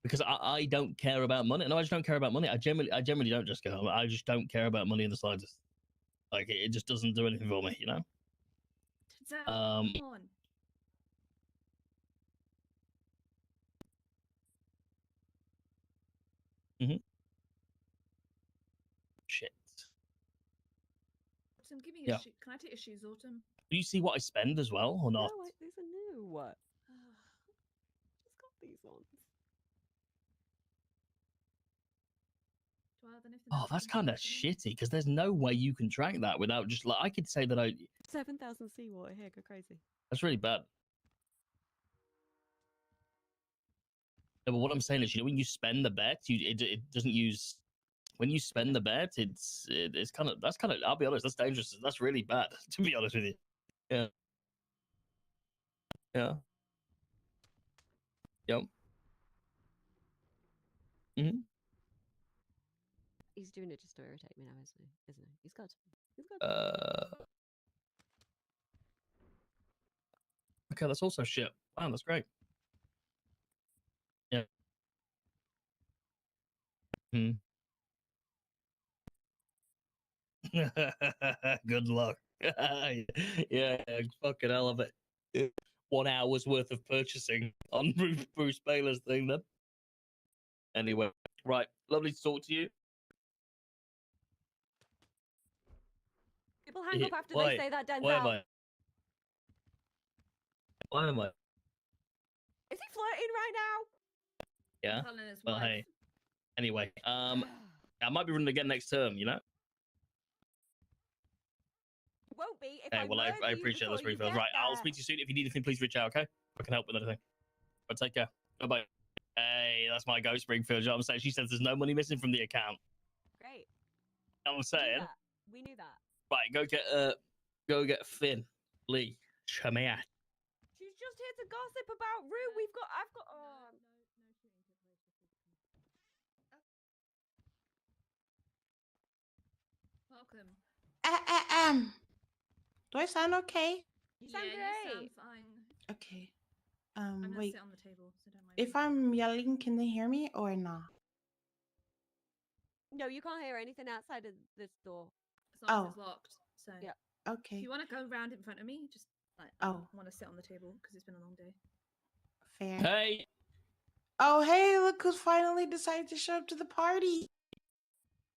because I don't care about money. No, I just don't care about money. I generally don't just go. I just don't care about money in the slightest. Like it just doesn't do anything for me, you know. Come on. Shit. Autumn, give me Yeah. Can I take your shoes, Autumn? Do you see what I spend as well, or not? No, these are new. What? Just got these ones. Do I have anything Oh, else that's I can kind of take from shitty because there's no way you can track that without just like I could say that 7,000 seawater here. Go crazy. That's really bad. No, but what I'm saying is, when you spend the bet, it doesn't use. When you spend the bet, it's kind of I'll be honest, that's dangerous. That's really bad, to be honest with you. Yeah. Yeah. Yep. He's doing it just to irritate me now, isn't he? He's got to. Okay, that's also shit. Wow, that's great. Yeah. Good luck. Yeah, fucking hell of it. 1 hour's worth of purchasing on Bruce Baylor's thing then. Anyway, right. Lovely to talk to you. People hang up after Why? they say that, Denzel. Why am I? Why am I? Is he flirting right now? Yeah. Telling his Well, wife. hey. Anyway, I might be running again next term. You know. Won't be if Okay. Well, I murder you appreciate those before you refills. get Right. I'll there. speak to you soon. If you need anything, please reach out. Okay. I can help with anything. But take care. Bye bye. Hey, that's my ghost Springfield. You know what I'm saying? She says there's no money missing from the account. Great. You know what I'm saying? We knew that. Right. Go get Finn, Lee, Shamia. She's just here to gossip about Rue. I've got. Welcome. Do I sound okay? You sound You great. sound fine. Okay. I'm gonna Wait. sit on the table, so don't mind. If I'm yelling, can they hear me or not? No, you can't hear anything outside of this door. As long as it's locked. So yeah. If Okay. you want to go around in front of me, just like Oh. I want to sit on the table because it's been a long day. Fair. Hey. Oh, hey, look who's finally decided to show up to the party.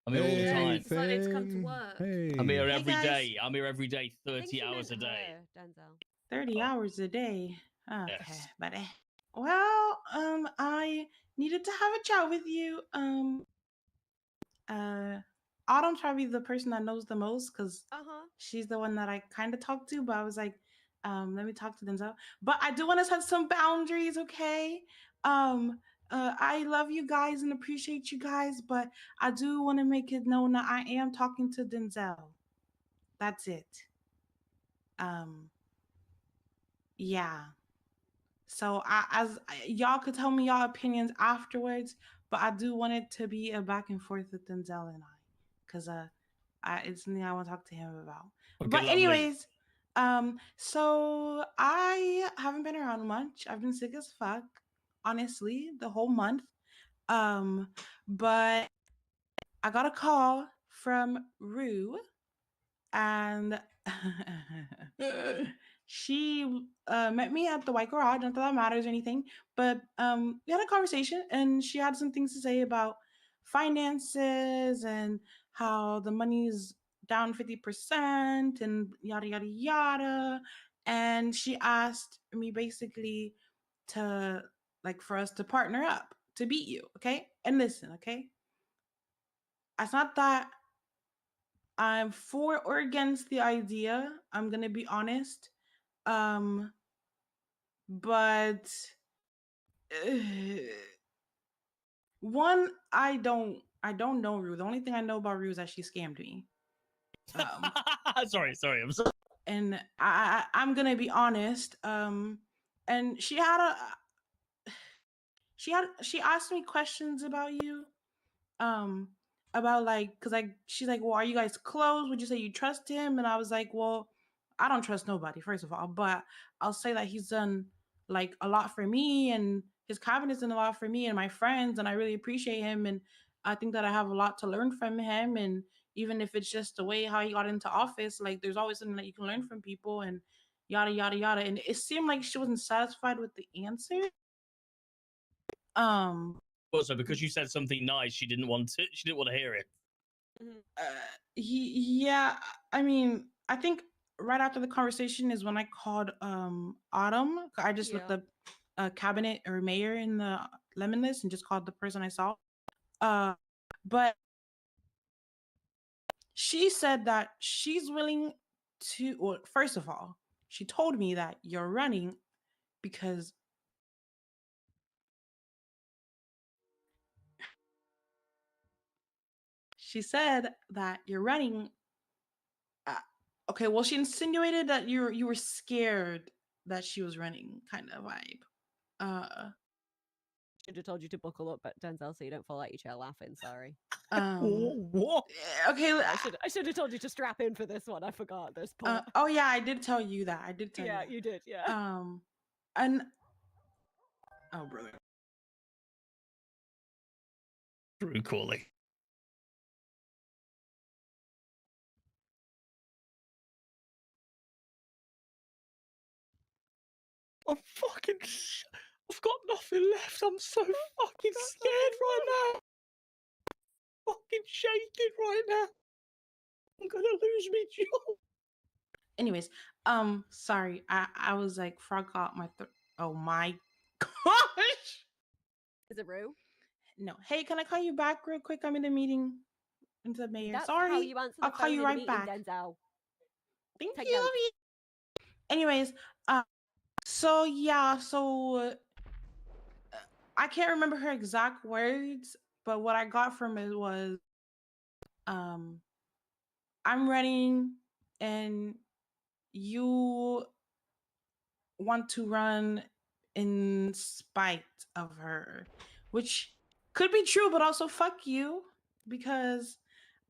I'm here all the time. Decided to come to work. Hey. I'm here Hey, every guys. day. I'm here every day, 30 hours a day. Denzel. 30 hours a day. Okay, Yes. buddy. Well, I needed to have a chat with you. Autumn's probably the person that knows the most because she's the one that I kind of talked to, but I was like, let me talk to Denzel. But I do want to set some boundaries, okay? I love you guys and appreciate you guys, but I do want to make it known that I am talking to Denzel. That's it. Yeah. So y'all could tell me y'all opinions afterwards, but I do want it to be a back and forth with Denzel and I, because it's something I want to talk to him about. Okay, But lovely. anyways, so I haven't been around much. I've been sick as fuck, honestly, the whole month. But I got a call from Rue, and she met me at the White Garage. Not that that matters or anything, but we had a conversation, and she had some things to say about finances and how the money's down 50% and yada yada yada. And she asked me basically to for us to partner up to beat you, okay? And listen, okay? It's not that I'm for or against the idea. I'm gonna be honest. But one, I don't know Rue. The only thing I know about Rue is that she scammed me. sorry. I'm sorry. And I'm gonna be honest. And she asked me questions about you. About because she's like, well, are you guys close? Would you say you trust him? And I was like, well, I don't trust nobody, first of all, but I'll say that he's done a lot for me, and his cabinet's done a lot for me and my friends, and I really appreciate him, and I think that I have a lot to learn from him. And even if it's just the way how he got into office, there's always something that you can learn from people, and yada yada yada. And it seemed like she wasn't satisfied with the answer. Also, because you said something nice, she didn't want to hear it. Yeah, I mean, I think right after the conversation is when I called Autumn. I just looked up cabinet or mayor in the lemon list and just called the person I saw. But she said that she's willing to, well, first of all, she told me that you're running because she said that you're running. Okay, well, she insinuated that you were scared that she was running, kind of vibe. Should have told you to buckle up, but Denzel, so you don't fall out your chair laughing. Sorry. What? Okay, I should have told you to strap in for this one. I forgot this part. Oh yeah, I did tell you that. I did tell you. Yeah, that. you did. Yeah. And oh brother. True calling. I've got nothing left. I'm so fucking scared right now. Fucking shaking right now. I'm gonna lose my job. Anyways, sorry, I was like forgot my oh my gosh. Is it Rue? No. Hey, can I call you back real quick? I'm in a meeting into the mayor. That's Sorry. how you answer the I'll call phone you in a right meeting, back. Denzel. Thank Take you. notes. Anyways, so yeah, so I can't remember her exact words, but what I got from it was, I'm running and you want to run in spite of her, which could be true, but also fuck you, because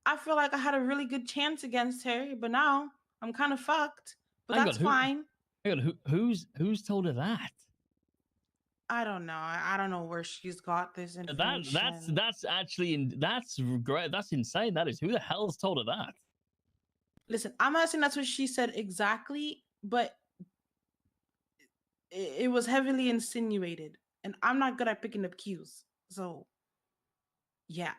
I feel like I had a really good chance against her, but now I'm kind of fucked. But Hang that's on, fine. Hang on, who's told her that? I don't know. I don't know where she's got this information. That's actually that's great. That's insane. That is, who the hell's told her that? Listen, I'm not saying that's what she said exactly, but it was heavily insinuated, and I'm not good at picking up cues. So, yeah.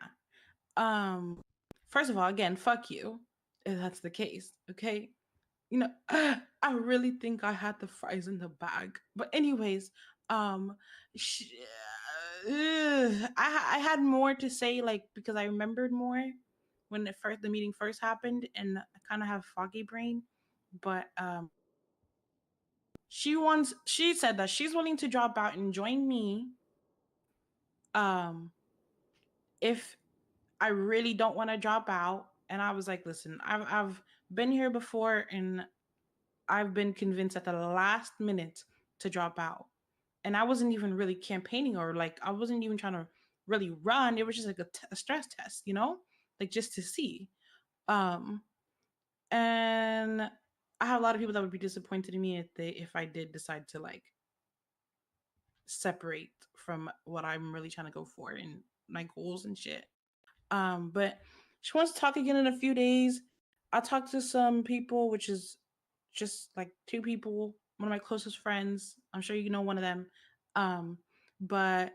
First of all, again, fuck you, if that's the case. Okay. You know, I really think I had the fries in the bag. But anyways, sh- I had more to say, like, because I remembered more when the meeting first happened, and I kind of have foggy brain. But she said that she's willing to drop out and join me. If I really don't want to drop out, and I was like, listen, I've been here before, and I've been convinced at the last minute to drop out. And I wasn't even really campaigning, or like I wasn't even trying to really run. It was just like a stress test, you know, like just to see. And I have a lot of people that would be disappointed in me if I did decide to like separate from what I'm really trying to go for and my goals and shit. But she wants to talk again in a few days. I talked to some people, which is just like two people, one of my closest friends. I'm sure you know one of them. But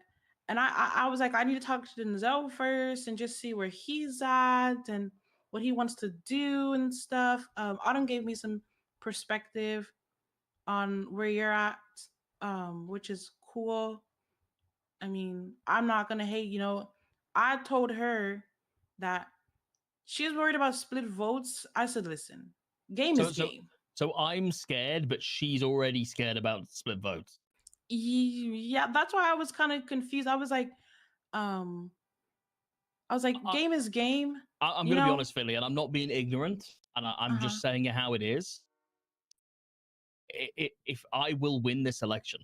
and I was like, I need to talk to Denzel first and just see where he's at and what he wants to do and stuff. Autumn gave me some perspective on where you're at, which is cool. I mean, I'm not gonna hate, you know. I told her that she's worried about split votes. I said, listen, game is game. So I'm scared, but she's already scared about split votes. Yeah, that's why I was kind of confused. I was like, game is game. I'm going to be honest, Philly, and I'm not being ignorant, and I'm just saying it how it is. If I will win this election,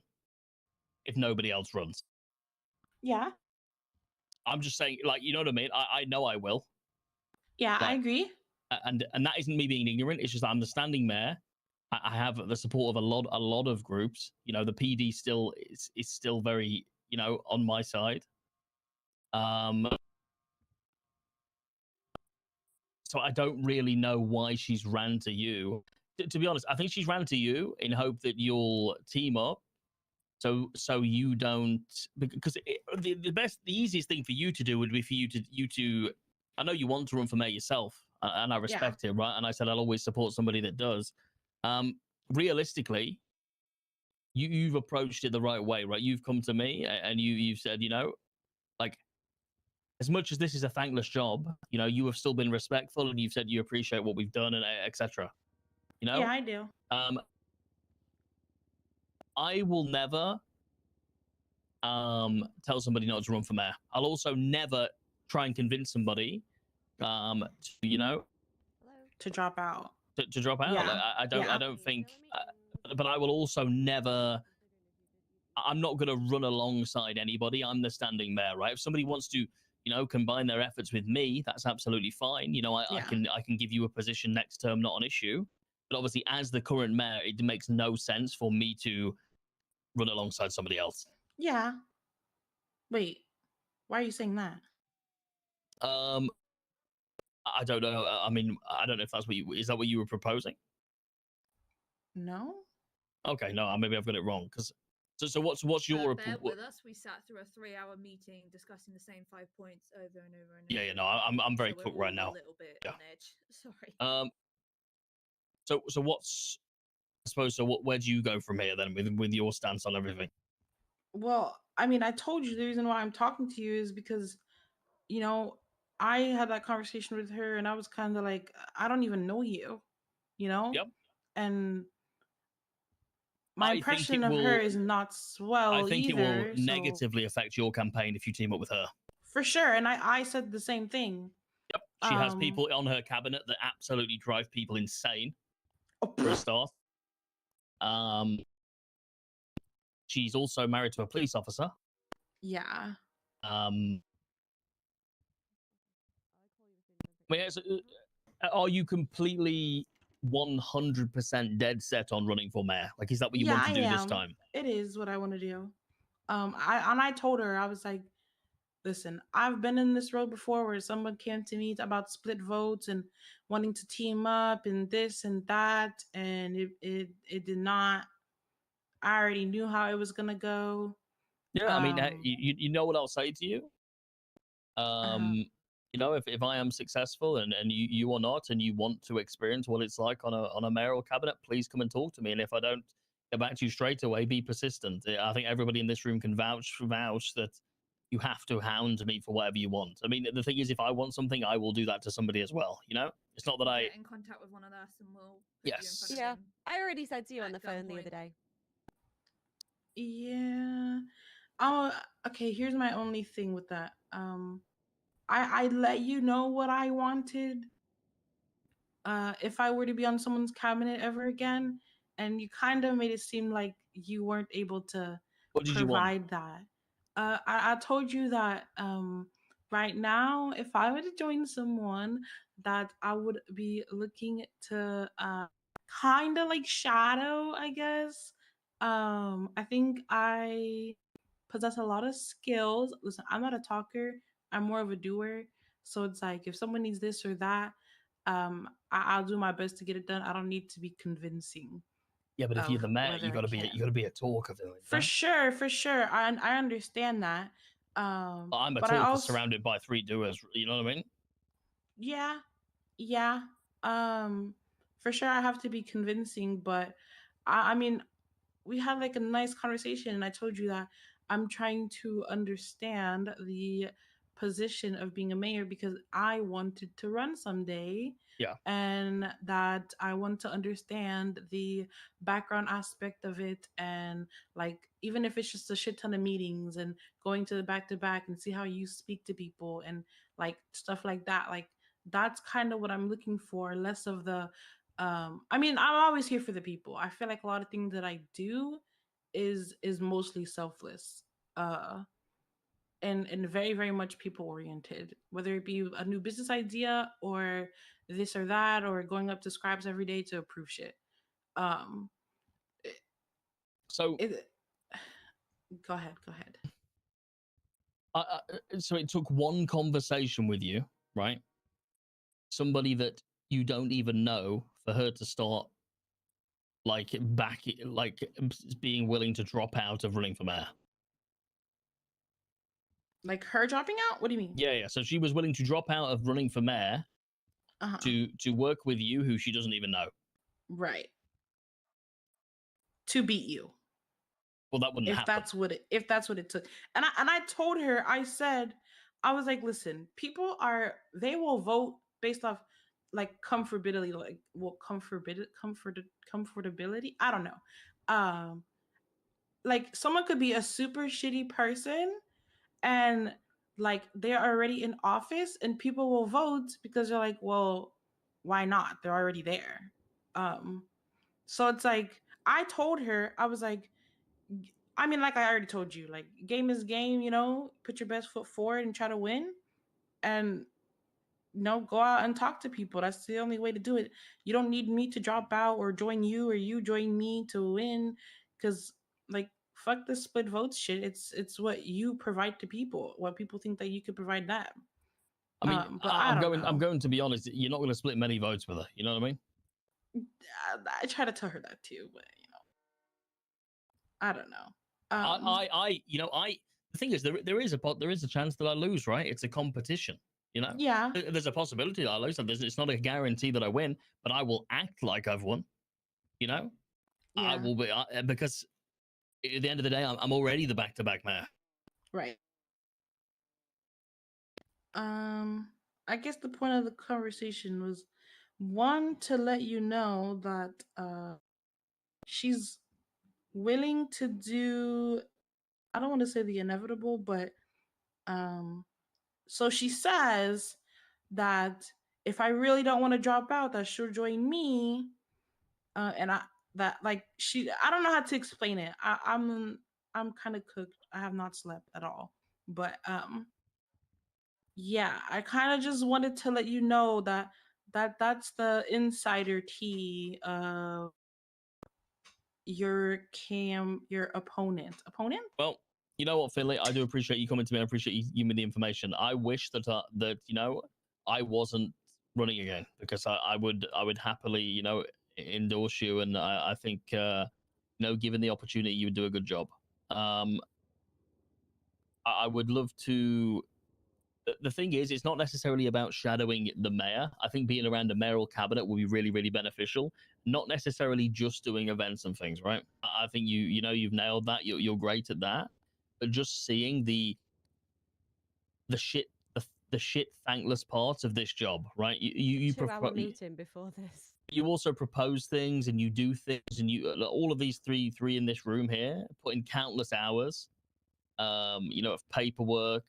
if nobody else runs. Yeah. I'm just saying, like, you know what I mean? I know I will. Yeah, I agree. And that isn't me being ignorant. It's just that I'm the standing mayor. I have the support of a lot of groups. You know, the PD still is still very, you know, on my side. So I don't really know why she's ran to you. To be honest, I think she's ran to you in hope that you'll team up. So you don't, because the easiest thing for you to do would be for you to. I know you want to run for mayor yourself, and I respect it, right? And I said I'll always support somebody that does. Realistically, you've approached it the right way, right? You've come to me and you've said, you know, like, as much as this is a thankless job, you know, you have still been respectful and you've said you appreciate what we've done and etc. You know? Yeah, I do. I will never tell somebody not to run for mayor. I'll also never try and convince somebody to, you know, to drop out. To drop out. Yeah. Like, I don't think but I will also never. I'm not going to run alongside anybody. I'm the standing mayor, right? If somebody wants to, you know, combine their efforts with me, that's absolutely fine. You know, I can give you a position next term, not an issue. But obviously, as the current mayor, it makes no sense for me to run alongside somebody else. Yeah. Wait, why are you saying that? I don't know. I mean, I don't know if that's is that what you were proposing? No. Okay, no, maybe I've got it wrong. Because So what's your bear with us. We sat through a 3-hour meeting discussing the same 5 points over and over and over. Yeah, no, I'm very so we're cooked right all now. A little bit Yeah. on edge. Sorry. So what's I suppose so? Where do you go from here then with your stance on everything? Well, I mean, I told you the reason why I'm talking to you is because, you know, I had that conversation with her and I was kind of like, I don't even know you, you know? Yep. And my I think impression it of her will. is not swell I think either. it will so negatively affect your campaign if you team up with her. for sure. And I said the same thing. Yep. She has people on her cabinet that absolutely drive people insane. For a start. She's also married to a police officer. Yeah. Are you completely 100% dead set on running for mayor? Like, is that what you Yeah, want to I do this am. time? It is what I want to do. I told her, I was like, listen, I've been in this road before where someone came to me about split votes and wanting to team up and this and that, and it did not. I already knew how it was gonna go. Yeah, I mean, you know what I'll say to you? You know, if I am successful and you are not, and you want to experience what it's like on a mayoral cabinet, please come and talk to me. And if I don't get back to you straight away, be persistent. I think everybody in this room can vouch that you have to hound me for whatever you want. I mean, the thing is, if I want something, I will do that to somebody as well. You know, it's not that I. Get in contact with one of us and we'll put Yes. you in front of Yeah, him. I already said to you on the At phone the gunpoint. other day. Yeah. Oh, okay. Here's my only thing with that. I let you know what I wanted. If I were to be on someone's cabinet ever again, and you kind of made it seem like you weren't able to What did you want? provide that. I told you that right now, if I were to join someone, that I would be looking to kind of like shadow, I guess. I think I possess a lot of skills. Listen, I'm not a talker. I'm more of a doer. So it's like if someone needs this or that, I'll do my best to get it done. I don't need to be convincing. Yeah, but if you're Of the mayor, whether you I gotta be can. you gotta be a talker, Phil. For sure, for sure. I understand that. I'm a But I talker also surrounded by 3 doers. You know what I mean? yeah, yeah. For sure I have to be convincing, but I mean we had like a nice conversation and I told you that I'm trying to understand the position of being a mayor because I wanted to run someday. Yeah. And that I want to understand the background aspect of it and like even if it's just a shit ton of meetings and going to the back to back and see how you speak to people and like stuff like that. Like that's kind of what I'm looking for, less of the I mean I'm always here for the people. I feel like a lot of things that I do is mostly selfless and very very much people oriented, whether it be a new business idea or this or that or going up to scribes every day to approve shit. um So go ahead so it took one conversation with you, right? Somebody that you don't even know for her to start like being willing to drop out of running for mayor. Like her dropping out? What do you mean? Yeah. So she was willing to drop out of running for mayor to work with you, who she doesn't even know. Right. To beat you. Well, that wouldn't happen. If that's what it took. And I told her, I said, I was like, listen, people they will vote based off like comfortability, like comfortability. I don't know. Like someone could be a super shitty person and like they're already in office and people will vote because they're like, well, why not? They're already there. So it's like I told her, I was like, I mean, like I already told you, like game is game, you know, put your best foot forward and try to win. And go out and talk to people. That's the only way to do it. You don't need me to drop out or join you or you join me to win. Cause like fuck this split votes shit. It's what you provide to people, what people think that you could provide them. I mean, but I'm going to be honest, you're not going to split many votes with her. You know what I mean? I try to tell her that too, but I don't know. The thing is, there is a chance that I lose, right? It's a competition, you know. Yeah. There's a possibility that I lose. It's not a guarantee that I win, but I will act like I've won. You know, I Yeah. will be because at the end of the day, I'm already the back-to-back mayor. Right. I guess the point of the conversation was one to let you know that she's willing to do, I don't want to say the inevitable, but so she says that if I really don't want to drop out, that she'll join me. And I don't know how to explain it. I'm kind of cooked. I have not slept at all. But yeah, I kind of just wanted to let you know that's the insider tea of your opponent. Well, you know what, Finley? I do appreciate you coming to me. I appreciate you giving me the information. I wish that I wasn't running again, because I would happily endorse you, and I think given the opportunity, you would do a good job. I would love to. The thing is, it's not necessarily about shadowing the mayor. I think being around a mayoral cabinet will be really, really beneficial. Not necessarily just doing events and things, right? I think you've nailed that. You're great at that. But just seeing the shit thankless parts of this job, right? You 2-hour meeting before this. You also propose things and you do things, and you all of these three in this room here put in countless hours, of paperwork,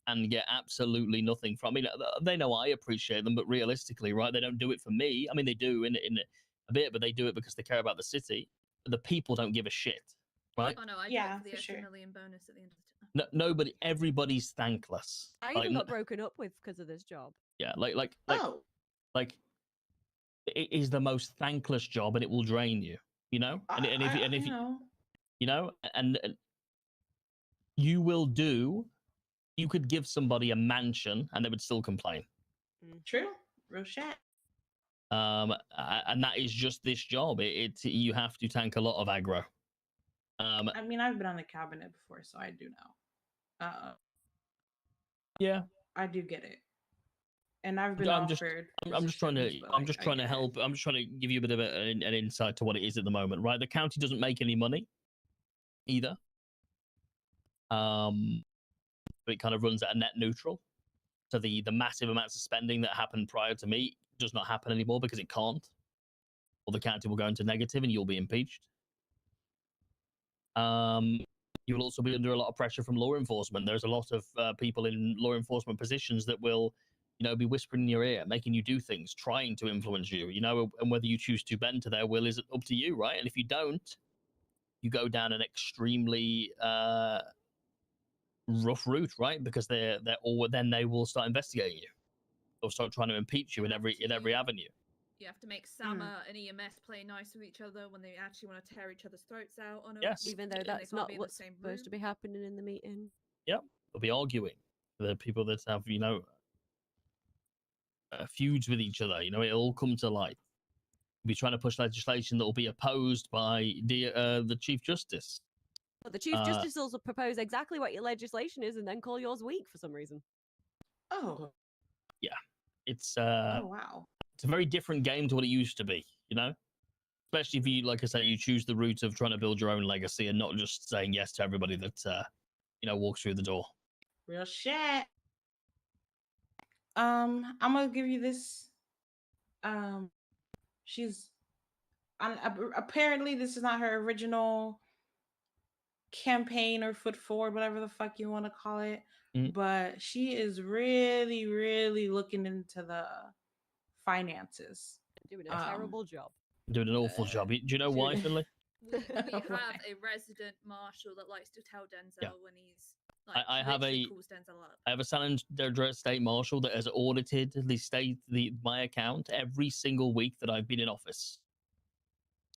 and get absolutely nothing from. I mean, they know I appreciate them, but realistically, right, they don't do it for me. I mean, they do in a bit, but they do it because they care about the city. But the people don't give a shit, right? Oh no, I do it for the extra million bonus at the end of the time. Nobody, everybody's thankless. I even got broken up with because of this job. Yeah, like it is the most thankless job, and it will drain you. If you will do. You could give somebody a mansion and they would still complain. True. Real shit. And that is just this job. You have to tank a lot of aggro. I mean, I've been on the cabinet before, so I do know. Yeah. I do get it. And I've been I'm offered. just trying to help. I'm just trying to give you a bit of an insight to what it is at the moment, right? The county doesn't make any money either. It kind of runs at a net neutral. So the massive amounts of spending that happened prior to me does not happen anymore because it can't. Or the county will go into negative and you'll be impeached. You will also be under a lot of pressure from law enforcement. There's a lot of people in law enforcement positions that will, be whispering in your ear, making you do things, trying to influence you, and whether you choose to bend to their will is up to you, right? And if you don't, you go down an extremely rough route, right? Because then they will start investigating you. They'll start trying to impeach you in every avenue. You have to make Sama and EMS play nice with each other when they actually want to tear each other's throats out on Yes. Even though and they that's can't not be in the what's same supposed to room. be happening in the meeting. Yep, they'll be arguing. The people that have feuds with each other, it'll all come to light. We'll be trying to push legislation that will be opposed by the Chief Justice. But the Chief Justice will propose exactly what your legislation is and then call yours weak for some reason. Oh. Yeah. It's oh wow. It's a very different game to what it used to be, Especially if you, like I say, you choose the route of trying to build your own legacy and not just saying yes to everybody that walks through the door. Real shit. I'm gonna give you this. She's apparently this is not her original campaign or foot forward, whatever the fuck you want to call it. But she is really, really looking into the finances. Doing a terrible job. Doing an awful job. Do you know why, Finley? We have a resident marshal that likes to tell Denzel when he's like, I have calls Denzel up. I have a San Andreas state marshal that has audited my account every single week that I've been in office,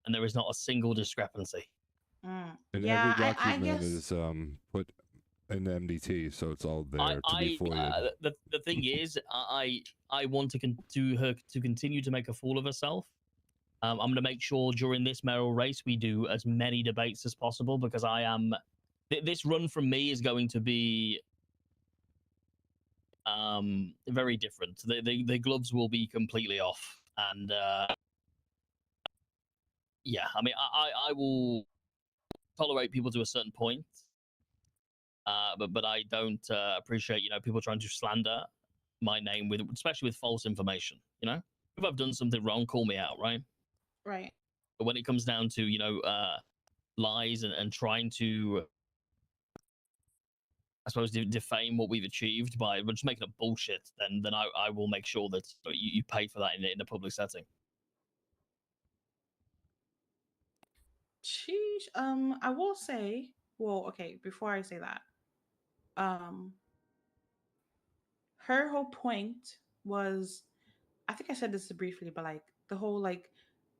and there is not a single discrepancy. And every document is put in the MDT, so it's all there to be FOIA'd. The thing is, I want to continue to make a fool of herself. I'm going to make sure during this mayoral race we do as many debates as possible, because I am this run from me is going to be very different. The gloves will be completely off, and yeah, I mean, I will tolerate people to a certain point, but I don't appreciate people trying to slander my name with, especially with false information. If I've done something wrong, call me out, right? Right. But when it comes down to lies and trying to, I suppose, defame what we've achieved by just making up bullshit, then I will make sure that you pay for that in a public setting. Sheesh. I will say, well, okay, before I say that, her whole point was, I think I said this briefly, but like the whole like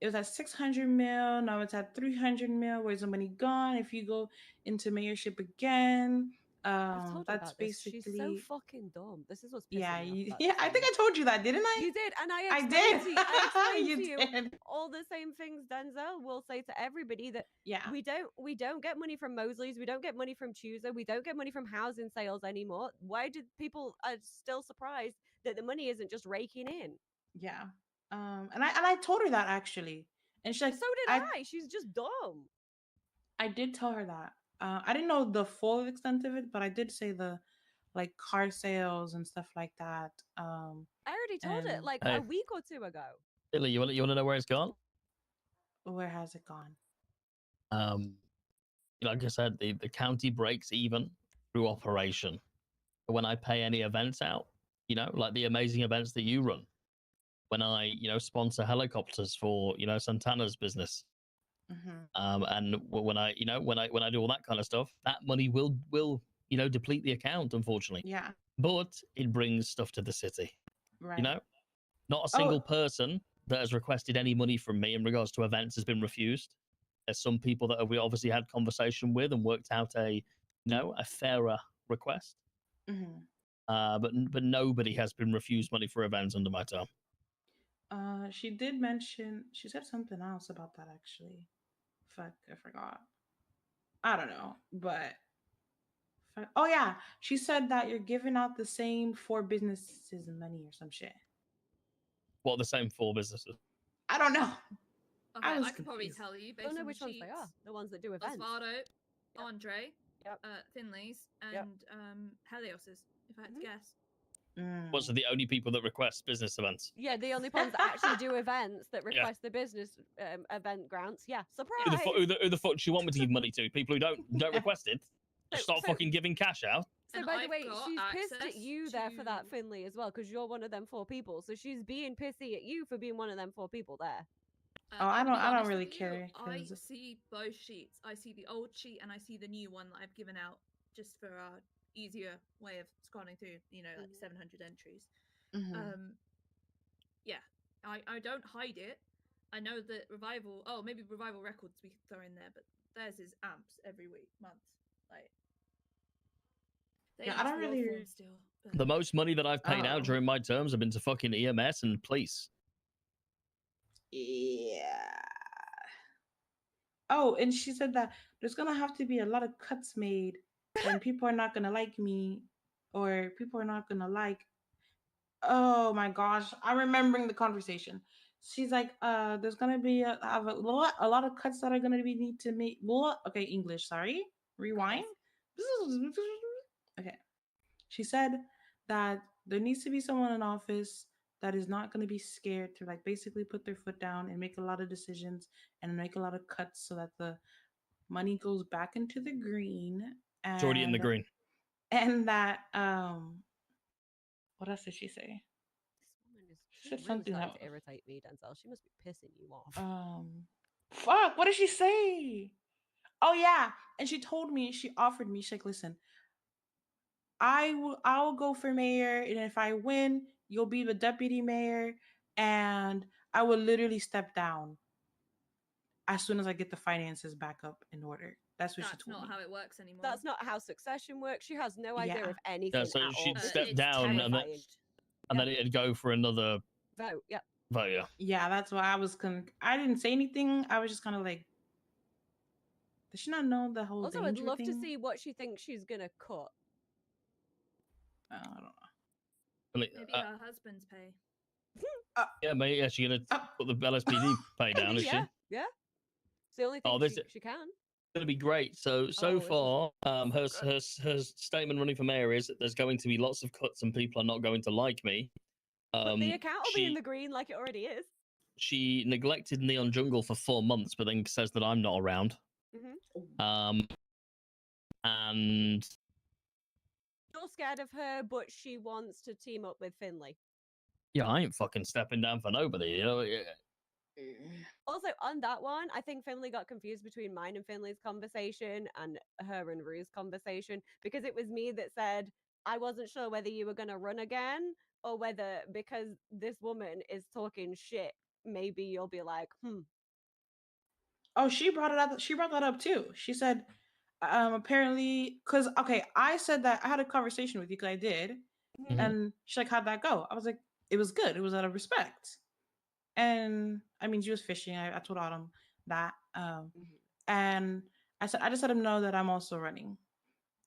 it was at 600 mil, now it's at 300 mil. Where's the money gone? If you go into mayorship again, I've told you that's about this. basically She's so fucking dumb. This is what's pissing yeah, me off. yeah. I think I told you that, didn't I? You did, and I I explained did. to you. I explained You to you did. all the same things Denzel will say to everybody, that yeah, we don't get money from Mosley's, we don't get money from Chooser, we don't get money from housing sales anymore. Why did people are still surprised that the money isn't just raking in? Yeah. And I told her that actually, and she's like, so did I. She's just dumb. I did tell her that. I didn't know the full extent of it, but I did say the like car sales and stuff like that. I already told it like Hey. a week or two ago. Billy, you want to know where it's gone? Where has it gone? Like I said, the county breaks even through operation. But when I pay any events out, like the amazing events that you run, when I, sponsor helicopters for, Santana's business, and when I, when I do all that kind of stuff, that money will, deplete the account, unfortunately. Yeah. But it brings stuff to the city. Right. Not a single person that has requested any money from me in regards to events has been refused. There's some people that we obviously had conversation with and worked out a fairer request. But nobody has been refused money for events under my term. She did mention, she said something else about that actually. Fuck, I forgot. I don't know, but oh yeah, she said that you're giving out the same 4 businesses money or some shit. What are the same 4 businesses? I don't know. Okay, I was could probably confused. tell you I based don't know on which the ones they are. sheets. The ones that do events. Osvaldo, Andre, Finley's, and Yep. Helios's, if I had to guess. What's the only people that request business events? Yeah, the only ones that actually do events that request the business event grants. Yeah, surprise. Who the fuck do you want me to give money to? People who don't request it? Start fucking giving cash out. So by the way, she's pissed at you there for that, Finley, as well, because you're one of them 4 people. So she's being pissy at you for being one of them 4 people there. I don't honest really with you, care. I 'cause- see both sheets. I see the old sheet and I see the new one that I've given out just for a easier way of scrolling through, like 700 entries. Yeah, I don't hide it. I know that Revival, maybe Revival Records we could throw in there, but theirs is amps every month. Like, they Yeah, I ask don't for really- form still. But... The most money that I've paid out during my terms have been to fucking EMS and police. Yeah. Oh, and she said that there's gonna have to be a lot of cuts made, and people are not gonna like me, or people are not gonna like. Oh my gosh, I'm remembering the conversation. She's like, there's gonna be a lot of cuts that are gonna be need to make. Okay, English. Sorry, rewind. Okay, she said that there needs to be someone in office that is not going to be scared to like basically put their foot down and make a lot of decisions and make a lot of cuts so that the money goes back into the green. And, It's already in the green. And that what else did she say? She said really something starting that- to irritate me, Denzel. She must be pissing you off. Fuck, what did she say? Oh yeah, and she told me, she offered me, she's like, listen, I'll go for mayor, and if I win, you'll be the deputy mayor, and I will literally step down as soon as I get the finances back up in order. That's what she That's told not me. how it works anymore. That's not how succession works. She has no idea Yeah. of anything Yeah, so at she'd all. step It's down terrifying. and then it'd go for another Vote, yep. vote. Yeah. Yeah, that's why I was I didn't say anything. I was just kind of like, Does she not know the whole Also, I'd danger love thing? to see what she thinks she's gonna cut. I don't know. Maybe her husband's pay. Yeah, mate. Yeah, she's gonna put the LSPD pay down, is she? Yeah. It's the only thing this she can. Gonna be great. So Oh, this is far, her statement running for mayor is that there's going to be lots of cuts and people are not going to like me. But the account will be in the green like it already is. She neglected Neon Jungle for 4 months, but then says that I'm not around. And You're scared of her, but she wants to team up with Finley. yeah, I ain't fucking stepping down for nobody. You know. Also, on that one, I think Finley got confused between mine and Finley's conversation and her and Rue's conversation, because it was me that said I wasn't sure whether you were going to run again or whether because this woman is talking shit, maybe you'll be like, Oh, she brought it up. She brought that up too. She said, apparently, because okay, I said that I had a conversation with you because I did, and she's like, "How'd that go?" I was like, "It was good. It was out of respect." And I mean, she was fishing. I told Autumn that, and I said, I just let him know that I'm also running,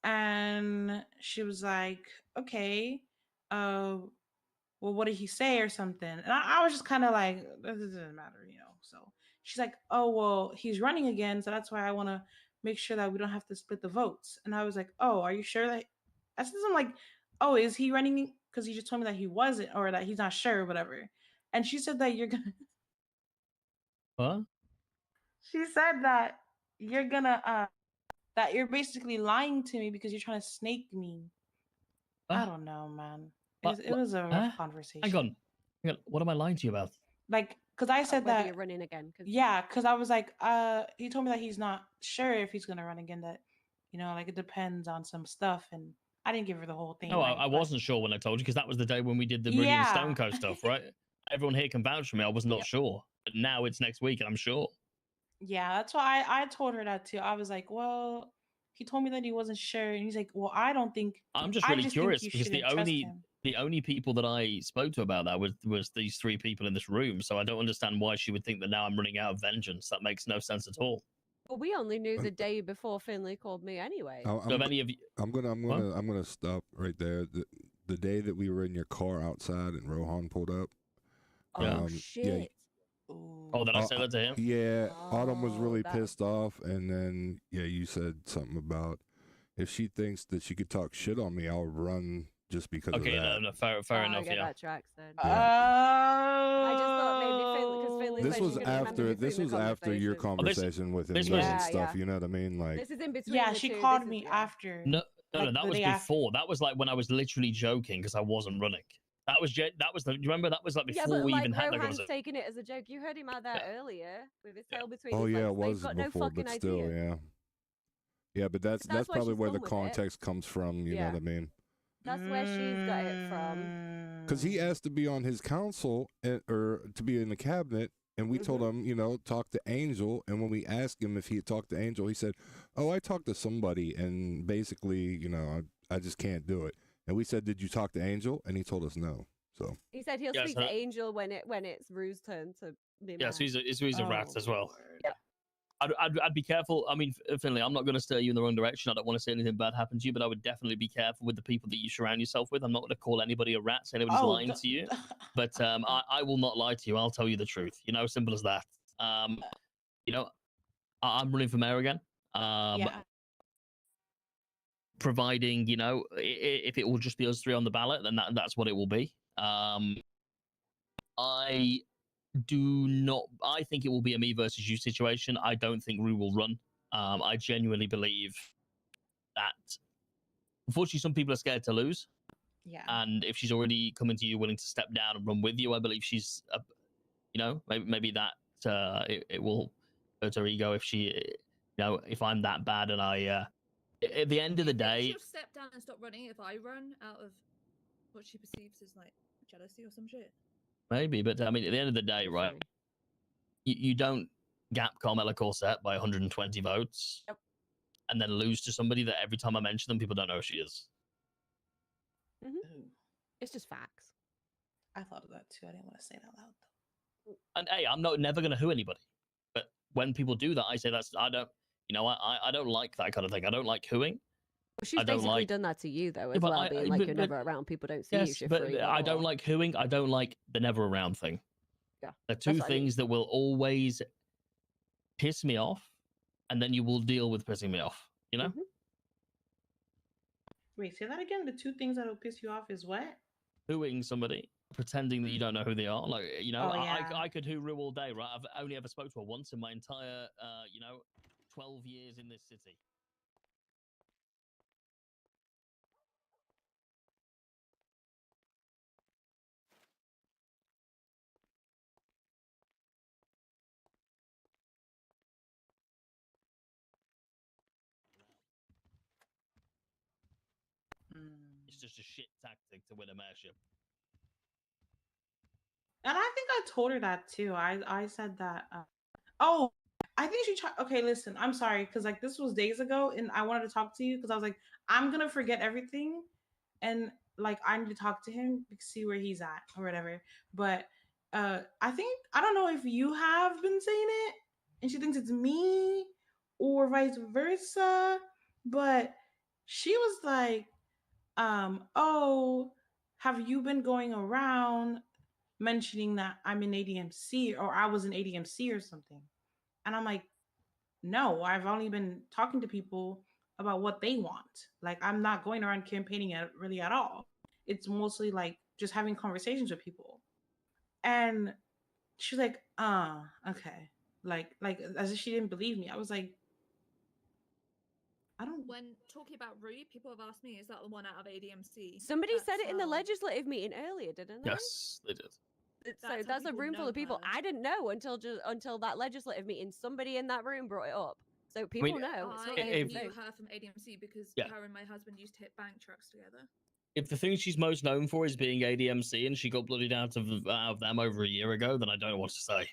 and she was like, "Okay, well, what did he say or something?" And I was just kind of like, "This doesn't matter, you know." So she's like, "Oh, well, he's running again, so that's why I want to make sure that we don't have to split the votes." And I was like, "Oh, are you sure that?" I said something like, "Oh, is he running because he just told me that he wasn't, or that he's not sure, or whatever." And she said that you're gonna. What? She said that you're gonna that you're basically lying to me because you're trying to snake me. I don't know, man. It was a rough conversation. Hang on. What am I lying to you about? Like, because I said whether that you're running again. Yeah, because I was like, he told me that he's not sure if he's gonna run again. That, you know, like it depends on some stuff, and I didn't give her the whole thing. No, right, I but- wasn't sure when I told you because that was the day when we did the Brilliant Yeah. Stone Coast stuff, right? Everyone here can vouch for me. I was not sure, but now it's next week and I'm sure. Yeah, that's why I told her that too. I was like, well, he told me that he wasn't sure, and he's like, well, I don't think. I'm just I really think curious you because the shouldn't trust only him. the only people that I spoke to about that was these 3 people in this room. So I don't understand why she would think that now I'm running out of vengeance. That makes no sense at all. Well, we only knew the day before Finley called me anyway. So if any of you, I'm gonna stop right there. The day that we were in your car outside and Rohan pulled up. Oh shit. Yeah, oh, did I say that to him? Yeah, Autumn was really that- pissed off, and then you said something about if she thinks that she could talk shit on me, I'll run just because Okay, of that. no, fair I enough. get Yeah. that tracks then. Oh. I just thought maybe Finley, because Finley This said was she's gonna remember after. me This between was the after your conversation. conversation with him this and was- stuff. Yeah. You know what I mean? Like, This is in between. Yeah, the she two. called This is- me yeah. after. No, like, that the was day after. before. That was like when I was literally joking because I wasn't running. That was do you remember that was like Yeah, before but we like even had the Rohan's conversation. taking it as a joke. You heard him out there earlier with his tail between oh his yeah, legs. it was They've got before, no fucking but still, idea. yeah. But that's That's why probably she's where the gone with it. context comes from. You know Yeah. what I mean? That's where she's got it from. Because he asked to be on his council or to be in the cabinet, and we told him, talk to Angel. And when we asked him if he had talked to Angel, he said, "Oh, I talked to somebody, and basically, I just can't do it." And we said, "Did you talk to Angel?" And he told us no. So He said he'll Yeah, speak so- to Angel when it's Rue's turn to be Yeah, so mad. he's a rat as well. Yeah. I'd be careful. I mean, Finley, I'm not going to steer you in the wrong direction. I don't want to see anything bad happen to you, but I would definitely be careful with the people that you surround yourself with. I'm not going to call anybody a rat, say anybody's lying to you. But I will not lie to you. I'll tell you the truth. Simple as that. I'm running for mayor again. Yeah. Providing, if it will just be us 3 on the ballot, then that's what it will be. I think it will be a me versus you situation. I don't think Rue will run. I genuinely believe that, unfortunately, some people are scared to lose. Yeah. And if she's already coming to you willing to step down and run with you, I believe she's, maybe that it will hurt her ego if she, if I'm that bad and I, at the end of the day, She'll step down and stop running if I run out of what she perceives as like jealousy or some shit. maybe, but I mean, at the end of the day, right? You don't gap Carmela Corset by 120 votes and then lose to somebody that every time I mention them, people don't know who she is. It's just facts. I thought of that too. I didn't want to say it out loud though. And hey, I'm never going to who anybody. But when people do that, I say I don't. You know, I don't like that kind of thing. I don't like hooing. Well, she's I don't basically like. done that to you though, Yeah, as but well, being like but- you're but- never around, people don't see you, Yes, shit but free. I don't like hooing. I don't like the never around thing. Yeah, They're that's two what I mean. things that will always piss me off, and then you will deal with pissing me off. You know. Mm-hmm. Wait, say that again. The two things that'll piss you off is what? Hooing somebody, pretending that you don't know who they are. Like, you know, Oh, yeah. I could hoo Rue all day, right? I've only ever spoke to her once in my entire, 12 years in this city. It's just a shit tactic to win a mayorship. And I think I told her that too. I said that. Oh, I think she tried. Okay, listen. I'm sorry because like this was days ago, and I wanted to talk to you because I was like, I'm gonna forget everything, and like I need to talk to him to see where he's at or whatever. But I think I don't know if you have been saying it, and she thinks it's me, or vice versa. But she was like, oh, have you been going around mentioning that I'm in ADMC or I was in ADMC or something? And I'm like, no, I've only been talking to people about what they want. Like, I'm not going around campaigning really at all. It's mostly like just having conversations with people. And she's like, okay. Like as if she didn't believe me. I was like, I don't. When talking about Rui, people have asked me, is that the one out of ADMC? Somebody That's said it in the how- legislative meeting earlier, didn't they? Yes, they did. So how that's a people room full know of people. her. I didn't know until that legislative meeting. Somebody in that room brought it up. So people know. It's not I a hidden knew thing. her from ADMC because Yeah. her and my husband used to hit bank trucks together. If the thing she's most known for is being ADMC and she got bloodied out of them over a year ago, then I don't know what to say.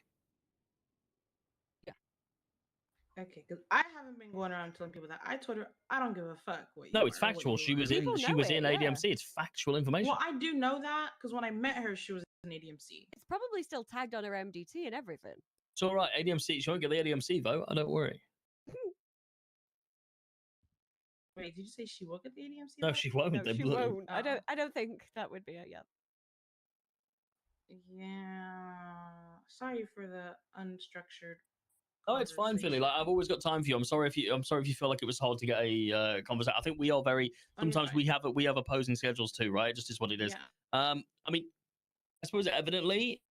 Okay, because I haven't been going around telling people that. I told her I don't give a fuck what you No, it's are or what factual. you She are. was in ADMC. It's factual information. Well, I do know that because when I met her, she was in ADMC. It's probably still tagged on her MDT and everything. It's all right. ADMC. She won't get the ADMC vote. I don't worry. Wait, did you say she will get the ADMC? No, vote? she won't. No, They're she blue. won't. I don't think that would be it yet. Yeah. Sorry for the unstructured. Oh, it's fine, Philly. Like I've always got time for you. I'm sorry if you feel like it was hard to get a conversation. I think we are very. Sometimes we have opposing schedules too, right? It just is what it is. Yeah. I mean, I suppose evidently,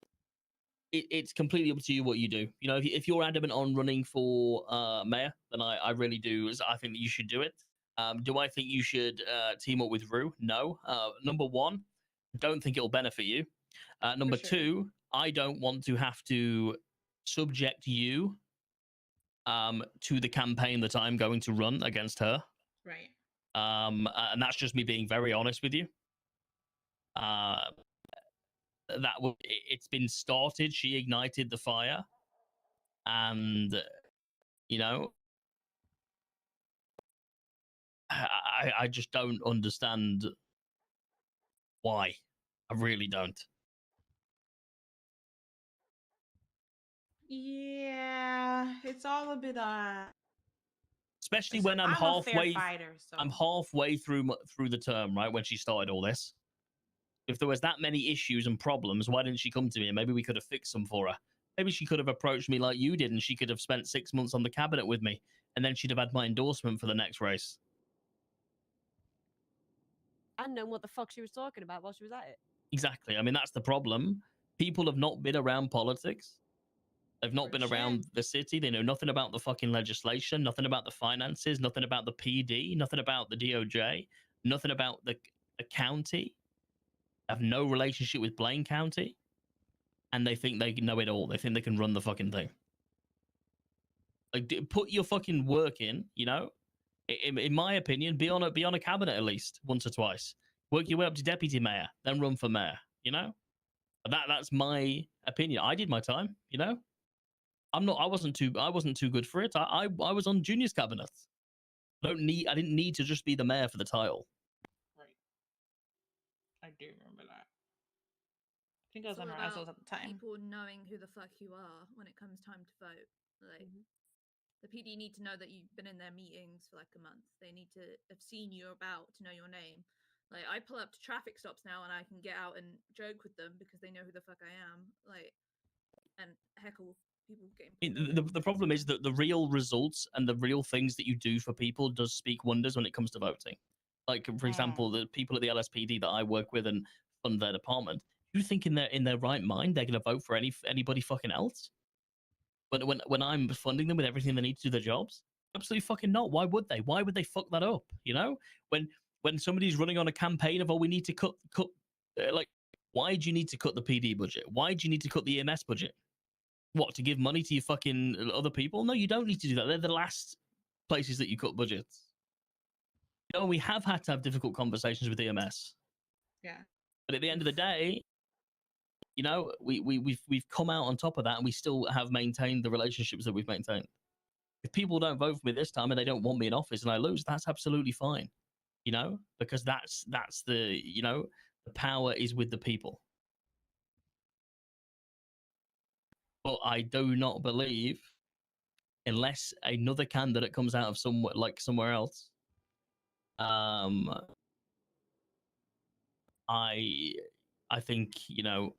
it's completely up to you what you do. You know, if you're adamant on running for mayor, then I really do. I think that you should do it. Do I think you should team up with Rue? No. Number one, don't think it'll benefit you. Number two, I don't want to have to subject you to the campaign that I'm going to run against her. Right. And that's just me being very honest with you. It's been started. She ignited the fire, and you know, I just don't understand why. I really don't. Yeah, it's all a bit Especially listen, when I'm a fair halfway. fighter, so. I'm halfway through the term, right? When she started all this. If there was that many issues and problems, why didn't she come to me? And maybe we could have fixed them for her. Maybe she could have approached me like you did, and she could have spent 6 months on the cabinet with me, and then she'd have had my endorsement for the next race. And known what the fuck she was talking about while she was at it. Exactly. I mean, that's the problem. People have not been around politics. They've not been around the city. They know nothing about the fucking legislation, nothing about the finances, nothing about the PD, nothing about the DOJ, nothing about the county. Have no relationship with Blaine County, and they think they know it all. They think they can run the fucking thing. Like, put your fucking work in. You know, in my opinion, be on a cabinet at least once or twice. Work your way up to deputy mayor, then run for mayor. You know, that's my opinion. I did my time. You know, I wasn't too good for it. I was on juniors cabinet. I didn't need to just be the mayor for the title. I do remember that. I think I was It's all on Razzles about at the time. people knowing who the fuck you are when it comes time to vote. Like, The PD need to know that you've been in their meetings for like a month. They need to have seen you about to know your name. Like I pull up to traffic stops now and I can get out and joke with them because they know who the fuck I am. Like, and heckle people getting. The problem is that the real results and the real things that you do for people does speak wonders when it comes to voting. Like, for example, the people at the LSPD that I work with and fund their department, you think in their right mind they're going to vote for anybody fucking else? When I'm funding them with everything they need to do their jobs? Absolutely fucking not. Why would they? Why would they fuck that up? You know, when somebody's running on a campaign of, oh, we need to cut like, why do you need to cut the PD budget? Why do you need to cut the EMS budget? What, to give money to your fucking other people? No, you don't need to do that. They're the last places that you cut budgets. You know, we have had to have difficult conversations with EMS. Yeah. But at the end of the day, you know, we've come out on top of that, and we still have maintained the relationships that we've maintained. If people don't vote for me this time and they don't want me in office and I lose, that's absolutely fine. You know, because that's the, you know, the power is with the people. But I do not believe, unless another candidate comes out of somewhere else, I think, you know,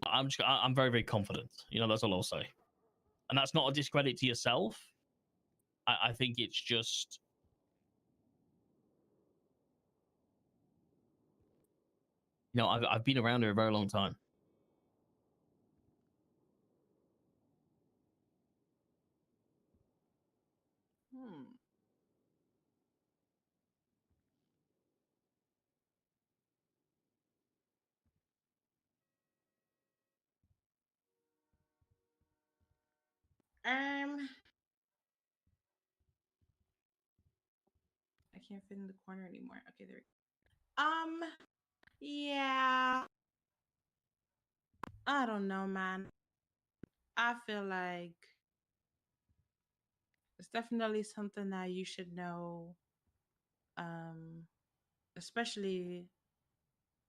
I'm very, very confident. You know, that's all I'll say. And that's not a discredit to yourself. I think it's just, you know, I've been around here a very long time. I can't fit in the corner anymore. Okay, there we go. Yeah. I don't know, man. I feel like it's definitely something that you should know. Especially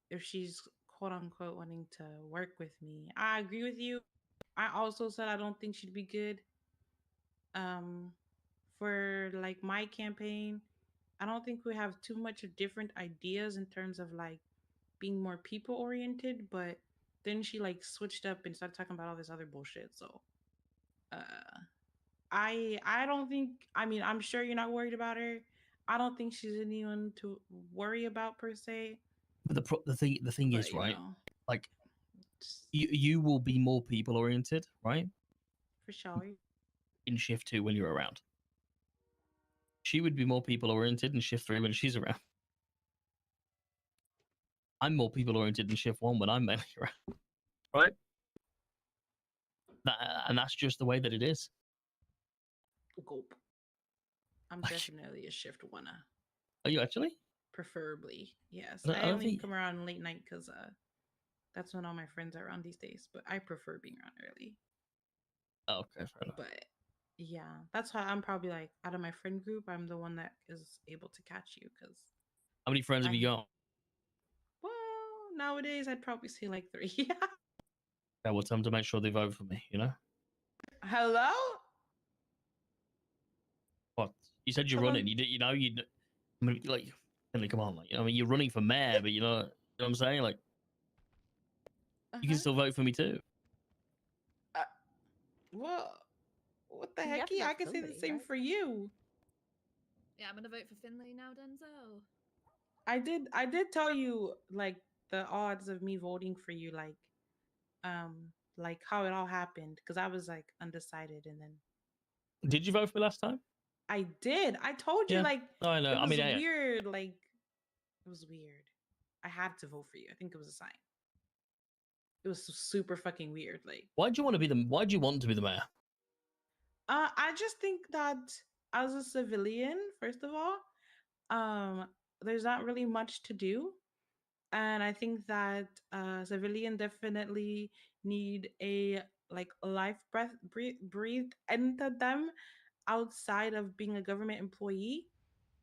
if she's quote unquote wanting to work with me. I agree with you. I also said I don't think she'd be good for like my campaign. I don't think we have too much of different ideas in terms of like being more people oriented, but then she like switched up and started talking about all this other bullshit. So I don't think, I mean, I'm sure you're not worried about her. I don't think she's anyone to worry about per se. But the thing is, you right? know, Like, you will be more people oriented, right? for sure. In shift 2 when you're around. She would be more people oriented in shift 3 when she's around. I'm more people oriented in shift 1 when I'm mainly around. Right? And that's just the way that it is. Gulp. I'm definitely a shift winner. Are you actually? Preferably, yes. I I don't only think- come around late night because that's when all my friends are around these days. But I prefer being around early. Oh, okay, fair enough. But yeah, that's why I'm probably like out of my friend group, I'm the one that is able to catch you because. How many friends have you got? Well, nowadays I'd probably say like 3. Yeah, well, tell them to make sure they vote for me, you know? Hello? What? You said you're running. You know, I mean, like, come on, like, I mean, you're running for mayor, but you know what I'm saying? Like, you can still vote for me too. Well, what the You have heck? to I vote can for say the somebody, same right? for you. Yeah, I'm gonna vote for Finley now, Denzel. I did tell you like the odds of me voting for you, like how it all happened because I was like undecided and then Did you vote for me last time? I did. I told you Yeah. like No, I know. it I was mean, yeah. weird. Like it was weird. I had to vote for you. I think it was a sign. It was super fucking weird. Like Why do you want to be the mayor? I just think that as a civilian, first of all, there's not really much to do. And I think that civilian definitely need a like life breath breathe into them outside of being a government employee.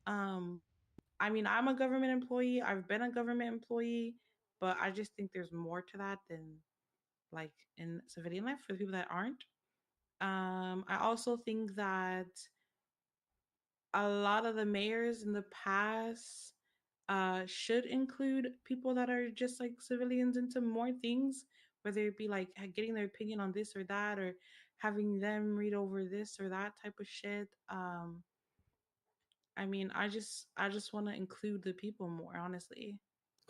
I mean, I'm a government employee. I've been a government employee, but I just think there's more to that than like in civilian life for the people that aren't. I also think that a lot of the mayors in the past should include people that are just like civilians into more things, whether it be like getting their opinion on this or that, or having them read over this or that type of shit. I mean, I just want to include the people more, honestly.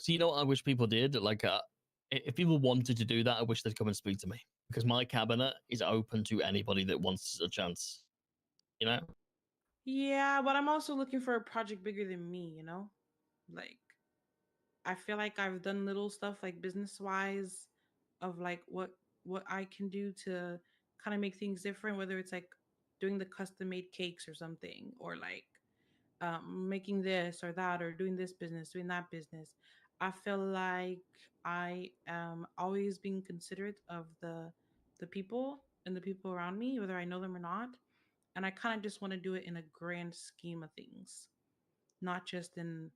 So you know what I wish people did? Like, if people wanted to do that, I wish they'd come and speak to me because my cabinet is open to anybody that wants a chance. You know? Yeah, but I'm also looking for a project bigger than me, you know? Like, I feel like I've done little stuff like business wise of like what I can do to kind of make things different, whether it's like doing the custom made cakes or something, or like making this or that, or doing this business, doing that business. I feel like I am always being considerate of the people and the people around me, whether I know them or not. And I kind of just want to do it in a grand scheme of things, not just in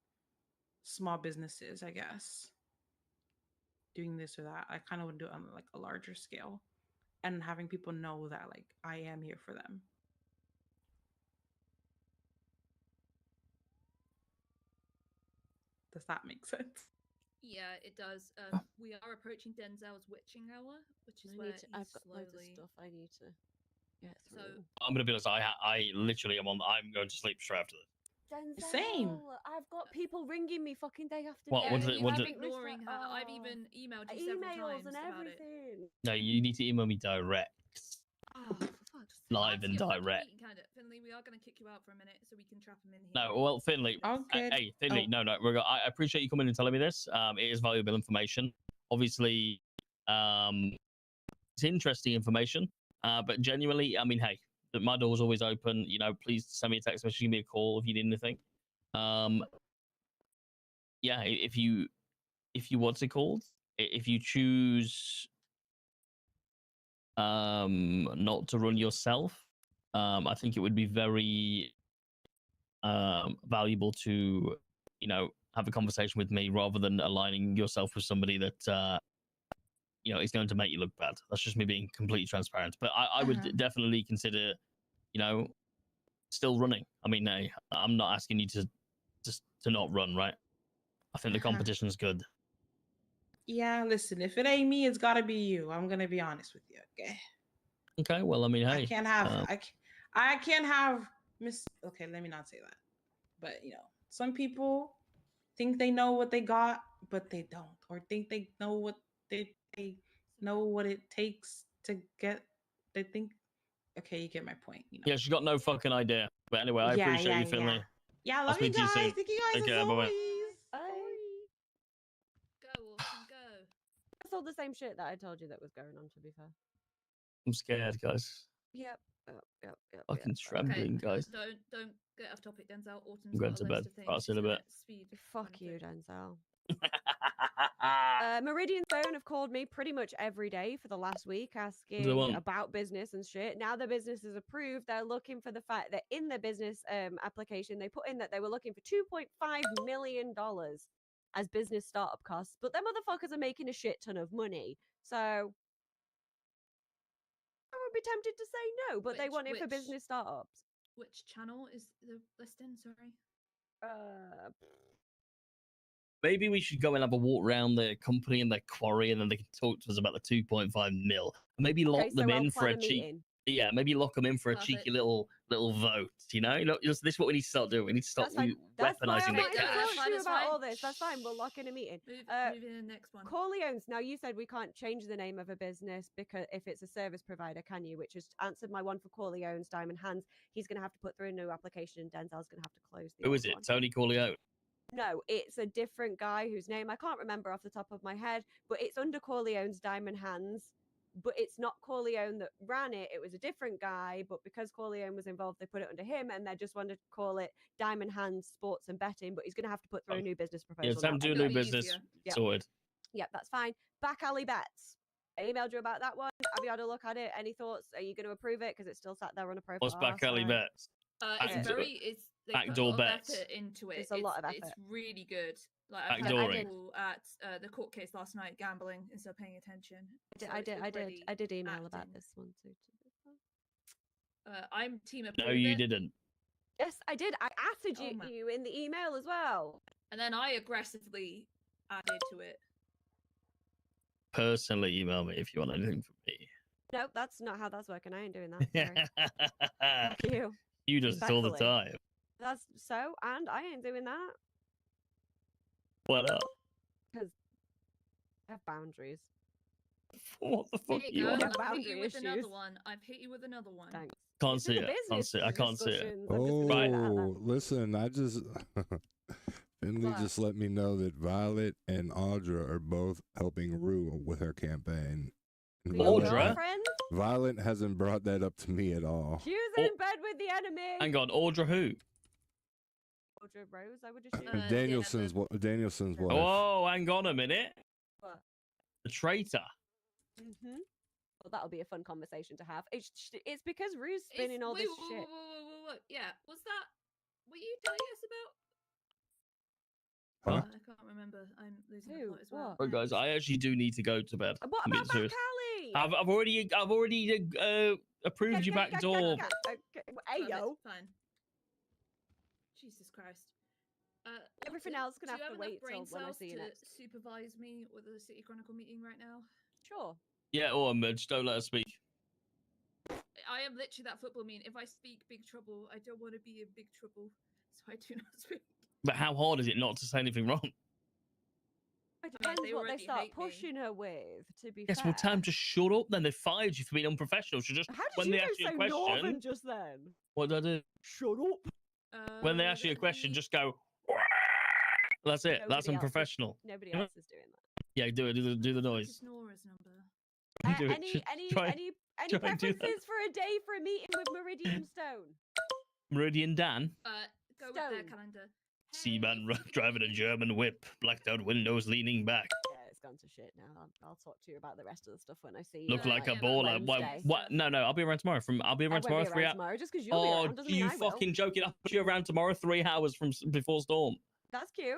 small businesses, I guess. Doing this or that. I kind of want to do it on like a larger scale and having people know that like I am here for them. Does that make sense? Yeah, it does. We are approaching Denzel's witching hour, which is where I've got slowly... loads of stuff I need to get through. So I'm gonna be honest. I literally am on. I'm going to sleep straight after this. Denzel, Same. I've got people ringing me fucking day after What? day. What did it? you What keep did? ignoring her. I've even emailed you several Emails times and about it. everything. No, you need to email me direct, Oh, for fuck's sake. live Answer and your fucking direct. meeting candidate. Finley, we are going to kick you out for a minute so we can trap him in here. No, well, Finley. Okay. Hey, Finley. Oh. No. I appreciate you coming and telling me this. It is valuable information. Obviously, it's interesting information. But genuinely, I mean, hey, my door's always open. You know, please send me a text message, give me a call if you need anything. Yeah, if you what's it called? If you choose not to run yourself, I think it would be very valuable to, you know, have a conversation with me rather than aligning yourself with somebody that you know is going to make you look bad. That's just me being completely transparent. But I would definitely consider, you know, still running. I mean, hey, I'm not asking you to just to not run, right? I think the competition's good. Yeah, listen, if it ain't me, it's gotta be you. I'm gonna be honest with you, okay? Okay, well, I mean, hey, I can't have I can't have okay, let me not say that. But you know, some people think they know what they got, but they don't, or think they know what they know what it takes to get. They think, okay, you get my point. You know. Yeah, she's got no fucking idea. But anyway, I appreciate you, Finley. Yeah, I I'll love you speak to you guys. soon. Thank you guys Take as care, bye-bye. always. Go, Orson, go. That's all the same shit that I told you that was going on, to be fair. I'm scared, guys. Yep. Fucking trembling, guys. Don't get off topic, Denzel. Autumn's I'm going got to a bed. list of things. I'll see you in a bit. Speed. Fuck you, Denzel. Meridian Zone have called me pretty much every day for the last week asking about business and shit. Now the business is approved. They're looking for the fact that in their business application, they put in that they were looking for $2.5 million as business startup costs, but them motherfuckers are making a shit ton of money. So I would be tempted to say no, but they want it for business startups. Which channel is the listing? Sorry. Maybe we should go and have a walk around the company and their quarry, and then they can talk to us about the 2.5 mil. Maybe lock them in for a cheap. Yeah, maybe lock them in for a cheeky little vote. You know, this is what we need to start doing. We need to start weaponizing the cash. You about all this. That's fine. We'll lock in a meeting. Move in the next one. Corleone's. Now you said we can't change the name of a business because if it's a service provider, can you? Which has answered my one for Corleone's Diamond Hands. He's going to have to put through a new application, and Denzel's going to have to close the. Who is it? Tony Corleone. No, it's a different guy whose name I can't remember off the top of my head, but it's under Corleone's Diamond Hands. But it's not Corleone that ran it. It was a different guy, but because Corleone was involved, they put it under him, and they just wanted to call it Diamond Hands Sports and Betting. But he's going to have to put through a new business proposal. Yeah, time to do a new business. Sorted. Yep, that's fine. Back alley bets. I emailed you about that one. Have you had a look at it? Any thoughts? Are you going to approve it because it's still sat there on a profile? What's back alley bets? It's they backdoor put a lot bets. Of effort into it. It's a lot of effort. It's really good. Like I've had people at the court case last night gambling instead of paying attention. I did email about this one too. I'm team approve No, you it. didn't. Yes, I did. I added Oh, man. you in the email as well. And then I aggressively added to it. Personally, email me if you want anything from me. No, that's not how that's working. I ain't doing that. Sorry. Fuck you. You do it all the Respectfully. time. That's so, and I ain't doing that What up? because I have boundaries. What the fuck There you you go. want? have I've hit you boundary with another issues. one. I've hit you with another one. Thanks. Can't see in the it. Can't business see it. I can't see it. discussions. I'm just gonna leave it at that. Listen, I just Finley What? just let me know that Violet and Audra are both helping Rue with her campaign. And Your Audra? girlfriend? Violet hasn't brought that up to me at all. She was in bed with the enemy. Hang on, Audra who? Audra Rose, I would assume. Danielson's Danielson's wife. Oh, hang on a minute. What? The traitor. Mm-hmm. Well, that'll be a fun conversation to have. It's because Rue's spinning all this shit. Wait. Yeah, was that what you telling us about? Huh? I can't remember. I'm losing the plot as well. Right, guys, I actually do need to go to bed. What I'm about being serious. Callie? I've already approved you back door. Hey yo. Fine. Jesus Christ. Everything Watson, else can do have you to enough wait brain till when I cells see you to next. supervise me with the City Chronicle meeting right now? Sure. Yeah, or just don't let her speak. I am literally that football meme. If I speak big trouble, I don't want to be in big trouble, so I do not speak. But how hard is it not to say anything wrong? It depends they what they already start hate me. pushing her with, to be Yes, fair. well, tell them to shut up. Then they fired you for being unprofessional. So just How did when you they go ask you so a question, northern just then? what do I do? Shut up. When they ask you a question, just go. That's it. That's Nobody else is- unprofessional. Nobody You know? else is doing that. Yeah, do it. Do the noise. Nora's number. Do it. Any Try- try and do that. preferences for a day for a meeting with Meridian Stone? Meridian Dan. Go with their calendar. Seaman driving a German whip, blacked out windows leaning back. Yeah, it's gone to shit now. I'll talk to you about the rest of the stuff when I see you. Look on, like a like, baller. Wednesday. What? No, I'll be around tomorrow. I'll be I around won't tomorrow. be 3 around hours. tomorrow just because you'll be Oh, around doesn't mean you I will. fucking joking? I'll put you around tomorrow 3 hours from before storm. That's cute.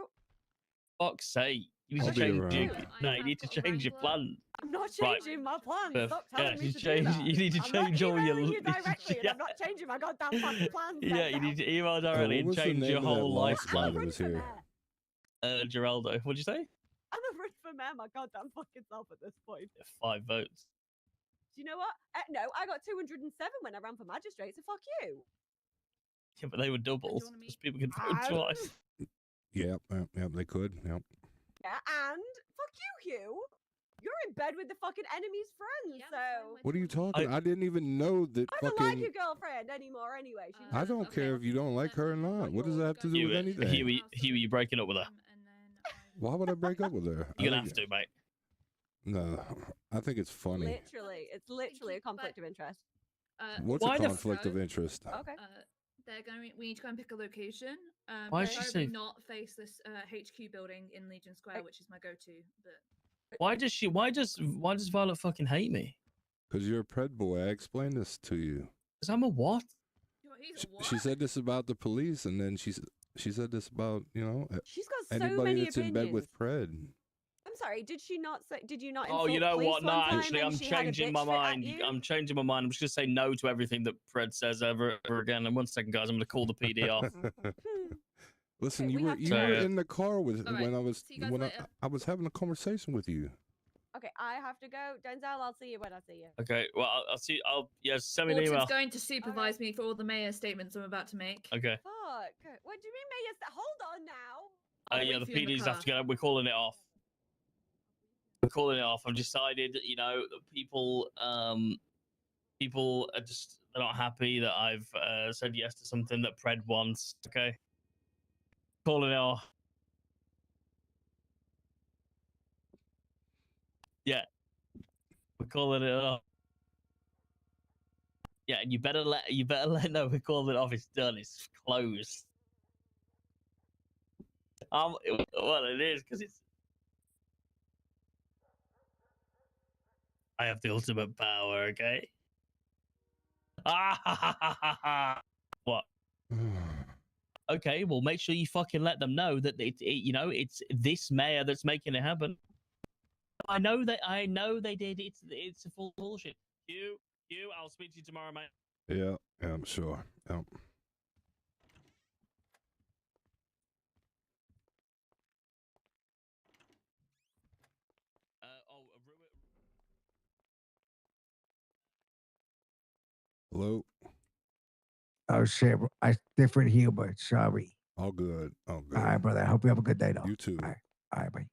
Fuck's sake! You need I'll to be change. around. No, you need to change your plan. I'm not Right. changing my plans. Yeah, Stop telling me you to change. do that. You need to I'm change not all your. emailing you directly, and I'm not changing my goddamn fucking plans. Yeah, you need to email directly what and was the change name your of that whole life lost guy plan. that was here? Geraldo, what'd you say? I'm a run for mayor my goddamn fucking self at this point. 5 votes. Do you know what? No, I got 207 when I ran for magistrate, so fuck you. Yeah, but they were doubles. Just people can vote And- twice. Yep, they could. Yep. Yeah, and fuck you, Hugh. You're in bed with the fucking enemy's friends, so What are you talking? I didn't even know that I don't like fucking. your girlfriend anymore. Anyway, she's I don't care if you don't like her or not. What does that have to do with anything? Huey, you breaking up with her? Why would I break up with her? You're gonna have to, mate. No, I think it's funny. it's literally a conflict of interest. What's Why a the conflict of interest? Okay. They're going. We need to go and pick a location. Why is she preferably so- not face this HQ building in Legion Square, which is my go-to. But Why does Violet fucking hate me? Because you're a pred boy. I explained this to you. Because I'm a what? She said this about the police, and then she said this about She's got so anybody many that's in bed with opinions. pred. I'm sorry. Did she not say? Did you not? Oh, insult you know police what? No, one time actually, and I'm she had a changing my bitch fit at mind. you? I'm changing my mind. I'm just gonna say no to everything that Fred says ever again. And 1 second, guys, I'm gonna call the PD off. Listen, Okay, you we were have you to- were So, in the car with All right, when I was see you guys when later. I was having a conversation with you. Okay, I have to go. Denzel, I'll see you when I see you. Okay, well, I'll see. Send me an Walton's email. going to supervise me for all the mayor statements I'm about to make. Okay. Fuck. What do you mean, Mayor? Hold on now. I'll Yeah, wait the for you in the PDs have car. to go. We're calling it off. We're calling it off. I've decided, that people are just they're not happy that I've said yes to something that Pred wants. Okay. Calling it off. Yeah. We're calling it off. Yeah, and you better let know we're calling it off. It's done. It's closed. Well, it is because it's. I have the ultimate power. Okay. What? Okay, well, make sure you fucking let them know that it's this mayor that's making it happen. I know they did. It's a full bullshit. You, I'll speak to you tomorrow, mate. Yeah, Yeah, I'm sure. Yep. Hello. Oh shit, I different Huebert. Sorry. All good. All good. All right, brother. I hope you have a good day, though. You too. All right, bye.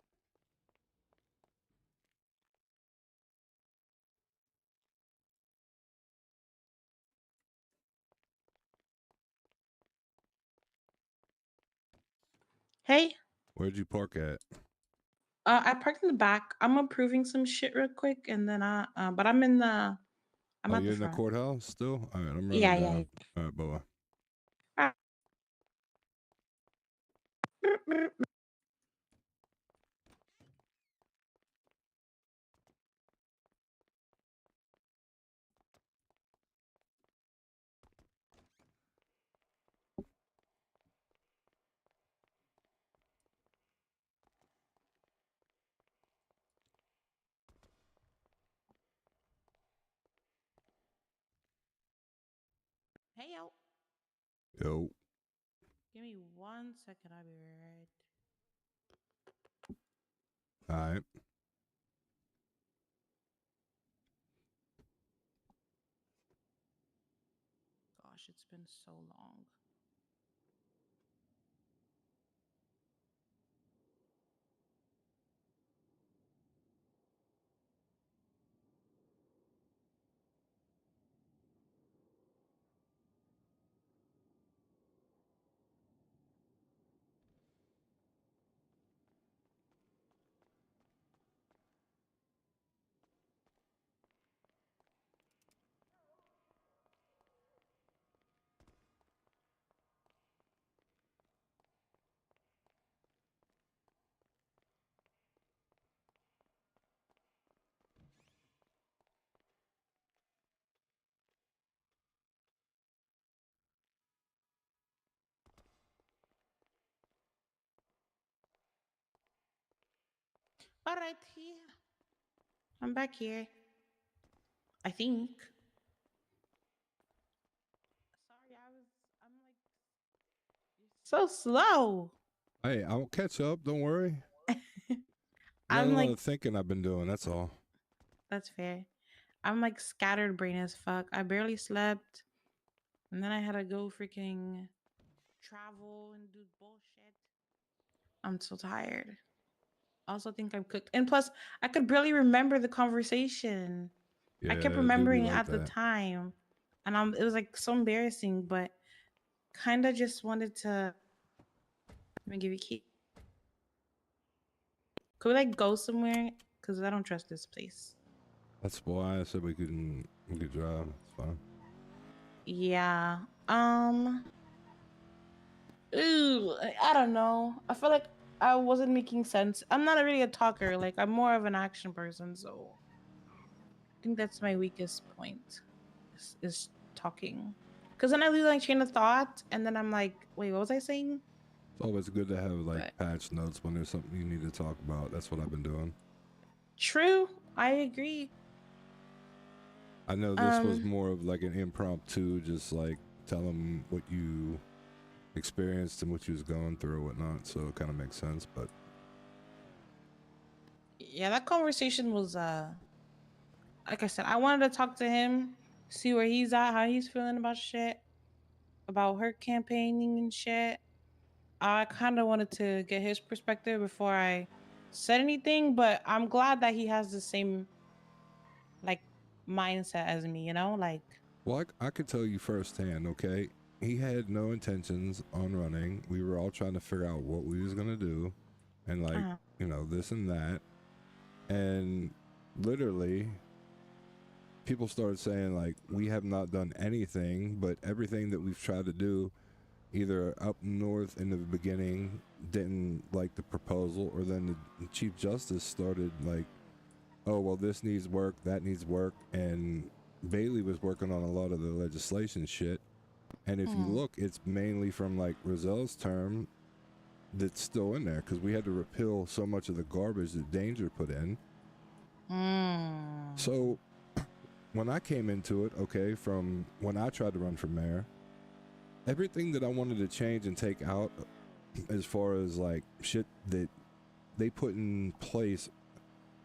Hey, Where'd you park at? I parked in the back. I'm approving some shit real quick, and then but I'm in the, I'm Oh, at you're the in the front. courthouse still? All right, I'm running Yeah, down. yeah. All right, bye. Ah. Hey, yo. Yo. Give me 1 second. I'll be right. All right. Gosh, it's been so long. All right, here. I'm back here. I think. Sorry, I'm like so slow. Hey, I'll catch up. Don't worry. I got I'm a lot like, of thinking I've been doing. That's all. that's fair. I'm like scattered brain as fuck. I barely slept. And then I had to go freaking travel and do bullshit. I'm so tired. I also think I'm cooked. And plus, I could barely remember the conversation. I Yeah, kept it do be remembering like at the that. time. And it was like so embarrassing, but kind of just wanted to. Let me give you a key. Could we like go somewhere? Because I don't trust this place. That's why I said we could drive. It's fine. Yeah. Ooh, I don't know. I feel like I wasn't making sense. I'm not really a talker. Like I'm more of an action person, so I think that's my weakest point. Is talking. Because then I lose my train of thought, and then I'm like, wait, what was I saying? It's always good to have like patch notes when there's something you need to talk about. That's what I've been doing. True, I agree. I know this was more of like an impromptu, just like tell them what you experienced and what you was going through or whatnot. So it kind of makes sense, but Yeah, that conversation was like I said, I wanted to talk to him, see where he's at, how he's feeling about shit, about her campaigning and shit. I kind of wanted to get his perspective before I said anything, but I'm glad that he has the same like mindset as me, you know? Like, well, I could tell you firsthand, okay? He had no intentions on running. We were all trying to figure out what we was going to do and like, you know, this and that. And literally people started saying like we have not done anything, but everything that we've tried to do either up north in the beginning didn't like the proposal, or then the Chief Justice started like, oh, well, this needs work, that needs work, and Bailey was working on a lot of the legislation shit. And if you look, it's mainly from like Rozelle's term that's still in there, because we had to repeal so much of the garbage that Danger put in. So when I came into it, okay, from when I tried to run for mayor, everything that I wanted to change and take out, as far as like shit that they put in place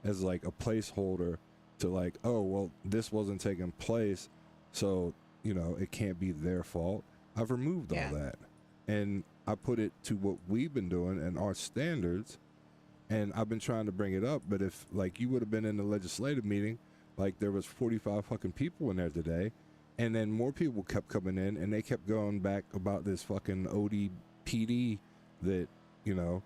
as like a placeholder to like, oh well, this wasn't taking place, so you know it can't be their fault. I've removed all that, and I put it to what we've been doing and our standards, and I've been trying to bring it up. But if like you would have been in the legislative meeting, like there was 45 fucking people in there today, and then more people kept coming in, and they kept going back about this fucking ODPD that, you know,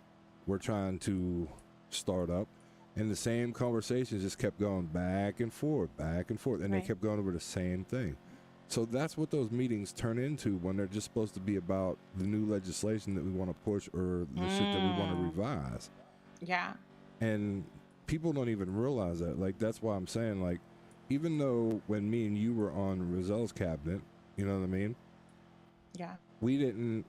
we're trying to start up. And the same conversations just kept going back and forth, and they kept going over the same thing. So that's what those meetings turn into when they're just supposed to be about the new legislation that we want to push or the shit that we want to revise. Yeah. And people don't even realize that. Like, that's why I'm saying, like, even though when me and you were on Rozelle's cabinet, you know what I mean? Yeah. We didn't.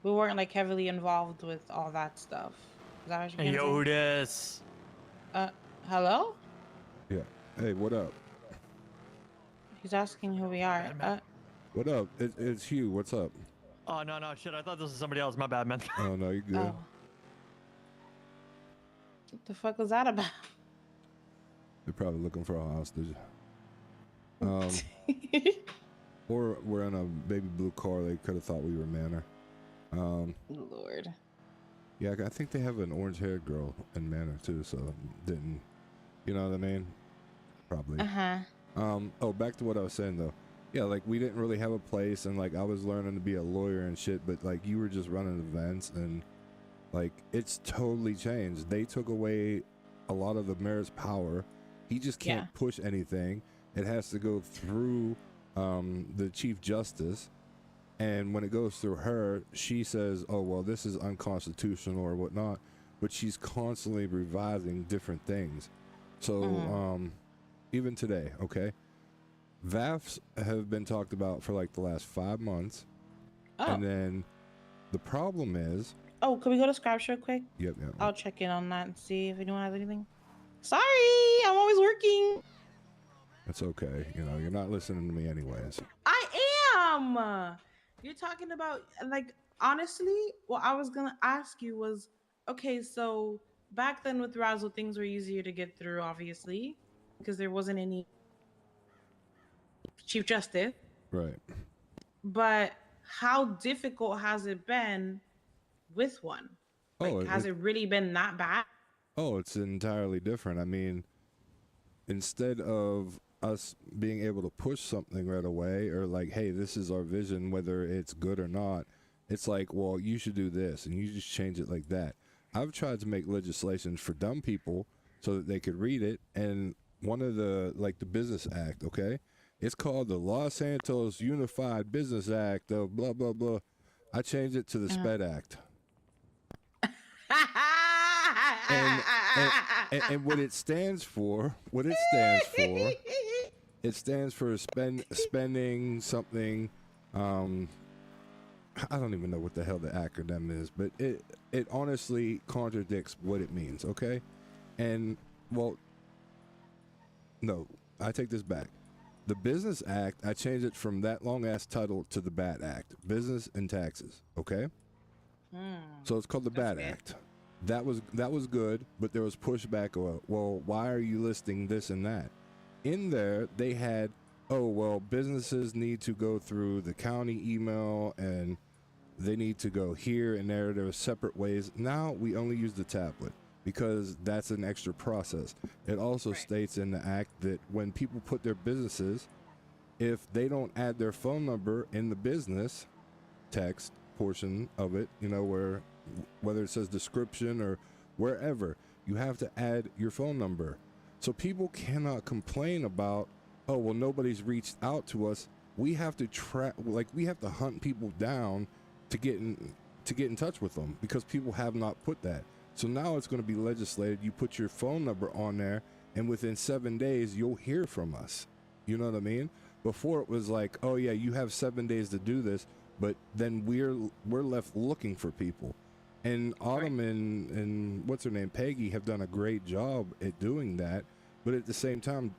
We weren't like heavily involved with all that stuff. Is that what you're gonna say? Yodas. Hello? Yeah. Hey, what up? He's asking who we are. What up? It's Hugh. What's up? Oh no, shit! I thought this was somebody else. My bad, man. Oh no, you good? Oh. What the fuck was that about? They're probably looking for a hostage. Or we're in a baby blue car. They could have thought we were Manor. Lord. Yeah, I think they have an orange-haired girl in Manor too. So didn't, you know what I mean? Probably. Oh, back to what I was saying though. Yeah, like we didn't really have a place, and like I was learning to be a lawyer and shit, but like you were just running events, and like it's totally changed. They took away a lot of the mayor's power. He just can't push anything. It has to go through the chief justice, and when it goes through her, she says, "Oh well, this is unconstitutional" or whatnot. But she's constantly revising different things. So even today, okay. VAFs have been talked about for like the last 5 months. And then the problem is... Oh, can we go to Scraps real quick? Yep. I'll check in on that and see if anyone has anything. Sorry, I'm always working. It's okay. You know, you're not listening to me anyways. I am. You're talking about, like, honestly, what I was going to ask you was, okay, so back then with Razzle, things were easier to get through, obviously, because there wasn't any Chief Justice. Right. But how difficult has it been with one? Like, has it really been that bad? Oh, it's entirely different. I mean, instead of us being able to push something right away or like, hey, this is our vision, whether it's good or not, it's like, well, you should do this, and you just change it like that. I've tried to make legislation for dumb people so that they could read it, and one of the, like the Business Act, okay? It's called the Los Santos Unified Business Act of blah, blah, blah. I changed it to the SPED Act. And what it stands for, it stands for spending something, I don't even know what the hell the acronym is, but it honestly contradicts what it means, okay? And, well, no, I take this back. The Business Act, I changed it from that long-ass title to the BAT Act, Business and Taxes, okay? So it's called the BAT Act. That was good, but there was pushback. Well, why are you listing this and that? In there, they had, oh, well, businesses need to go through the county email, and they need to go here and there. There are separate ways. Now we only use the tablet because that's an extra process. It also states in the act that when people put their businesses, if they don't add their phone number in the business text portion of it, you know, whether it says description or wherever, you have to add your phone number. So people cannot complain about, oh, well, nobody's reached out to us. We have to we have to hunt people down to get in touch with them because people have not put that. So now it's going to be legislated. You put your phone number on there, and within 7 days, you'll hear from us. You know what I mean? Before it was like, oh yeah, you have 7 days to do this, but then we're left looking for people. And Autumn and what's her name, Peggy, have done a great job at doing that. But at the same time,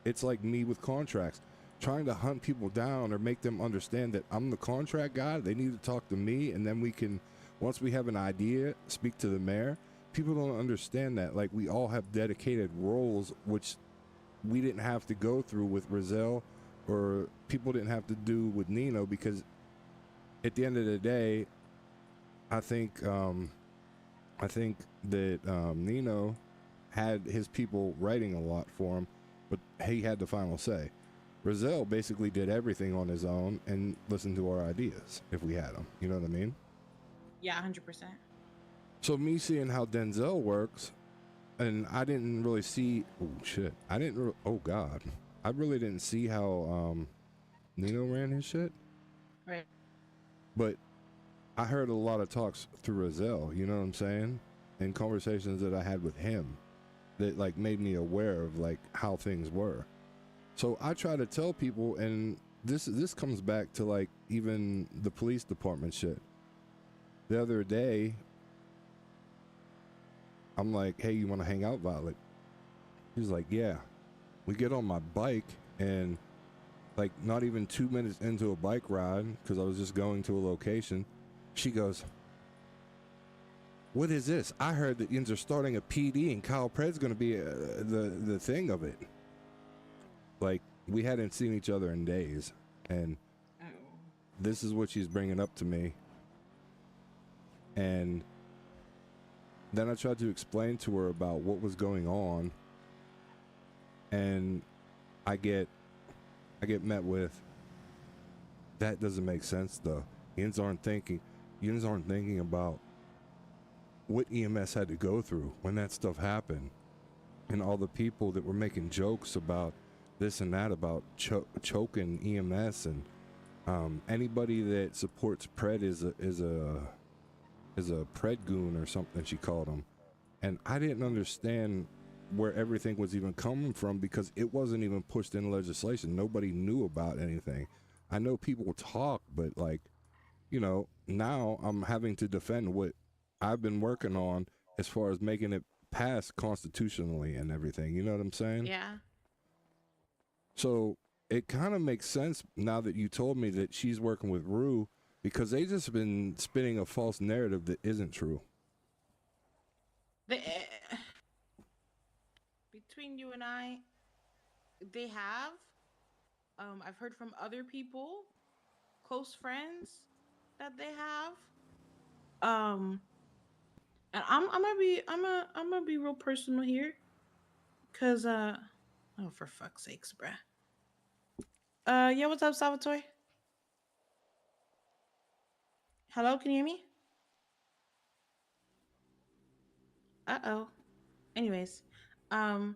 it's like me with contracts, trying to hunt people down or make them understand that I'm the contract guy. They need to talk to me, and then we can, once we have an idea, speak to the mayor. People don't understand that. Like, we all have dedicated roles, which we didn't have to go through with Rizal, or people didn't have to do with Nino, because at the end of the day, I think that Nino had his people writing a lot for him, but he had the final say. Rizal basically did everything on his own and listened to our ideas if we had them. You know what I mean? Yeah, 100%. So me seeing how Denzel works, and I didn't really see. Oh shit! Oh god! I really didn't see how Nino ran his shit. Right. But I heard a lot of talks through Rizal. You know what I'm saying? And conversations that I had with him that like made me aware of like how things were. So I try to tell people, and this comes back to like even the police department shit. The other day, I'm like, hey, you want to hang out, Violet? He's like, yeah. We get on my bike, and like not even 2 minutes into a bike ride, because I was just going to a location, she goes, what is this? I heard that you're starting a PD and Kyle Pred's going to be the thing of it. Like, we hadn't seen each other in days, and this is what she's bringing up to me. And then I tried to explain to her about what was going on, and I get met with, that doesn't make sense though. Yins aren't thinking about what EMS had to go through when that stuff happened, and all the people that were making jokes about this and that, about choking EMS, and anybody that supports Pred is a Pred goon or something, she called him. And I didn't understand where everything was even coming from, because it wasn't even pushed in legislation. Nobody knew about anything. I know people talk, but like, you know, now I'm having to defend what I've been working on as far as making it pass constitutionally and everything. You know what I'm saying? Yeah. So it kind of makes sense now that you told me that she's working with Rue, because they just been spinning a false narrative that isn't true. Between you and I, they have. I've heard from other people, close friends, that they have. And I'm gonna be real personal here, cause oh, for fuck's sakes, bruh. Yeah, what's up, Salvatore? Hello, can you hear me? Uh-oh. Anyways, I'm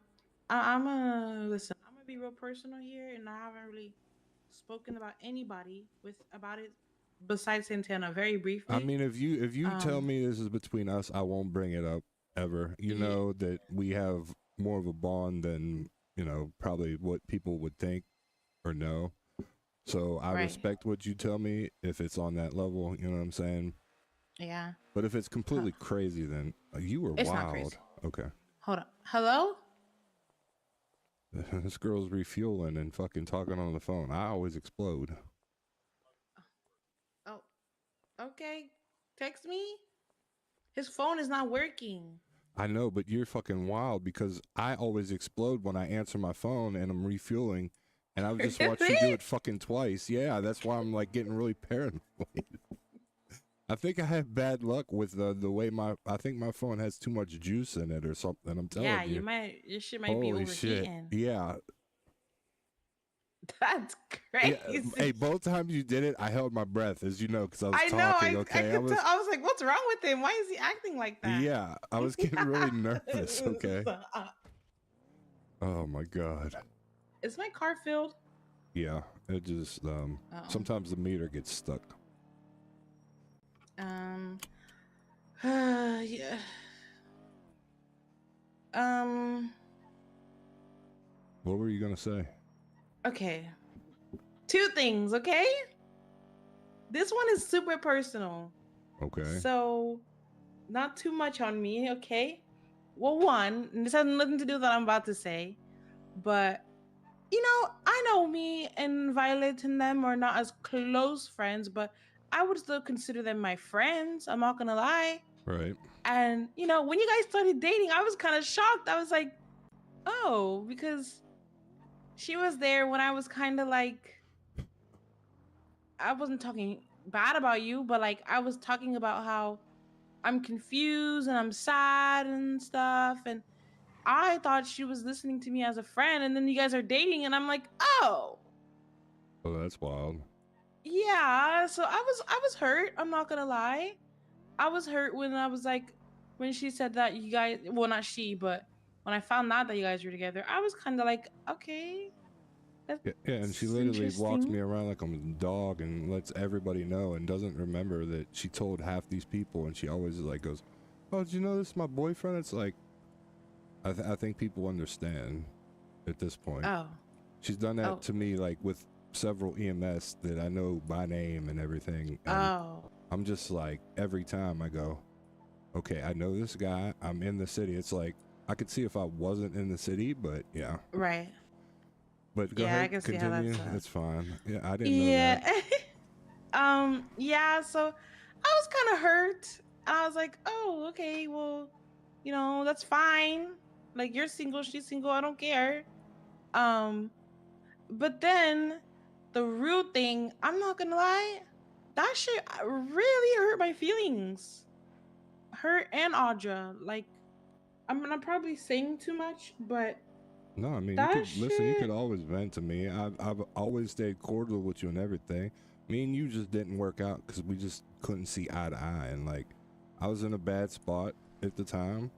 gonna listen. I'm gonna be real personal here, and I haven't really spoken about anybody about it besides Santana. Very briefly. I mean, if you tell me this is between us, I won't bring it up ever. You know that we have more of a bond than, you know, probably what people would think or know. So I respect what you tell me if it's on that level. You know what I'm saying? Yeah. But if it's completely crazy, then you were It's wild. not crazy. Okay. Hold on. Hello? This girl's refueling and fucking talking on the phone. I always explode. Oh, okay. Text me. His phone is not working. I know, but you're fucking wild, because I always explode when I answer my phone and I'm refueling, and I've just watched you do it fucking twice. Yeah, that's why I'm like getting really paranoid. I think I have bad luck with the way I think my phone has too much juice in it or something. I'm telling you. Yeah, your shit might be Holy overheating. shit. Yeah. That's crazy. Yeah. Hey, both times you did it, I held my breath, as you know, because I was talking. I was like, what's wrong with him? Why is he acting like that? Yeah, I was getting really nervous. Okay. Oh my god. Is my car filled? Yeah, it just sometimes the meter gets stuck. Yeah. What were you gonna say? Okay. 2 things, okay? This one is super personal. Okay. So, not too much on me, okay? Well, one, and this has nothing to do with what I'm about to say, but you know, I know me and Violet and them are not as close friends, but I would still consider them my friends. I'm not gonna lie. Right. And you know, when you guys started dating, I was kind of shocked. I was like, oh, because she was there when I was kind of like, I wasn't talking bad about you, but like I was talking about how I'm confused and I'm sad and stuff. And I thought she was listening to me as a friend. And then you guys are dating, and I'm like, oh, Oh, that's wild. yeah. So I was hurt. I'm not gonna lie. I was hurt when I was like, when she said that you guys, well, not she, but when I found out that you guys were together, I was kind of like, okay, that's Yeah, and she literally walks me around like I'm a dog and lets everybody know and doesn't remember that she told half these people, and she always like goes, "Oh, did you know this is my boyfriend?" It's like, I think people understand at this point. Oh. She's done that Oh. to me like with several EMS that I know by name and everything. And Oh. I'm just like, every time I go, okay, I know this guy, I'm in the city. It's like, I could see if I wasn't in the city, but yeah. Right. But go Yeah, I ahead, can see how continue. that's, It's fine. Yeah, I didn't know Yeah. that. Yeah, so I was kind of hurt. I was like, oh, okay, well, you know, that's fine. Like, you're single, she's single, I don't care. But then the real thing, I'm not gonna lie, that shit really hurt my feelings. Her and Audra. Like, I'm probably saying too much, but No, I mean, you that could listen. You shit- could always vent to me. I've always stayed cordial with you and everything. Me and you just didn't work out because we just couldn't see eye to eye, and like, I was in a bad spot at the time,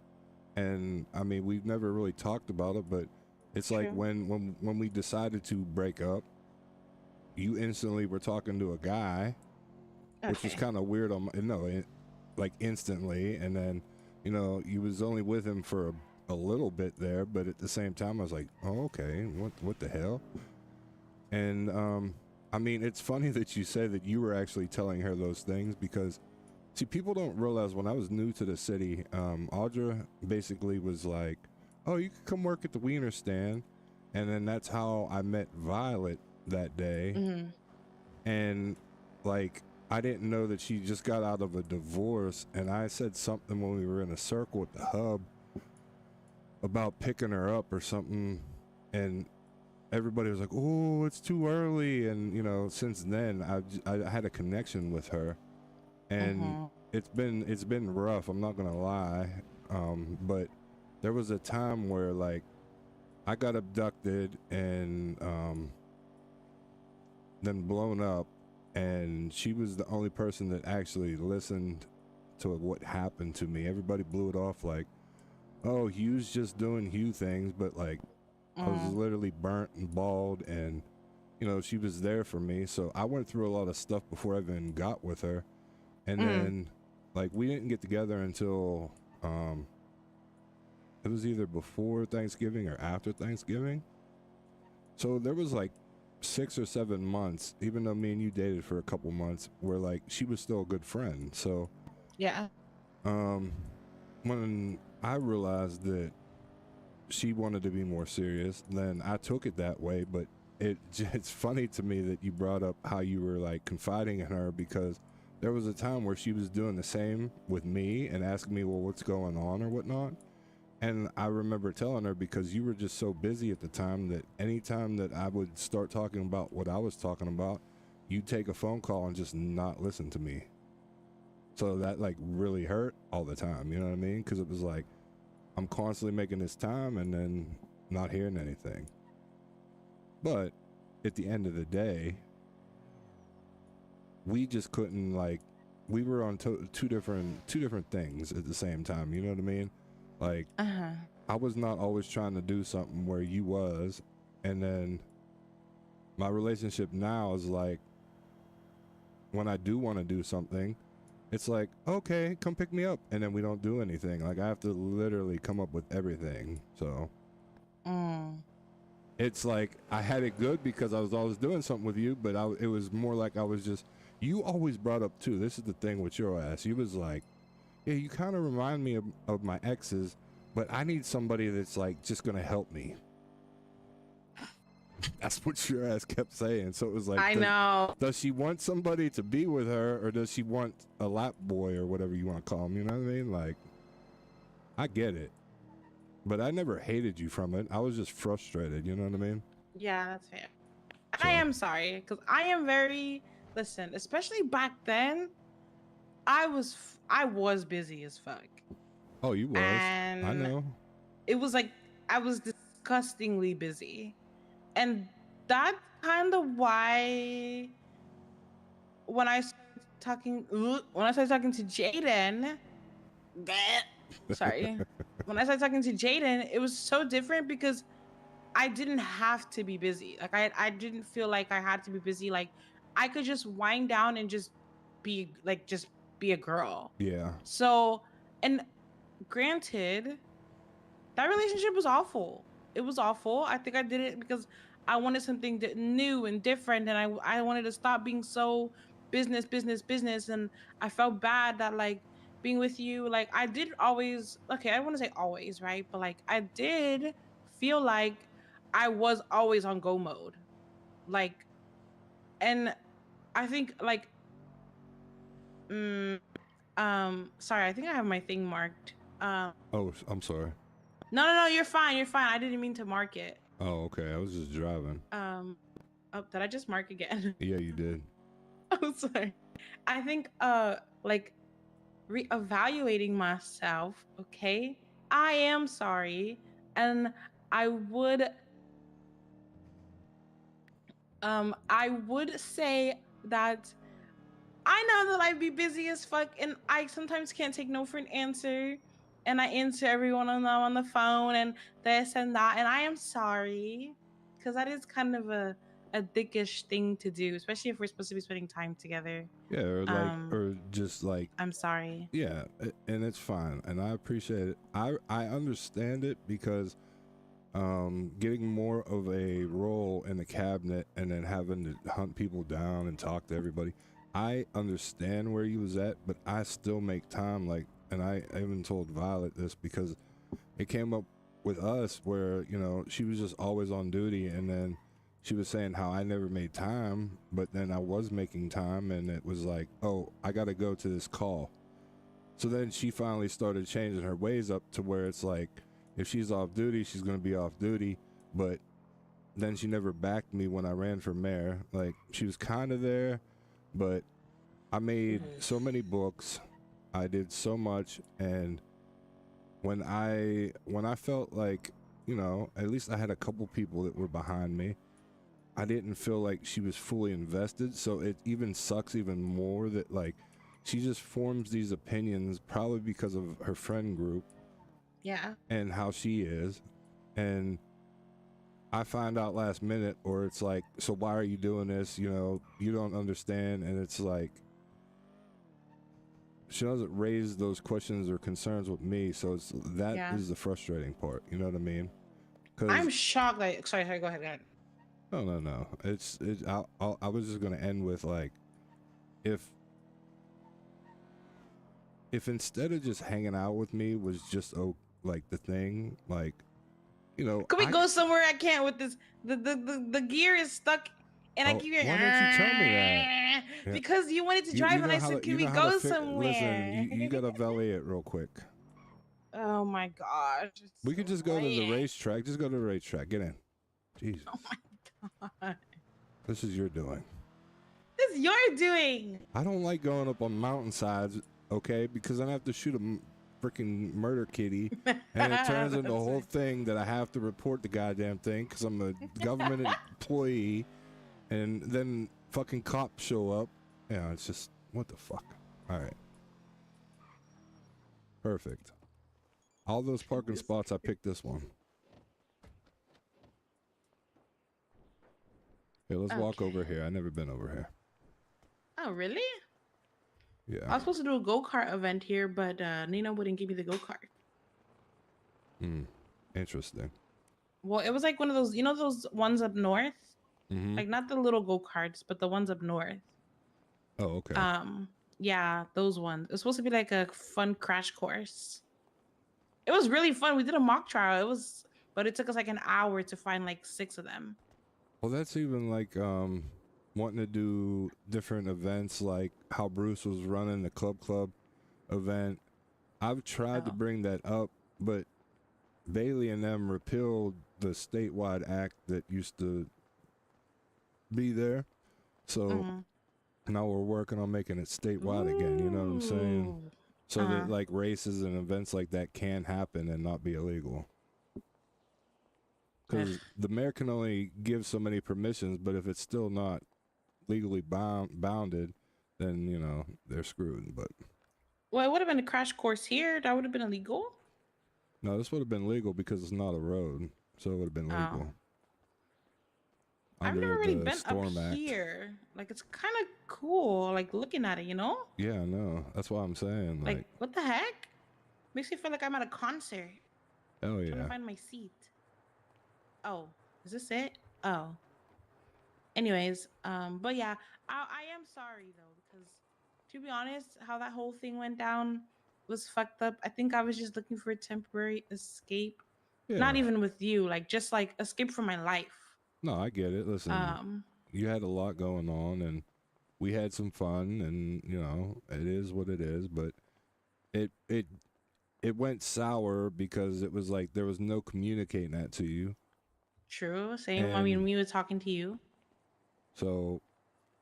and I mean, we've never really talked about it, but it's like True. when we decided to break up, you instantly were talking to a guy, which was Okay. kind of weird. Like instantly, and then you know you was only with him for a little bit there, but at the same time I was like, oh, okay, what the hell? And I mean, it's funny that you said that you were actually telling her those things, because see, people don't realize when I was new to the city, Audra basically was like, oh, you could come work at the Wiener stand, and then that's how I met Violet that day. Mhm. And like, I didn't know that she just got out of a divorce, and I said something when we were in a circle at the hub about picking her up or something, and everybody was like, oh, it's too early. And you know, since then I had a connection with her, and Mhm. it's been rough, I'm not gonna lie. But there was a time where like I got abducted and then blown up, and she was the only person that actually listened to what happened to me. Everybody blew it off like, oh, Hugh's just doing Hugh things, but like, I was literally burnt and bald, and you know, she was there for me. So I went through a lot of stuff before I even got with her. And then like, we didn't get together until it was either before Thanksgiving or after Thanksgiving. So there was like 6 or 7 months, even though me and you dated for a couple months, where like she was still a good friend. So Yeah. when I realized that she wanted to be more serious, then I took it that way. But it's funny to me that you brought up how you were like confiding in her, because there was a time where she was doing the same with me and asking me, well, what's going on or whatnot. And I remember telling her, because you were just so busy at the time, that anytime that I would start talking about what I was talking about, you'd take a phone call and just not listen to me. So that like really hurt all the time, you know what I mean? Because it was like, I'm constantly making this time and then not hearing anything. But at the end of the day, we just couldn't, like, we were on two different things at the same time, you know what I mean? Like, I was not always trying to do something where you was, and then my relationship now is like, when I do want to do something, it's like, okay, come pick me up, and then we don't do anything. Like, I have to literally come up with everything. So it's like, I had it good because I was always doing something with you, but it was more like I was just, you always brought up too, this is the thing with your ass, you was like, yeah, you kind of remind me of my exes, but I need somebody that's like just gonna help me. That's what your ass kept saying. So it was like, I know. Does she want somebody to be with her, or does she want a lap boy or whatever you want to call him? You know what I mean? Like, I get it, but I never hated you from it. I was just frustrated. You know what I mean? Yeah, that's fair. I am sorry because I am very listen, especially back then. I was busy as fuck. Oh, you was. I And know. it was like I was disgustingly busy, and that's kind of why when I started talking to Jaden, sorry, when I started talking to Jaden, it was so different because I didn't have to be busy. Like I didn't feel like I had to be busy. Like I could just wind down and just be a girl. Yeah. So, and granted, that relationship was awful. It was awful. I think I did it because I wanted something new and different, and I wanted to stop being so business, and I felt bad that like being with you, like I did always. Okay, I don't want to say always, right? But like I did feel like I was always on go mode, like, and I think like, sorry, I think I have my thing marked. Oh, I'm sorry. No, you're fine. You're fine. I didn't mean to mark it. Oh, okay. I was just driving. Oh, did I just mark again? Yeah, you did. I'm sorry. I think like reevaluating myself, okay? I am sorry. And I would say that I know that I'd be busy as fuck and I sometimes can't take no for an answer. And I answer everyone on the phone and this and that. And I am sorry. Because that is kind of a dickish thing to do, especially if we're supposed to be spending time together. Yeah, or like, or just like. I'm sorry. Yeah, and it's fine, and I appreciate it. I understand it because getting more of a role in the cabinet and then having to hunt people down and talk to everybody, I understand where you was at, but I still make time. Like, and I even told Violet this because it came up with us where, you know, she was just always on duty, and then she was saying how I never made time, but then I was making time, and it was like, oh, I got to go to this call. So then she finally started changing her ways up to where it's like, if she's off duty, she's going to be off duty. But then she never backed me when I ran for mayor. Like, she was kind of there, but I made so many books. I did so much. And when I felt like, you know, at least I had a couple people that were behind me, I didn't feel like she was fully invested. So it even sucks even more that like she just forms these opinions probably because of her friend group. Yeah. And how she is. And I find out last minute, or it's like, so why are you doing this? You know, you don't understand. And it's like, she doesn't raise those questions or concerns with me. So it's that is the frustrating part. You know what I mean? I'm shocked. Like, sorry, go ahead. No. I was just gonna end with like, if instead of just hanging out with me was just like the thing, like, you know, Can we go somewhere I can't with this? The gear is stuck, and I keep hearing. Why don't you tell me that? Yeah. Because you wanted to drive, and I said, "Can we go somewhere?" Listen, you gotta valet it real quick. Oh my gosh! We could just go to the racetrack. Just go to the racetrack. Get in. Jesus. Oh my god! This is your doing. This is your doing. I don't like going up on mountainsides, okay? Because then I have to shoot a freaking murder kitty, and it turns into a whole thing that I have to report the goddamn thing because I'm a government employee, and then fucking cops show up. Yeah, it's just, what the fuck? All right. Perfect. All those parking spots, I picked this one. Here, let's walk over here. I've never been over here. Oh, really? Yeah. I was supposed to do a go-kart event here, but Nina wouldn't give me the go-kart. Interesting. Well, it was like one of those, you know, those ones up north? Mm-hmm. Like not the little go-karts, but the ones up north. Oh, okay. Yeah, those ones. It was supposed to be like a fun crash course. It was really fun. We did a mock trial. But it took us like an hour to find like 6 of them. Well, that's even like wanting to do different events, like how Bruce was running the club event. I've tried to bring that up, but Bailey and them repealed the statewide act that used to be there. So now we're working on making it statewide again. You know what I'm saying? So that like races and events like that can happen and not be illegal. Because the mayor can only give so many permissions, but if it's still not legally bounded, then you know they're screwed. But Well, it would have been a crash course here. That would have been illegal. no, this would have been legal because it's not a road, so it would have been legal. I've Under never really the been Storm up Act. here. Like it's kind of cool, like looking at it, you know? Yeah, I know. That's why I'm saying, Like what the heck? Makes me feel like I'm at a concert. hell Trying to yeah. find my seat. Oh, is this it? Oh. Anyways, but yeah, I am sorry though, because to be honest, how that whole thing went down was fucked up. I think I was just looking for a temporary escape. Not Yeah. even with you, like just like escape from my life. No, I get it. Listen, you had a lot going on, and we had some fun, and you know it is what it is. But it went sour because it was like there was no communicating that to you. True. Same. I mean, we were talking to you. So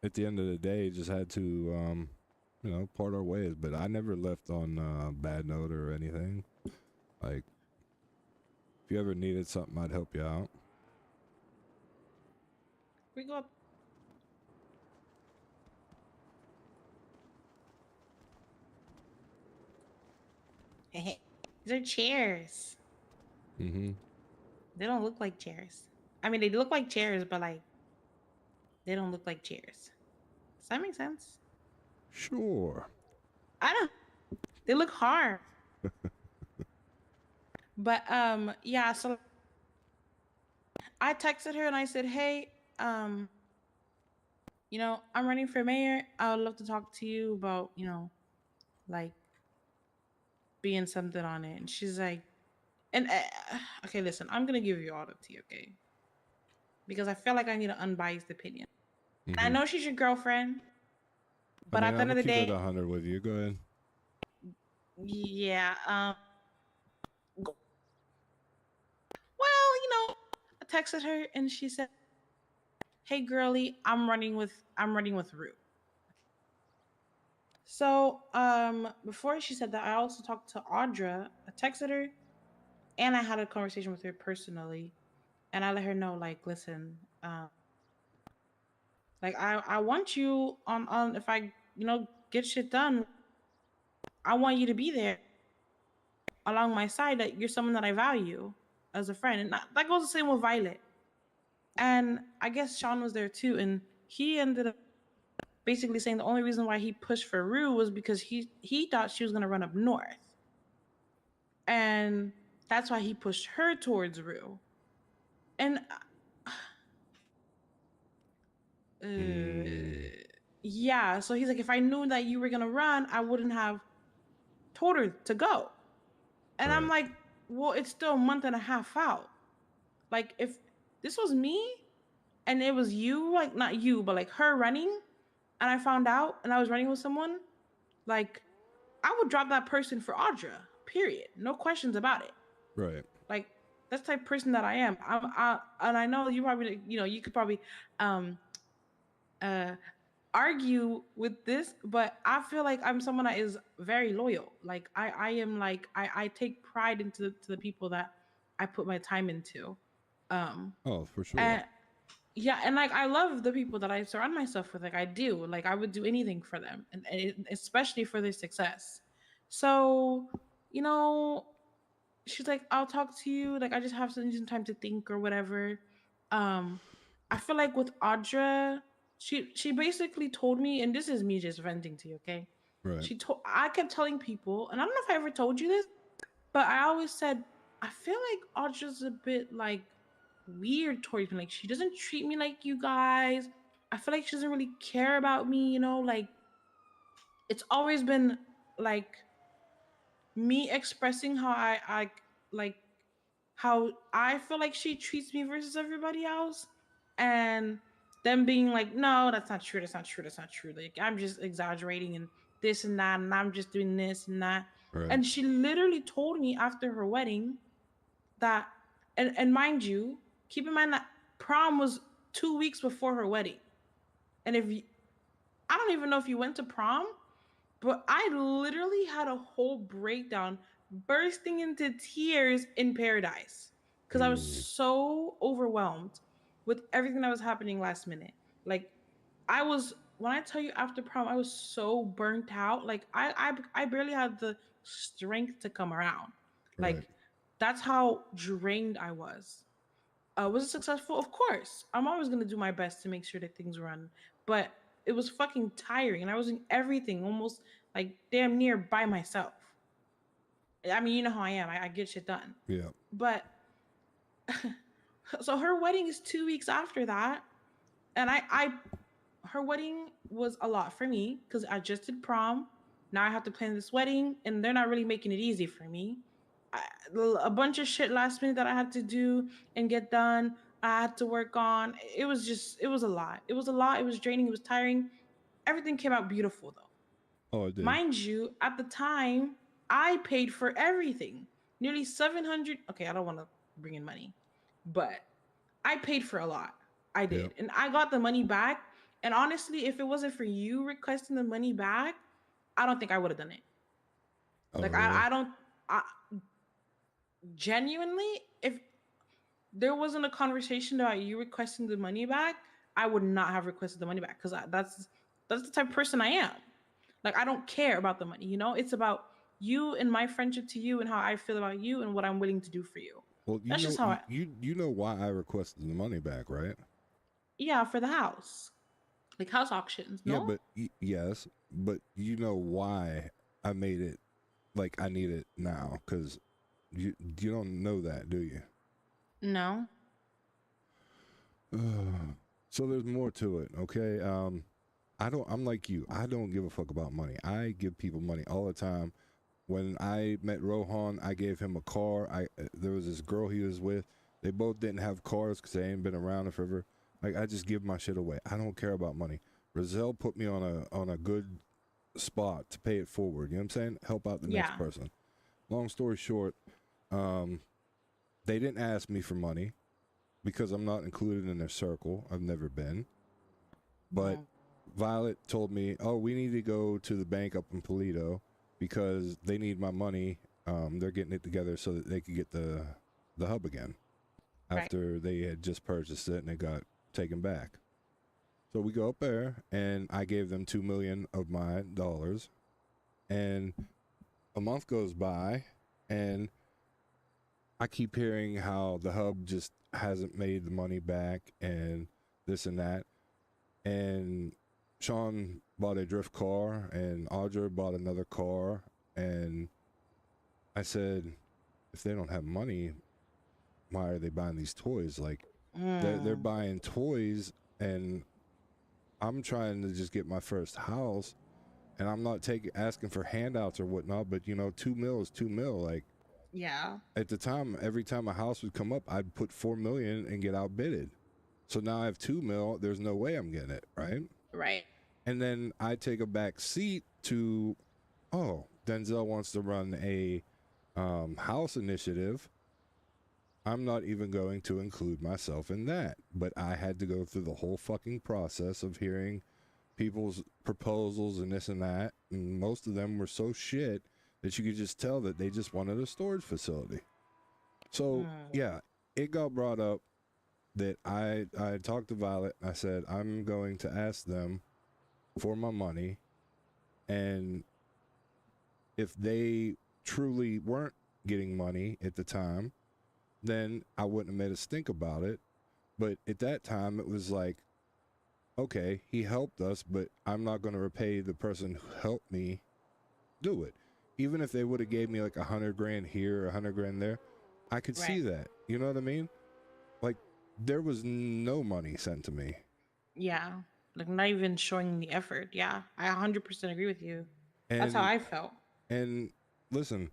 at the end of the day, just had to, you know, part our ways. But I never left on a bad note or anything. Like, if you ever needed something, I'd help you out. We go up. These are chairs. Mm-hmm. They don't look like chairs. I mean, they look like chairs, but like, they don't look like chairs. Does that make sense? Sure. I don't. They look hard. But yeah. So I texted her and I said, "Hey, you know, I'm running for mayor. I would love to talk to you about, you know, like being something on it." And she's like, and okay, listen, I'm gonna give you all the tea, okay? Because I feel like I need an unbiased opinion. And I know she's your girlfriend, but I mean, at the end of the keep day, it 100 with you. Go ahead. yeah. Well, you know, I texted her and she said, "Hey, girly, I'm running with Rue." So, before she said that, I also talked to Audra. I texted her, and I had a conversation with her personally, and I let her know, like, listen, like I want you on if I you know get shit done, I want you to be there along my side. That you're someone that I value as a friend, and that goes the same with Violet. And I guess Sean was there too, and he ended up basically saying the only reason why he pushed for Rue was because he thought she was gonna run up north, and that's why he pushed her towards Rue. And yeah, so he's like, if I knew that you were gonna run, I wouldn't have told her to go. And I'm like, well, it's still a month and a half out. Like, if this was me and it was you, like, not you, but like her running, and I found out and I was running with someone, like, I would drop that person for Audra, period. No questions about it. Right. Like, that's the type of person that I am. And I know you probably, you know, you could probably argue with this, but I feel like I'm someone that is very loyal. Like I am like I take pride into the people that I put my time into. Oh, for sure. And yeah, and like I love the people that I surround myself with. Like I do. Like I would do anything for them, and especially for their success. So, you know, she's like, I'll talk to you. Like I just have some time to think or whatever. I feel like with Audra, she basically told me, and this is me just venting to you, okay? Right. I kept telling people, and I don't know if I ever told you this, but I always said I feel like Audra's a bit like weird towards me. Like she doesn't treat me like you guys. I feel like she doesn't really care about me, you know, like it's always been like me expressing how I like how I feel like she treats me versus everybody else. and them being like, no, that's not true, that's not true, that's not true. Like, I'm just exaggerating and this and that, and I'm just doing this and that. Right. And she literally told me after her wedding that, and mind you, keep in mind that prom was 2 weeks before her wedding. And if you, I don't even know if you went to prom, but I literally had a whole breakdown, bursting into tears in paradise because I was so overwhelmed with everything that was happening last minute. Like, I was, when I tell you after prom, I was so burnt out. Like, I barely had the strength to come around. Like, Right. that's how drained I was. Was it successful? Of course. I'm always gonna do my best to make sure that things run, but it was fucking tiring, and I was doing everything almost like damn near by myself. I mean, you know how I am. I get shit done. Yeah. But so her wedding is 2 weeks after that, and her wedding was a lot for me because I just did prom. Now I have to plan this wedding, and they're not really making it easy for me. A bunch of shit last minute that I had to do and get done. I had to work on. It was just, it was a lot. It was a lot. It was draining. It was tiring. Everything came out beautiful though. Oh, it did. Mind you, at the time, I paid for everything. Nearly 700. Okay, I don't want to bring in money, but I paid for a lot. I did. Yep. And I got the money back. And honestly, if it wasn't for you requesting the money back, I don't think I would have done it. Oh, Like, really? I don't, genuinely, if there wasn't a conversation about you requesting the money back, I would not have requested the money back because that's the type of person I am. Like, I don't care about the money, you know? It's about you and my friendship to you and how I feel about you and what I'm willing to do for you. Well, you That's know, just how you know why I requested the money back, right? Yeah, for the house. Like house auctions, no? Yeah, but yes, but you know why I made it like I need it now, because you don't know that, do you? No. So there's more to it, okay? I'm like you. I don't give a fuck about money. I give people money all the time. When I met Rohan, I gave him a car. There was this girl he was with. They both didn't have cars because they ain't been around it forever. Like, I just give my shit away. I don't care about money. Roselle put me on a good spot to pay it forward. You know what I'm saying? Help out the next person. Long story short, they didn't ask me for money because I'm not included in their circle. I've never been. But Violet told me, oh, we need to go to the bank up in Polito because they need my money. They're getting it together so that they could get the hub again after they had just purchased it and it got taken back. So we go up there and I gave them $2 million of my dollars, and a month goes by and I keep hearing how the hub just hasn't made the money back and this and that. And Sean bought a drift car and Audra bought another car, and I said, if they don't have money, why are they buying these toys? Like, they're buying toys, and I'm trying to just get my first house, and I'm not asking for handouts or whatnot, but you know, $2 million is $2 million. Like, yeah. At the time, every time a house would come up, I'd put $4 million and get outbidded. So now I have $2 million. There's no way I'm getting it, right? Right. And then I take a back seat to, oh, Denzel wants to run a house initiative. I'm not even going to include myself in that. But I had to go through the whole fucking process of hearing people's proposals and this and that. And most of them were so shit that you could just tell that they just wanted a storage facility. So, yeah, it got brought up that I talked to Violet. I said, I'm going to ask them for my money. And if they truly weren't getting money at the time, then I wouldn't have made a stink about it. But at that time, it was like, okay, he helped us, but I'm not going to repay the person who helped me do it. Even if they would have gave me like $100,000 here, $100,000 there, I could see that. You know what I mean? Like, there was no money sent to me. Yeah. Like, not even showing the effort. Yeah. I 100% agree with you. That's how I felt. And listen,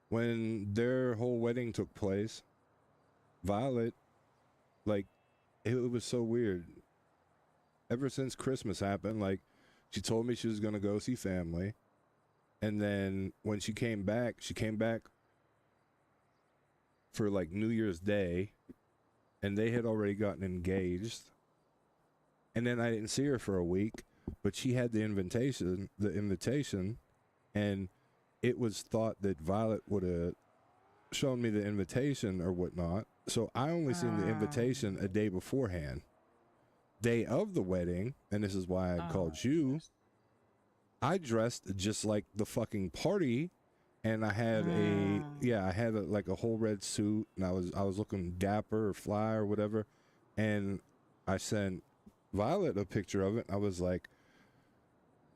when their whole wedding took place, Violet, like, it was so weird. Ever since Christmas happened, like, she told me she was gonna go see family, and then when she came back for like New Year's Day, and they had already gotten engaged. And then I didn't see her for a week, but she had the invitation, and it was thought that Violet would have shown me the invitation or whatnot. So I only seen the invitation a day beforehand. Day of the wedding, and this is why I called you, I dressed just like the fucking party, and I had like a whole red suit, and I was looking dapper or fly or whatever, and I sent Violet a picture of it. I was like,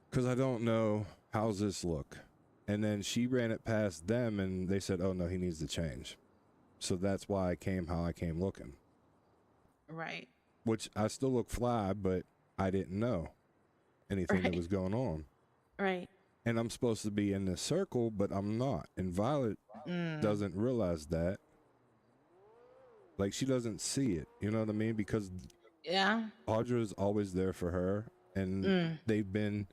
because I don't know, how's this look? And then she ran it past them, and they said, oh no, he needs to change. So that's why I came how I came looking. Right. Which I still look fly, but I didn't know anything that was going on. Right. And I'm supposed to be in this circle, but I'm not. And Violet doesn't realize that. Like, she doesn't see it. You know what I mean? Because Audra's always there for her, and they've been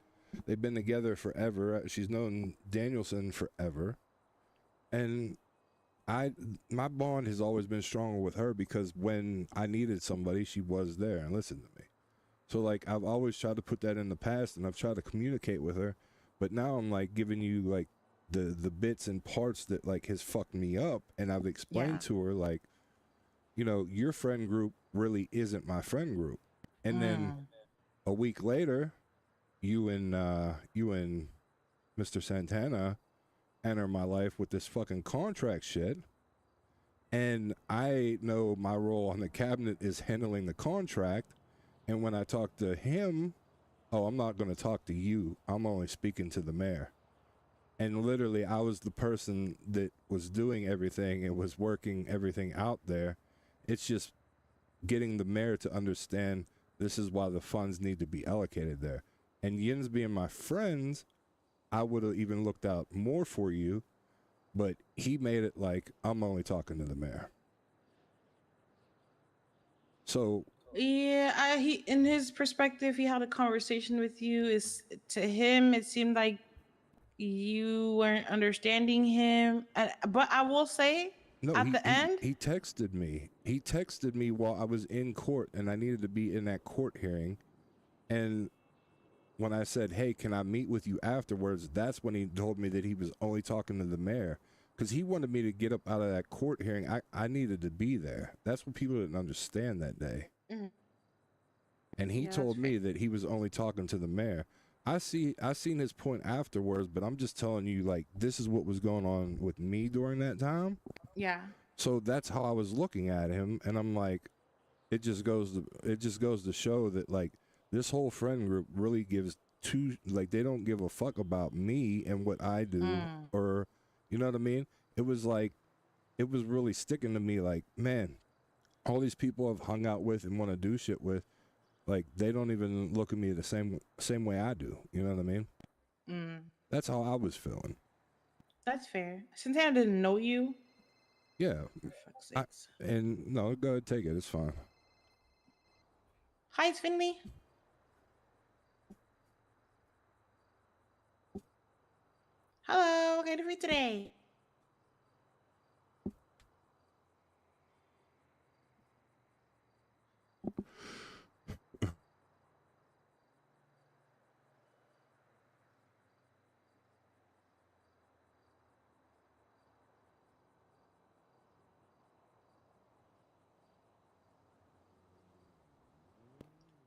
together forever. She's known Danielson forever, and my bond has always been stronger with her because when I needed somebody, she was there and listened to me. So like, I've always tried to put that in the past, and I've tried to communicate with her, but now I'm like giving you like the bits and parts that like has fucked me up, and I've explained to her like, you know, your friend group really isn't my friend group. And then a week later, you and Mr. Santana enter my life with this fucking contract shit. And I know my role on the cabinet is handling the contract. And when I talk to him, I'm not going to talk to you. I'm only speaking to the mayor. And literally, I was the person that was doing everything and was working everything out there. It's just getting the mayor to understand this is why the funds need to be allocated there. And Yins being my friends, I would have even looked out more for you, but he made it like I'm only talking to the mayor. So yeah, he in his perspective, he had a conversation with you. Is to him, it seemed like you weren't understanding him. But I will say, the end, he texted me. He texted me while I was in court, and I needed to be in that court hearing. And when I said, hey, can I meet with you afterwards, that's when he told me that he was only talking to the mayor, because he wanted me to get up out of that court hearing. I needed to be there. That's what people didn't understand that day. And he told me that he was only talking to the mayor. I seen his point afterwards, but I'm just telling you, like, this is what was going on with me during that time. Yeah. So that's how I was looking at him, and I'm like, it just goes to show that like this whole friend group really gives they don't give a fuck about me and what I do, or you know what I mean? It was really sticking to me, like, man, all these people I've hung out with and want to do shit with, like, they don't even look at me the same way I do. You know what I mean? That's how I was feeling. That's fair. Santana didn't know you. Yeah. And no, go ahead, take it. It's fine. Hi, it's Finley. Hello, what can I do for you today?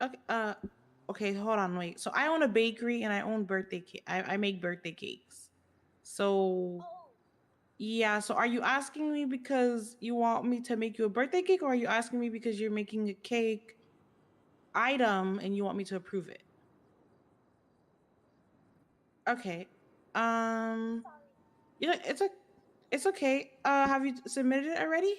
Okay, okay, hold on, wait. So I own a bakery and I own birthday cake. I make birthday cakes. So yeah, so are you asking me because you want me to make you a birthday cake, or are you asking me because you're making a cake item and you want me to approve it? Okay. You know, it's okay. Have you submitted it already?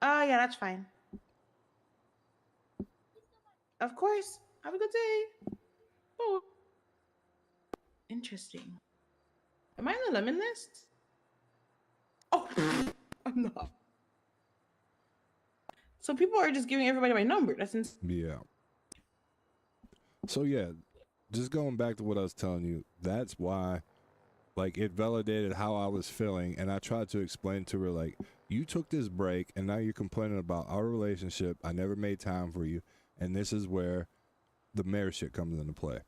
Oh yeah, that's fine. Of course. Have a good day. Oh. Interesting. Am I on the lemon list? Oh, I'm not. So people are just giving everybody my number. That's insane. Yeah. So yeah, just going back to what I was telling you, that's why, like, it validated how I was feeling, and I tried to explain to her, like, you took this break, and now you're complaining about our relationship. I never made time for you, and this is where the mayor shit comes into play.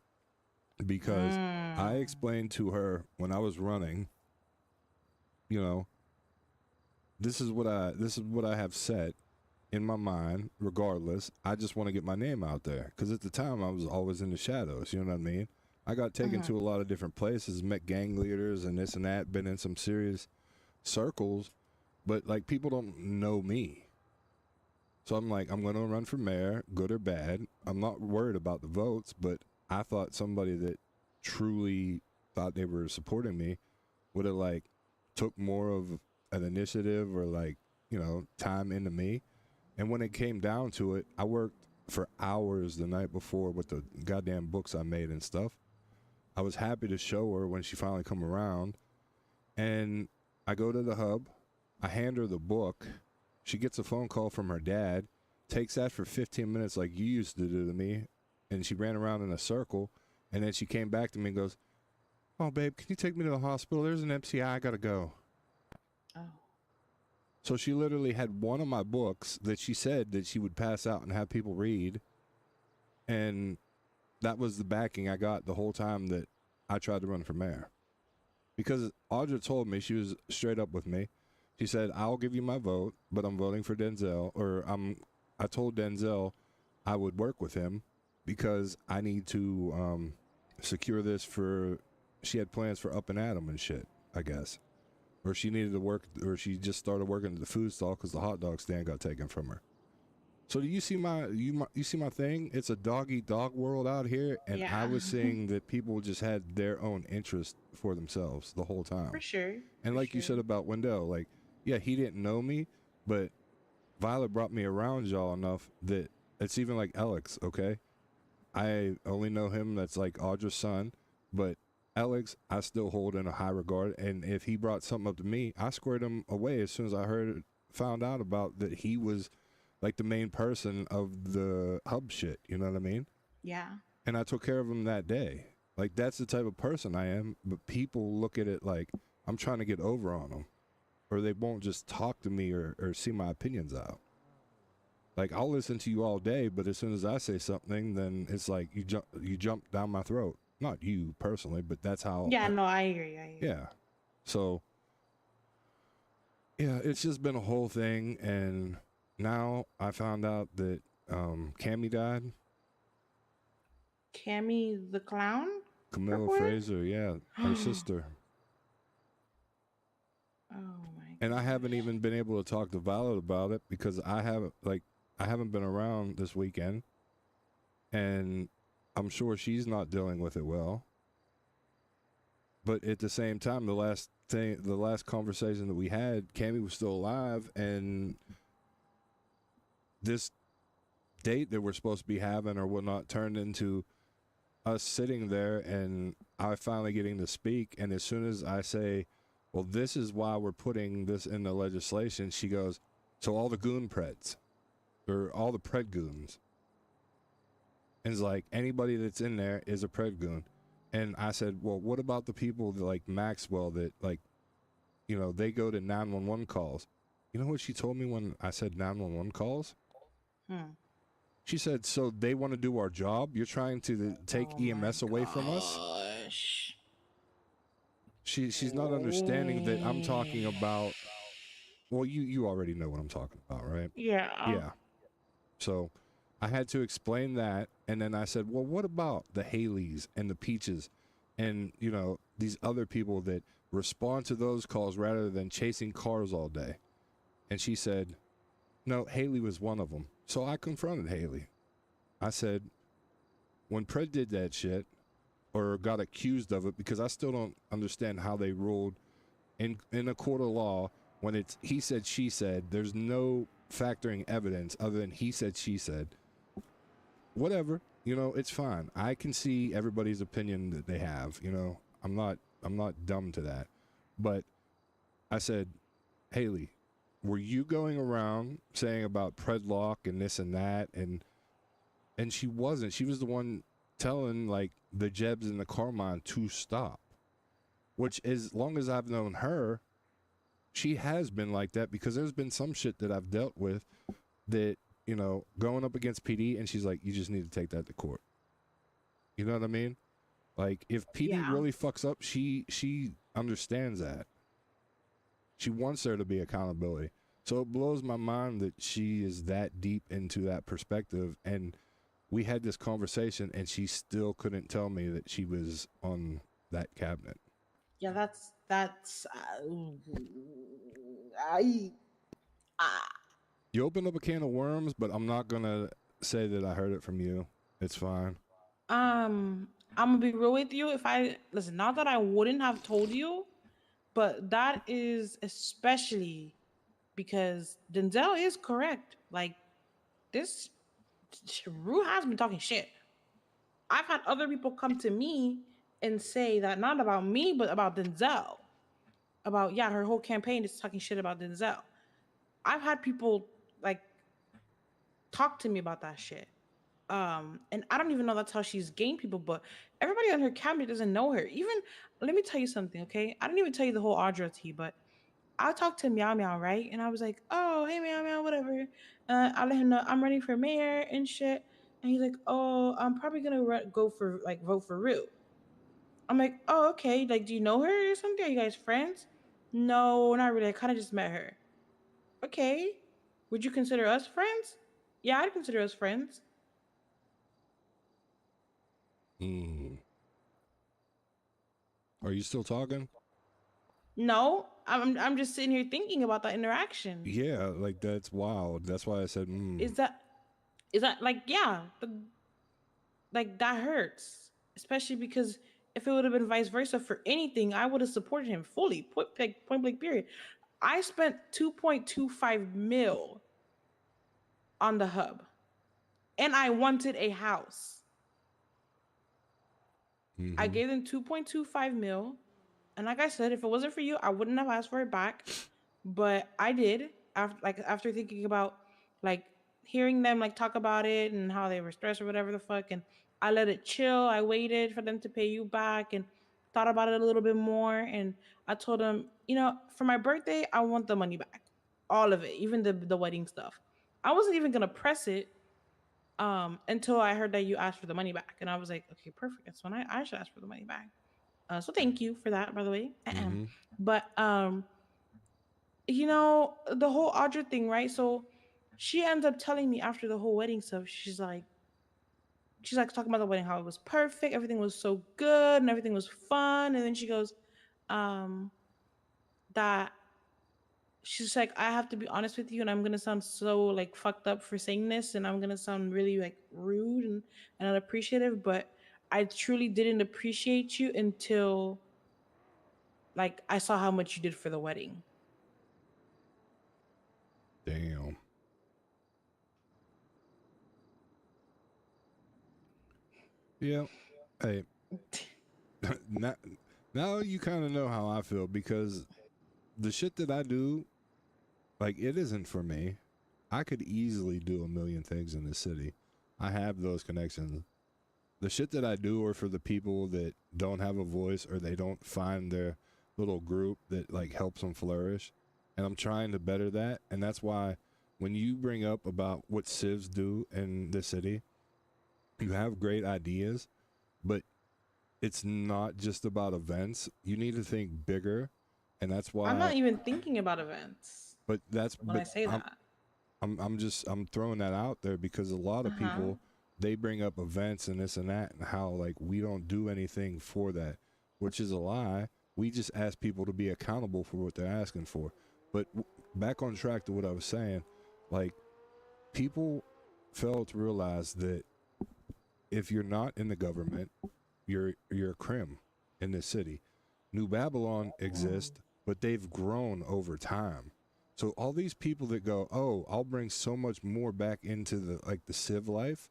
Because I explained to her when I was running, you know, this is what I have set in my mind. Regardless, I just want to get my name out there, because at the time I was always in the shadows. You know what I mean? I got taken to a lot of different places, met gang leaders and this and that, been in some serious circles, but like people don't know me. So I'm like, I'm going to run for mayor, good or bad. I'm not worried about the votes, but I thought somebody that truly thought they were supporting me would have like took more of an initiative or like, you know, time into me. And when it came down to it, I worked for hours the night before with the goddamn books I made and stuff. I was happy to show her when she finally come around, and I go to the hub, I hand her the book, she gets a phone call from her dad, takes that for 15 minutes like you used to do to me, and she ran around in a circle, and then she came back to me and goes, oh, babe, can you take me to the hospital? There's an MCI, I gotta go. Oh. So she literally had one of my books that she said that she would pass out and have people read, and that was the backing I got the whole time that I tried to run for mayor. Because Audra told me, she was straight up with me. She said, I'll give you my vote, but I'm voting for Denzel. Or I told Denzel I would work with him because I need to secure this for, she had plans for Up and Adam and shit, I guess. Or she needed to work, or she just started working at the food stall because the hot dog stand got taken from her. So do you see you see my thing? It's a dog-eat-dog world out here, and Yeah. I was seeing that people just had their own interest for themselves the whole time. For sure. And like you said about Wendell, like, yeah, he didn't know me, but Violet brought me around y'all enough that it's even like Alex, okay? I only know him, that's like Audra's son, but Alex, I still hold in a high regard, and if he brought something up to me, I squared him away as soon as I found out about that he was like the main person of the hub shit, you know what I mean? Yeah. And I took care of him that day. Like, that's the type of person I am, but people look at it like I'm trying to get over on them, or they won't just talk to me or see my opinions out. Like, I'll listen to you all day, but as soon as I say something, then it's like you jump down my throat. Not you personally, but that's how. Yeah, no, I agree. Yeah. So, yeah, it's just been a whole thing, and now I found out that Cammy died. Cammy the clown? Camilla Brooklyn? Fraser, yeah, her sister. Oh my. And I haven't even been able to talk to Violet about it because I haven't been around this weekend, and I'm sure she's not dealing with it well. But at the same time, the last conversation that we had, Cammy was still alive, and this date that we're supposed to be having or whatnot turned into us sitting there and I finally getting to speak. And as soon as I say, well, this is why we're putting this in the legislation, she goes, so all the goon preds, or all the pred goons. And it's like, anybody that's in there is a pred goon. And I said, well, what about the people that, like Maxwell, that, like, you know, they go to 911 calls. You know what she told me when I said 911 calls? She said, so they want to do our job? You're trying to take EMS away from us? She's not understanding that I'm talking about, well, you already know what I'm talking about, right? Yeah. Yeah. So I had to explain that, and then I said, well, what about the Haleys and the Peaches and, you know, these other people that respond to those calls rather than chasing cars all day? And she said, no, Haley was one of them. So I confronted Haley. I said, when Pred did that shit, or got accused of it, because I still don't understand how they ruled in a court of law when it's he said, she said, there's no factoring evidence other than he said, she said. Whatever, you know, it's fine. I can see everybody's opinion that they have, you know. I'm not dumb to that. But I said, Haley, were you going around saying about Predlock and this and that? And she wasn't. She was the one telling like the Jebs and the Carmine to stop. Which, as long as I've known her, she has been like that, because there's been some shit that I've dealt with that, you know, going up against PD, and she's like, you just need to take that to court. You know what I mean? Like, if PD really fucks up, she understands that. She wants there to be accountability. So it blows my mind that she is that deep into that perspective. And we had this conversation, and she still couldn't tell me that she was on that cabinet. Yeah, that's You opened up a can of worms, but I'm not gonna say that I heard it from you. It's fine. I'm gonna be real with you. If I listen, not that I wouldn't have told you, but that is especially because Denzel is correct. Like, this Rue has been talking shit. I've had other people come to me and say that, not about me, but about Denzel. About, yeah, her whole campaign is talking shit about Denzel. I've had people like talk to me about that shit. And I don't even know that's how she's gained people, but everybody on her cabinet doesn't know her. Even, let me tell you something, okay? I didn't even tell you the whole Audra tea, but I talked to Meow Meow, right? And I was like, oh, hey, Meow Meow, whatever. I let him know I'm running for mayor and shit. And he's like, oh, I'm probably gonna vote for Rue. I'm like, oh, okay. Like, do you know her or something? Are you guys friends? No, not really. I kind of just met her. Okay. Would you consider us friends? Yeah, I'd consider us friends. Are you still talking? No, I'm just sitting here thinking about that interaction. Yeah, like, that's wild. That's why I said, Is that like, yeah, like that hurts, especially because if it would have been vice versa for anything, I would have supported him fully. Point blank period. I spent 2.25 mil on the hub, and I wanted a house. I gave them 2.25 mil. And like I said, if it wasn't for you, I wouldn't have asked for it back. But I did, after thinking about, like, hearing them like talk about it and how they were stressed or whatever the fuck. And I let it chill. I waited for them to pay you back and thought about it a little bit more. And I told them, you know, for my birthday, I want the money back. All of it, even the wedding stuff. I wasn't even gonna press it until I heard that you asked for the money back. And I was like, okay, perfect. That's when I should ask for the money back. So thank you for that, by the way. But you know, the whole Audra thing, right? So she ends up telling me after the whole wedding stuff, she's like talking about the wedding, how it was perfect, everything was so good, and everything was fun. And then she goes, that she's like, I have to be honest with you, and I'm gonna sound so like fucked up for saying this, and I'm gonna sound really like rude and unappreciative, but I truly didn't appreciate you until like I saw how much you did for the wedding. Damn. Yeah. Hey. Now you kind of know how I feel, because the shit that I do, like, it isn't for me. I could easily do a million things in this city. I have those connections. The shit that I do are for the people that don't have a voice, or they don't find their little group that like helps them flourish. And I'm trying to better that. And that's why when you bring up about what civs do in the city, you have great ideas, but it's not just about events. You need to think bigger. And that's why I'm not even thinking about events. But that's when I say that. I'm throwing that out there because a lot of people, they bring up events and this and that, and how like we don't do anything for that, which is a lie. We just ask people to be accountable for what they're asking for. But back on track to what I was saying, like, people fail to realize that if you're not in the government, you're a crim in this city. New Babylon exists, but they've grown over time. So all these people that go, oh, I'll bring so much more back into the civ life.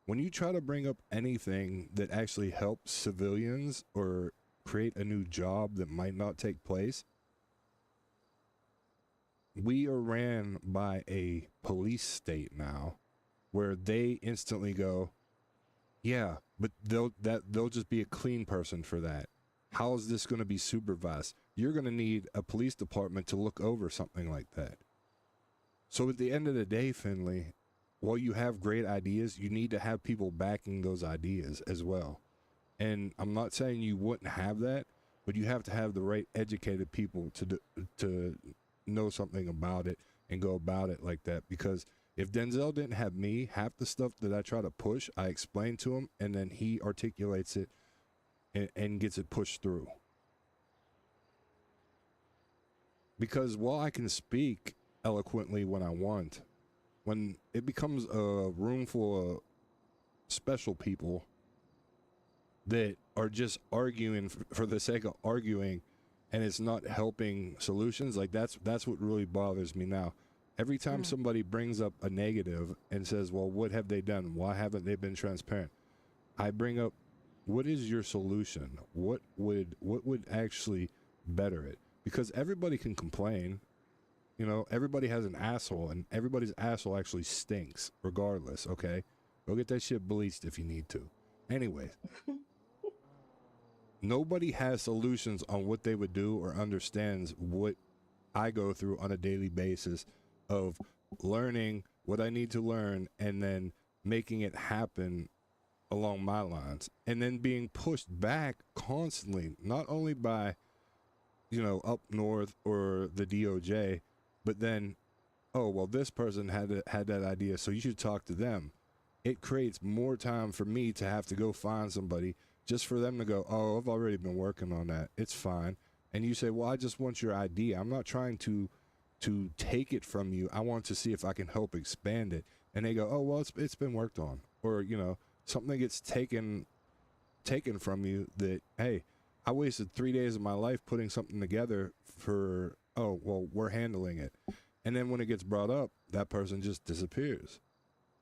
When you try to bring up anything that actually helps civilians or create a new job that might not take place, we are ran by a police state now, where they instantly go, yeah, but they'll just be a clean person for that. How is this going to be supervised? You're going to need a police department to look over something like that. So at the end of the day, Finley, while you have great ideas, you need to have people backing those ideas as well. And I'm not saying you wouldn't have that, but you have to have the right educated people to know something about it and go about it like that. Because if Denzel didn't have me, half the stuff that I try to push, I explain to him, and then he articulates it and gets it pushed through. Because while I can speak eloquently when I want, when it becomes a room full of special people that are just arguing for the sake of arguing, and it's not helping solutions, like that's what really bothers me now. Every time somebody brings up a negative and says, well, what have they done? Why haven't they been transparent? I bring up, what is your solution? What would actually better it? Because everybody can complain. You know, everybody has an asshole, and everybody's asshole actually stinks regardless, okay? Go get that shit bleached if you need to. Anyways, nobody has solutions on what they would do or understands what I go through on a daily basis of learning what I need to learn and then making it happen along my lines, and then being pushed back constantly, not only by, you know, up north or the DOJ, but then, oh, well, this person had that idea, so you should talk to them. It creates more time for me to have to go find somebody just for them to go, oh, I've already been working on that. It's fine. And you say, well, I just want your idea. I'm not trying to take it from you. I want to see if I can help expand it. And they go, oh, well, it's been worked on. Or, you know, something gets taken from you that, hey, I wasted 3 days of my life putting something together for, oh, well, we're handling it. And then when it gets brought up, that person just disappears.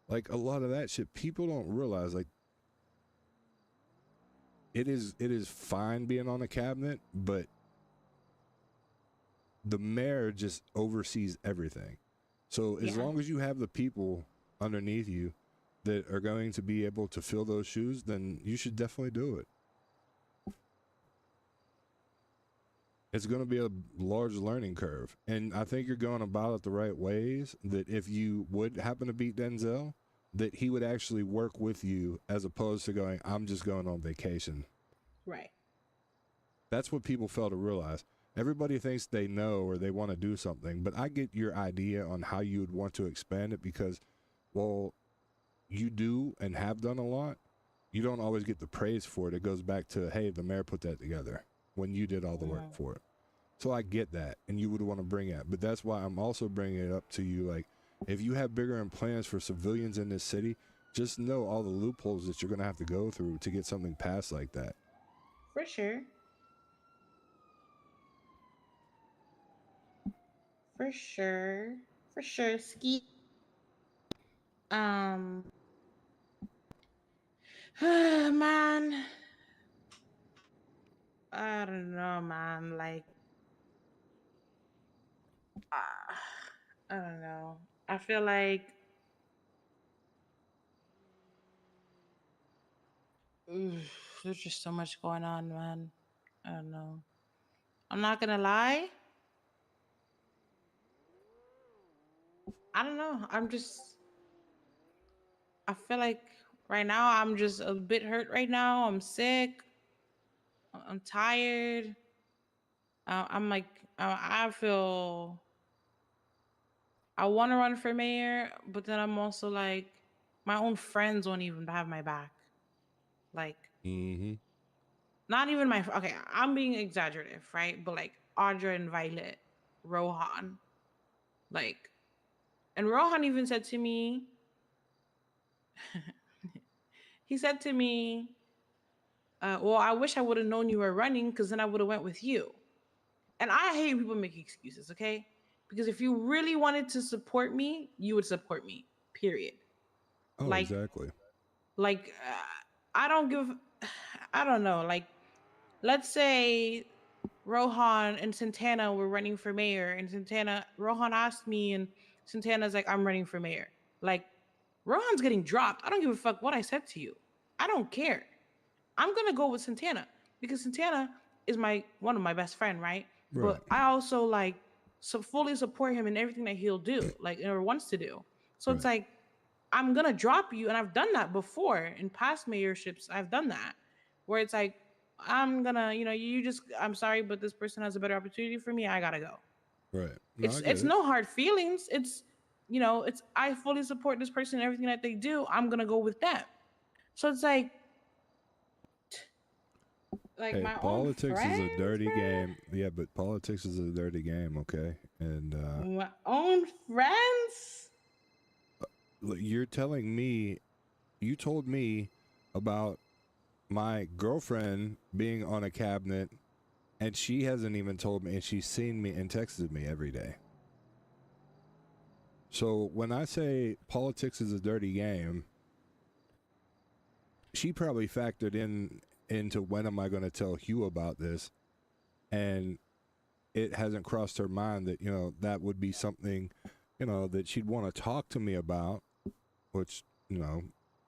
Like, a lot of that shit, people don't realize, like, it is fine being on a cabinet, but the mayor just oversees everything. So as long as you have the people underneath you that are going to be able to fill those shoes, then you should definitely do it. It's going to be a large learning curve. And I think you're going about it the right ways, that if you would happen to beat Denzel, that he would actually work with you as opposed to going, I'm just going on vacation. Right. That's what people fail to realize. Everybody thinks they know or they want to do something, but I get your idea on how you would want to expand it because, well, you do and have done a lot. You don't always get the praise for it. It goes back to, hey, the mayor put that together when you did all the work for it. So I get that, and you would want to bring it. But that's why I'm also bringing it up to you. Like, if you have bigger plans for civilians in this city, just know all the loopholes that you're going to have to go through to get something passed like that. For sure. For sure. For sure. Ski. Man. I don't know, man. Like, I don't know. I feel like there's just so much going on, man. I don't know. I'm not gonna lie. I don't know. I feel like right now I'm just a bit hurt right now. I'm sick. I'm tired. I'm like, I feel I want to run for mayor, but then I'm also like, my own friends won't even have my back. Like, not even my, okay, I'm being exaggerative, right? But like Audra and Violet, Rohan, like, and Rohan even said to me, he said to me, well, I wish I would have known you were running because then I would have went with you. And I hate people make excuses, okay? Because if you really wanted to support me, you would support me, period. Oh, like, exactly. Like, I don't know. Like, let's say Rohan and Santana were running for mayor, and Rohan asked me, and Santana's like, I'm running for mayor. Like, Rohan's getting dropped. I don't give a fuck what I said to you. I don't care. I'm gonna go with Santana because Santana is one of my best friend, right? But I also like fully support him in everything that he'll do, like or wants to do. So it's like I'm gonna drop you, and I've done that before in past mayorships. I've done that where it's like I'm gonna, I'm sorry, but this person has a better opportunity for me. I gotta go. Right. No, It's no hard feelings. It's I fully support this person and everything that they do. I'm gonna go with them. So it's like hey, my politics own is friends, a dirty game. Yeah, but politics is a dirty game, okay? And my own friends. You're telling me, you told me about my girlfriend being on a cabinet, and she hasn't even told me, and she's seen me and texted me every day. So when I say politics is a dirty game, she probably factored into when am I going to tell Hugh about this, and it hasn't crossed her mind that that would be something that she'd want to talk to me about, which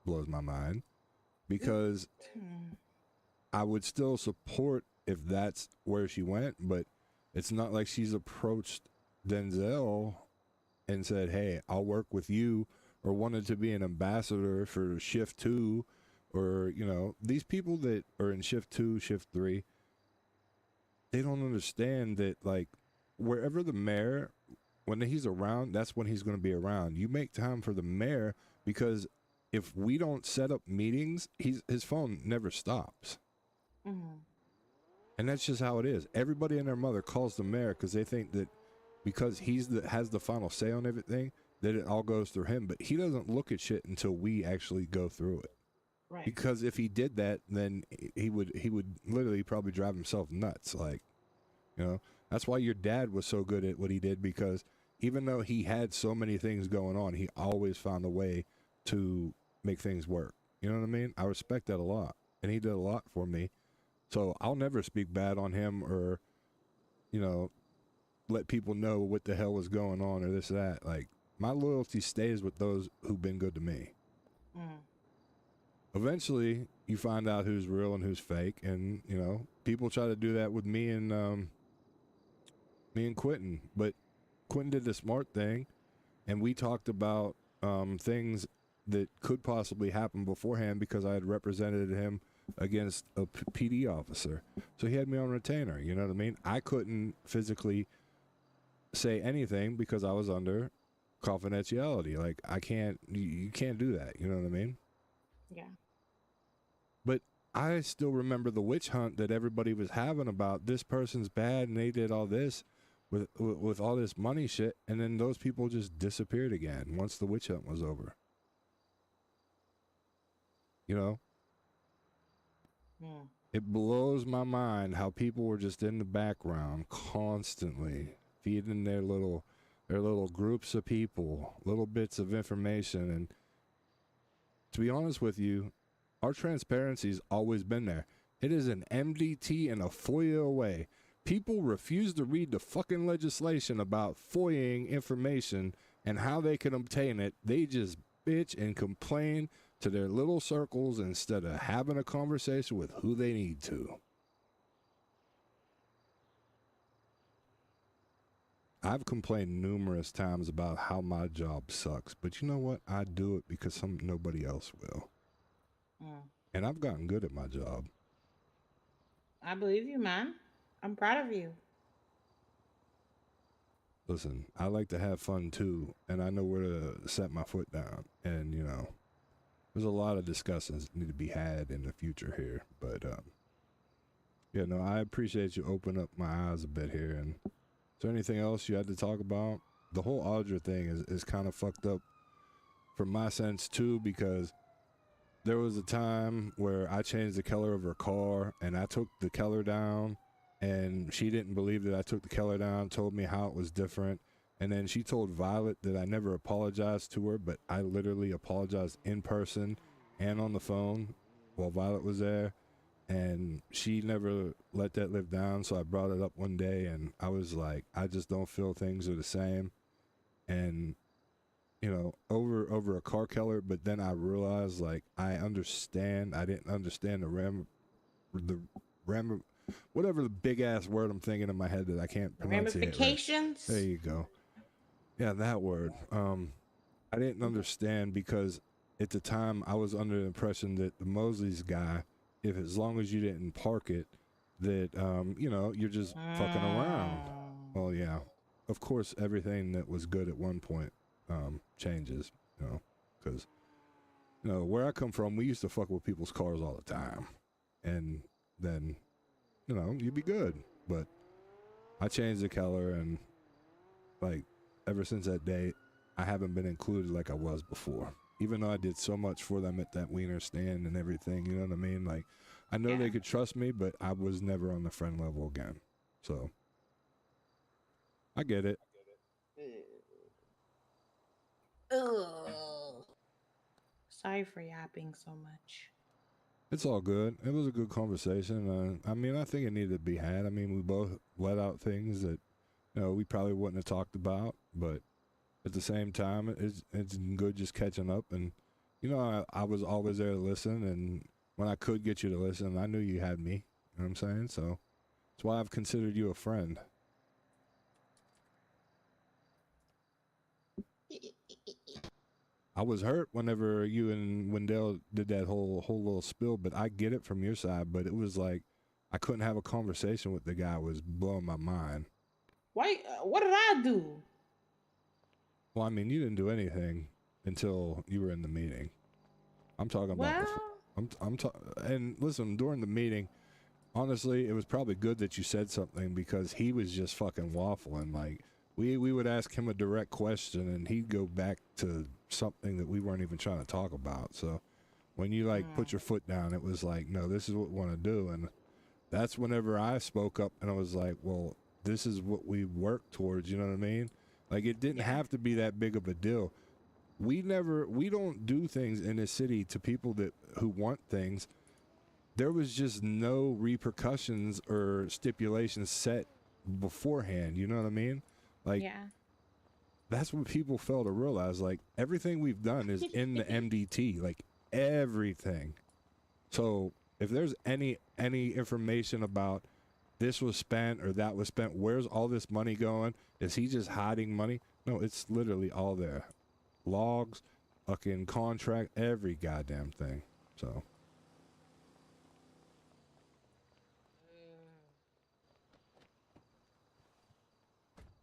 blows my mind, because I would still support if that's where she went, but it's not like she's approached Denzel and said, hey, I'll work with you, or wanted to be an ambassador for shift 2, or these people that are in shift 2, shift 3, they don't understand that, like, wherever the mayor, when he's around, that's when he's going to be around. You make time for the mayor, because if we don't set up meetings, his phone never stops. And that's just how it is. Everybody and their mother calls the mayor because they think that because has the final say on everything, that it all goes through him. But he doesn't look at shit until we actually go through it. Right. Because if he did that, then he would literally probably drive himself nuts. Like, that's why your dad was so good at what he did, because even though he had so many things going on, he always found a way to make things work. You know what I mean? I respect that a lot. And he did a lot for me. So I'll never speak bad on him or, let people know what the hell was going on or this or that. Like, my loyalty stays with those who've been good to me. Eventually, you find out who's real and who's fake. And, people try to do that with me and Quentin. But Quentin did the smart thing. And we talked about things that could possibly happen beforehand because I had represented him against a PD officer. So he had me on retainer, you know what I mean? I couldn't physically say anything because I was under confidentiality. Like, you can't do that, you know what I mean? Yeah. But I still remember the witch hunt that everybody was having about this person's bad and they did all this with all this money shit, and then those people just disappeared again once the witch hunt was over. It blows my mind how people were just in the background constantly feeding their little groups of people, little bits of information. And to be honest with you, our transparency's always been there. It is an MDT and a FOIA away. People refuse to read the fucking legislation about FOIAing information and how they can obtain it. They just bitch and complain to their little circles instead of having a conversation with who they need to. I've complained numerous times about how my job sucks, but you know what? I do it because nobody else will. And I've gotten good at my job. I believe you, man. I'm proud of you. Listen, I like to have fun too, and I know where to set my foot down. And, there's a lot of discussions that need to be had in the future here. But, I appreciate you opening up my eyes a bit here. And is there anything else you had to talk about? The whole Audra thing is kind of fucked up from my sense too, because there was a time where I changed the color of her car and I took the color down, and she didn't believe that I took the color down, told me how it was different. And then she told Violet that I never apologized to her, but I literally apologized in person and on the phone while Violet was there. and she never let that live down. So I brought it up one day, and I was like, I just don't feel things are the same. And you know, over a car color, but then I realized, like, I understand. I didn't understand the whatever the big ass word I'm thinking in my head that I can't pronounce it. Ramifications. There you go. Yeah, that word. I didn't understand because at the time I was under the impression that the Mosley's guy, if as long as you didn't park it, that you know, you're just fucking around. Well, yeah, of course, everything that was good at one point changes, you know, because you know where I come from, we used to fuck with people's cars all the time, and then you know you'd be good, but I changed the color, and like ever since that day, I haven't been included like I was before. Even though I did so much for them at that wiener stand and everything, you know what I mean? Like, I know they could trust me, but I was never on the friend level again. So, I get it. Ugh. Sorry for yapping so much. It's all good. It was a good conversation. I mean, I think it needed to be had. I mean, we both let out things that, you know, we probably wouldn't have talked about, but at the same time, it's good just catching up. And, you know, I was always there to listen. And when I could get you to listen, I knew you had me. You know what I'm saying? So that's why I've considered you a friend. I was hurt whenever you and Wendell did that whole little spill, but I get it from your side. But it was like I couldn't have a conversation with the guy. It was blowing my mind. Why? What did I do? Well, I mean, you didn't do anything until you were in the meeting. I'm talking about. And listen, during the meeting, honestly, it was probably good that you said something because he was just fucking waffling. Like we would ask him a direct question and he'd go back to something that we weren't even trying to talk about. So when you like put your foot down, it was like, no, this is what we want to do. And that's whenever I spoke up and I was like, well, this is what we work towards. You know what I mean? Like it didn't have to be that big of a deal. We don't do things in this city to people who want things. There was just no repercussions or stipulations set beforehand. You know what I mean? Like, that's what people fail to realize. Like, everything we've done is in the MDT, like everything. So if there's any information about this was spent or that was spent, where's all this money going? Is he just hiding money? No, it's literally all there. Logs, fucking contract, every goddamn thing. So.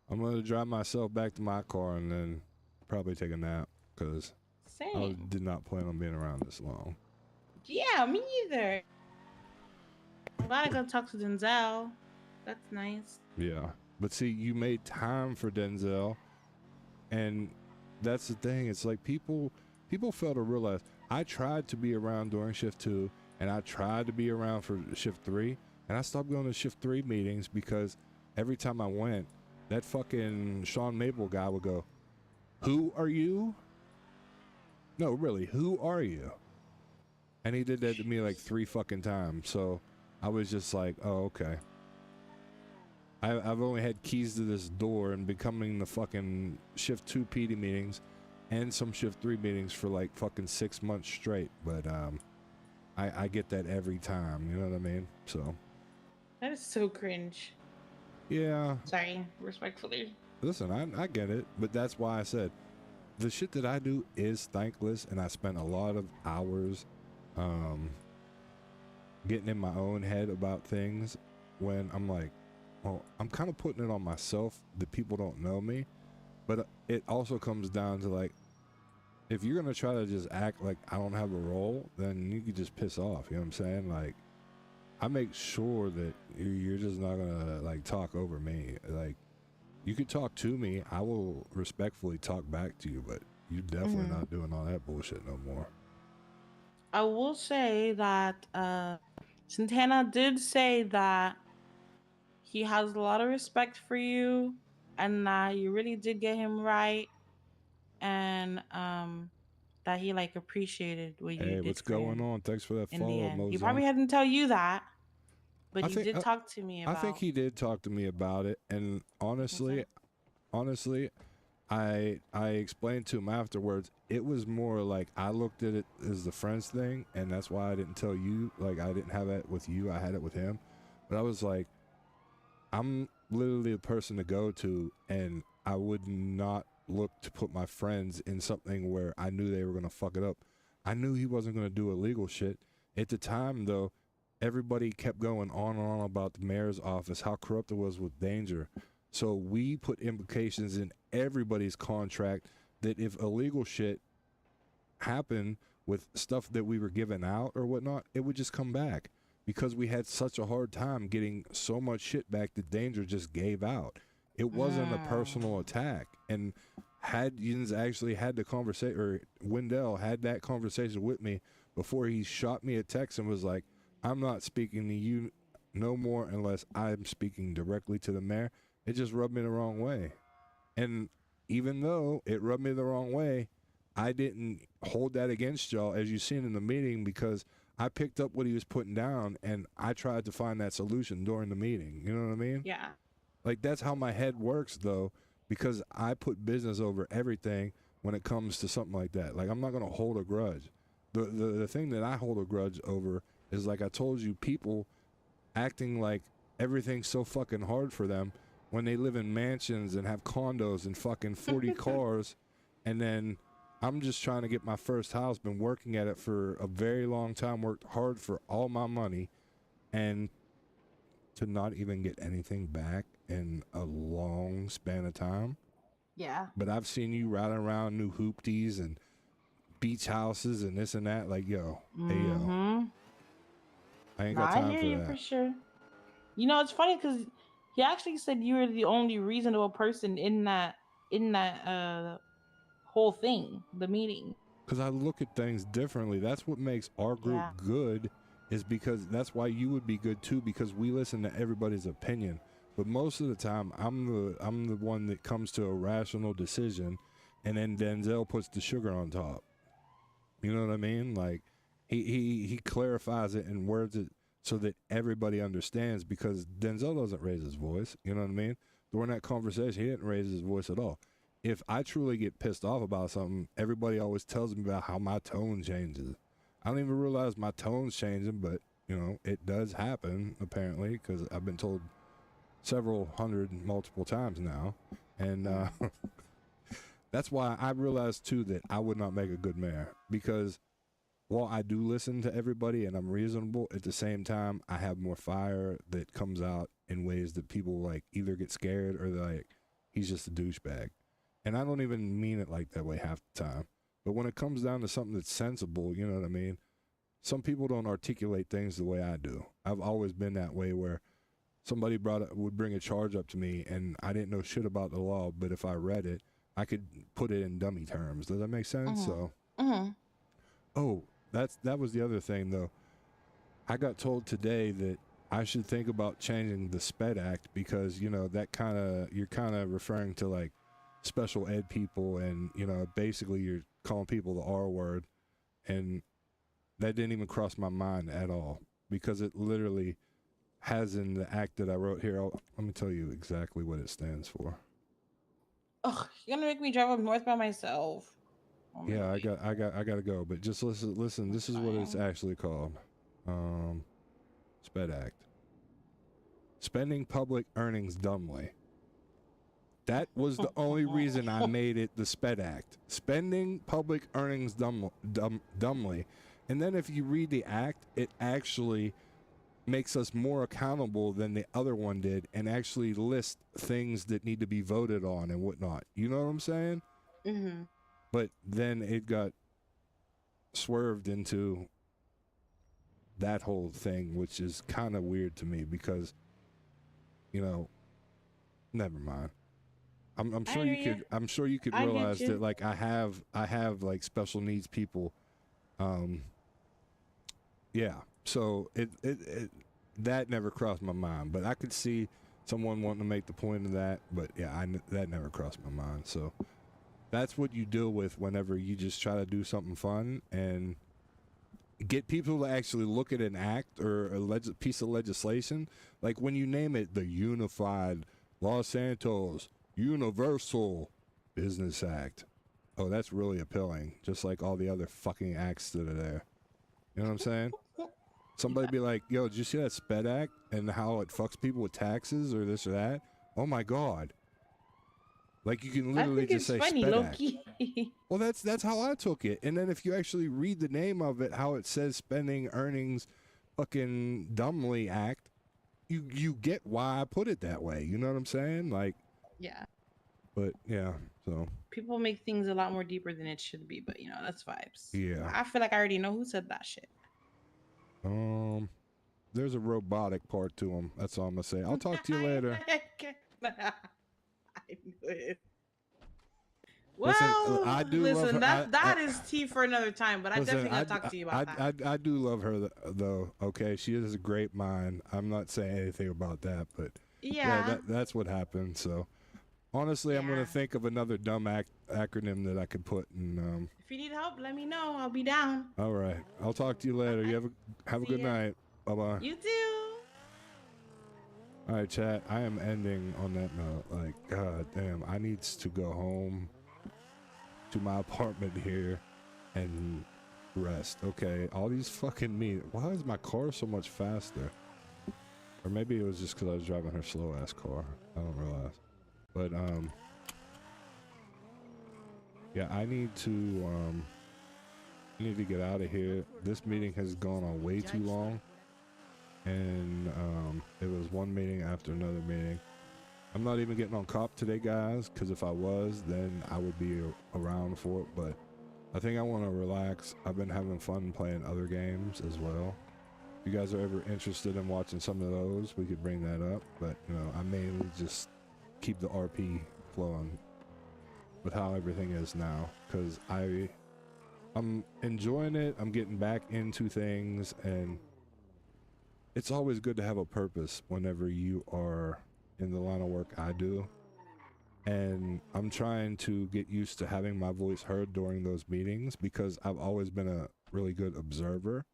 I'm going to drive myself back to my car and then probably take a nap because I did not plan on being around this long. Yeah, me either. I'm glad I got to talk to Denzel. That's nice. Yeah. But see, you made time for Denzel. And that's the thing. It's like people fail to realize I tried to be around during shift 2 and I tried to be around for shift 3. And I stopped going to shift 3 meetings because every time I went, that fucking Sean Mabel guy would go, "Who are you?" No, really, who are you? And he did that to me like 3 fucking times. So I was just like, oh, okay. I've only had keys to this door and becoming the fucking shift 2 PD meetings and some shift 3 meetings for like fucking 6 months straight. But I get that every time. You know what I mean? So. That is so cringe. Yeah. Sorry, respectfully. Listen, I get it, but that's why I said the shit that I do is thankless, and I spent a lot of hours getting in my own head about things when I'm like, well, I'm kind of putting it on myself that people don't know me, but it also comes down to like, if you're going to try to just act like I don't have a role, then you could just piss off, you know what I'm saying? Like, I make sure that you're just not gonna like talk over me. Like, you could talk to me, I will respectfully talk back to you, but you're definitely not doing all that bullshit no more. I will say that Santana did say that he has a lot of respect for you and that you really did get him right. And that he like appreciated what you Hey, did what's for going him on? Thanks for that in the follow, end. He Mozart. probably hadn't tell you that, but I he think- did talk to me about. I think he did talk to me about it, and honestly, I explained to him afterwards. It was more like I looked at it as the friends thing, and that's why I didn't tell you. Like I didn't have that with you. I had it with him, but I was like, I'm literally the person to go to, and I would not look to put my friends in something where I knew they were gonna fuck it up. I knew he wasn't gonna do illegal shit. At the time, though, everybody kept going on and on about the mayor's office, how corrupt it was with Danger. So we put implications in everybody's contract that if illegal shit happened with stuff that we were giving out or whatnot, it would just come back because we had such a hard time getting so much shit back that Danger just gave out. It wasn't a personal attack. And had Yins actually had the conversation, or Wendell had that conversation with me before he shot me a text and was like, I'm not speaking to you no more unless I'm speaking directly to the mayor. It just rubbed me the wrong way. And even though it rubbed me the wrong way, I didn't hold that against y'all, as you seen in the meeting, because I picked up what he was putting down and I tried to find that solution during the meeting. You know what I mean? Yeah. Like, that's how my head works, though, because I put business over everything when it comes to something like that. Like, I'm not going to hold a grudge. The thing that I hold a grudge over is, like I told you, people acting like everything's so fucking hard for them when they live in mansions and have condos and fucking 40 cars, and then I'm just trying to get my first house, been working at it for a very long time, worked hard for all my money, and to not even get anything back in a long span of time. Yeah. But I've seen you riding around new hoopties and beach houses and this and that. Like, yo, hey, yo. I ain't got I time hear for you that. for sure. You know, it's funny because he actually said you were the only reasonable person in that whole thing, the meeting. Because I look at things differently. That's what makes our group good, is because that's why you would be good too, because we listen to everybody's opinion. But most of the time, I'm the one that comes to a rational decision, and then Denzel puts the sugar on top. You know what I mean? Like he clarifies it and words it so that everybody understands, because Denzel doesn't raise his voice. You know what I mean? During that conversation, he didn't raise his voice at all. If I truly get pissed off about something, everybody always tells me about how my tone changes. I don't even realize my tone's changing, but, you know, it does happen, apparently, because I've been told several hundred multiple times now. And that's why I realized, too, that I would not make a good mayor, because while I do listen to everybody and I'm reasonable, at the same time, I have more fire that comes out in ways that people, like, either get scared or they're like, he's just a douchebag. And I don't even mean it like that way half the time. But when it comes down to something that's sensible, you know what I mean? Some people don't articulate things the way I do. I've always been that way, where somebody would bring a charge up to me and I didn't know shit about the law, but if I read it, I could put it in dummy terms. Does that make sense? So, oh, that was the other thing, though. I got told today that I should think about changing the SPED Act, because, you know, that you're kind of referring to, like, special ed people, and, you know, basically you're calling people the R word, and that didn't even cross my mind at all, because it literally has in the act that I wrote here. Let me tell you exactly what it stands for. Ugh, you're gonna make me drive up north by myself. Yeah, I gotta go, but just listen, this is what it's actually called. SPED Act. Spending public earnings dumbly. That was the only reason I made it the SPED Act. Spending public earnings dumbly. And then if you read the act, it actually makes us more accountable than the other one did, and actually lists things that need to be voted on and whatnot. You know what I'm saying? Mm-hmm. But then it got swerved into that whole thing, which is kind of weird to me, because, you know, never mind. I'm sure you could. I'm sure you could realize that, like, I have like special needs people. Yeah. So it that never crossed my mind, but I could see someone wanting to make the point of that. But yeah, that never crossed my mind. So that's what you deal with whenever you just try to do something fun and get people to actually look at an act or a piece of legislation. Like when you name it the Unified Los Santos Universal Business Act. Oh, that's really appealing. Just like all the other fucking acts that are there. You know what I'm saying? Somebody be like, yo, did you see that SPED Act and how it fucks people with taxes or this or that? Oh my God. Like you can literally I think just it's say funny, SPED low Act. key. Well, that's how I took it. And then if you actually read the name of it, how it says spending earnings fucking dumbly act, you get why I put it that way. You know what I'm saying? Like, Yeah. but yeah, so People make things a lot more deeper than it should be, but you know, that's vibes. yeah. I feel like I already know who said that shit. There's a robotic part to them. That's all I'm gonna say. I'll talk to you later. I knew it. Listen, Well, I do love her. that is tea for another time, but I definitely gotta talk to you about that. I do love her though. Okay, she has a great mind. I'm not saying anything about that, but Yeah. that's what happened. So honestly, I'm gonna think of another dumb acronym that I could put in. If you need help, let me know. I'll be down. All right, I'll talk to you later. You have a good night. Bye bye. You too. All right, chat. I am ending on that note. Like, god damn, I needs to go home to my apartment here and rest. Okay, all these fucking why is my car so much faster? Or maybe it was just because I was driving her slow ass car. I don't realize. But yeah, I need to get out of here. This meeting has gone on way too long, and it was one meeting after another meeting. I'm not even getting on cop today, guys, because if I was, then I would be around for it. But I think I want to relax. I've been having fun playing other games as well. If you guys are ever interested in watching some of those, we could bring that up. But you know, I mainly just keep the RP flowing with how everything is now, because I'm enjoying it. I'm getting back into things, and it's always good to have a purpose whenever you are in the line of work I do. And I'm trying to get used to having my voice heard during those meetings, because I've always been a really good observer.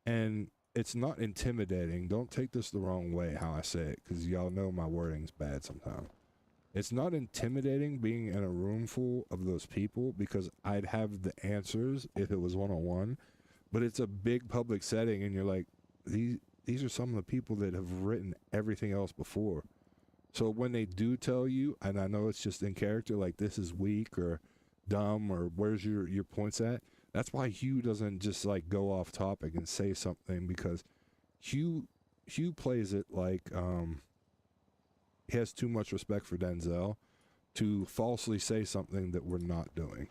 And it's not intimidating. Don't take this the wrong way how I say it, because y'all know my wording's bad sometimes. It's not intimidating being in a room full of those people, because I'd have the answers if it was one-on-one. But it's a big public setting, and you're like, these are some of the people that have written everything else before. So when they do tell you, and I know it's just in character, like this is weak or dumb or where's your points at, that's why Hugh doesn't just like go off topic and say something, because Hugh plays it like he has too much respect for Denzel to falsely say something that we're not doing.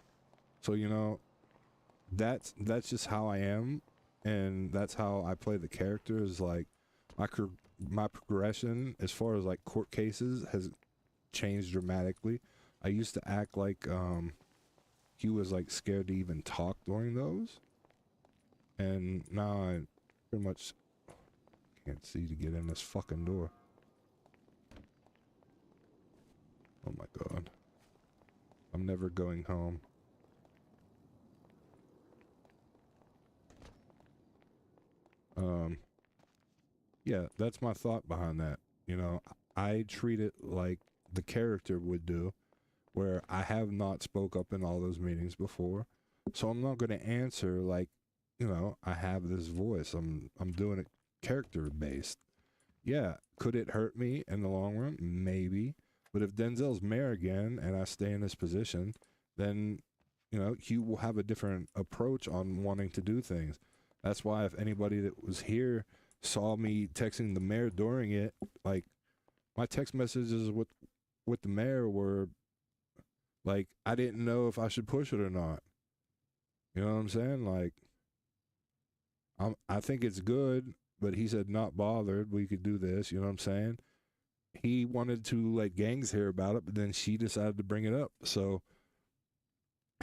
So you know, that's just how I am. And that's how I play the character, is like my progression as far as like court cases has changed dramatically. I used to act like he was like scared to even talk during those. And now I pretty much can't see to get in this fucking door. Oh my God. I'm never going home. Yeah, that's my thought behind that. You know, I treat it like the character would do, where I have not spoke up in all those meetings before. So I'm not going to answer like, you know, I have this voice. I'm doing it character based. Yeah, could it hurt me in the long run? Maybe. But if Denzel's mayor again and I stay in this position, then, you know, Hugh will have a different approach on wanting to do things. That's why if anybody that was here saw me texting the mayor during it, like my text messages with the mayor were like, I didn't know if I should push it or not. You know what I'm saying? Like, I think it's good, but he said not bothered. We could do this. You know what I'm saying? He wanted to let gangs hear about it, but then she decided to bring it up. So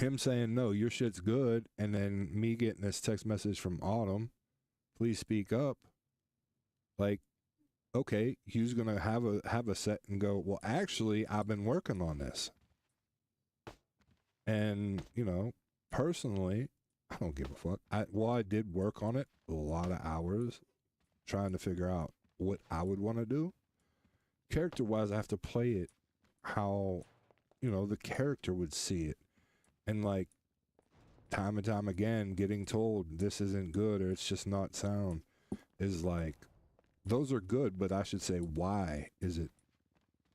him saying, no, your shit's good, and then me getting this text message from Autumn, please speak up. Like, okay, Hugh's gonna have a set and go, well, actually, I've been working on this. And, personally, I don't give a fuck. I did work on it a lot of hours trying to figure out what I would want to do. Character-wise, I have to play it how, the character would see it. And, like, time and time again, getting told this isn't good or it's just not sound is like, those are good, but I should say, why is it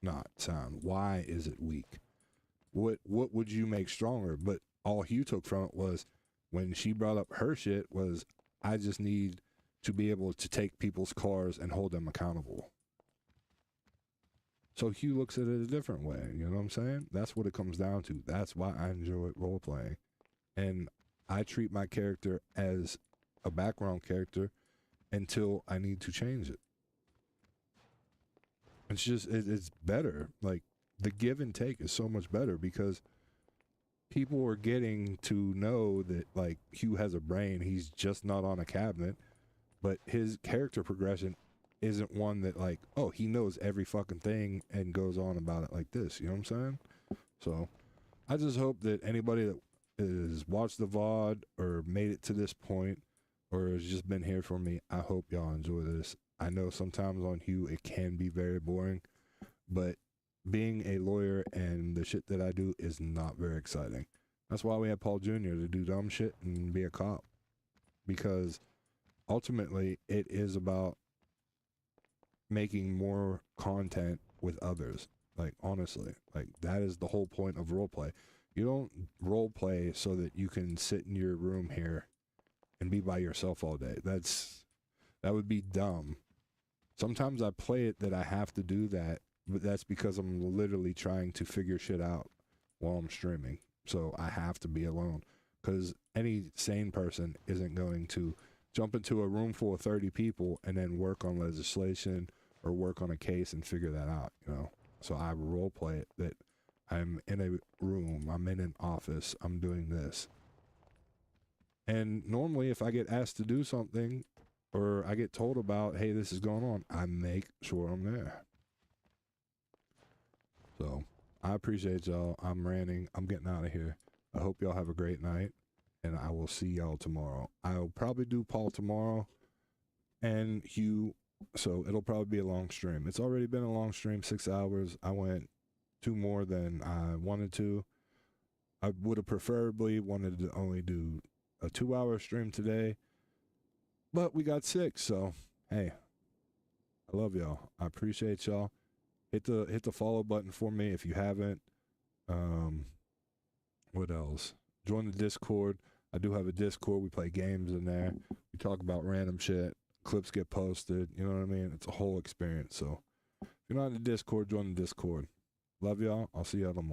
not sound? Why is it weak? What would you make stronger? But all Hugh took from it was, when she brought up her shit, was, I just need to be able to take people's cars and hold them accountable. So Hugh looks at it a different way, you know what I'm saying? That's what it comes down to. That's why I enjoy role-playing. And I treat my character as a background character until I need to change it. It's just, it's better. Like, the give and take is so much better because people are getting to know that, like, Hugh has a brain. He's just not on a cabinet. But his character progression isn't one that, like, oh, he knows every fucking thing and goes on about it like this. You know what I'm saying? So I just hope that anybody that has watched the VOD or made it to this point or has just been here for me, I hope y'all enjoy this. I know sometimes on Hugh it can be very boring, but being a lawyer and the shit that I do is not very exciting. That's why we had Paul Jr. to do dumb shit and be a cop. Because ultimately it is about making more content with others. Like, honestly, like, that is the whole point of roleplay. You don't roleplay so that you can sit in your room here and be by yourself all day. That would be dumb. Sometimes I play it that I have to do that, but that's because I'm literally trying to figure shit out while I'm streaming. So I have to be alone, because any sane person isn't going to jump into a room full of 30 people and then work on legislation or work on a case and figure that out, So I role play it that I'm in a room, I'm in an office, I'm doing this. And normally if I get asked to do something or I get told about, hey, this is going on, I make sure I'm there. So I appreciate y'all. I'm ranting. I'm getting out of here. I hope y'all have a great night, and I will see y'all tomorrow. I'll probably do Paul tomorrow and Hugh, so it'll probably be a long stream. It's already been a long stream, 6 hours. I went 2 more than I wanted to. I would have preferably wanted to only do a 2-hour stream today, but we got 6, so hey, I love y'all. I appreciate y'all. Hit the follow button for me if you haven't. What else? Join the Discord. I do have a Discord. We play games in there. We talk about random shit. Clips get posted. You know what I mean? It's a whole experience. So if you're not in the Discord, join the Discord. Love y'all. I'll see y'all tomorrow.